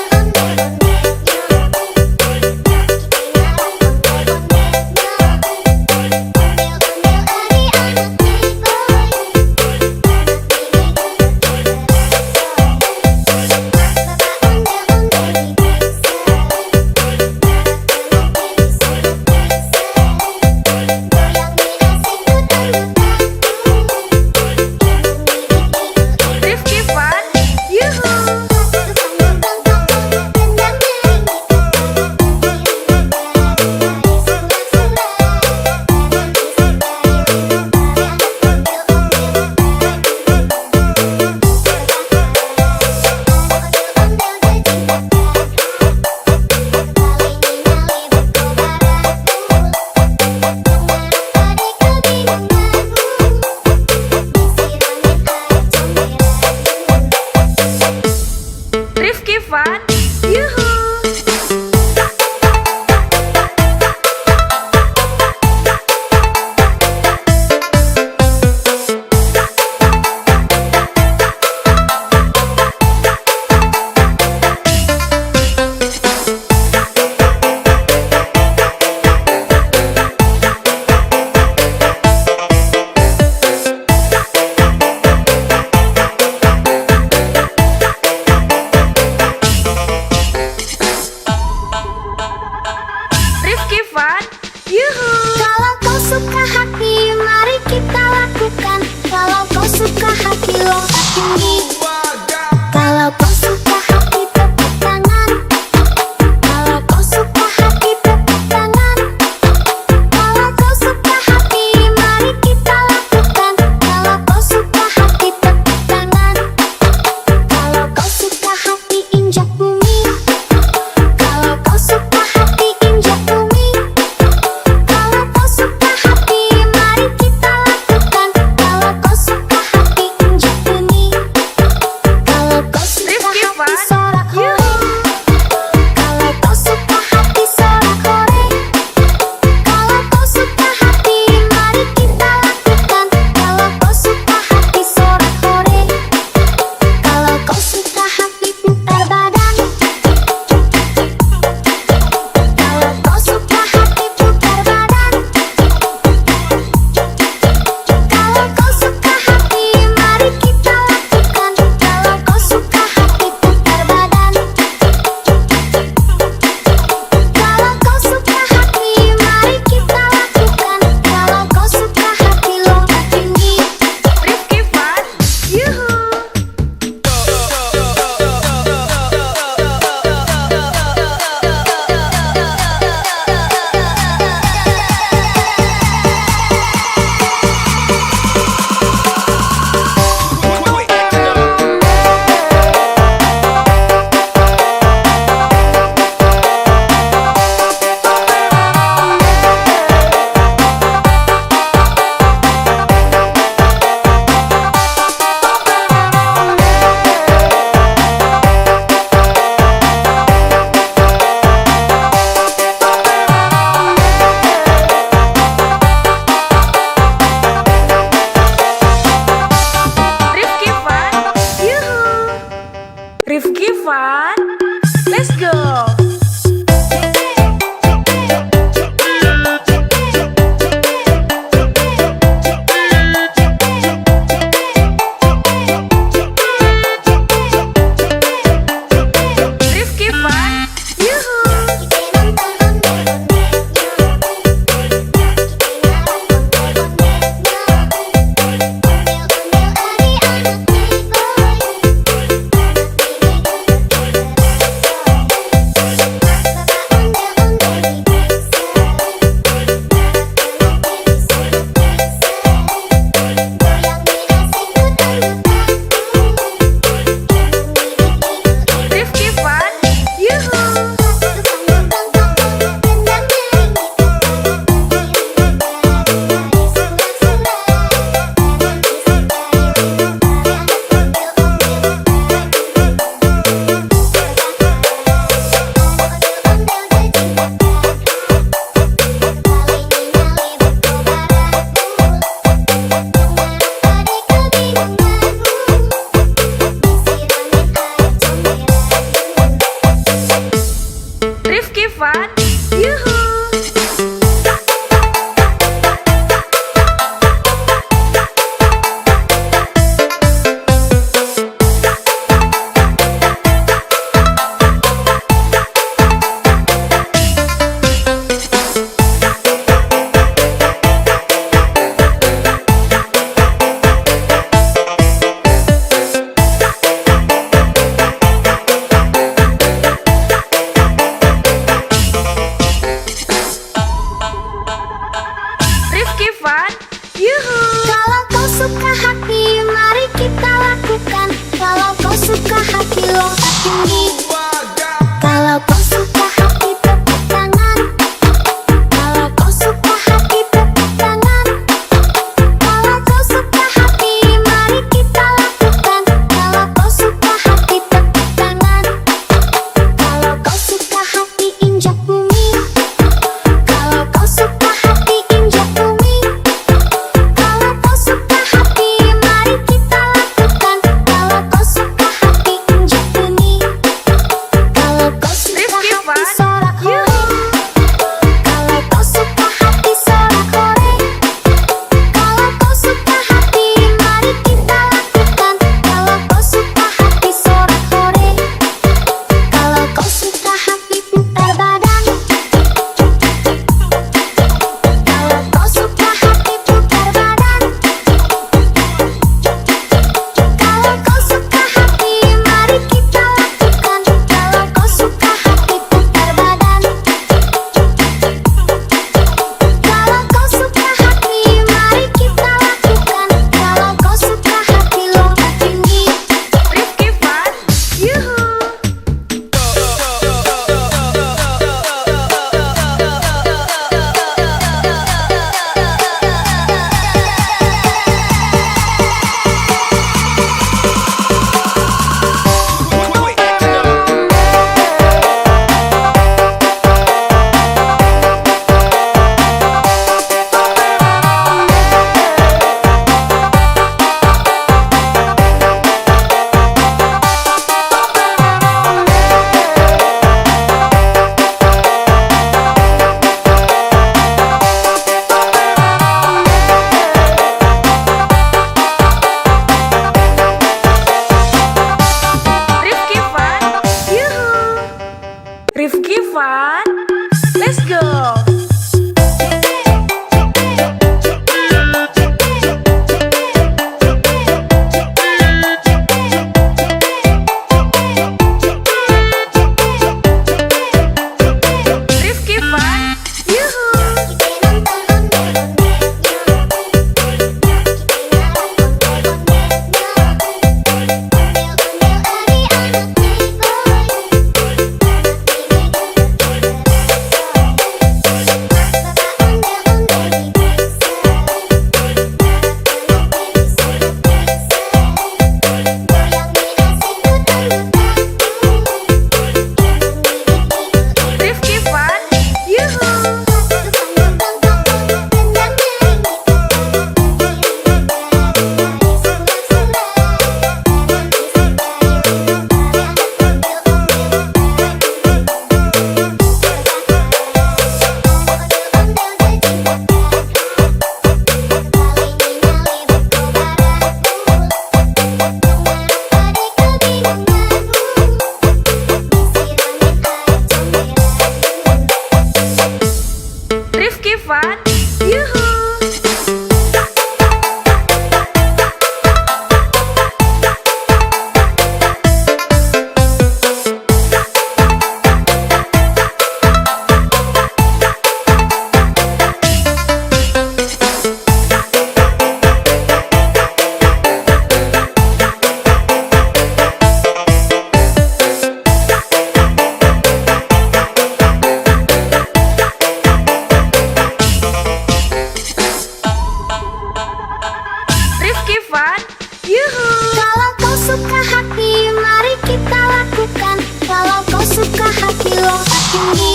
tinggi.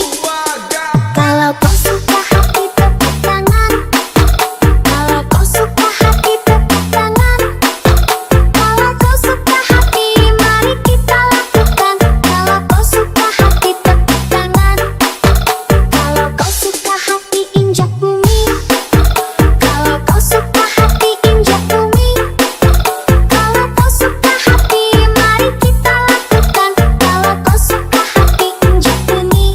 Kalau kau suka hati tepuk tangan. Kalau kau suka hati tepuk tangan. Kalau kau suka hati mari kita lakukan. Kalau kau suka hati tepuk tangan. Kalau kau suka hati injak bumi. Kalau kau suka hati injak bumi. Kalau kau suka hati mari kita lakukan. Kalau kau suka hati injak bumi.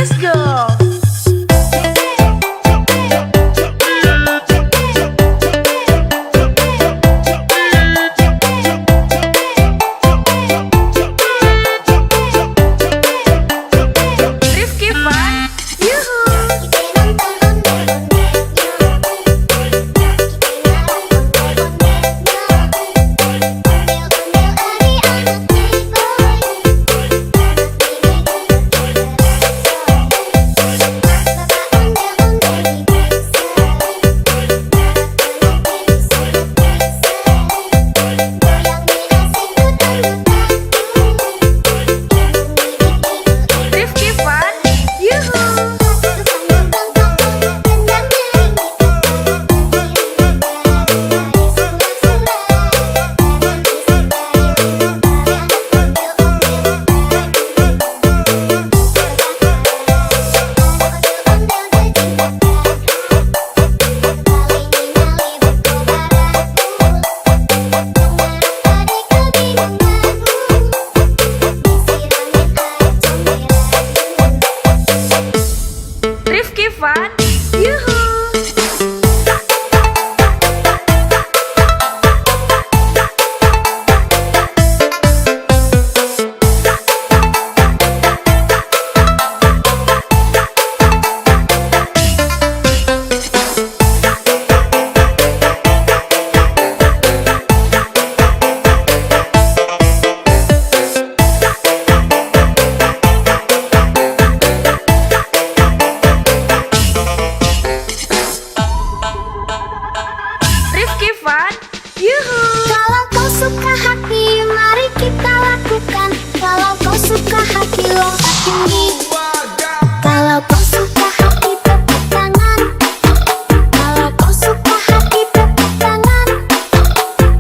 Let's go. Rifki Fun, Rifki Fun, Rifki Fun, Rifki Fun,
Kalau kau suka hati, mari kita lakukan. Kalau kau suka hati, lompat tinggi. Kalau kau suka hati, tepuk tangan. Kalau kau suka hati, tepuk tangan.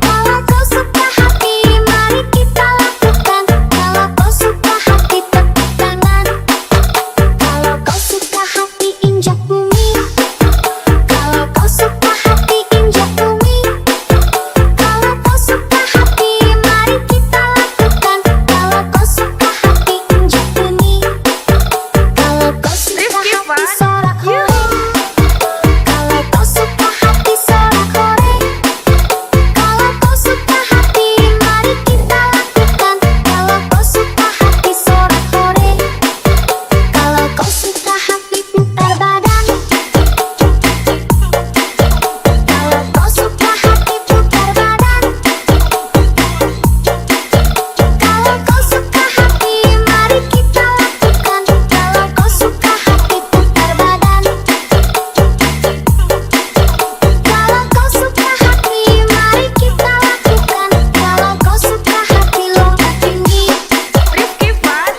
Kalau kau suka hati, mari kita lakukan. Kalau kau suka hati, tepuk tangan. Kalau kau suka hati, injak bumi. Kalau kau suka hati, injak bumi. Kalau kau suka hati, mari kita lakukan. Kalau kau suka hati, injak bumi. Kalau kau suka
Rifki
hati,
Fun,
sorak hore. Kalau kau suka hati, sorak hore. Kalau kau suka hati, mari kita lakukan. Kalau kau suka hati, sorak hore. Kalau kau suka hati, putar badan. Kalau kau suka hati, putar badan. Kalau kau suka hati, mari kita lakukan. Kalau kau suka hati, putar badan. Kalau kau suka hati, mari kita lakukan. Kalau kau suka hati, lompat tinggi.
Rifki Fun,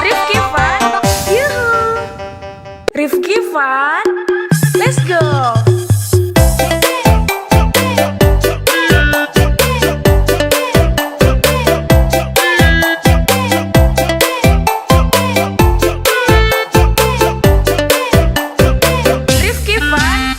Rifki Fun, Rifki Fun, let's go. Rifki Fun,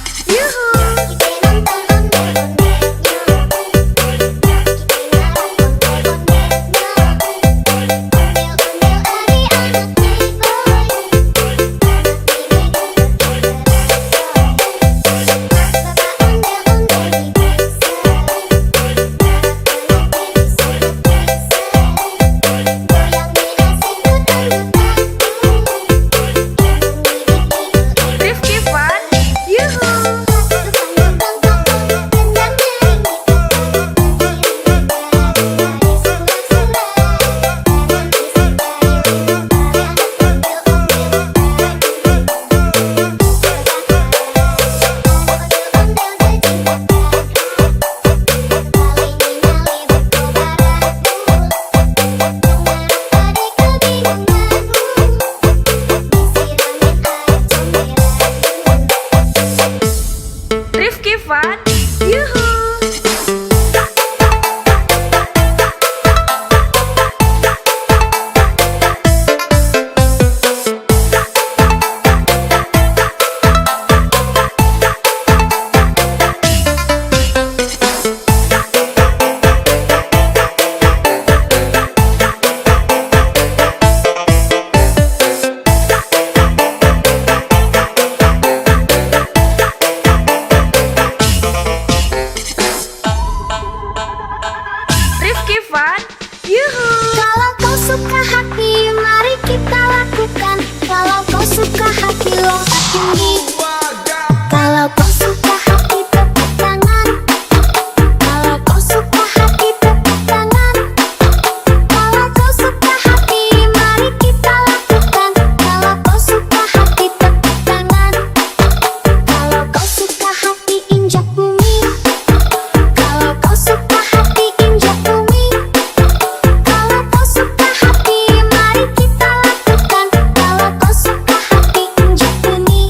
tinggi. Kalau kau suka hati tepuk tangan. Kalau kau suka hati tepuk tangan. Kalau kau suka hati mari kita lakukan. Kalau kau suka hati tepuk tangan. Kalau kau suka hati injak bumi. Kalau kau suka hati injak bumi. Kalau kau suka hati mari kita lakukan. Kalau kau suka hati injak bumi.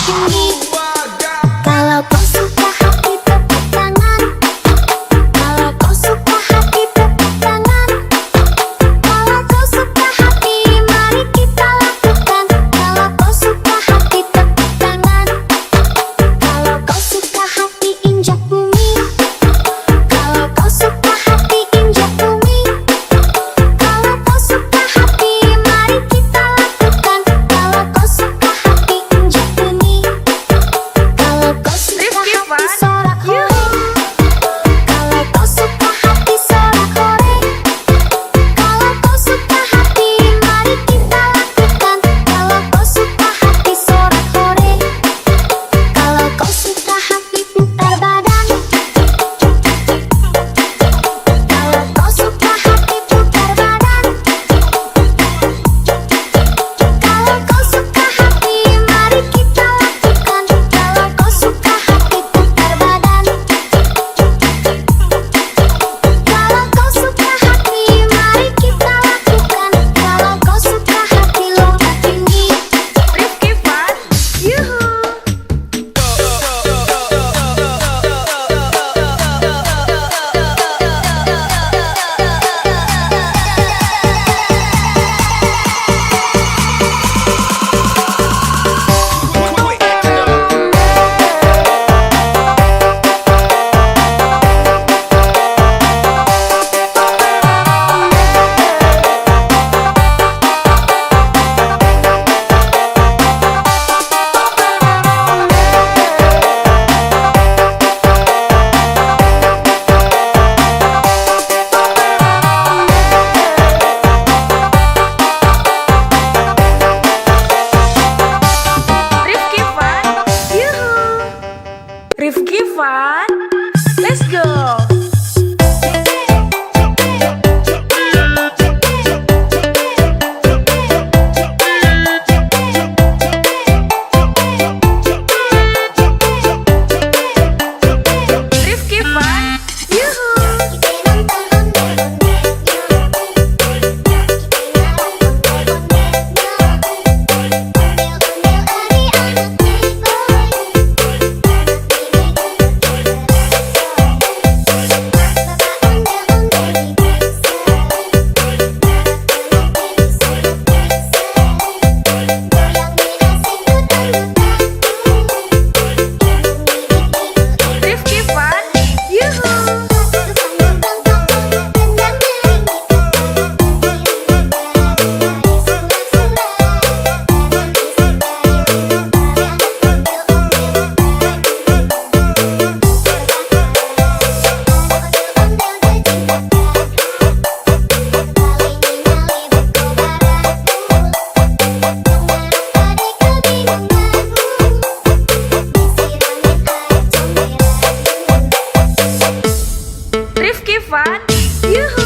tinggi. Kalau kau suka hati tepuk tangan. Kalau kau suka hati tepuk tangan. Kalau kau suka hati mari kita lakukan. Kalau kau suka hati tepuk tangan. Kalau kau suka hati injak bumi. Kalau kau suka hati injak bumi. Kalau kau suka hati mari kita lakukan. Kalau kau suka hati injak bumi. Kalau kau suka
Rifki
hati
Fan,
sorak hore.
yuhu.
Kalau kau suka hati sorak hore. Kalau kau suka hati mari kita lakukan. Kalau kau suka hati sorak hore. Kalau kau suka hati putar badan. Kalau kau suka hati putar badan. Kalau kau suka hati mari kita lakukan. Kalau kau suka hati putar badan. Kalau kau suka hati mari kita lakukan. Kalau kau suka hati lompat tinggi.
Rifki Fan, yuhu. Rifki Fan, yuhu. Rifki Fan, let's go. Rifki Fan, yuhu. Rifki Fan, yuhu. Rifki Fan, yuhu.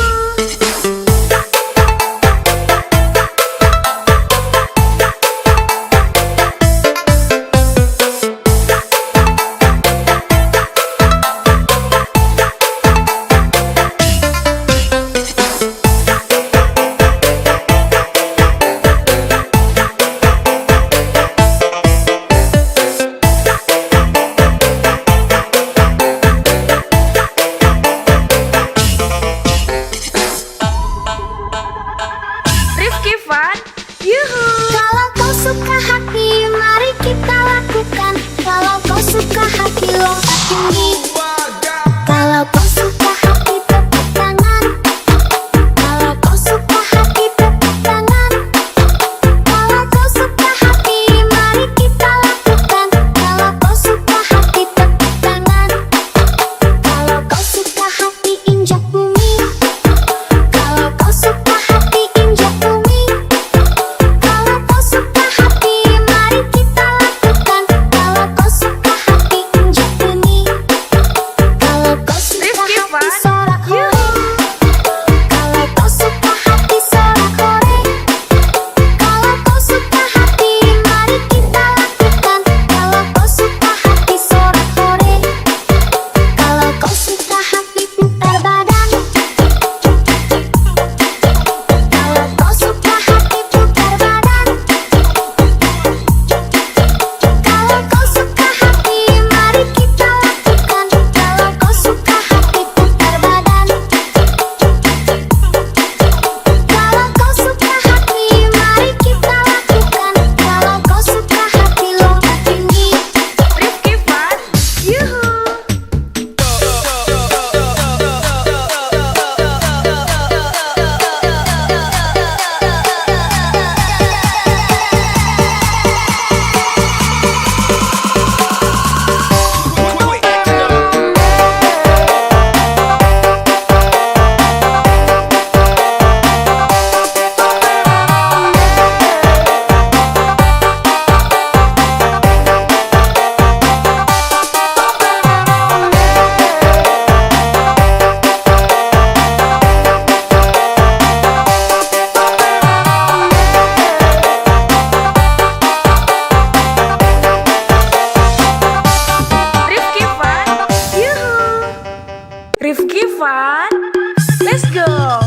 let's go.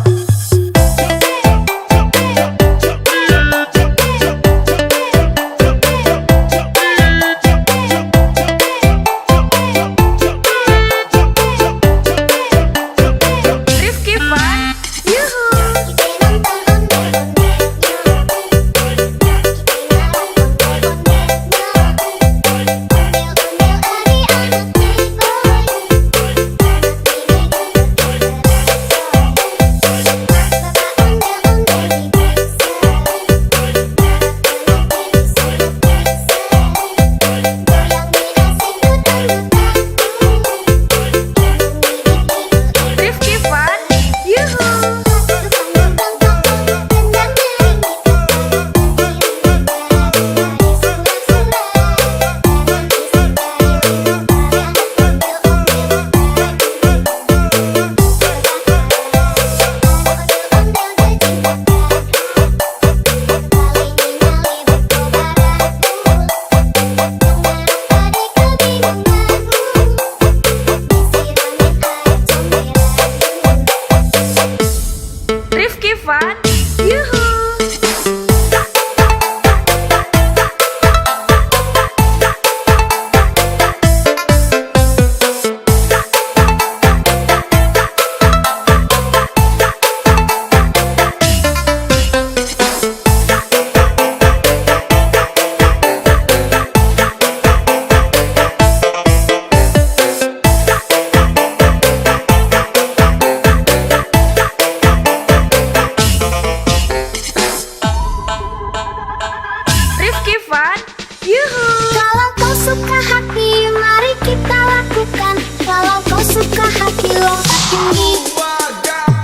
Rifki Fun, yuhu. Rifki Fun, yuhu. Rifki Fun, yuhu. Rifki Fun, yuhu.
Kalau kau suka hati, mari kita lakukan. Kalau kau suka hati, lompat tinggi.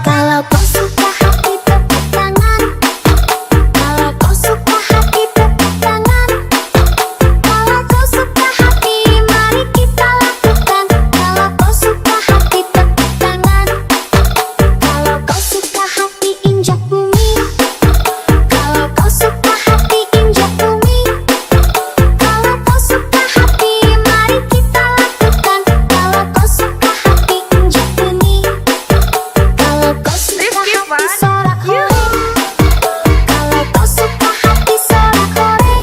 Kalau kau suka hati, tepuk tangan. Kalau kau suka hati, tepuk tangan. Kalau kau suka hati, mari kita lakukan. Kalau kau suka hati, tepuk tangan. Kalau kau suka hati, injak bumi. Kalau kau suka hati, injak bumi. Kalau kau suka hati, mari kita lakukan. Kalau kau suka hati, injak bumi. Kalau kau suka
Rifki
hati,
Fun,
sorak hore.
yuhu.
Kalau kau suka hati, sorak hore.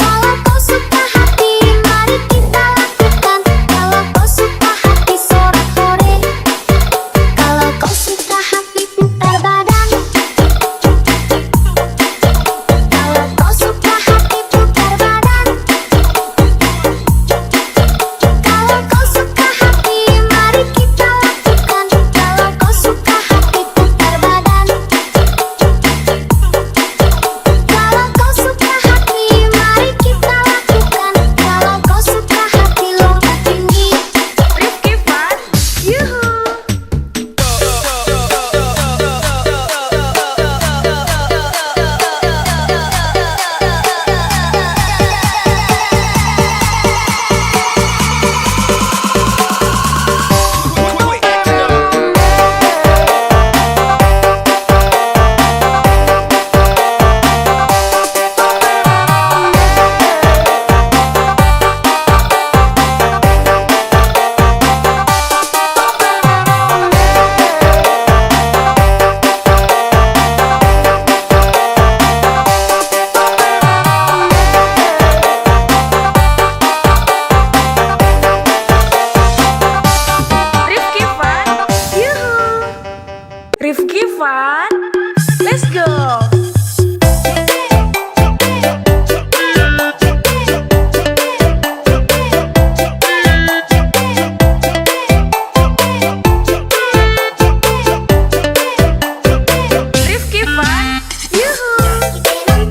Kalau kau suka hati, mari kita lakukan. Kalau kau suka hati, sorak hore. Kalau kau suka hati, putar badan. Kalau kau suka hati, putar badan. Kalau kau suka hati, mari kita lakukan. Kalau kau suka hati, putar badan. Kalau kau suka hati, mari kita lakukan. Kalau kau suka hati, lompat tinggi.
Rifki Fun, yuhu. Rifki Fun, yuhu. Rifki Fun, let's go. Rifki Fun, yuhu.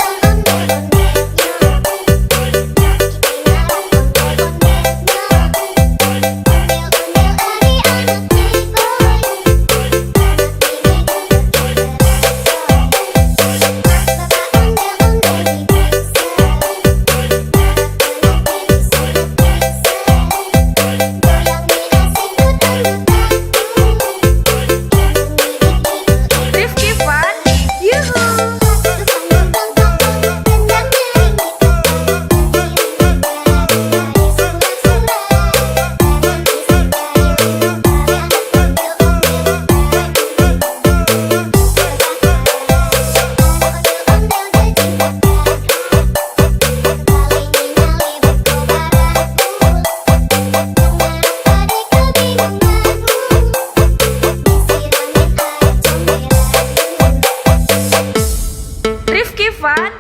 Fun,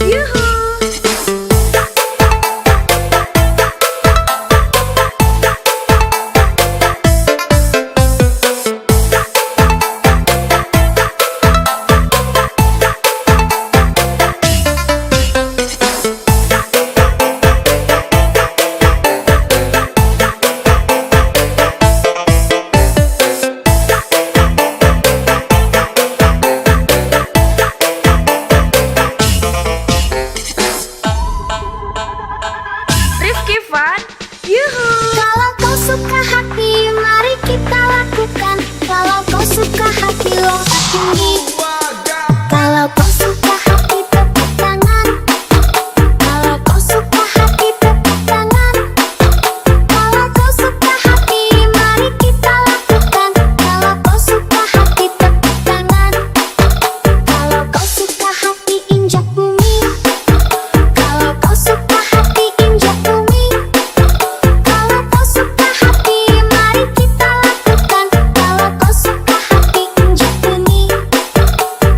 yuhu. Rifki Fun, yuhu.
Kalau kau suka hati, mari kita lakukan. Kalau kau suka hati, lompat tinggi. Kalau kau suka hati, tepuk tangan. Kalau kau suka hati, tepuk tangan. Kalau kau suka hati, mari kita lakukan. Kalau kau suka hati, tepuk tangan. Kalau kau suka hati, injak bumi. Kalau kau suka hati, injak bumi. Kalau kau suka hati, mari kita lakukan. Kalau kau suka hati, injak bumi.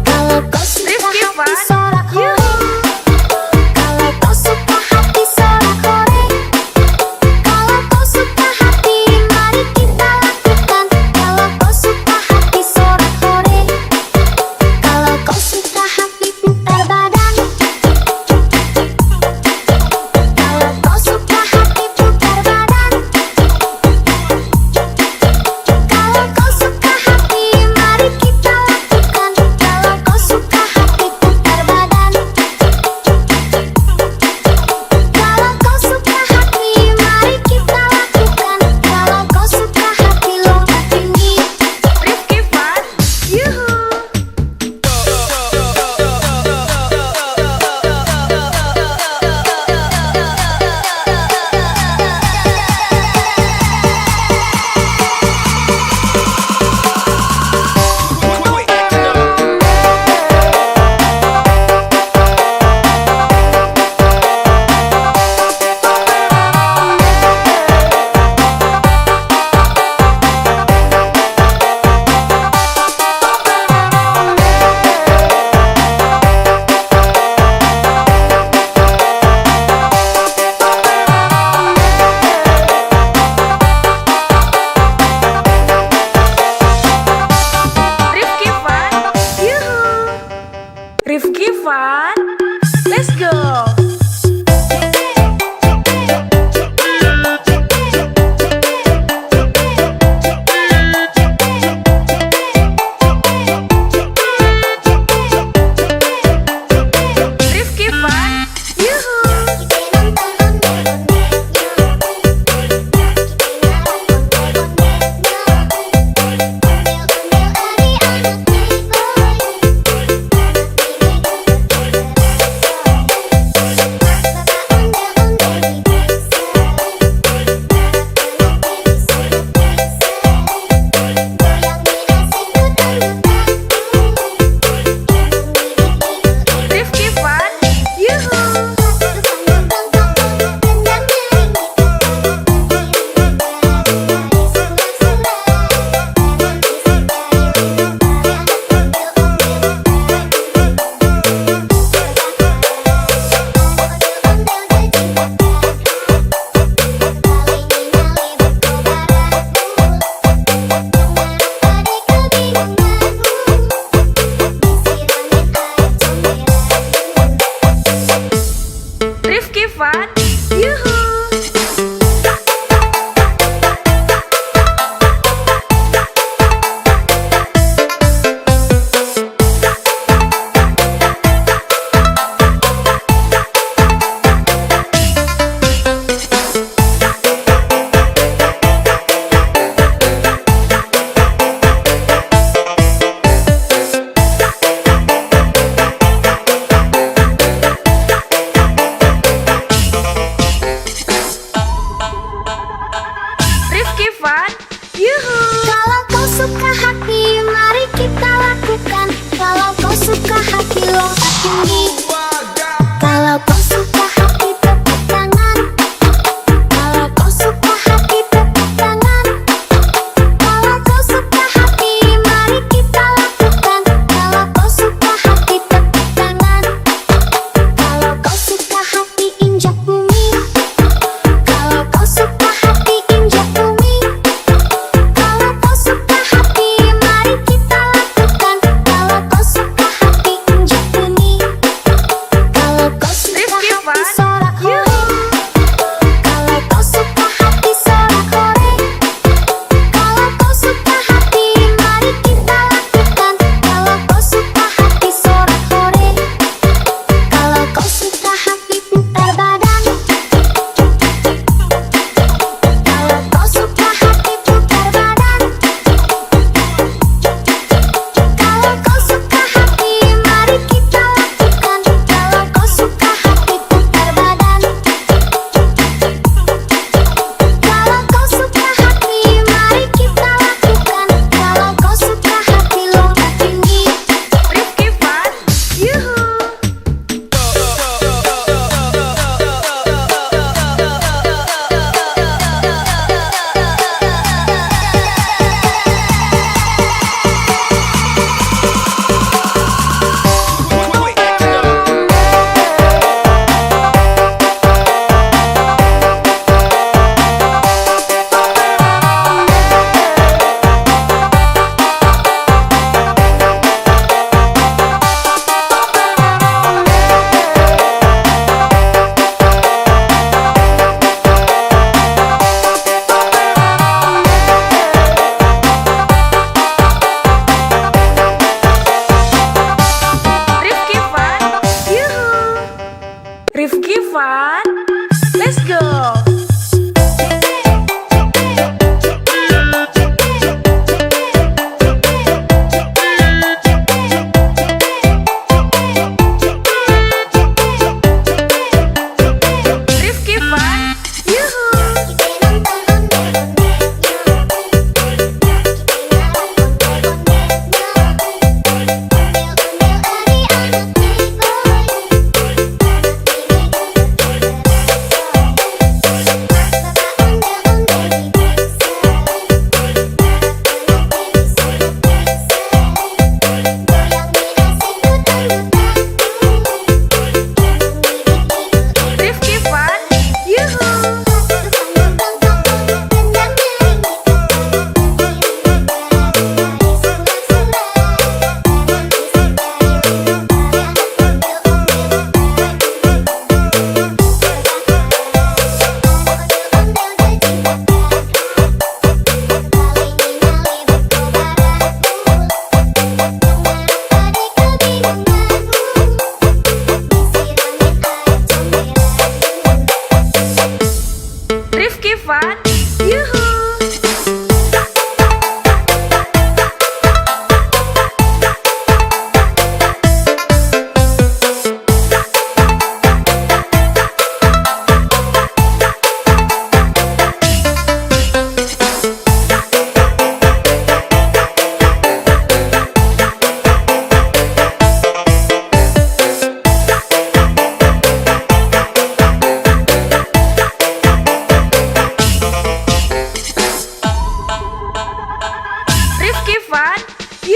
Kalau kau suka
Rifki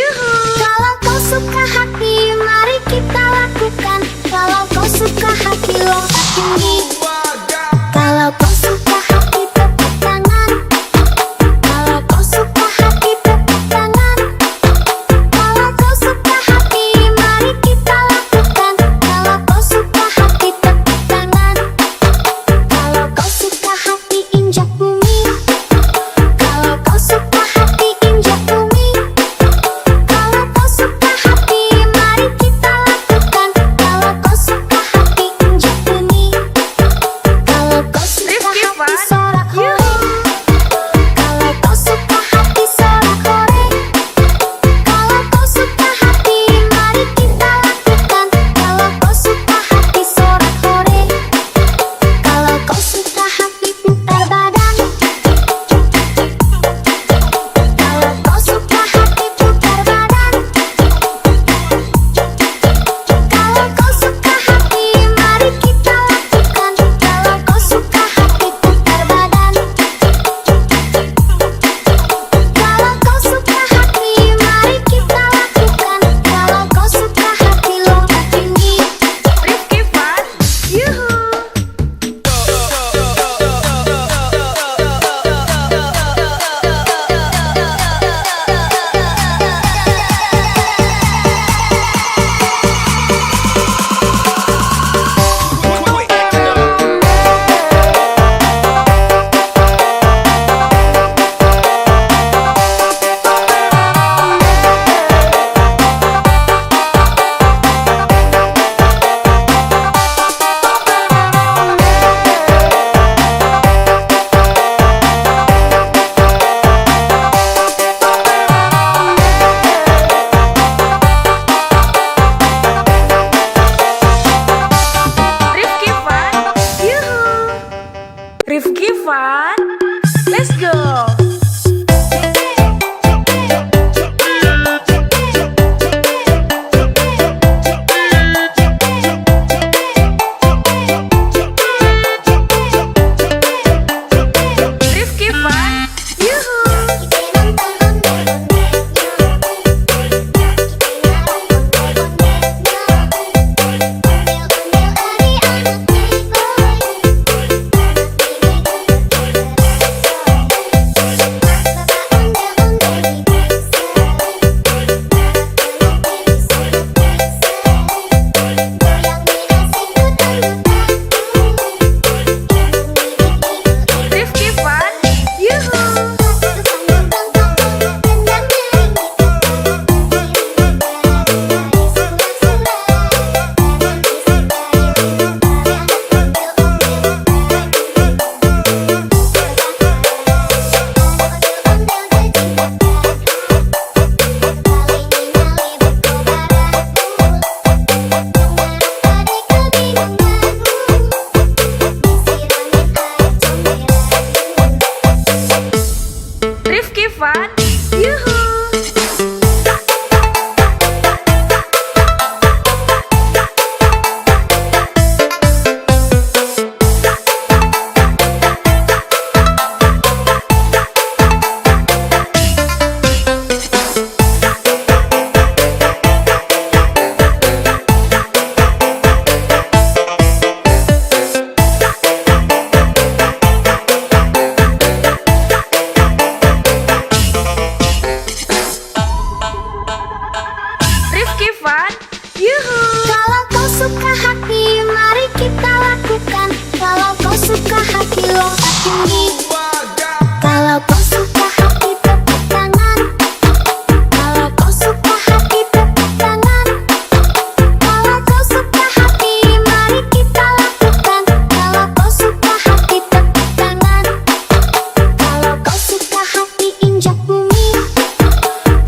Yuhu.
Kalau kau suka hati, mari kita lakukan. Kalau kau suka hati, lompat tinggi. Kalau kau suka hati, tepuk tangan. Kalau kau suka hati, tepuk tangan. Kalau kau suka hati, mari kita lakukan. Kalau kau suka hati, tepuk tangan. Kalau kau suka hati, injak bumi. Kalau kau suka hati, injak bumi. Kalau kau suka hati, mari kita lakukan. Kalau kau suka hati, injak bumi. Kalau kau suka
Rifki
hati,
Fan.
sorak hore.
Yuhu.
Kalau kau suka hati, sorak hore. Kalau kau suka hati, mari kita lakukan. Kalau kau suka hati, sorak hore. Kalau kau suka hati, putar badan. Kalau kau suka hati, putar badan. Kalau kau suka hati, mari kita lakukan. Kalau kau suka hati, putar badan. Kalau kau suka hati, mari kita lakukan. Kalau kau suka hati, lompat tinggi.
Rifki Fan. Yuhu. Rifki Fan. Yuhu. Rifki Fan. Let's go. Rifki Fan. Yuhu. Rifki Fan. Yuhu. Rifki Fan. Yuhu. Rifki Fan. Yuhu.
Kalau kau suka hati, mari kita lakukan. Kalau kau suka hati, lompat tinggi. Kalau kau suka hati, tepuk tangan. Kalau kau suka hati, tepuk tangan. Kalau kau suka hati, mari kita lakukan. Kalau kau suka hati, tepuk tangan. Kalau kau suka hati, injak bumi.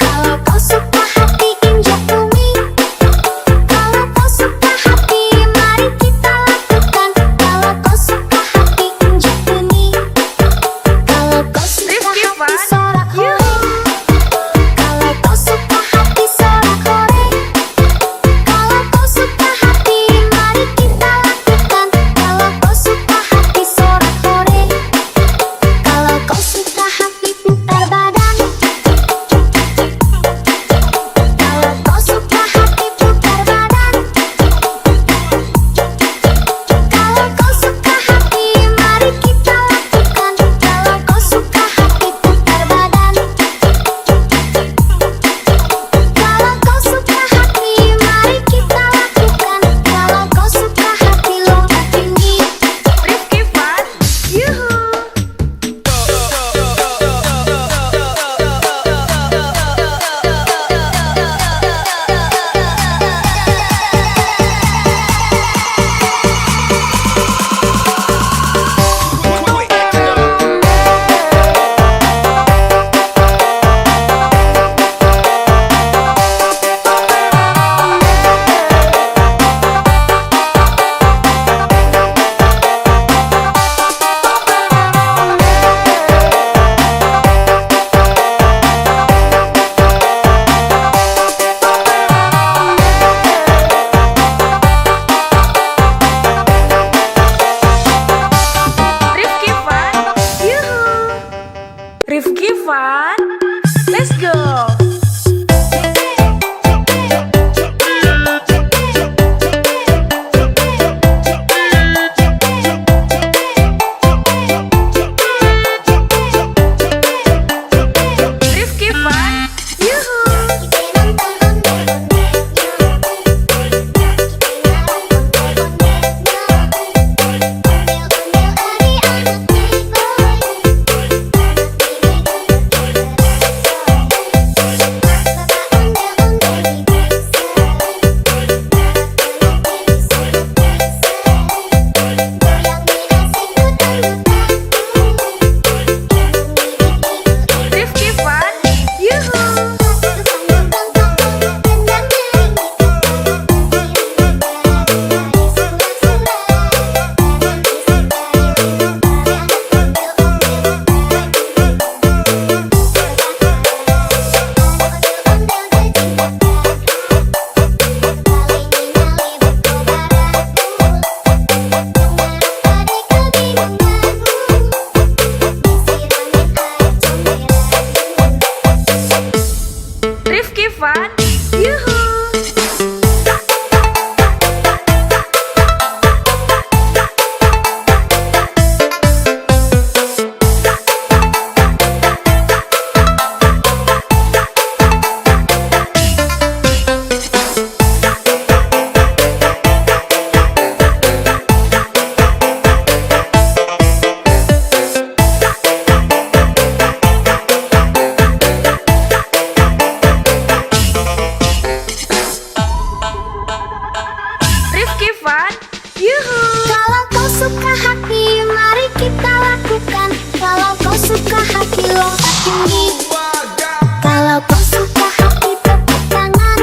Kalau kau suka hati, injak bumi. Kalau kau suka hati, mari kita lakukan. Kalau kau suka hati, injak bumi. Kalau kau suka
Rifki Fun, yuhu. Rifki Fun, yuhu.
Kalau kau suka hati, mari kita lakukan. Kalau kau suka hati, lompat tinggi. Kalau kau suka hati, tepuk tangan.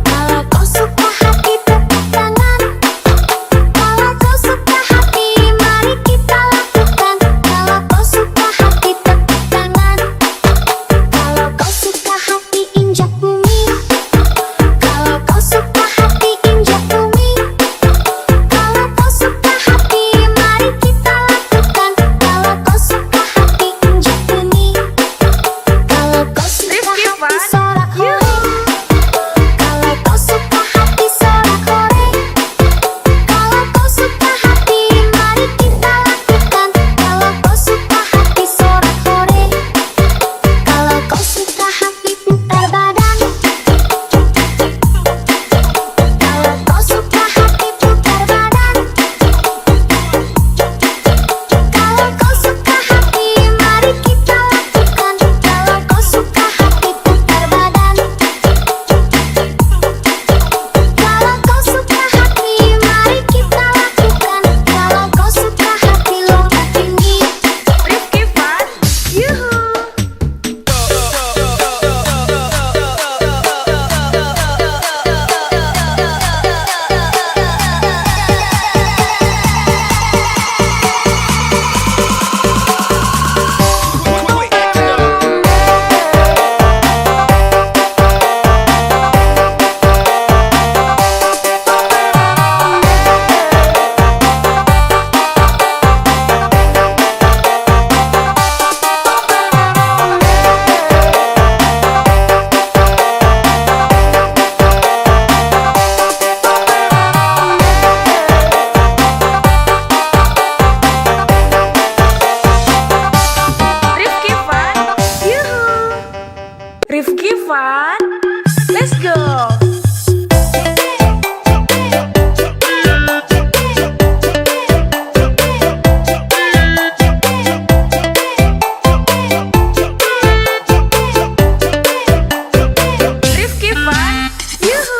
Kalau kau suka hati, tepuk tangan. Kalau kau suka hati, mari kita lakukan. Kalau kau suka hati, tepuk tangan. Kalau kau suka hati, injak bumi. Kalau kau suka hati, injak bumi. Kalau kau suka hati, mari kita lakukan. Kalau kau suka hati, injak bumi. Kalau kau suka
Rifki
hati,
Fun,
sorak hore.
yuhu.
Kalau kau suka hati, sorak hore. Kalau kau suka hati, mari kita lakukan. Kalau kau suka hati, sorak hore. Kalau kau suka hati, putar badan. Kalau kau suka hati, putar badan. Kalau kau suka hati, mari kita lakukan. Kalau kau suka hati, putar badan. Kalau kau suka hati, mari kita lakukan. Kalau kau suka hati, lompat tinggi.
Rifki Fun, yuhu. Rifki Fun, yuhu. Rifki Fun, let's go. Rifki Fun, yuhu.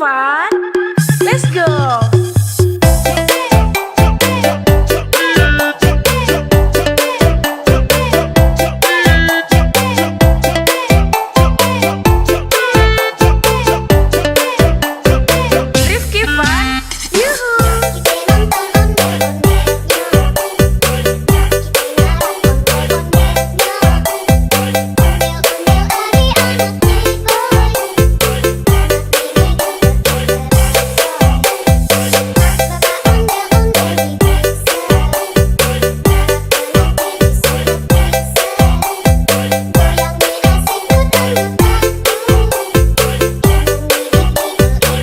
fun. Let's go. Rifki fun. Yuhu.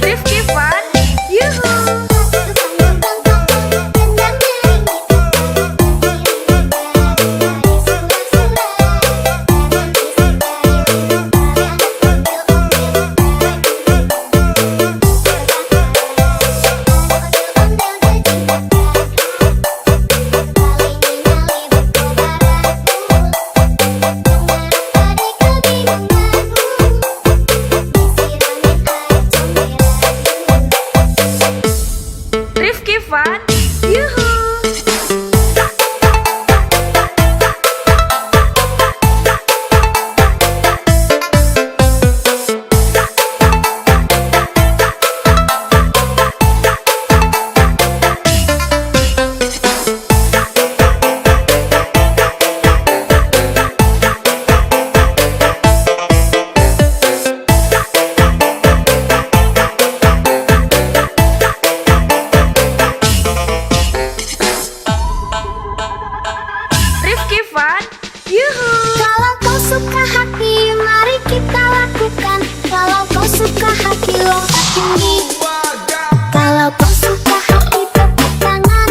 Rifki fun. Yuhu. Rifki fun. Yuhu. Rifki fun. Yuhu.
Kalau kau suka hati, mari kita lakukan. Kalau kau suka hati, lompat tinggi. Kalau kau suka hati, tepuk tangan.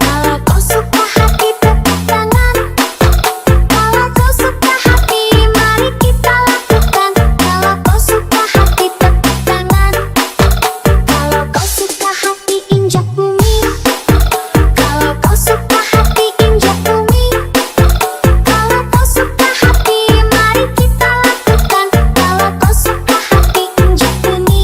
Kalau kau suka hati, tepuk tangan. Kalau kau suka hati, mari kita lakukan. Kalau kau suka hati, tepuk tangan. Kalau kau suka hati, injak bumi. Kalau kau suka hati, injak bumi. Kalau kau suka hati, mari kita lakukan. Kalau kau suka hati, injak bumi.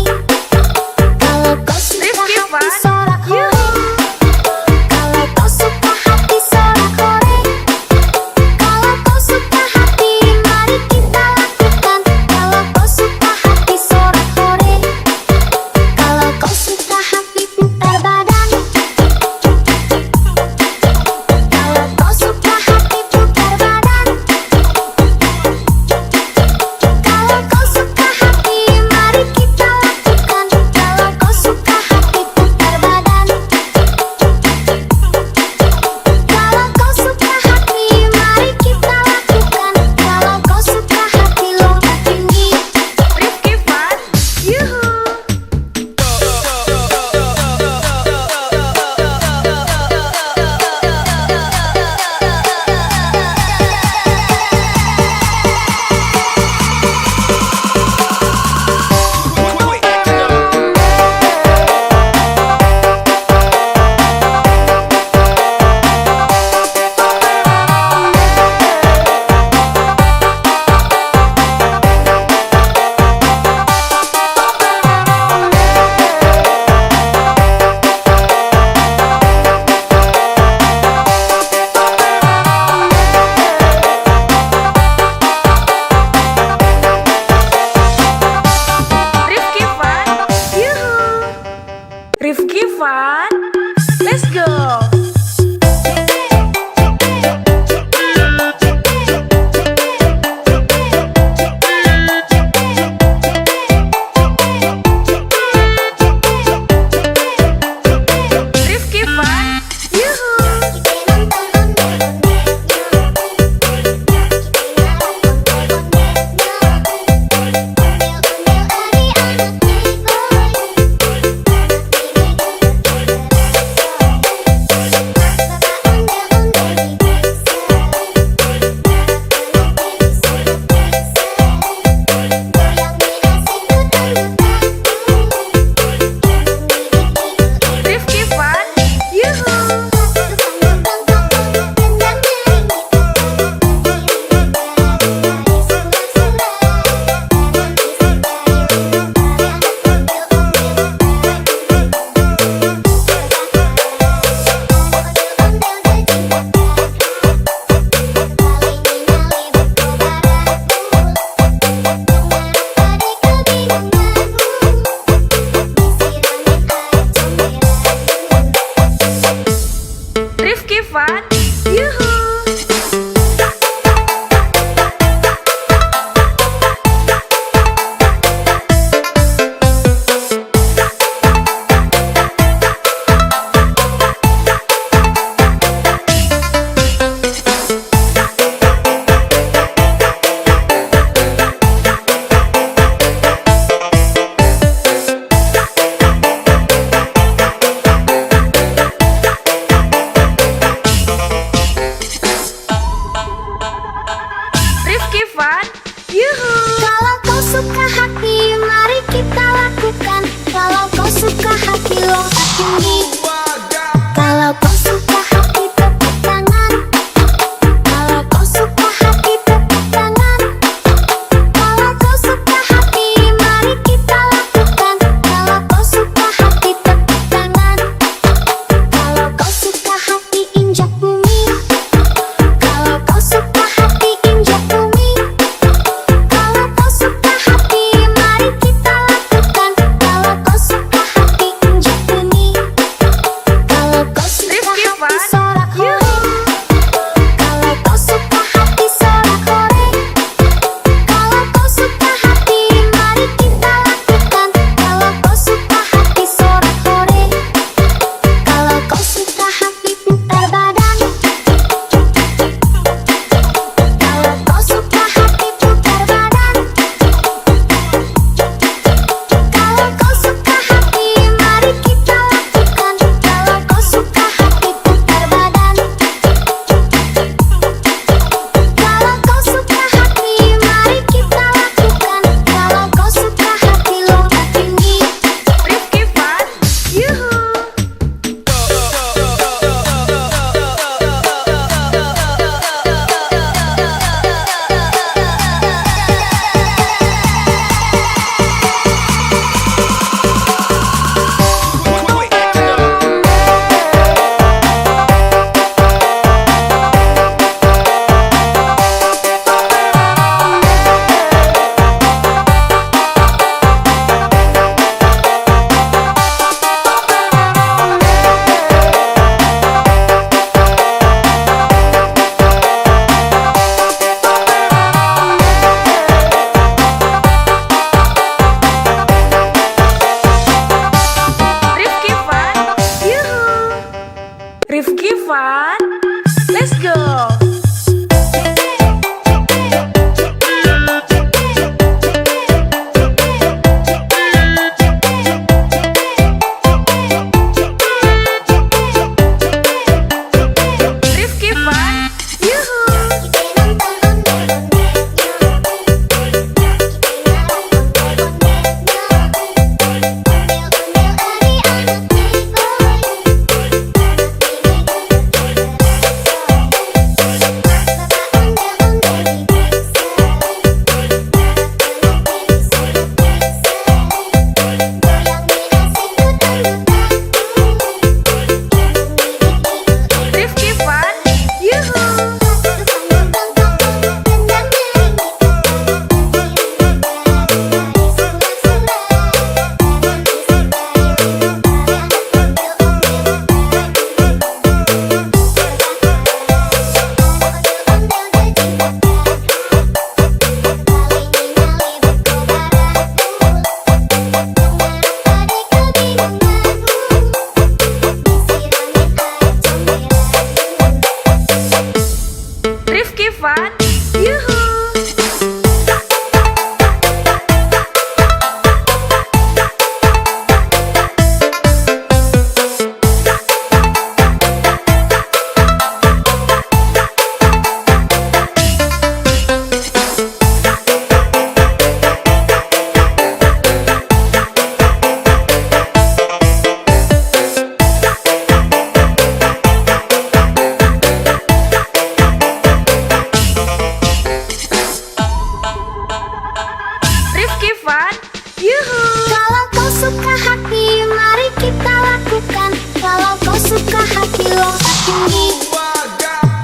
Fun, yuhu.
Kalau kau suka hati, mari kita lakukan. Kalau kau suka hati, lompat tinggi.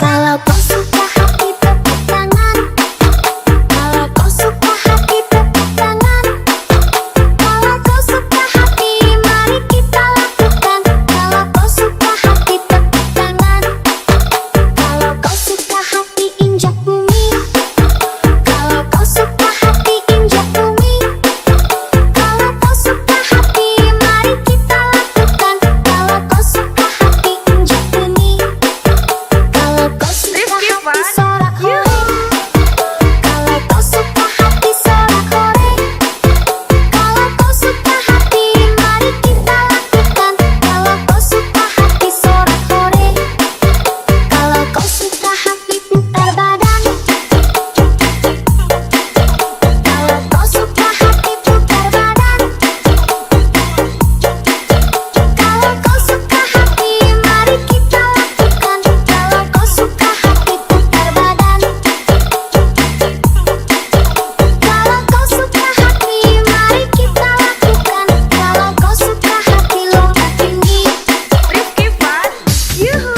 Kalau kau suka hati, tepuk tangan. Kalau kau suka hati, tepuk tangan. Kalau kau suka hati, mari kita lakukan. Kalau kau suka hati, tepuk tangan. Kalau kau suka hati, injak bumi. Kalau kau suka hati, injak bumi. Kalau kau suka hati, mari kita lakukan. Kalau kau suka hati, injak bumi. Kalau kau suka
Rifki
hati,
Fun,
sorak hore.
yuhu.
Kalau kau suka hati, sorak hore. Kalau kau suka hati, mari kita lakukan. Kalau kau suka hati, sorak hore. Kalau kau suka hati, putar badan. Kalau kau suka hati, putar badan. Kalau kau suka hati, mari kita lakukan. Kalau kau suka hati, putar badan. Kalau kau suka hati, mari kita lakukan. Kalau kau suka hati, lompat tinggi.
Rifki Fun, yuhu.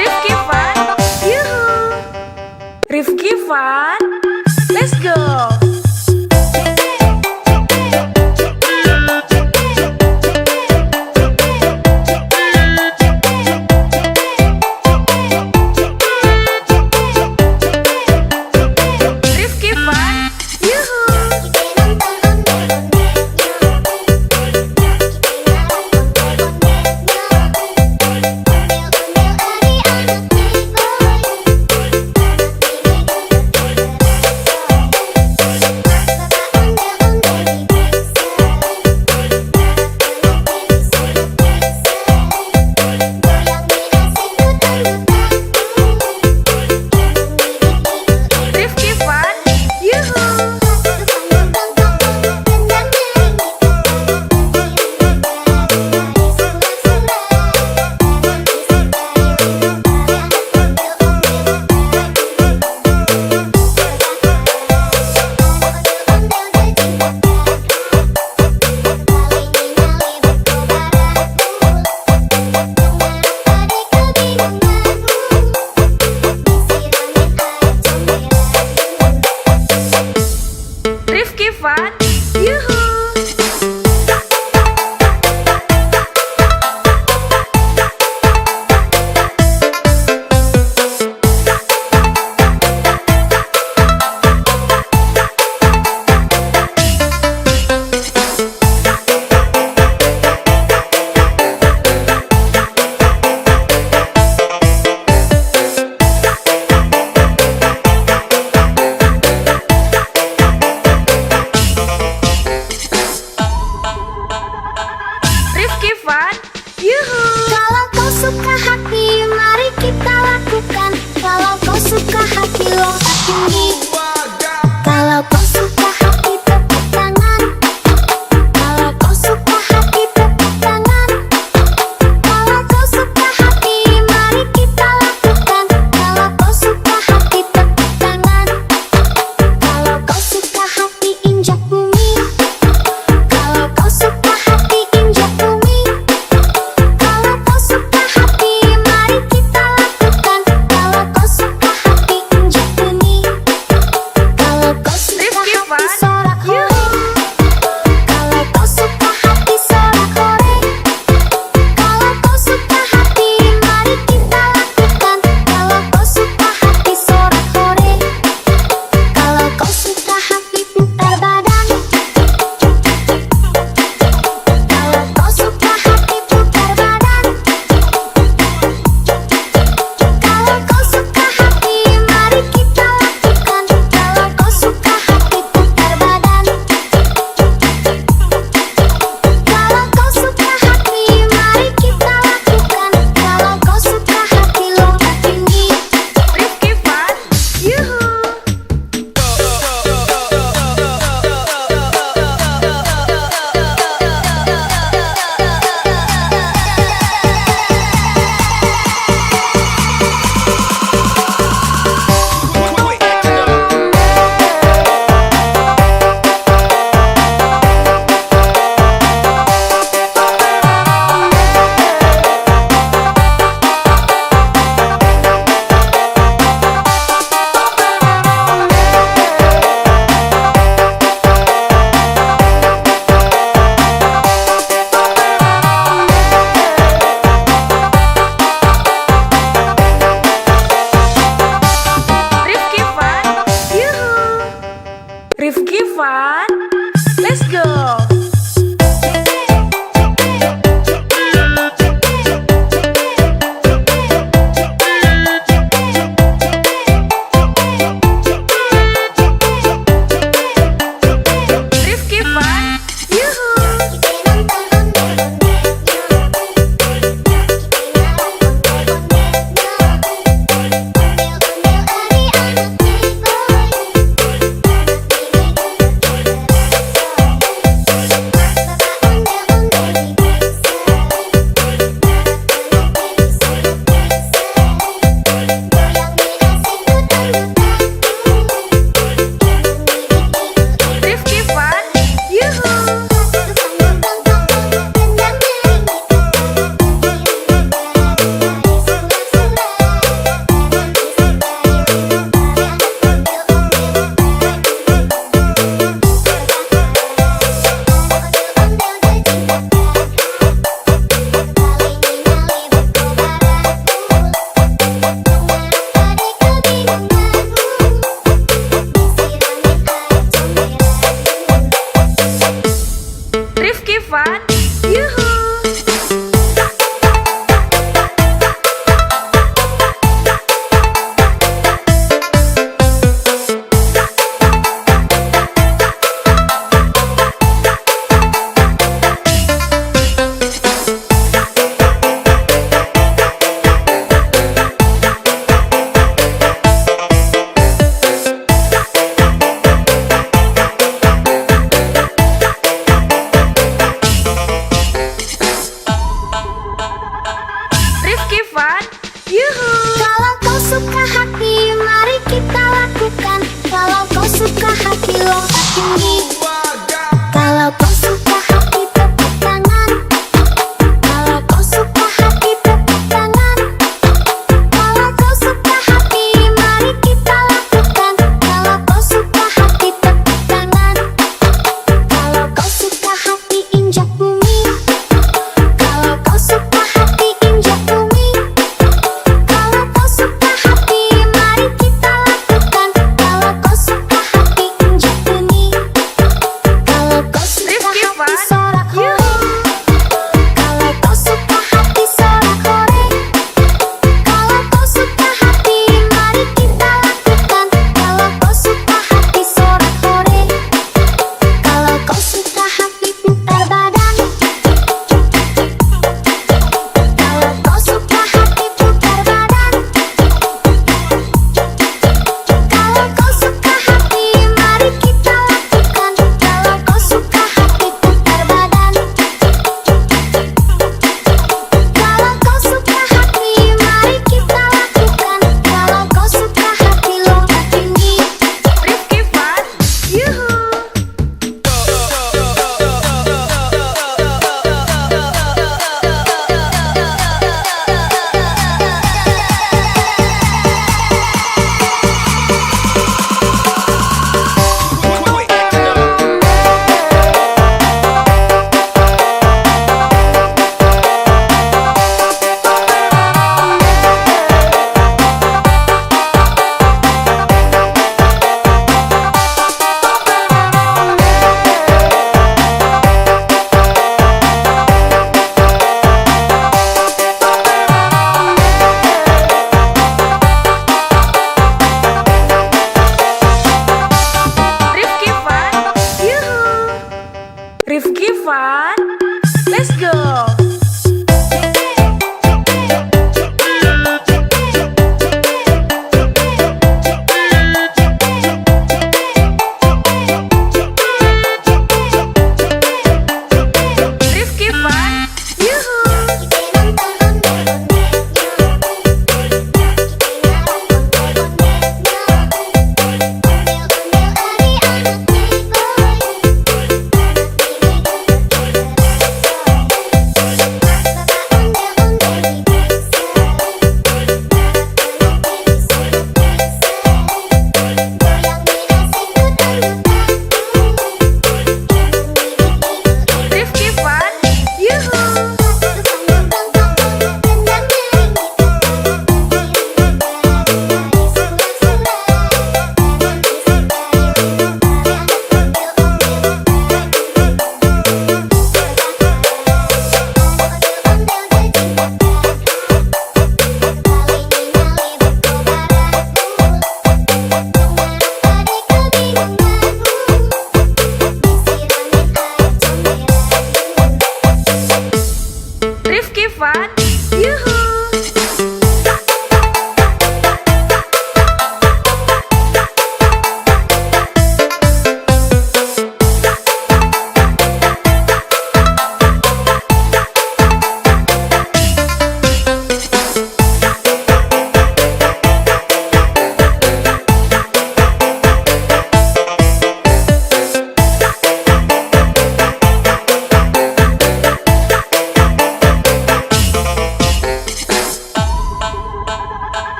Rifki Fun, yuhu. Rifki Fun, let's go. Rifki Fun, yuhu. Rifki Fun, yuhu. Rifki Fun, yuhu. Rifki Fun, yuhu.
Kalau kau suka hati, mari kita lakukan. Kalau kau suka hati, lompat tinggi. Kalau kau suka hati, tepuk tangan. Kalau kau suka hati, tepuk tangan. Kalau kau suka hati, mari kita lakukan. Kalau kau suka hati, tepuk tangan. Kalau kau suka hati, injak bumi. Kalau kau suka hati, injak bumi. Kalau kau suka hati, mari kita lakukan. Kalau kau suka hati, injak bumi.
Let's go. Rifki Fun, yuhu. Rifki Fun, yuhu. Rifki Fun, yuhu.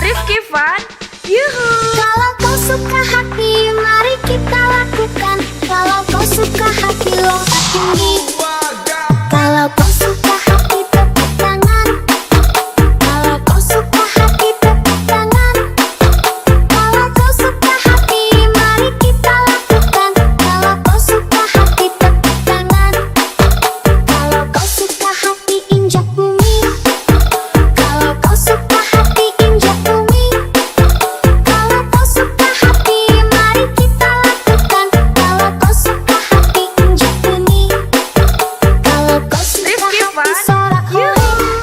Rifki Fun, yuhu.
Kalau kau suka hati, mari kita lakukan. Kalau kau suka hati, lompat tinggi. Kalau kau suka hati, tepuk tangan. Kalau kau suka hati, tepuk tangan. Kalau kau suka hati, mari kita lakukan. Kalau kau suka hati, tepuk tangan. Kalau kau suka hati, injak bumi. Kalau kau suka hati, injak bumi. Kalau kau suka hati, mari kita lakukan. Kalau kau suka hati, injak bumi. Kalau kau suka
Rifki
hati,
Fun,
sorak hore.
yuhu.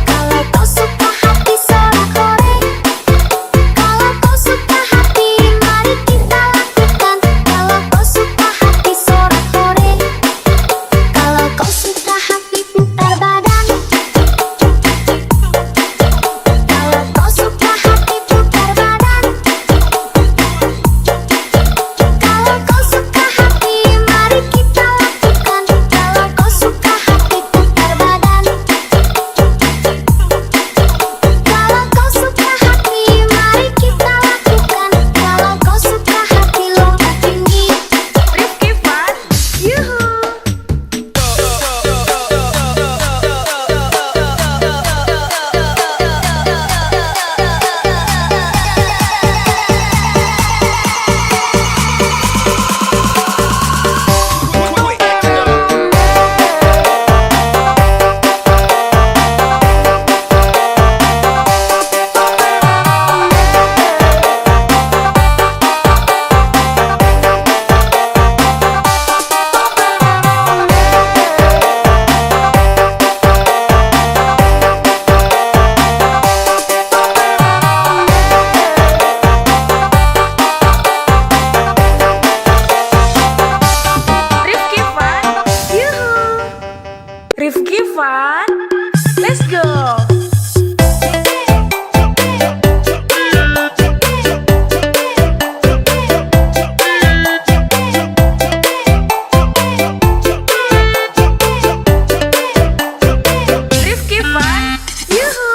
Kalau kau suka hati, sorak hore. Kalau kau suka hati, mari kita lakukan. Kalau kau suka hati, sorak hore. Kalau kau suka hati, putar badan. Kalau kau suka hati, putar badan. Kalau kau suka hati, mari kita lakukan. Kalau kau suka hati, putar badan. Kalau kau suka hati, mari kita lakukan. Kalau kau suka hati, lompat tinggi.
Rifki Fun, yuhu. Rifki Fun, yuhu. Rifki Fun, let's go. Rifki Fun, yuhu.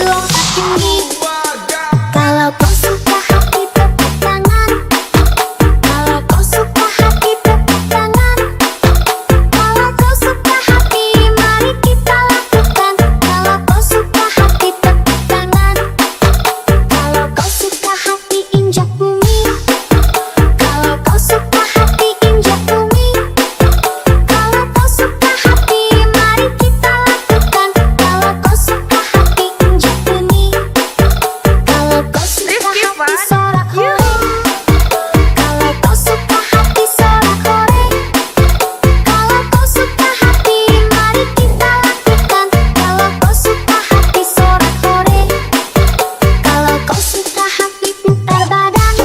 lompat tinggi. Kalau kau suka hati tepuk tangan. Kalau kau suka hati tepuk tangan. Kalau kau suka hati mari kita lakukan. Kalau kau suka hati tepuk tangan. Kalau kau suka hati injak bumi. Kalau kau suka hati injak bumi. Kalau kau suka hati mari kita lakukan. Kalau kau suka hati injak bumi. Kalau kau suka hati sorak hore. Kalau kau suka hati sorak hore. Kalau kau suka hati mari kita lakukan. Kalau kau suka hati sorak hore. Kalau kau suka hati putar badan.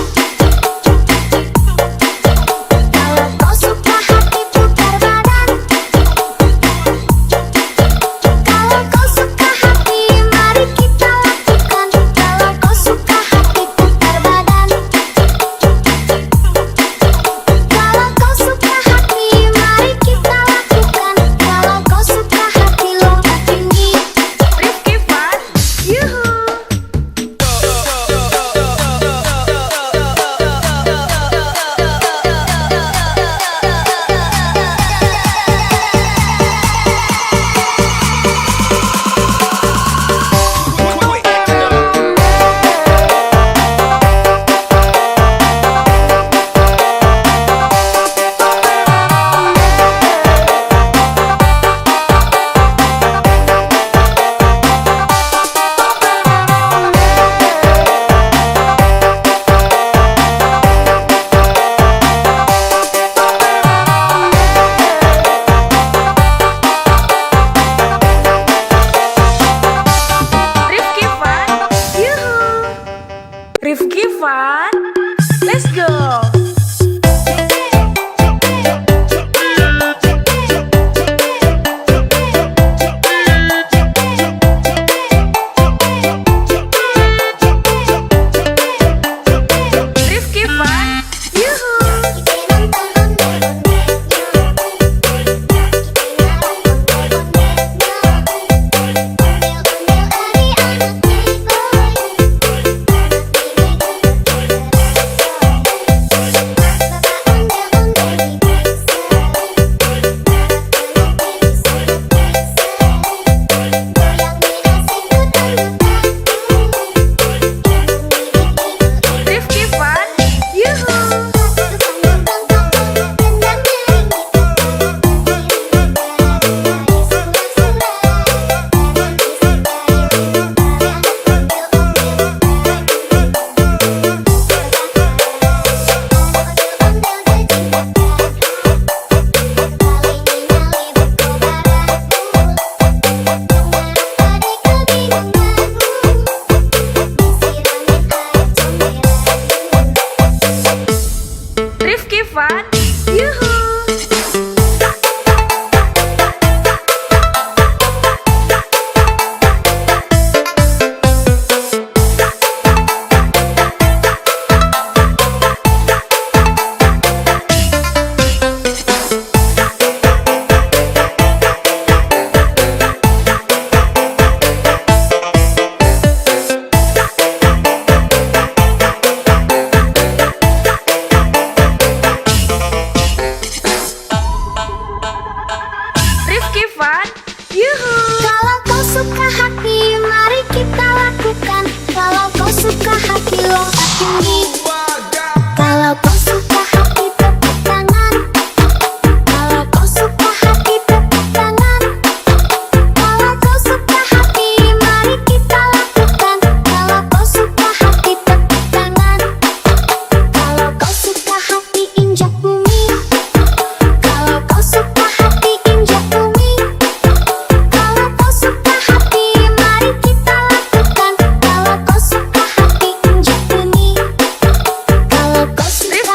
Kalau kau suka hati putar badan. Kalau kau suka hati mari kita lakukan. Kalau kau suka hati putar badan. Kalau kau suka hati mari kita lakukan. Kalau kau suka hati lompat tinggi.
Rifki Fun, yuhu. Rifki Fun, yuhu. Rifki Fun, let's go. Rifki Fun, yuhu. Rifki Fun, yuhu. Rifki Fun, yuhu. Rifki Fun, yuhu.
Kalau kau suka hati mari kita lakukan. Kalau kau suka hati lompat tinggi. Kalau kau suka hati tepuk tangan. Kalau kau suka hati tepuk tangan. Kalau kau suka hati mari kita lakukan. Kalau kau suka hati tepuk tangan. Kalau kau suka hati injak bumi. Kalau kau suka hati injak bumi. Kalau kau suka hati mari kita lakukan. Kalau kau suka hati injak bumi. Kalau kau suka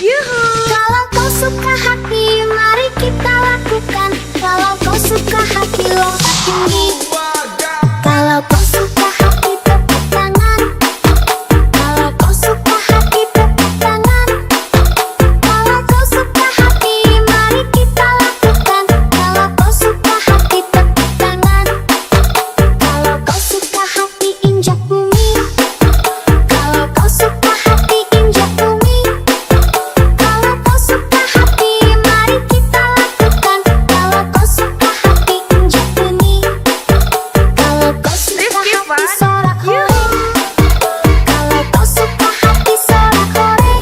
yuhu.
Kalau kau suka hati, mari kita lakukan. Kalau kau suka hati, lompat tinggi. Kalau kau suka hati, tepuk tangan. Kalau kau suka hati, tepuk tangan. Kalau kau suka hati, mari kita lakukan. Kalau kau suka hati, tepuk tangan. Kalau kau suka hati, injak bumi. Kalau kau suka hati, injak bumi. Kalau kau suka hati, mari kita lakukan. Kalau kau suka hati, injak bumi. Kalau kau suka
Rifki
hati,
Fan,
sorak hore.
yuhu.
Kalau kau suka hati, sorak hore.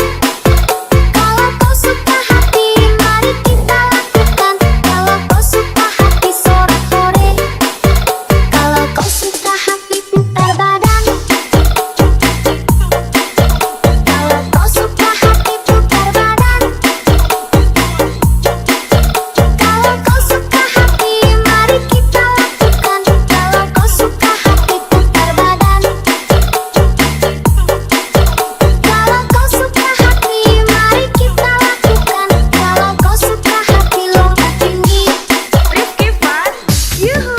Kalau kau suka hati, mari kita lakukan. Kalau kau suka hati, sorak hore. Kalau kau suka hati, putar badan. Kalau kau suka hati, putar badan. Kalau kau suka hati, mari kita lakukan. Kalau kau suka hati, putar badan. Kalau kau suka hati, mari kita lakukan. Kalau kau suka hati, lompat tinggi.
Rifki Fan, yuhu.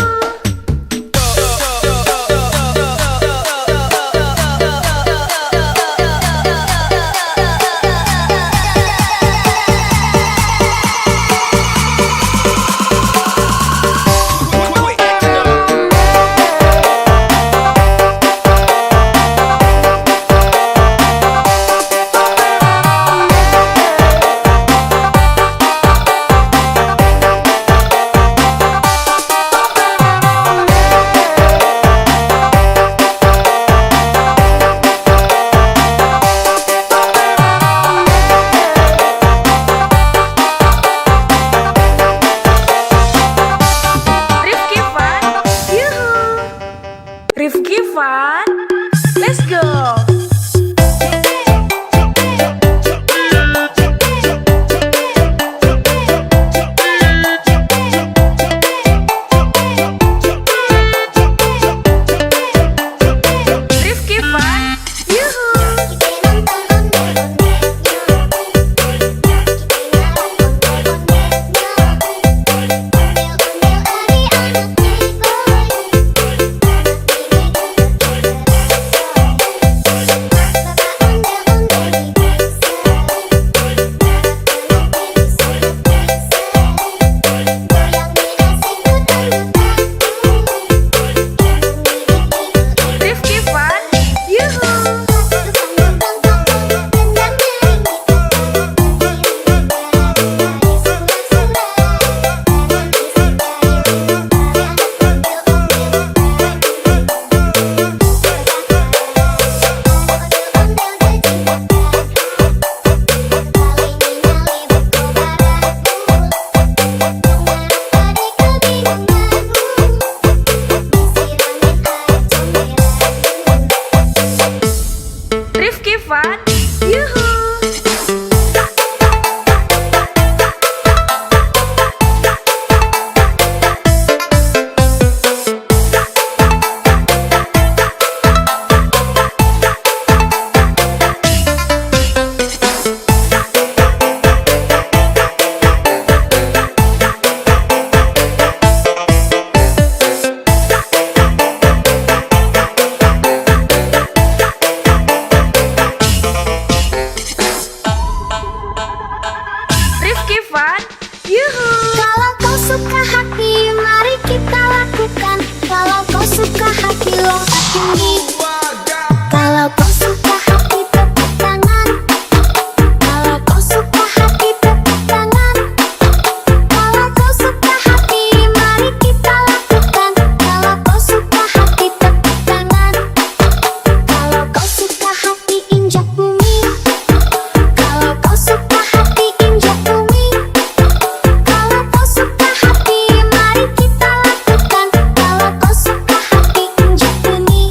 Rifki Fan, yuhu. Rifki Fan, let's go. Rifki Fan, yuhu. Rifki Fan, yuhu. Rifki Fan, yuhu. Rifki Fan, yuhu.
Kalau kau suka hati, mari kita lakukan. Kalau kau suka hati, lompat tinggi. Kalau kau suka hati, tepuk tangan. Kalau kau suka hati, tepuk tangan. Kalau kau suka hati, mari kita lakukan. Kalau kau suka hati, tepuk tangan. Kalau kau suka hati, injak bumi. Kalau kau suka hati, injak bumi. Kalau kau suka hati, mari kita lakukan. Kalau kau suka hati, injak bumi.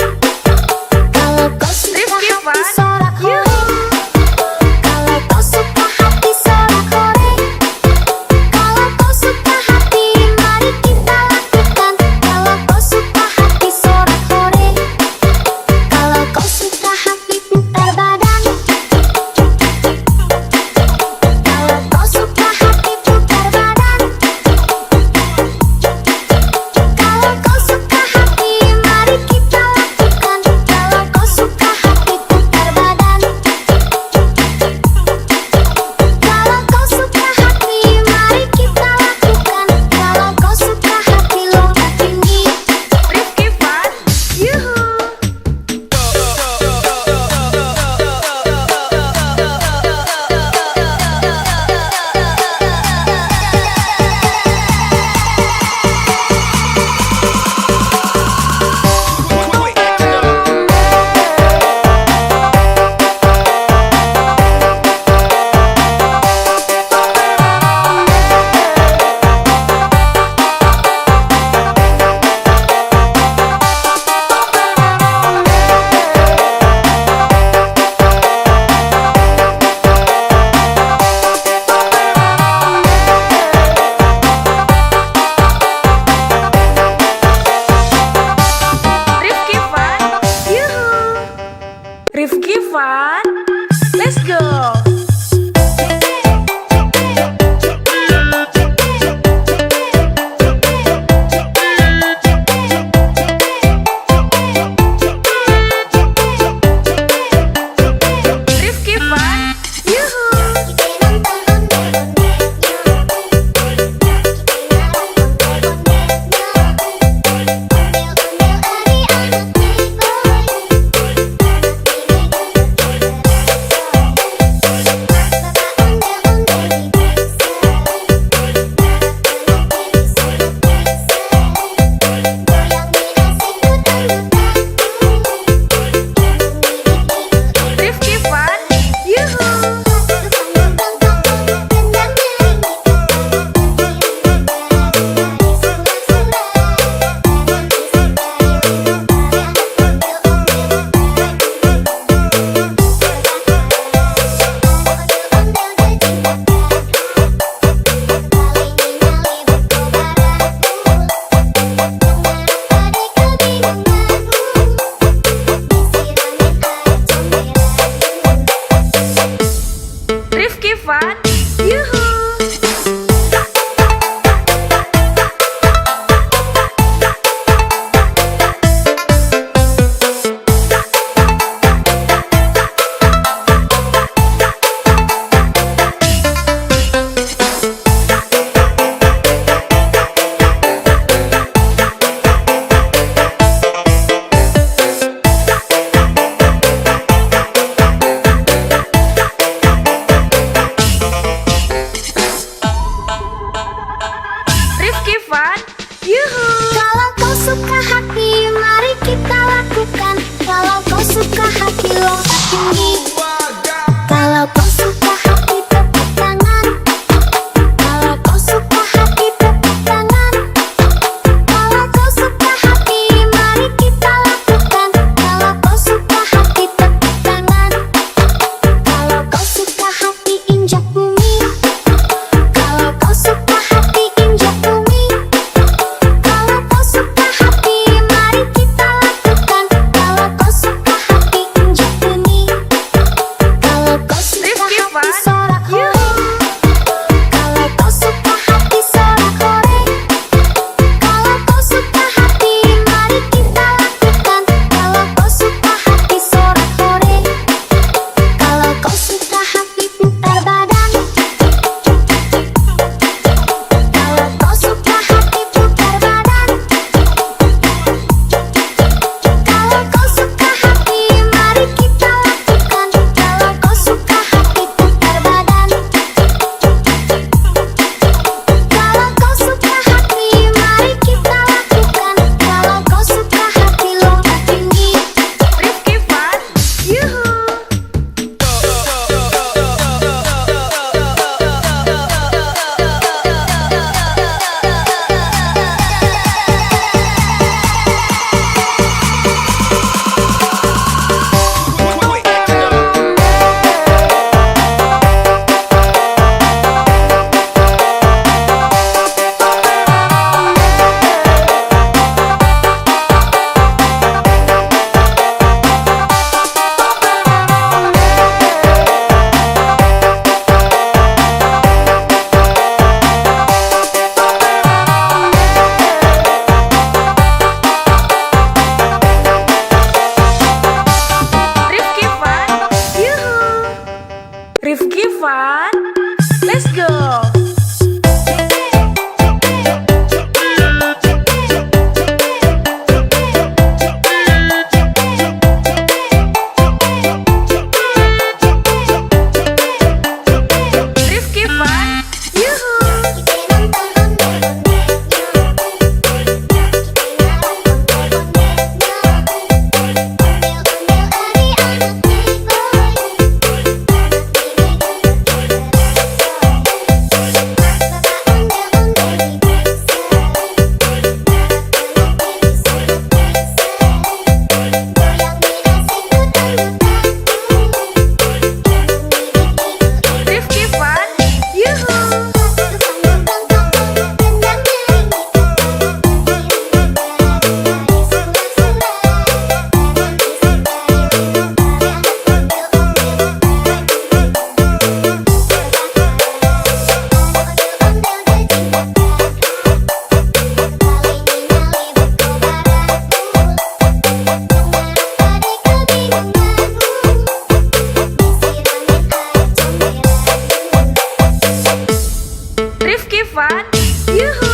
Yuhu. Rifki Fun, yuhu.
Kalau kau suka hati, mari kita lakukan. Kalau kau suka hati, lompat tinggi. Kalau kau suka hati, tepuk tangan. Kalau kau suka hati, tepuk tangan. Kalau kau suka hati, mari kita lakukan. Kalau kau suka hati, tepuk tangan. Kalau kau suka hati, injak bumi. Kalau kau suka hati, injak bumi. Kalau kau suka hati, mari kita lakukan. Kalau kau suka hati, injak bumi. Kalau kau suka
Rifki
hati,
Fun,
sorak hore.
yuhu.
Kalau kau suka hati, sorak hore. Kalau kau suka hati, mari kita lakukan. Kalau kau suka hati, sorak hore. Kalau kau suka hati, putar badan. Kalau kau suka hati, putar badan. Kalau kau suka hati, mari kita lakukan. Kalau kau suka hati, putar badan. Kalau kau suka hati, mari kita lakukan. Kalau kau suka hati, lompat tinggi.
Rifki Fun, yuhu. Rifki Fun, yuhu. Rifki Fun, let's go. Rifki Fun, yuhu. Rifki Fun, yuhu. Rifki Fun, yuhu.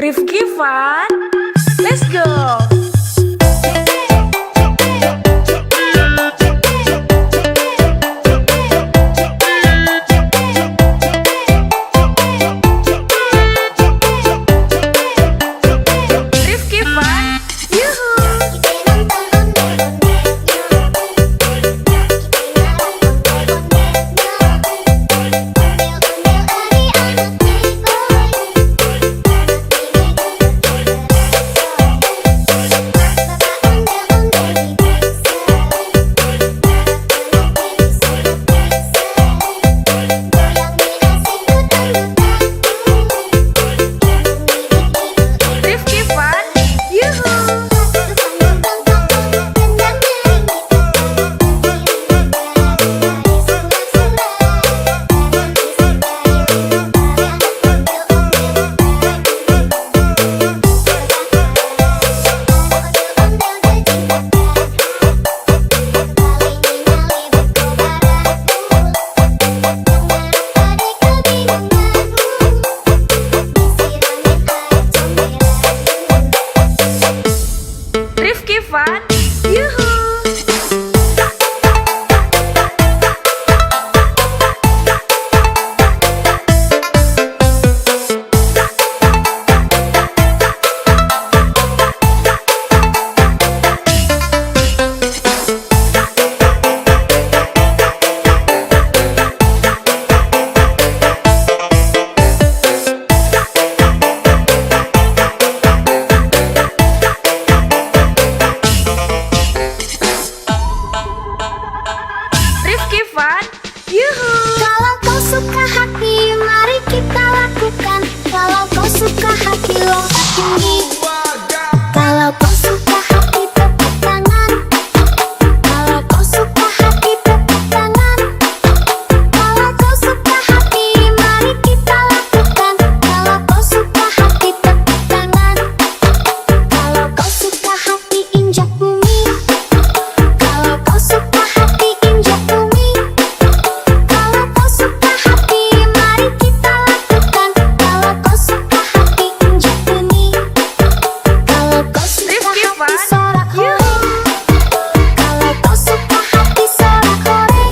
Rifki Fun, let's go. Rifki Fun, Rifki Fun, Rifki Fun, Rifki Fun,
Kalau kau suka hati, mari kita lakukan. Kalau kau suka hati, lompat tinggi. Kalau kau suka hati, tepuk tangan. Kalau kau suka hati, tepuk tangan. Kalau kau suka hati, mari kita lakukan. Kalau kau suka hati, tepuk tangan. Kalau kau suka hati, injak bumi. Kalau kau suka hati, injak bumi. Kalau kau suka hati, mari kita lakukan. Kalau kau suka hati, injak bumi. Kalau kau suka
Rifki
hati,
Fun,
sorak hore. Kalau kau suka hati, sorak hore.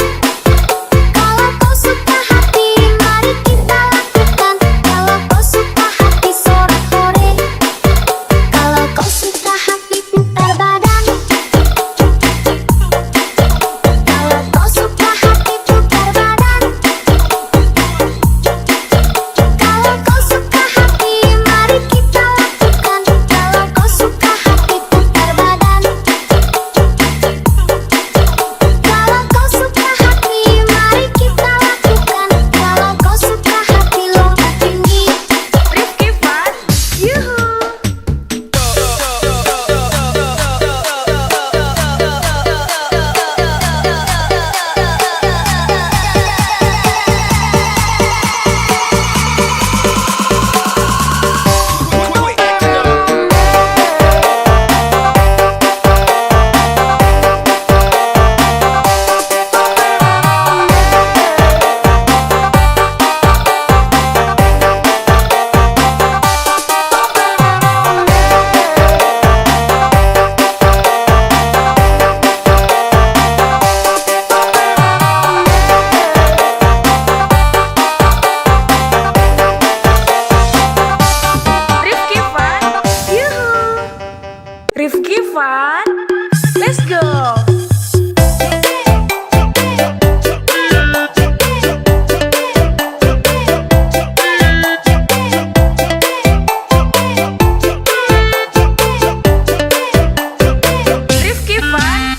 Kalau kau suka hati, mari kita lakukan. Kalau kau suka hati, sorak hore. Kalau kau suka hati, putar badan. Kalau kau suka hati, putar badan. Kalau kau suka hati, mari kita lakukan. Kalau kau suka hati, putar badan. Kalau kau suka hati, mari kita lakukan. Kalau kau suka hati, lompat tinggi.
Rifki Fun, Rifki Fun, Rifki Fun, let's go. Rifki Fun,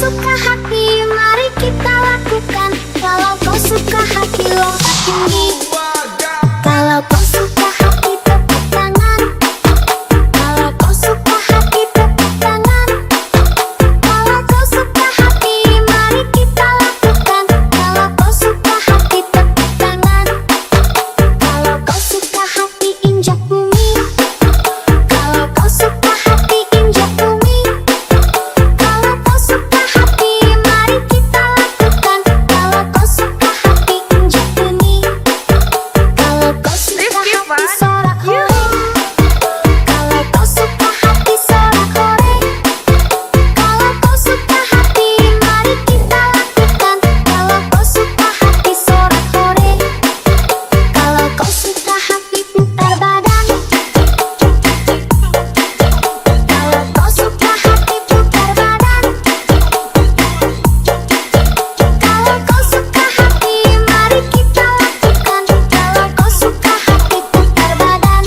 suka hati, mari kita lakukan. Kalau kau suka hati, lompat tinggi. Kalau kau suka hati, tepuk tangan. Kalau kau suka hati, tepuk tangan. Kalau kau suka hati, mari kita lakukan. Kalau kau suka hati, tepuk tangan. Kalau kau suka hati, injak bumi. Kalau kau suka hati, injak bumi. Kalau kau suka hati, mari kita lakukan. Kalau kau suka hati, injak bumi. Kalau kau suka hati, sorak hore. Kalau kau suka hati, sorak hore. Kalau kau suka hati, mari kita lakukan. Kalau kau suka hati, sorak hore. Kalau kau suka hati, putar badan. Kalau kau suka hati, putar badan. Kalau kau suka hati, mari kita lakukan. Kalau kau suka hati, putar badan.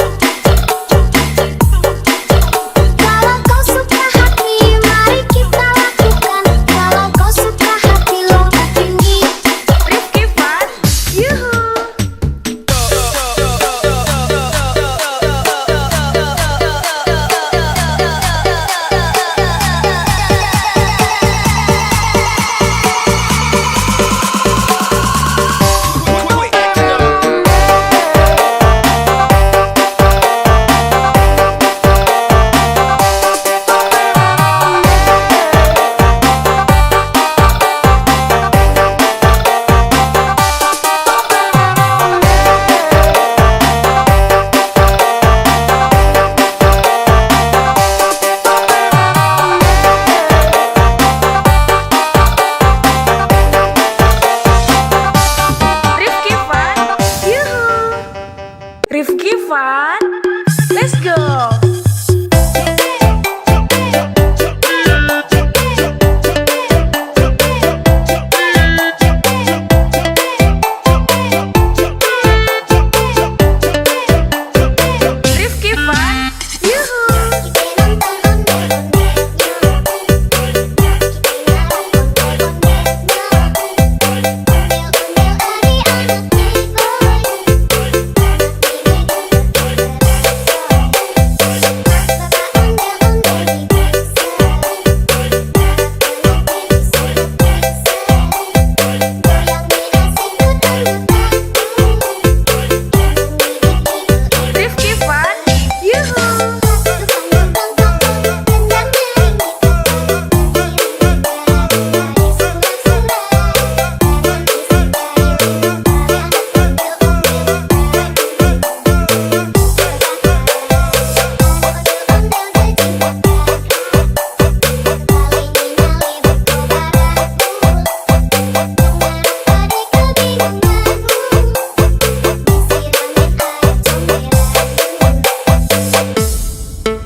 Kalau kau suka hati, mari kita lakukan. Kalau kau suka hati, lompat tinggi.
Rifki Fun, yuhu. Rifki Fun, yuhu. Rifki Fun, let's go. Rifki Fun, yuhu. Rifki Fun, yuhu.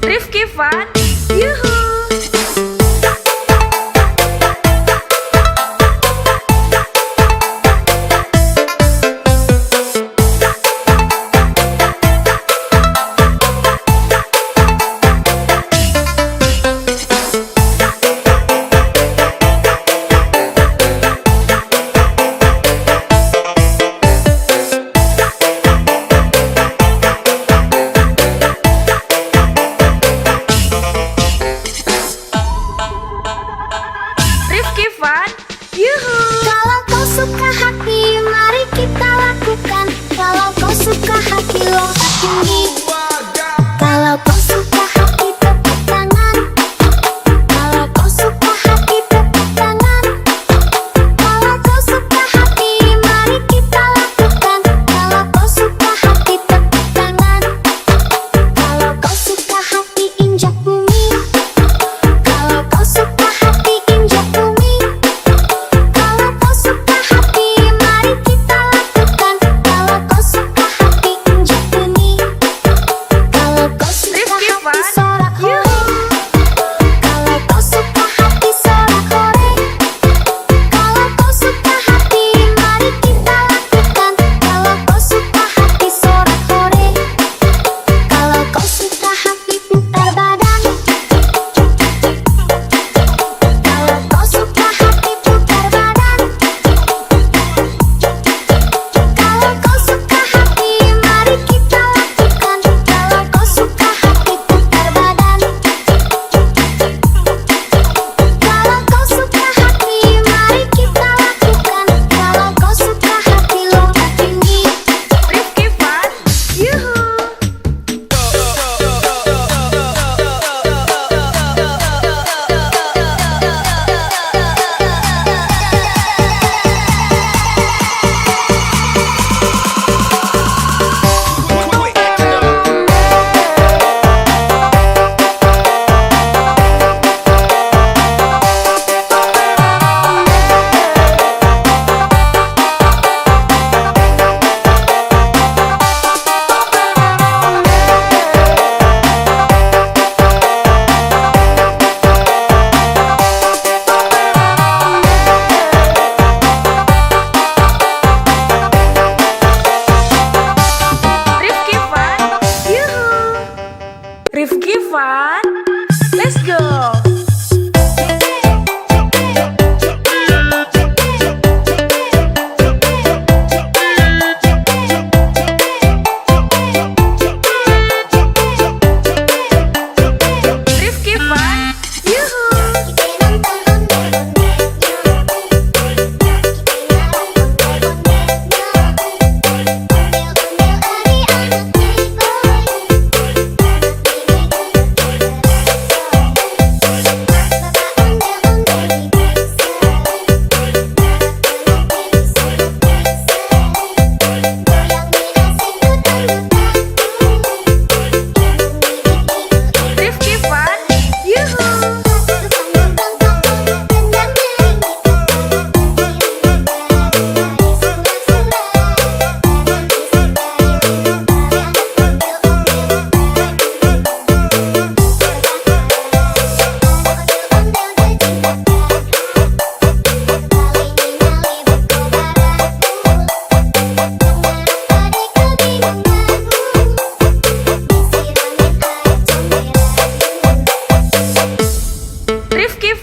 Rifki Fun, yuhu.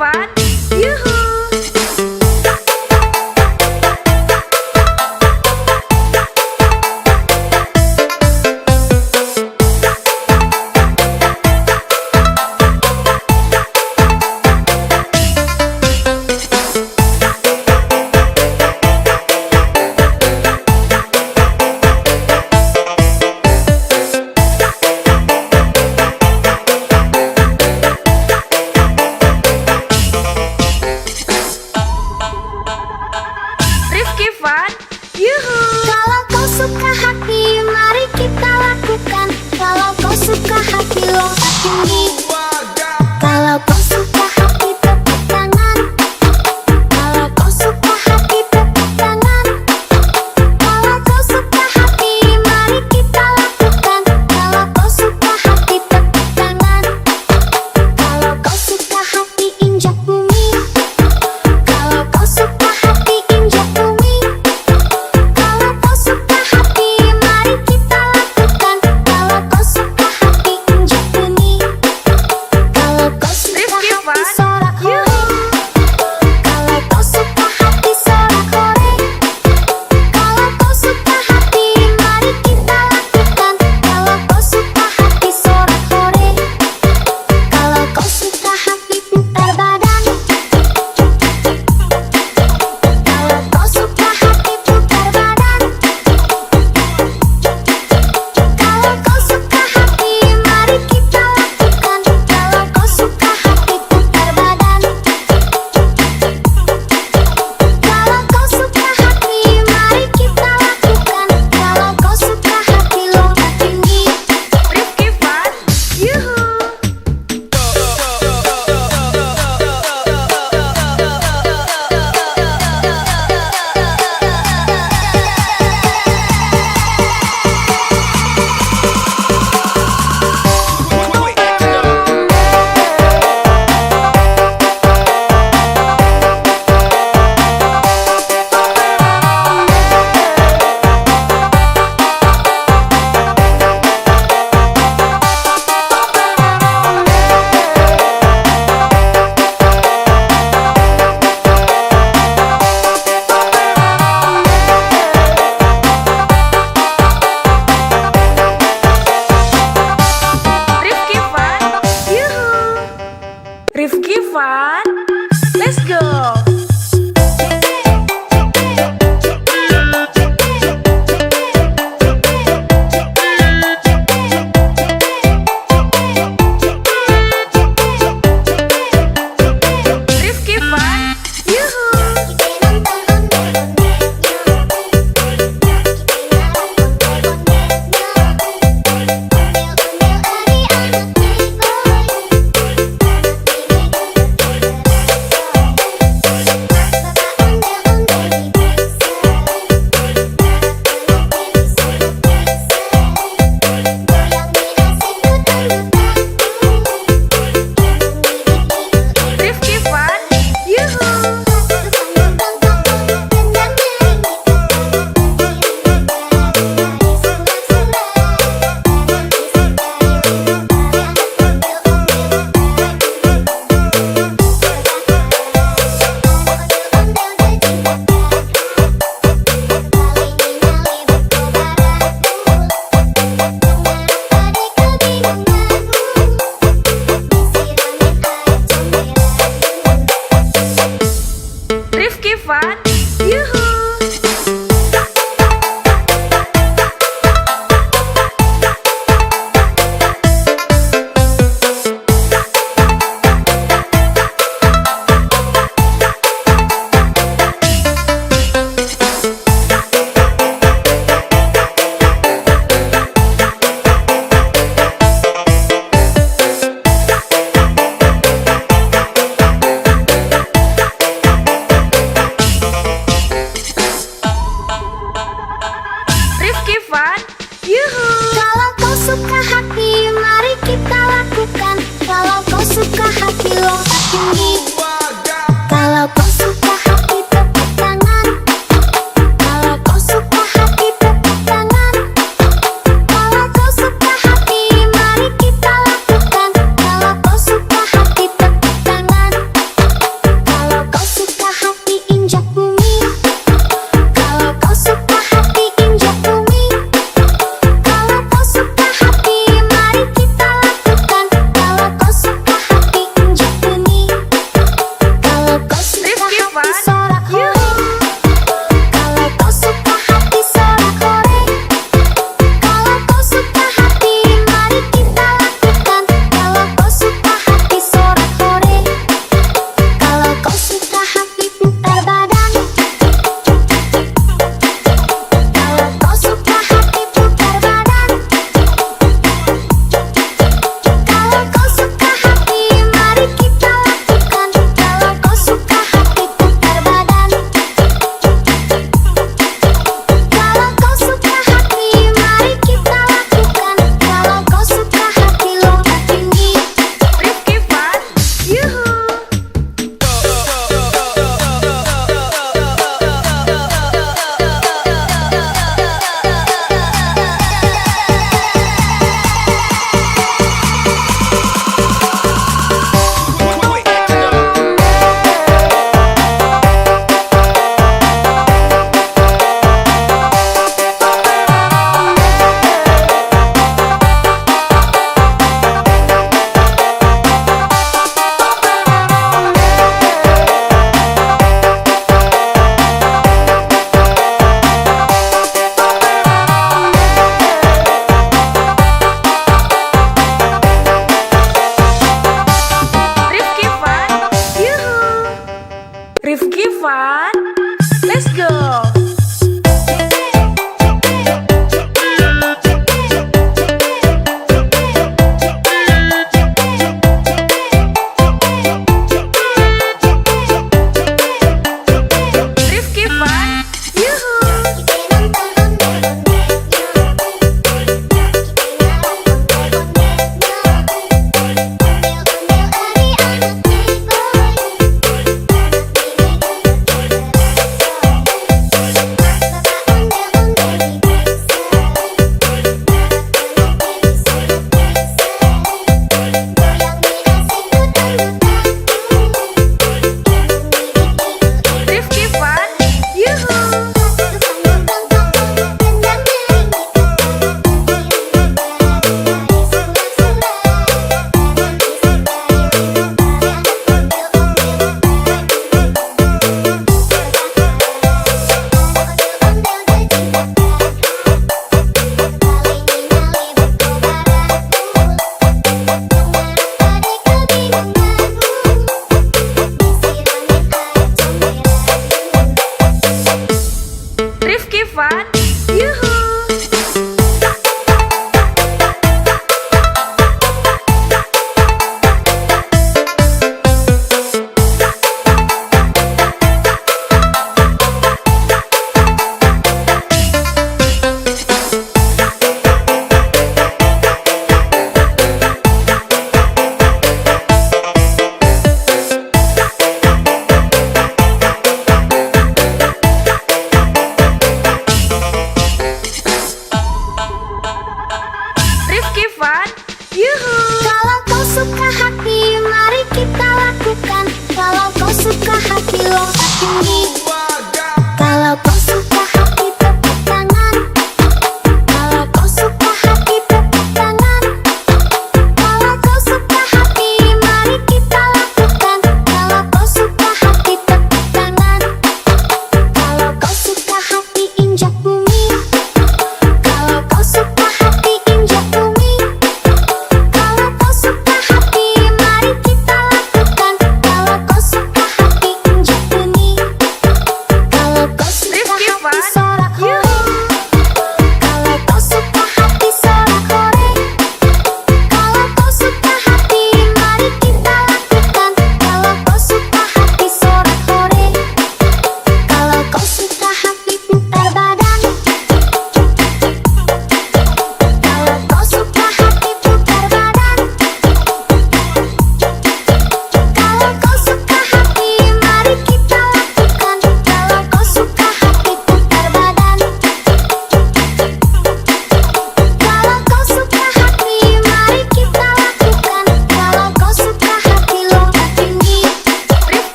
Fun, yuhu. Rifki Fun, yuhu.
Kalau kau suka hati, mari kita lakukan. Kalau kau suka hati, lompat tinggi. Kalau kau suka hati, tepuk tangan. Kalau kau suka hati, tepuk tangan. Kalau kau suka hati, mari kita lakukan. Kalau kau suka hati, tepuk tangan. Kalau kau suka hati, injak bumi. Kalau kau suka hati, injak bumi. Kalau kau suka hati, mari kita lakukan. Kalau kau suka hati, injak bumi. Kalau kau suka
Rifki
hati,
Fun,
sorak hore.
yuhu.
Kalau kau suka hati, sorak hore. Kalau kau suka hati, mari kita lakukan. Kalau kau suka hati, sorak hore. Kalau kau suka hati, putar badan. Kalau kau suka hati, putar badan. Kalau kau suka hati, mari kita lakukan. Kalau kau suka hati, putar badan. Kalau kau suka hati, mari kita lakukan. Kalau kau suka hati, lompat tinggi.
Rifki Fun, yuhu. Rifki Fun, yuhu. Rifki Fun, let's go. Rifki Fun, yuhu.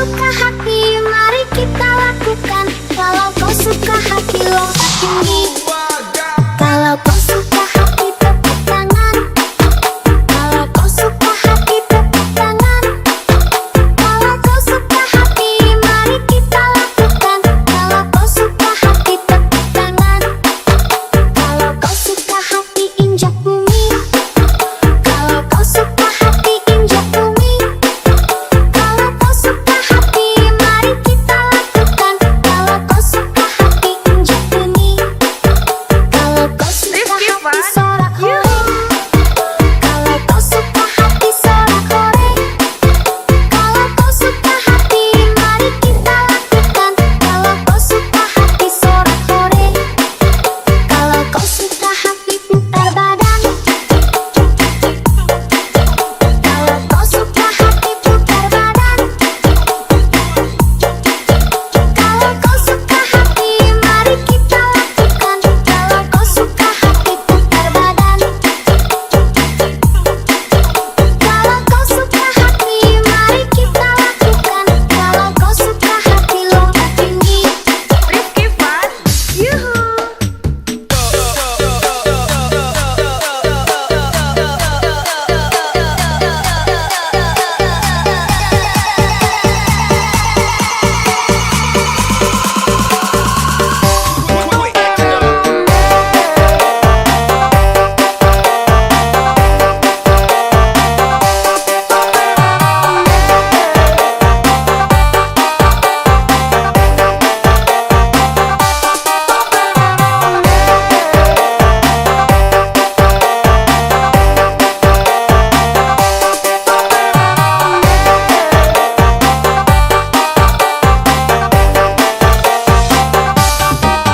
suka hati, mari kita lakukan. Kalau kau suka hati, lompat tinggi. Kalau kau suka hati, tepuk tangan. Kalau kau suka hati, tepuk tangan. Kalau kau suka hati, mari kita lakukan. Kalau kau suka hati, tepuk tangan. Kalau kau suka hati, injak bumi. Kalau kau suka hati, injak bumi. Kalau kau suka hati, mari kita lakukan. Kalau kau suka hati, injak bumi. Kalau kau suka hati, sorak hore. Kalau kau suka hati, sorak hore. Kalau kau suka hati, mari kita lakukan. Kalau kau suka hati, sorak hore. Kalau kau suka hati, putar badan. Kalau kau suka hati, putar badan. Kalau kau suka hati, mari kita lakukan. Kalau kau suka hati, putar badan. Kalau kau suka hati, mari kita lakukan. Kalau kau suka hati, lompat tinggi.
Rifki Fun, yuhu.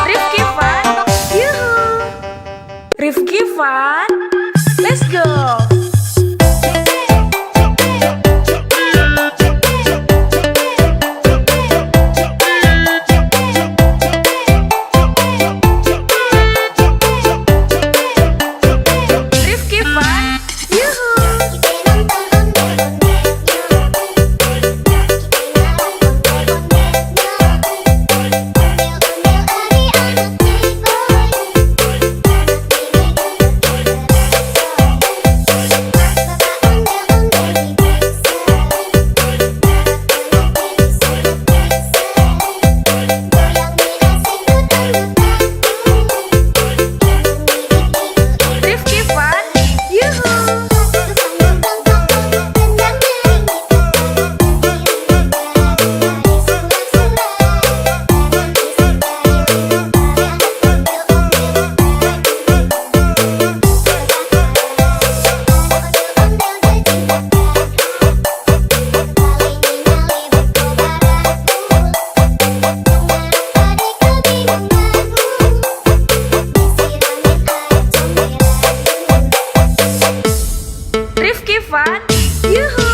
Rifki Fun, yuhu. Rifki Fun, let's go. Rifki Fun, yuhu. Rifki Fun, yuhu. Rifki Fun, yuhu.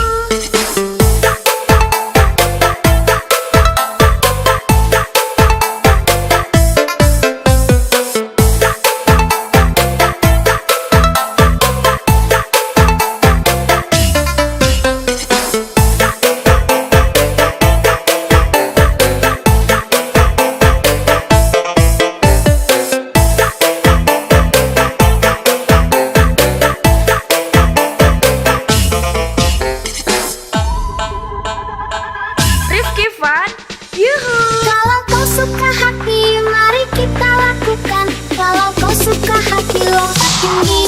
Rifki Fun, yuhu.
Kalau kau suka hati, mari kita lakukan. Kalau kau suka hati, lompat tinggi.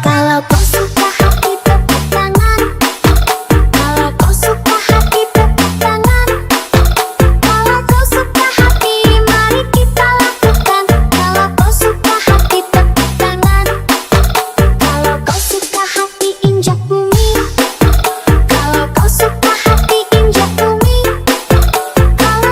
Kalau kau suka hati, tepuk tangan. Kalau kau suka hati, tepuk tangan. Kalau kau suka hati, mari kita lakukan. Kalau kau suka hati, tepuk tangan. Kalau kau suka hati, injak bumi. Kalau kau suka hati, injak bumi. Kalau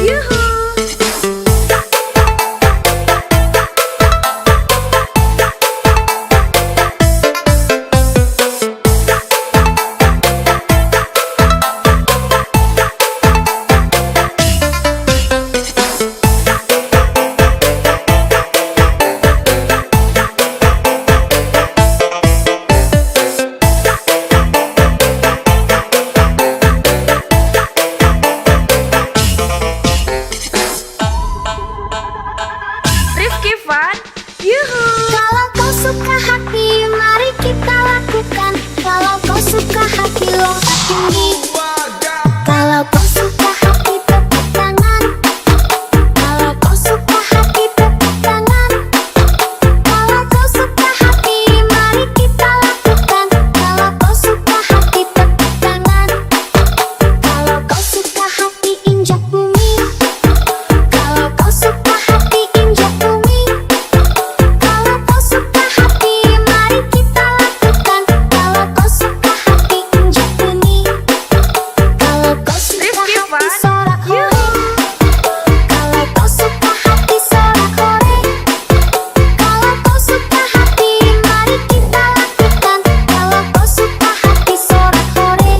Yuhu. Rifki Fun, yuhu.
Kalau kau suka hati, mari kita lakukan. Kalau kau suka hati, lompat tinggi. Kalau kau suka hati, tepuk tangan. Kalau kau suka hati, tepuk tangan. Kalau kau suka hati, mari kita lakukan. Kalau kau suka hati, tepuk tangan. Kalau kau suka hati, injak bumi. Kalau kau suka hati, injak bumi. Kalau kau suka hati, mari kita lakukan. Kalau kau suka hati, injak bumi. Kalau kau suka
Rifki
hati,
Fun,
sorak hore.
yuhu.
Kalau kau suka hati, sorak hore. Kalau kau suka hati, mari kita lakukan. Kalau kau suka hati, sorak hore.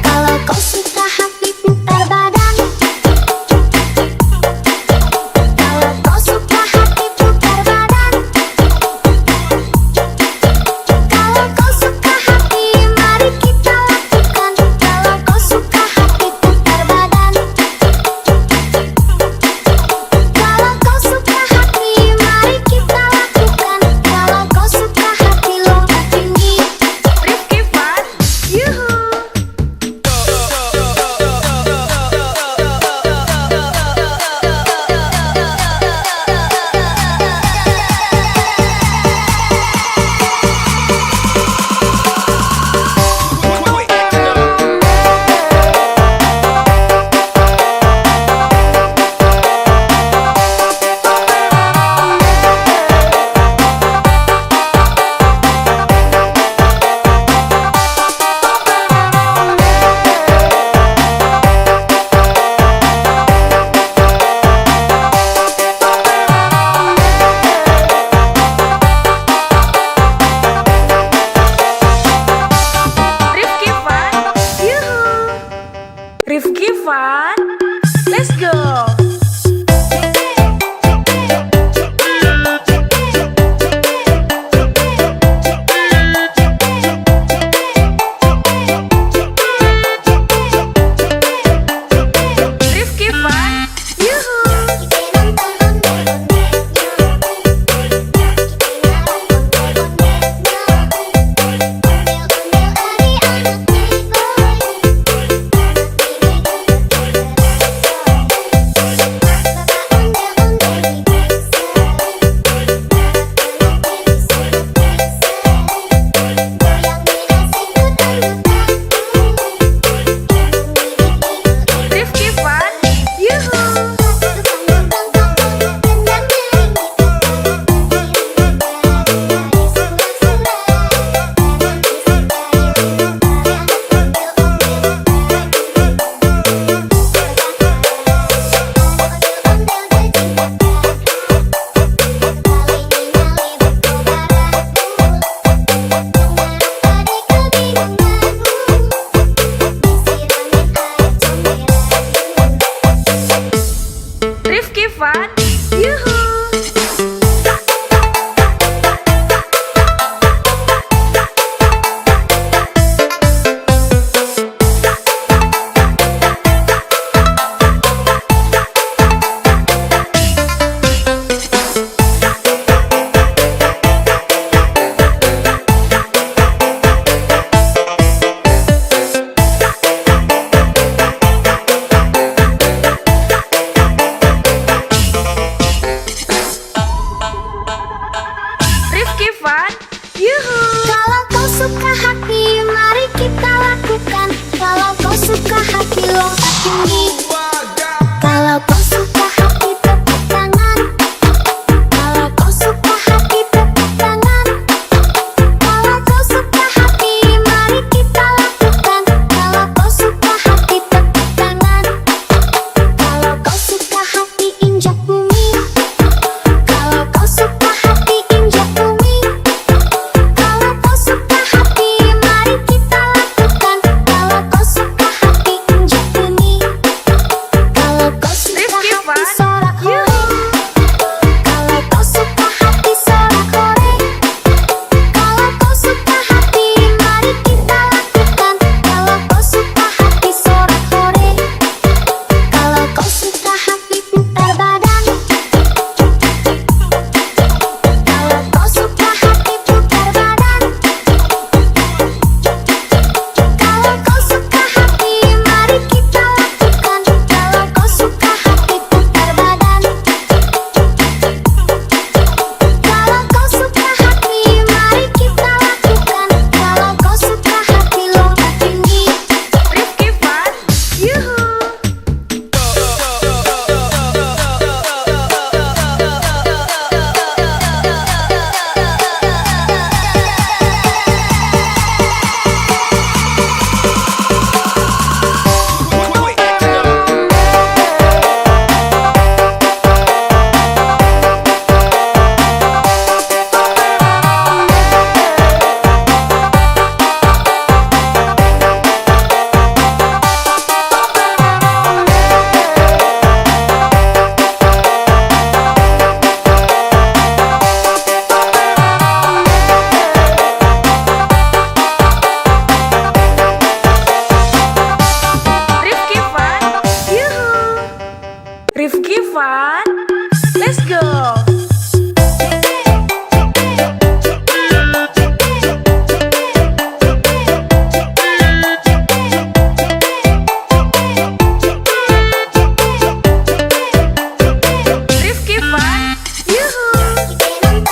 Kalau kau suka hati, putar badan. Kalau kau suka hati, putar badan. Kalau kau suka hati, mari kita lakukan. Kalau kau suka hati, putar badan. Kalau kau suka hati, mari kita lakukan. Kalau kau suka hati, lompat tinggi.
Rifki Fun, yuhu. Rifki Fun, yuhu. Rifki Fun, let's go. Rifki Fun, yuhu. Rifki Fun, yuhu. Rifki Fun, yuhu. Fun. Let's go. Rifki Fun. Yuhu.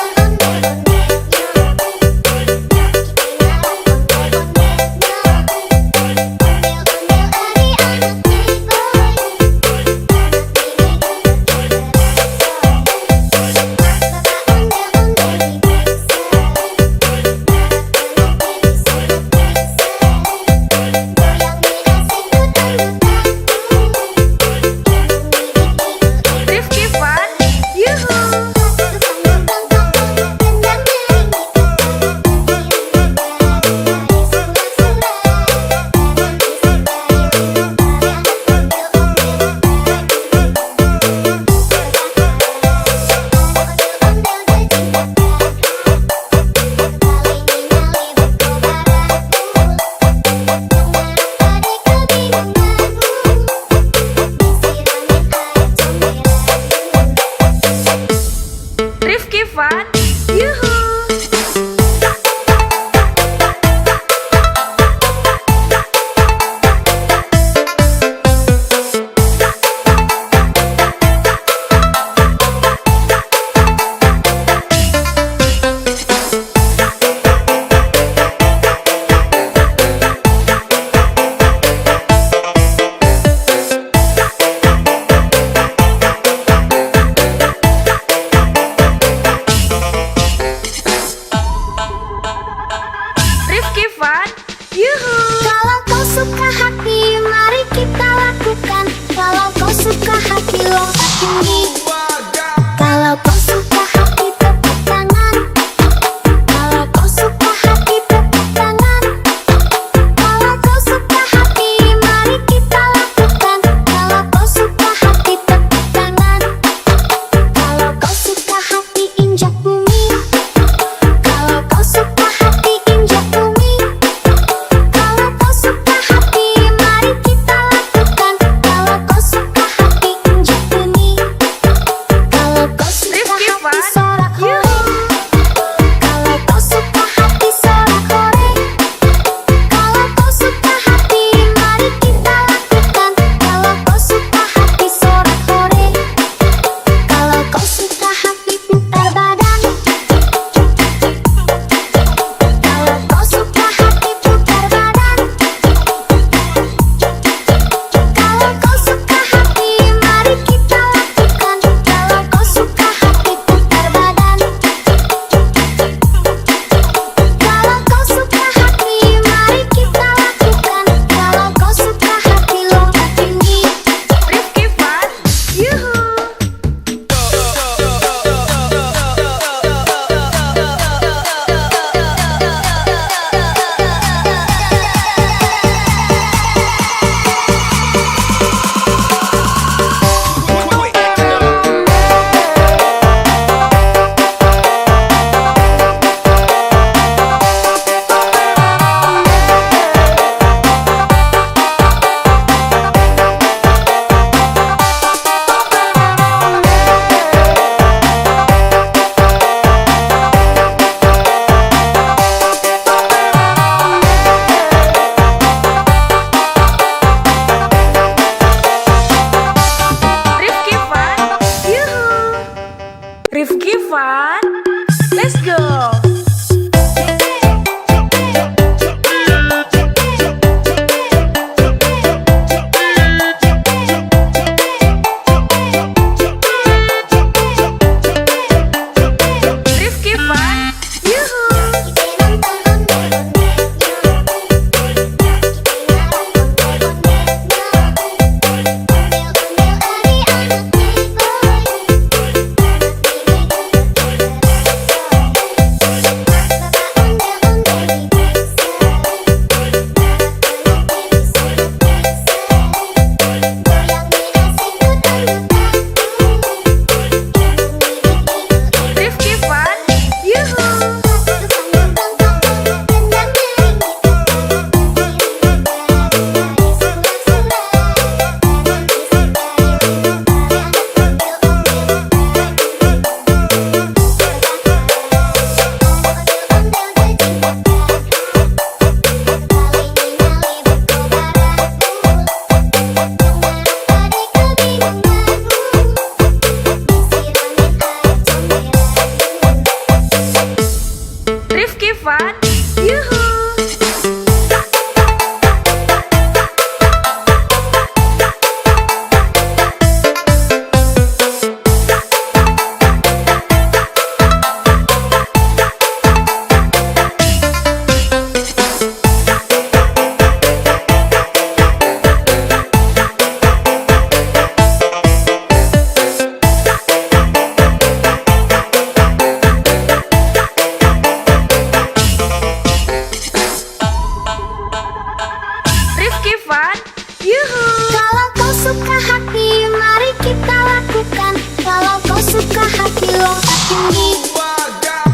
kita lakukan. Kalau kau suka hati lompat tinggi.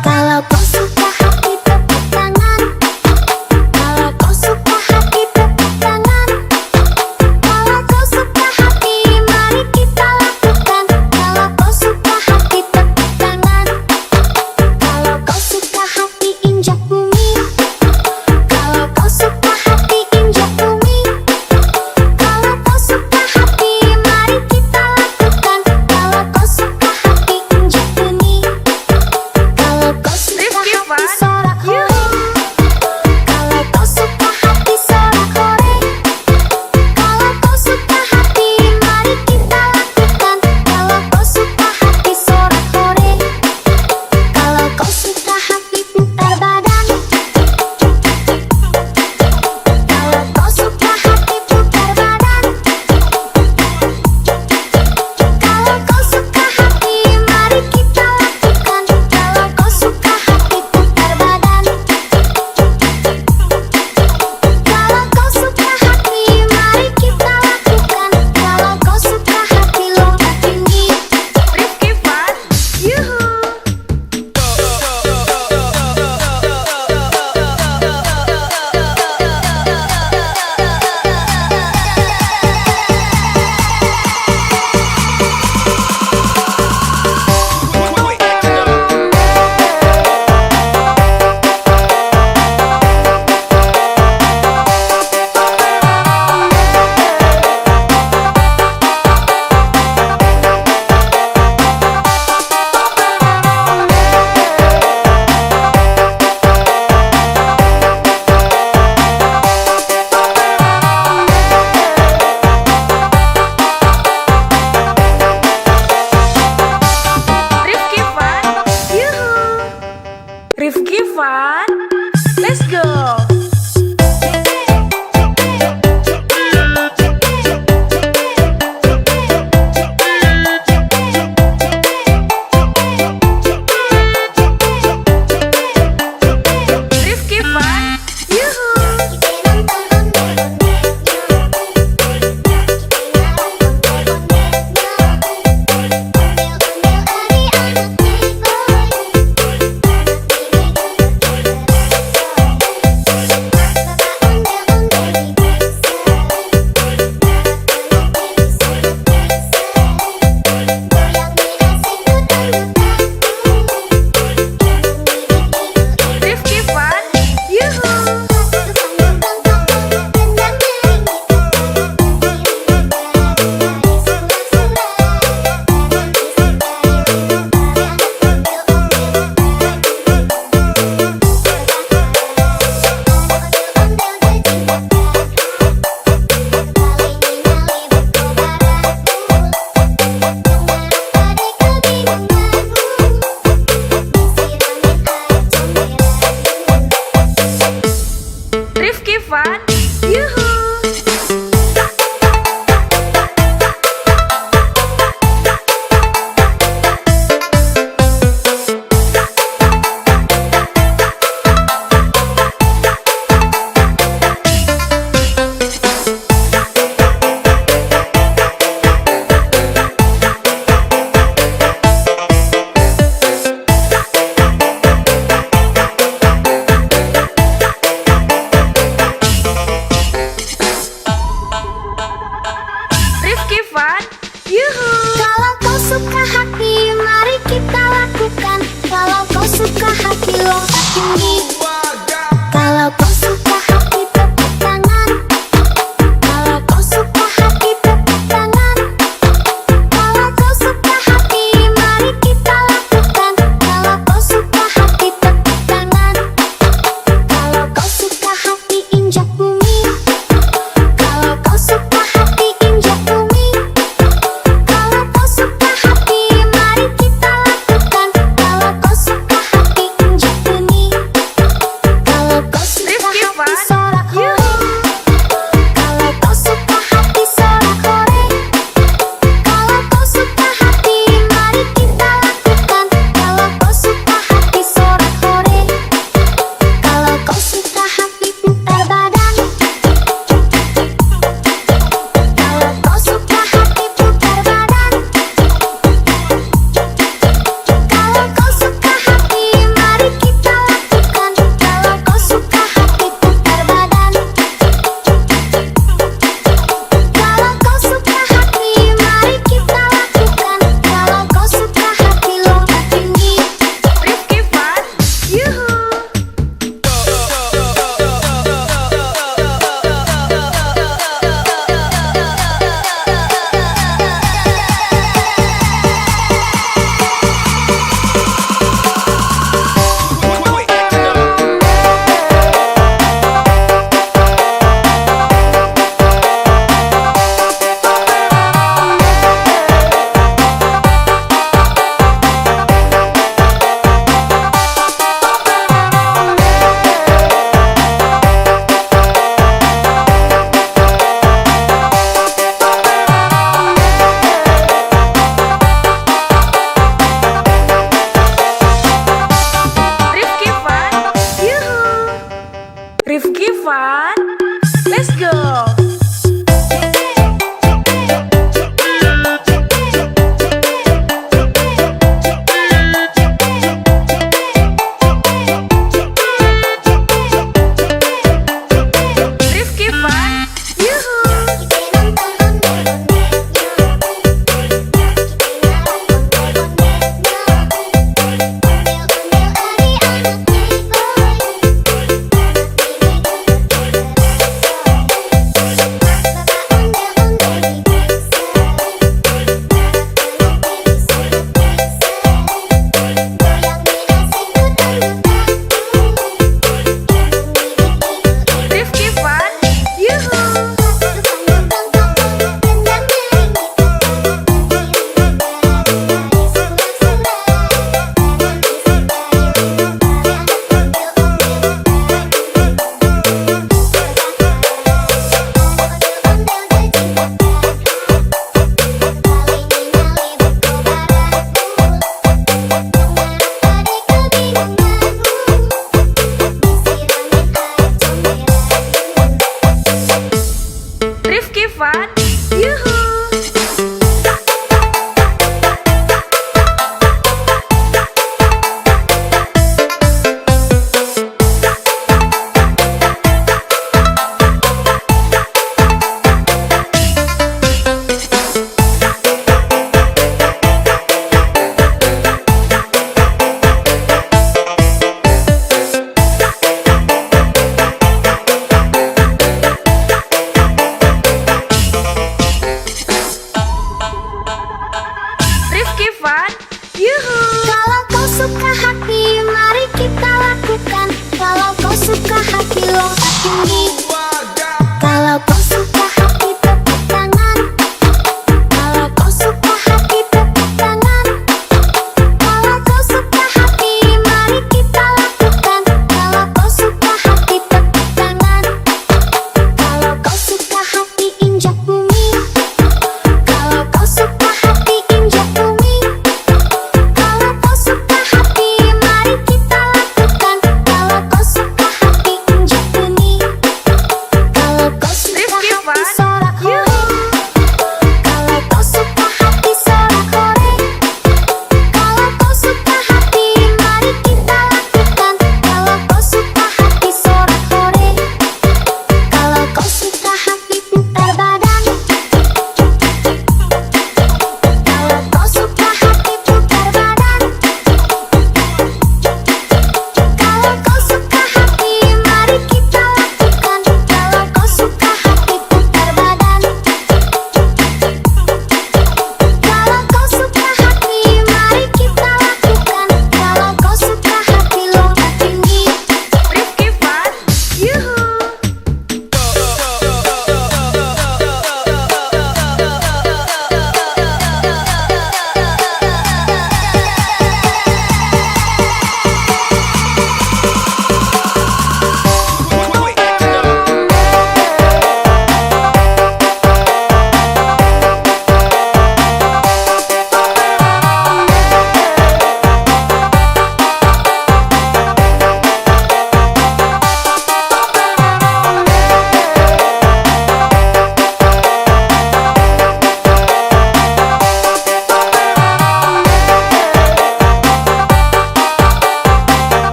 Kalau kau suka hati tepuk tangan. Kalau kau suka hati tepuk tangan. Kalau kau suka hati mari kita lakukan. Kalau kau suka hati tepuk tangan. Kalau kau suka hati injak bumi. Kalau kau suka hati injak bumi. Kalau kau suka hati mari kita lakukan. Kalau kau suka hati injak bumi.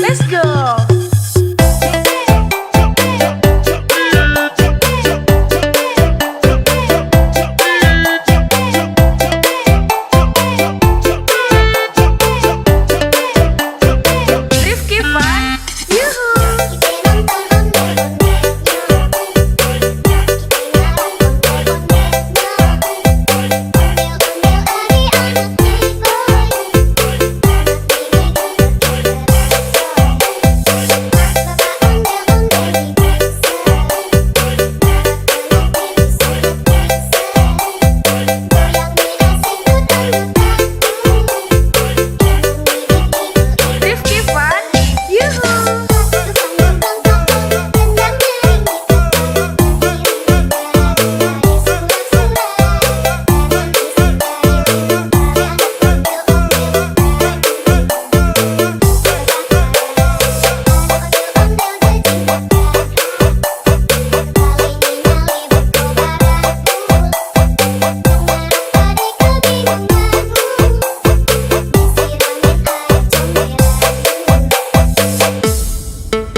Let's go. Rifki Fun, yuhu. Rifki Fun, yuhu.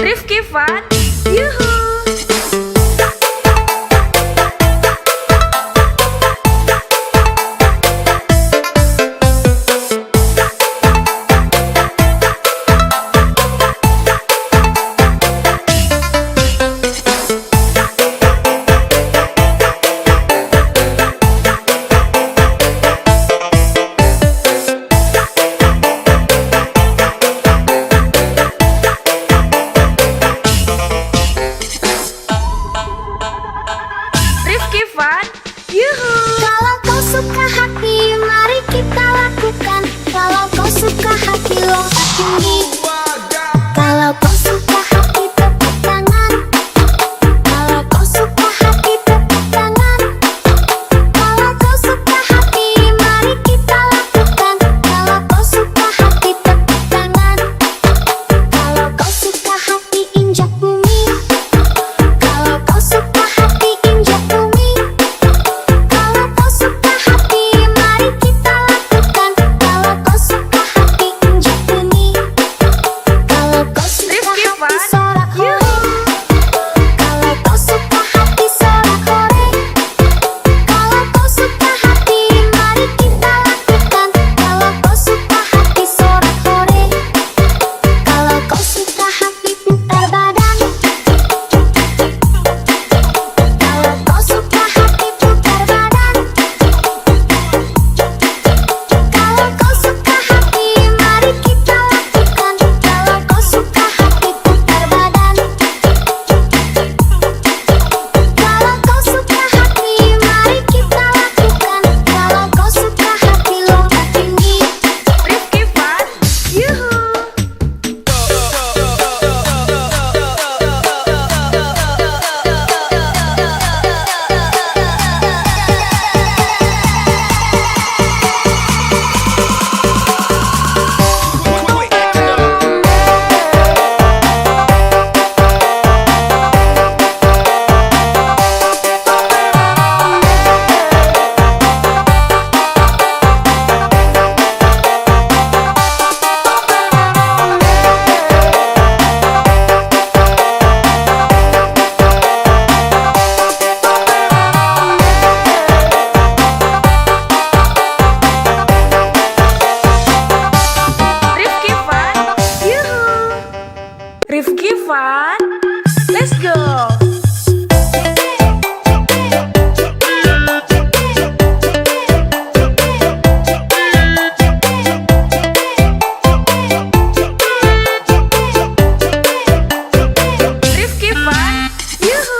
Rifki Fun, yuhu. Rifki Fun, yuhu.
Kalau kau suka hati, mari kita lakukan. Kalau kau suka hati, lompat tinggi. Kalau kau suka hati, tepuk tangan. Kalau kau suka hati, tepuk tangan. Kalau kau suka hati, mari kita lakukan. Kalau kau suka hati, tepuk tangan. Kalau kau suka hati, injak bumi. Kalau kau suka hati, injak bumi. Kalau kau suka hati, mari kita lakukan. Kalau kau suka hati, injak bumi. Kalau kau suka
Rifki
hati,
Fun,
sorak hore. Kalau kau suka hati, sorak hore. Kalau kau suka hati, mari kita lakukan. Kalau kau suka hati, sorak hore. Kalau kau suka hati, putar badan. Kalau kau suka hati, putar badan. Kalau kau suka hati, mari kita lakukan. Kalau kau suka hati, putar badan. Kalau kau suka hati, mari kita lakukan. Kalau kau suka hati, lompat tinggi.
Rifki Fun, yuhu. Rifki Fun, yuhu. Rifki Fun, let's go. Rifki Fun, yuhu.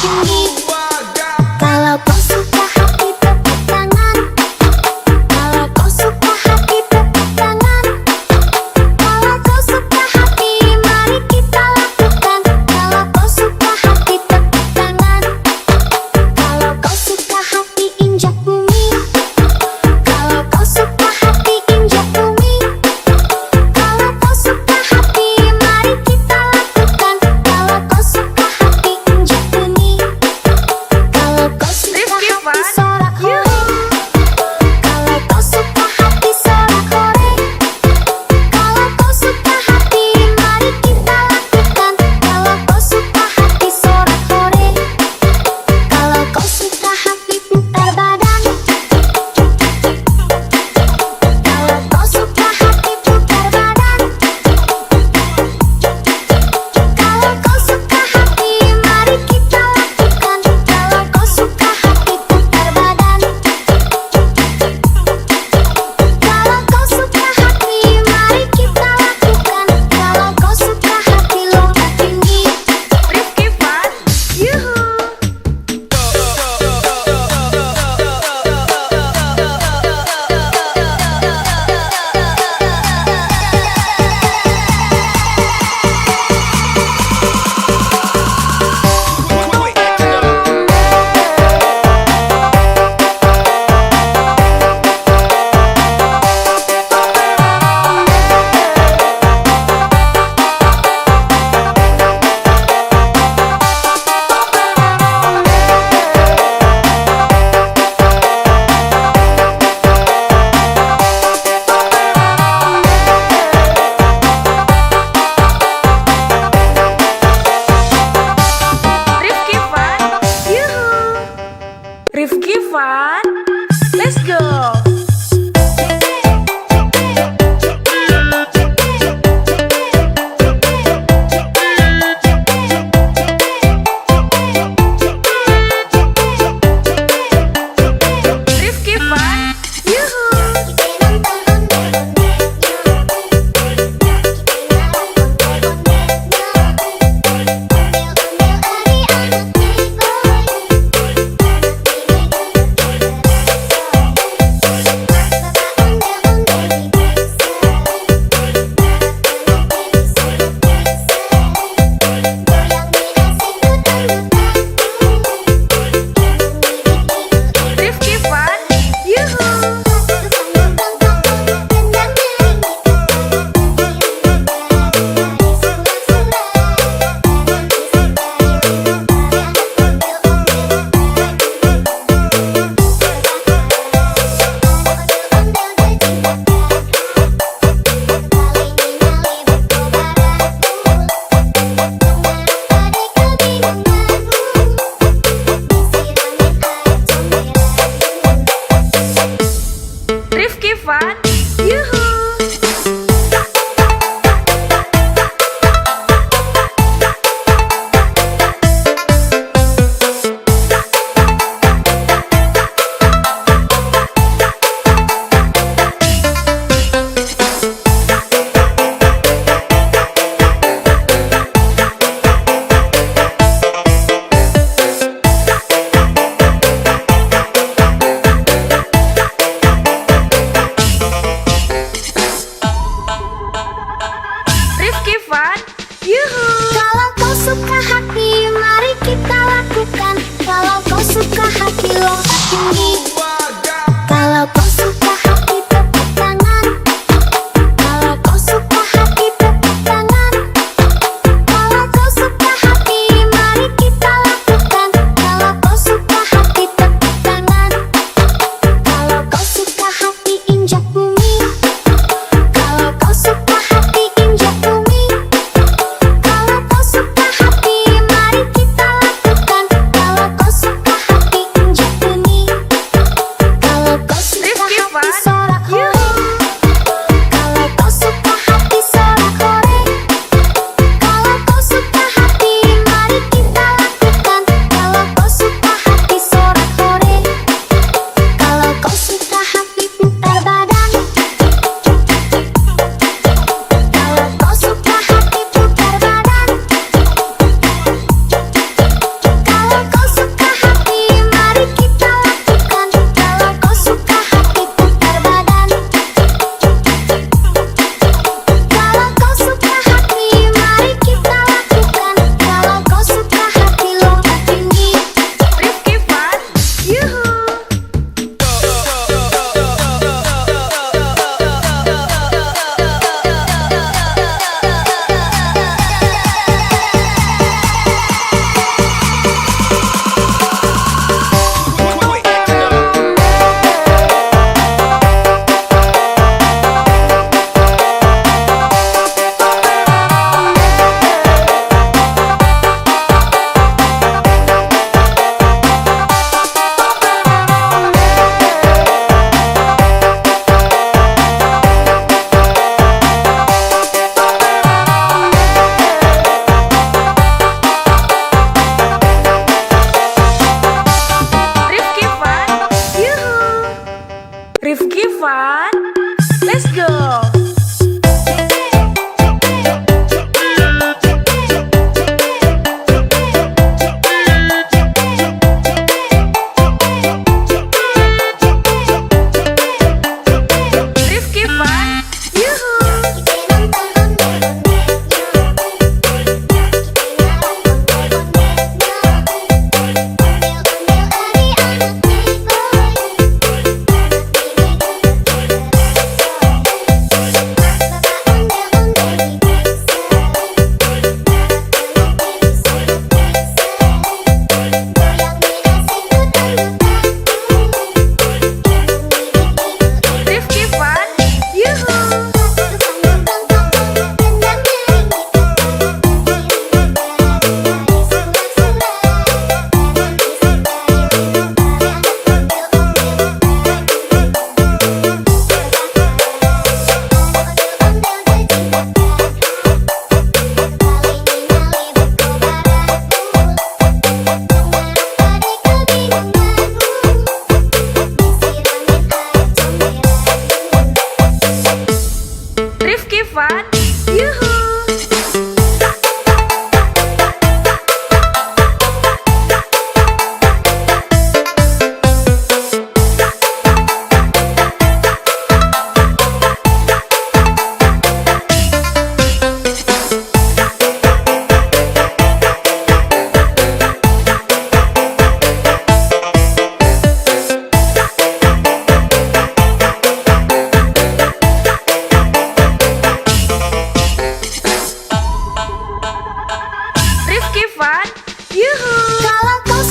tinggi. Kalau kau suka hati tepuk tangan. Kalau kau suka hati tepuk tangan. Kalau kau suka hati mari kita lakukan. Kalau kau suka hati tepuk tangan. Kalau kau suka hati injak bumi. Kalau kau suka hati injak bumi. Kalau kau suka hati mari kita lakukan. Kalau kau suka hati injak bumi.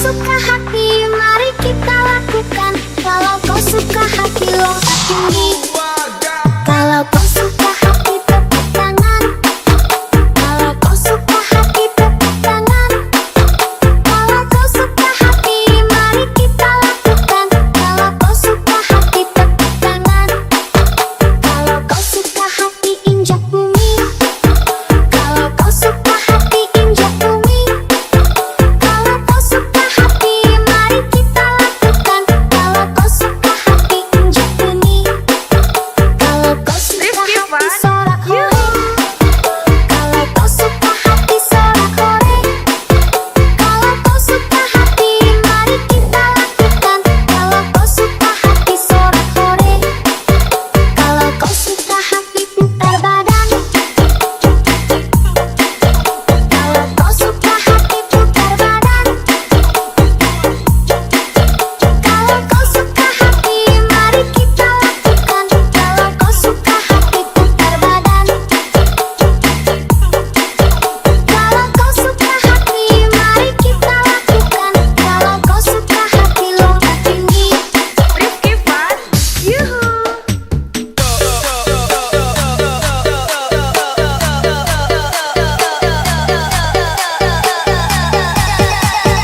suka hati, mari kita lakukan. Kalau kau suka hati, lompat tinggi.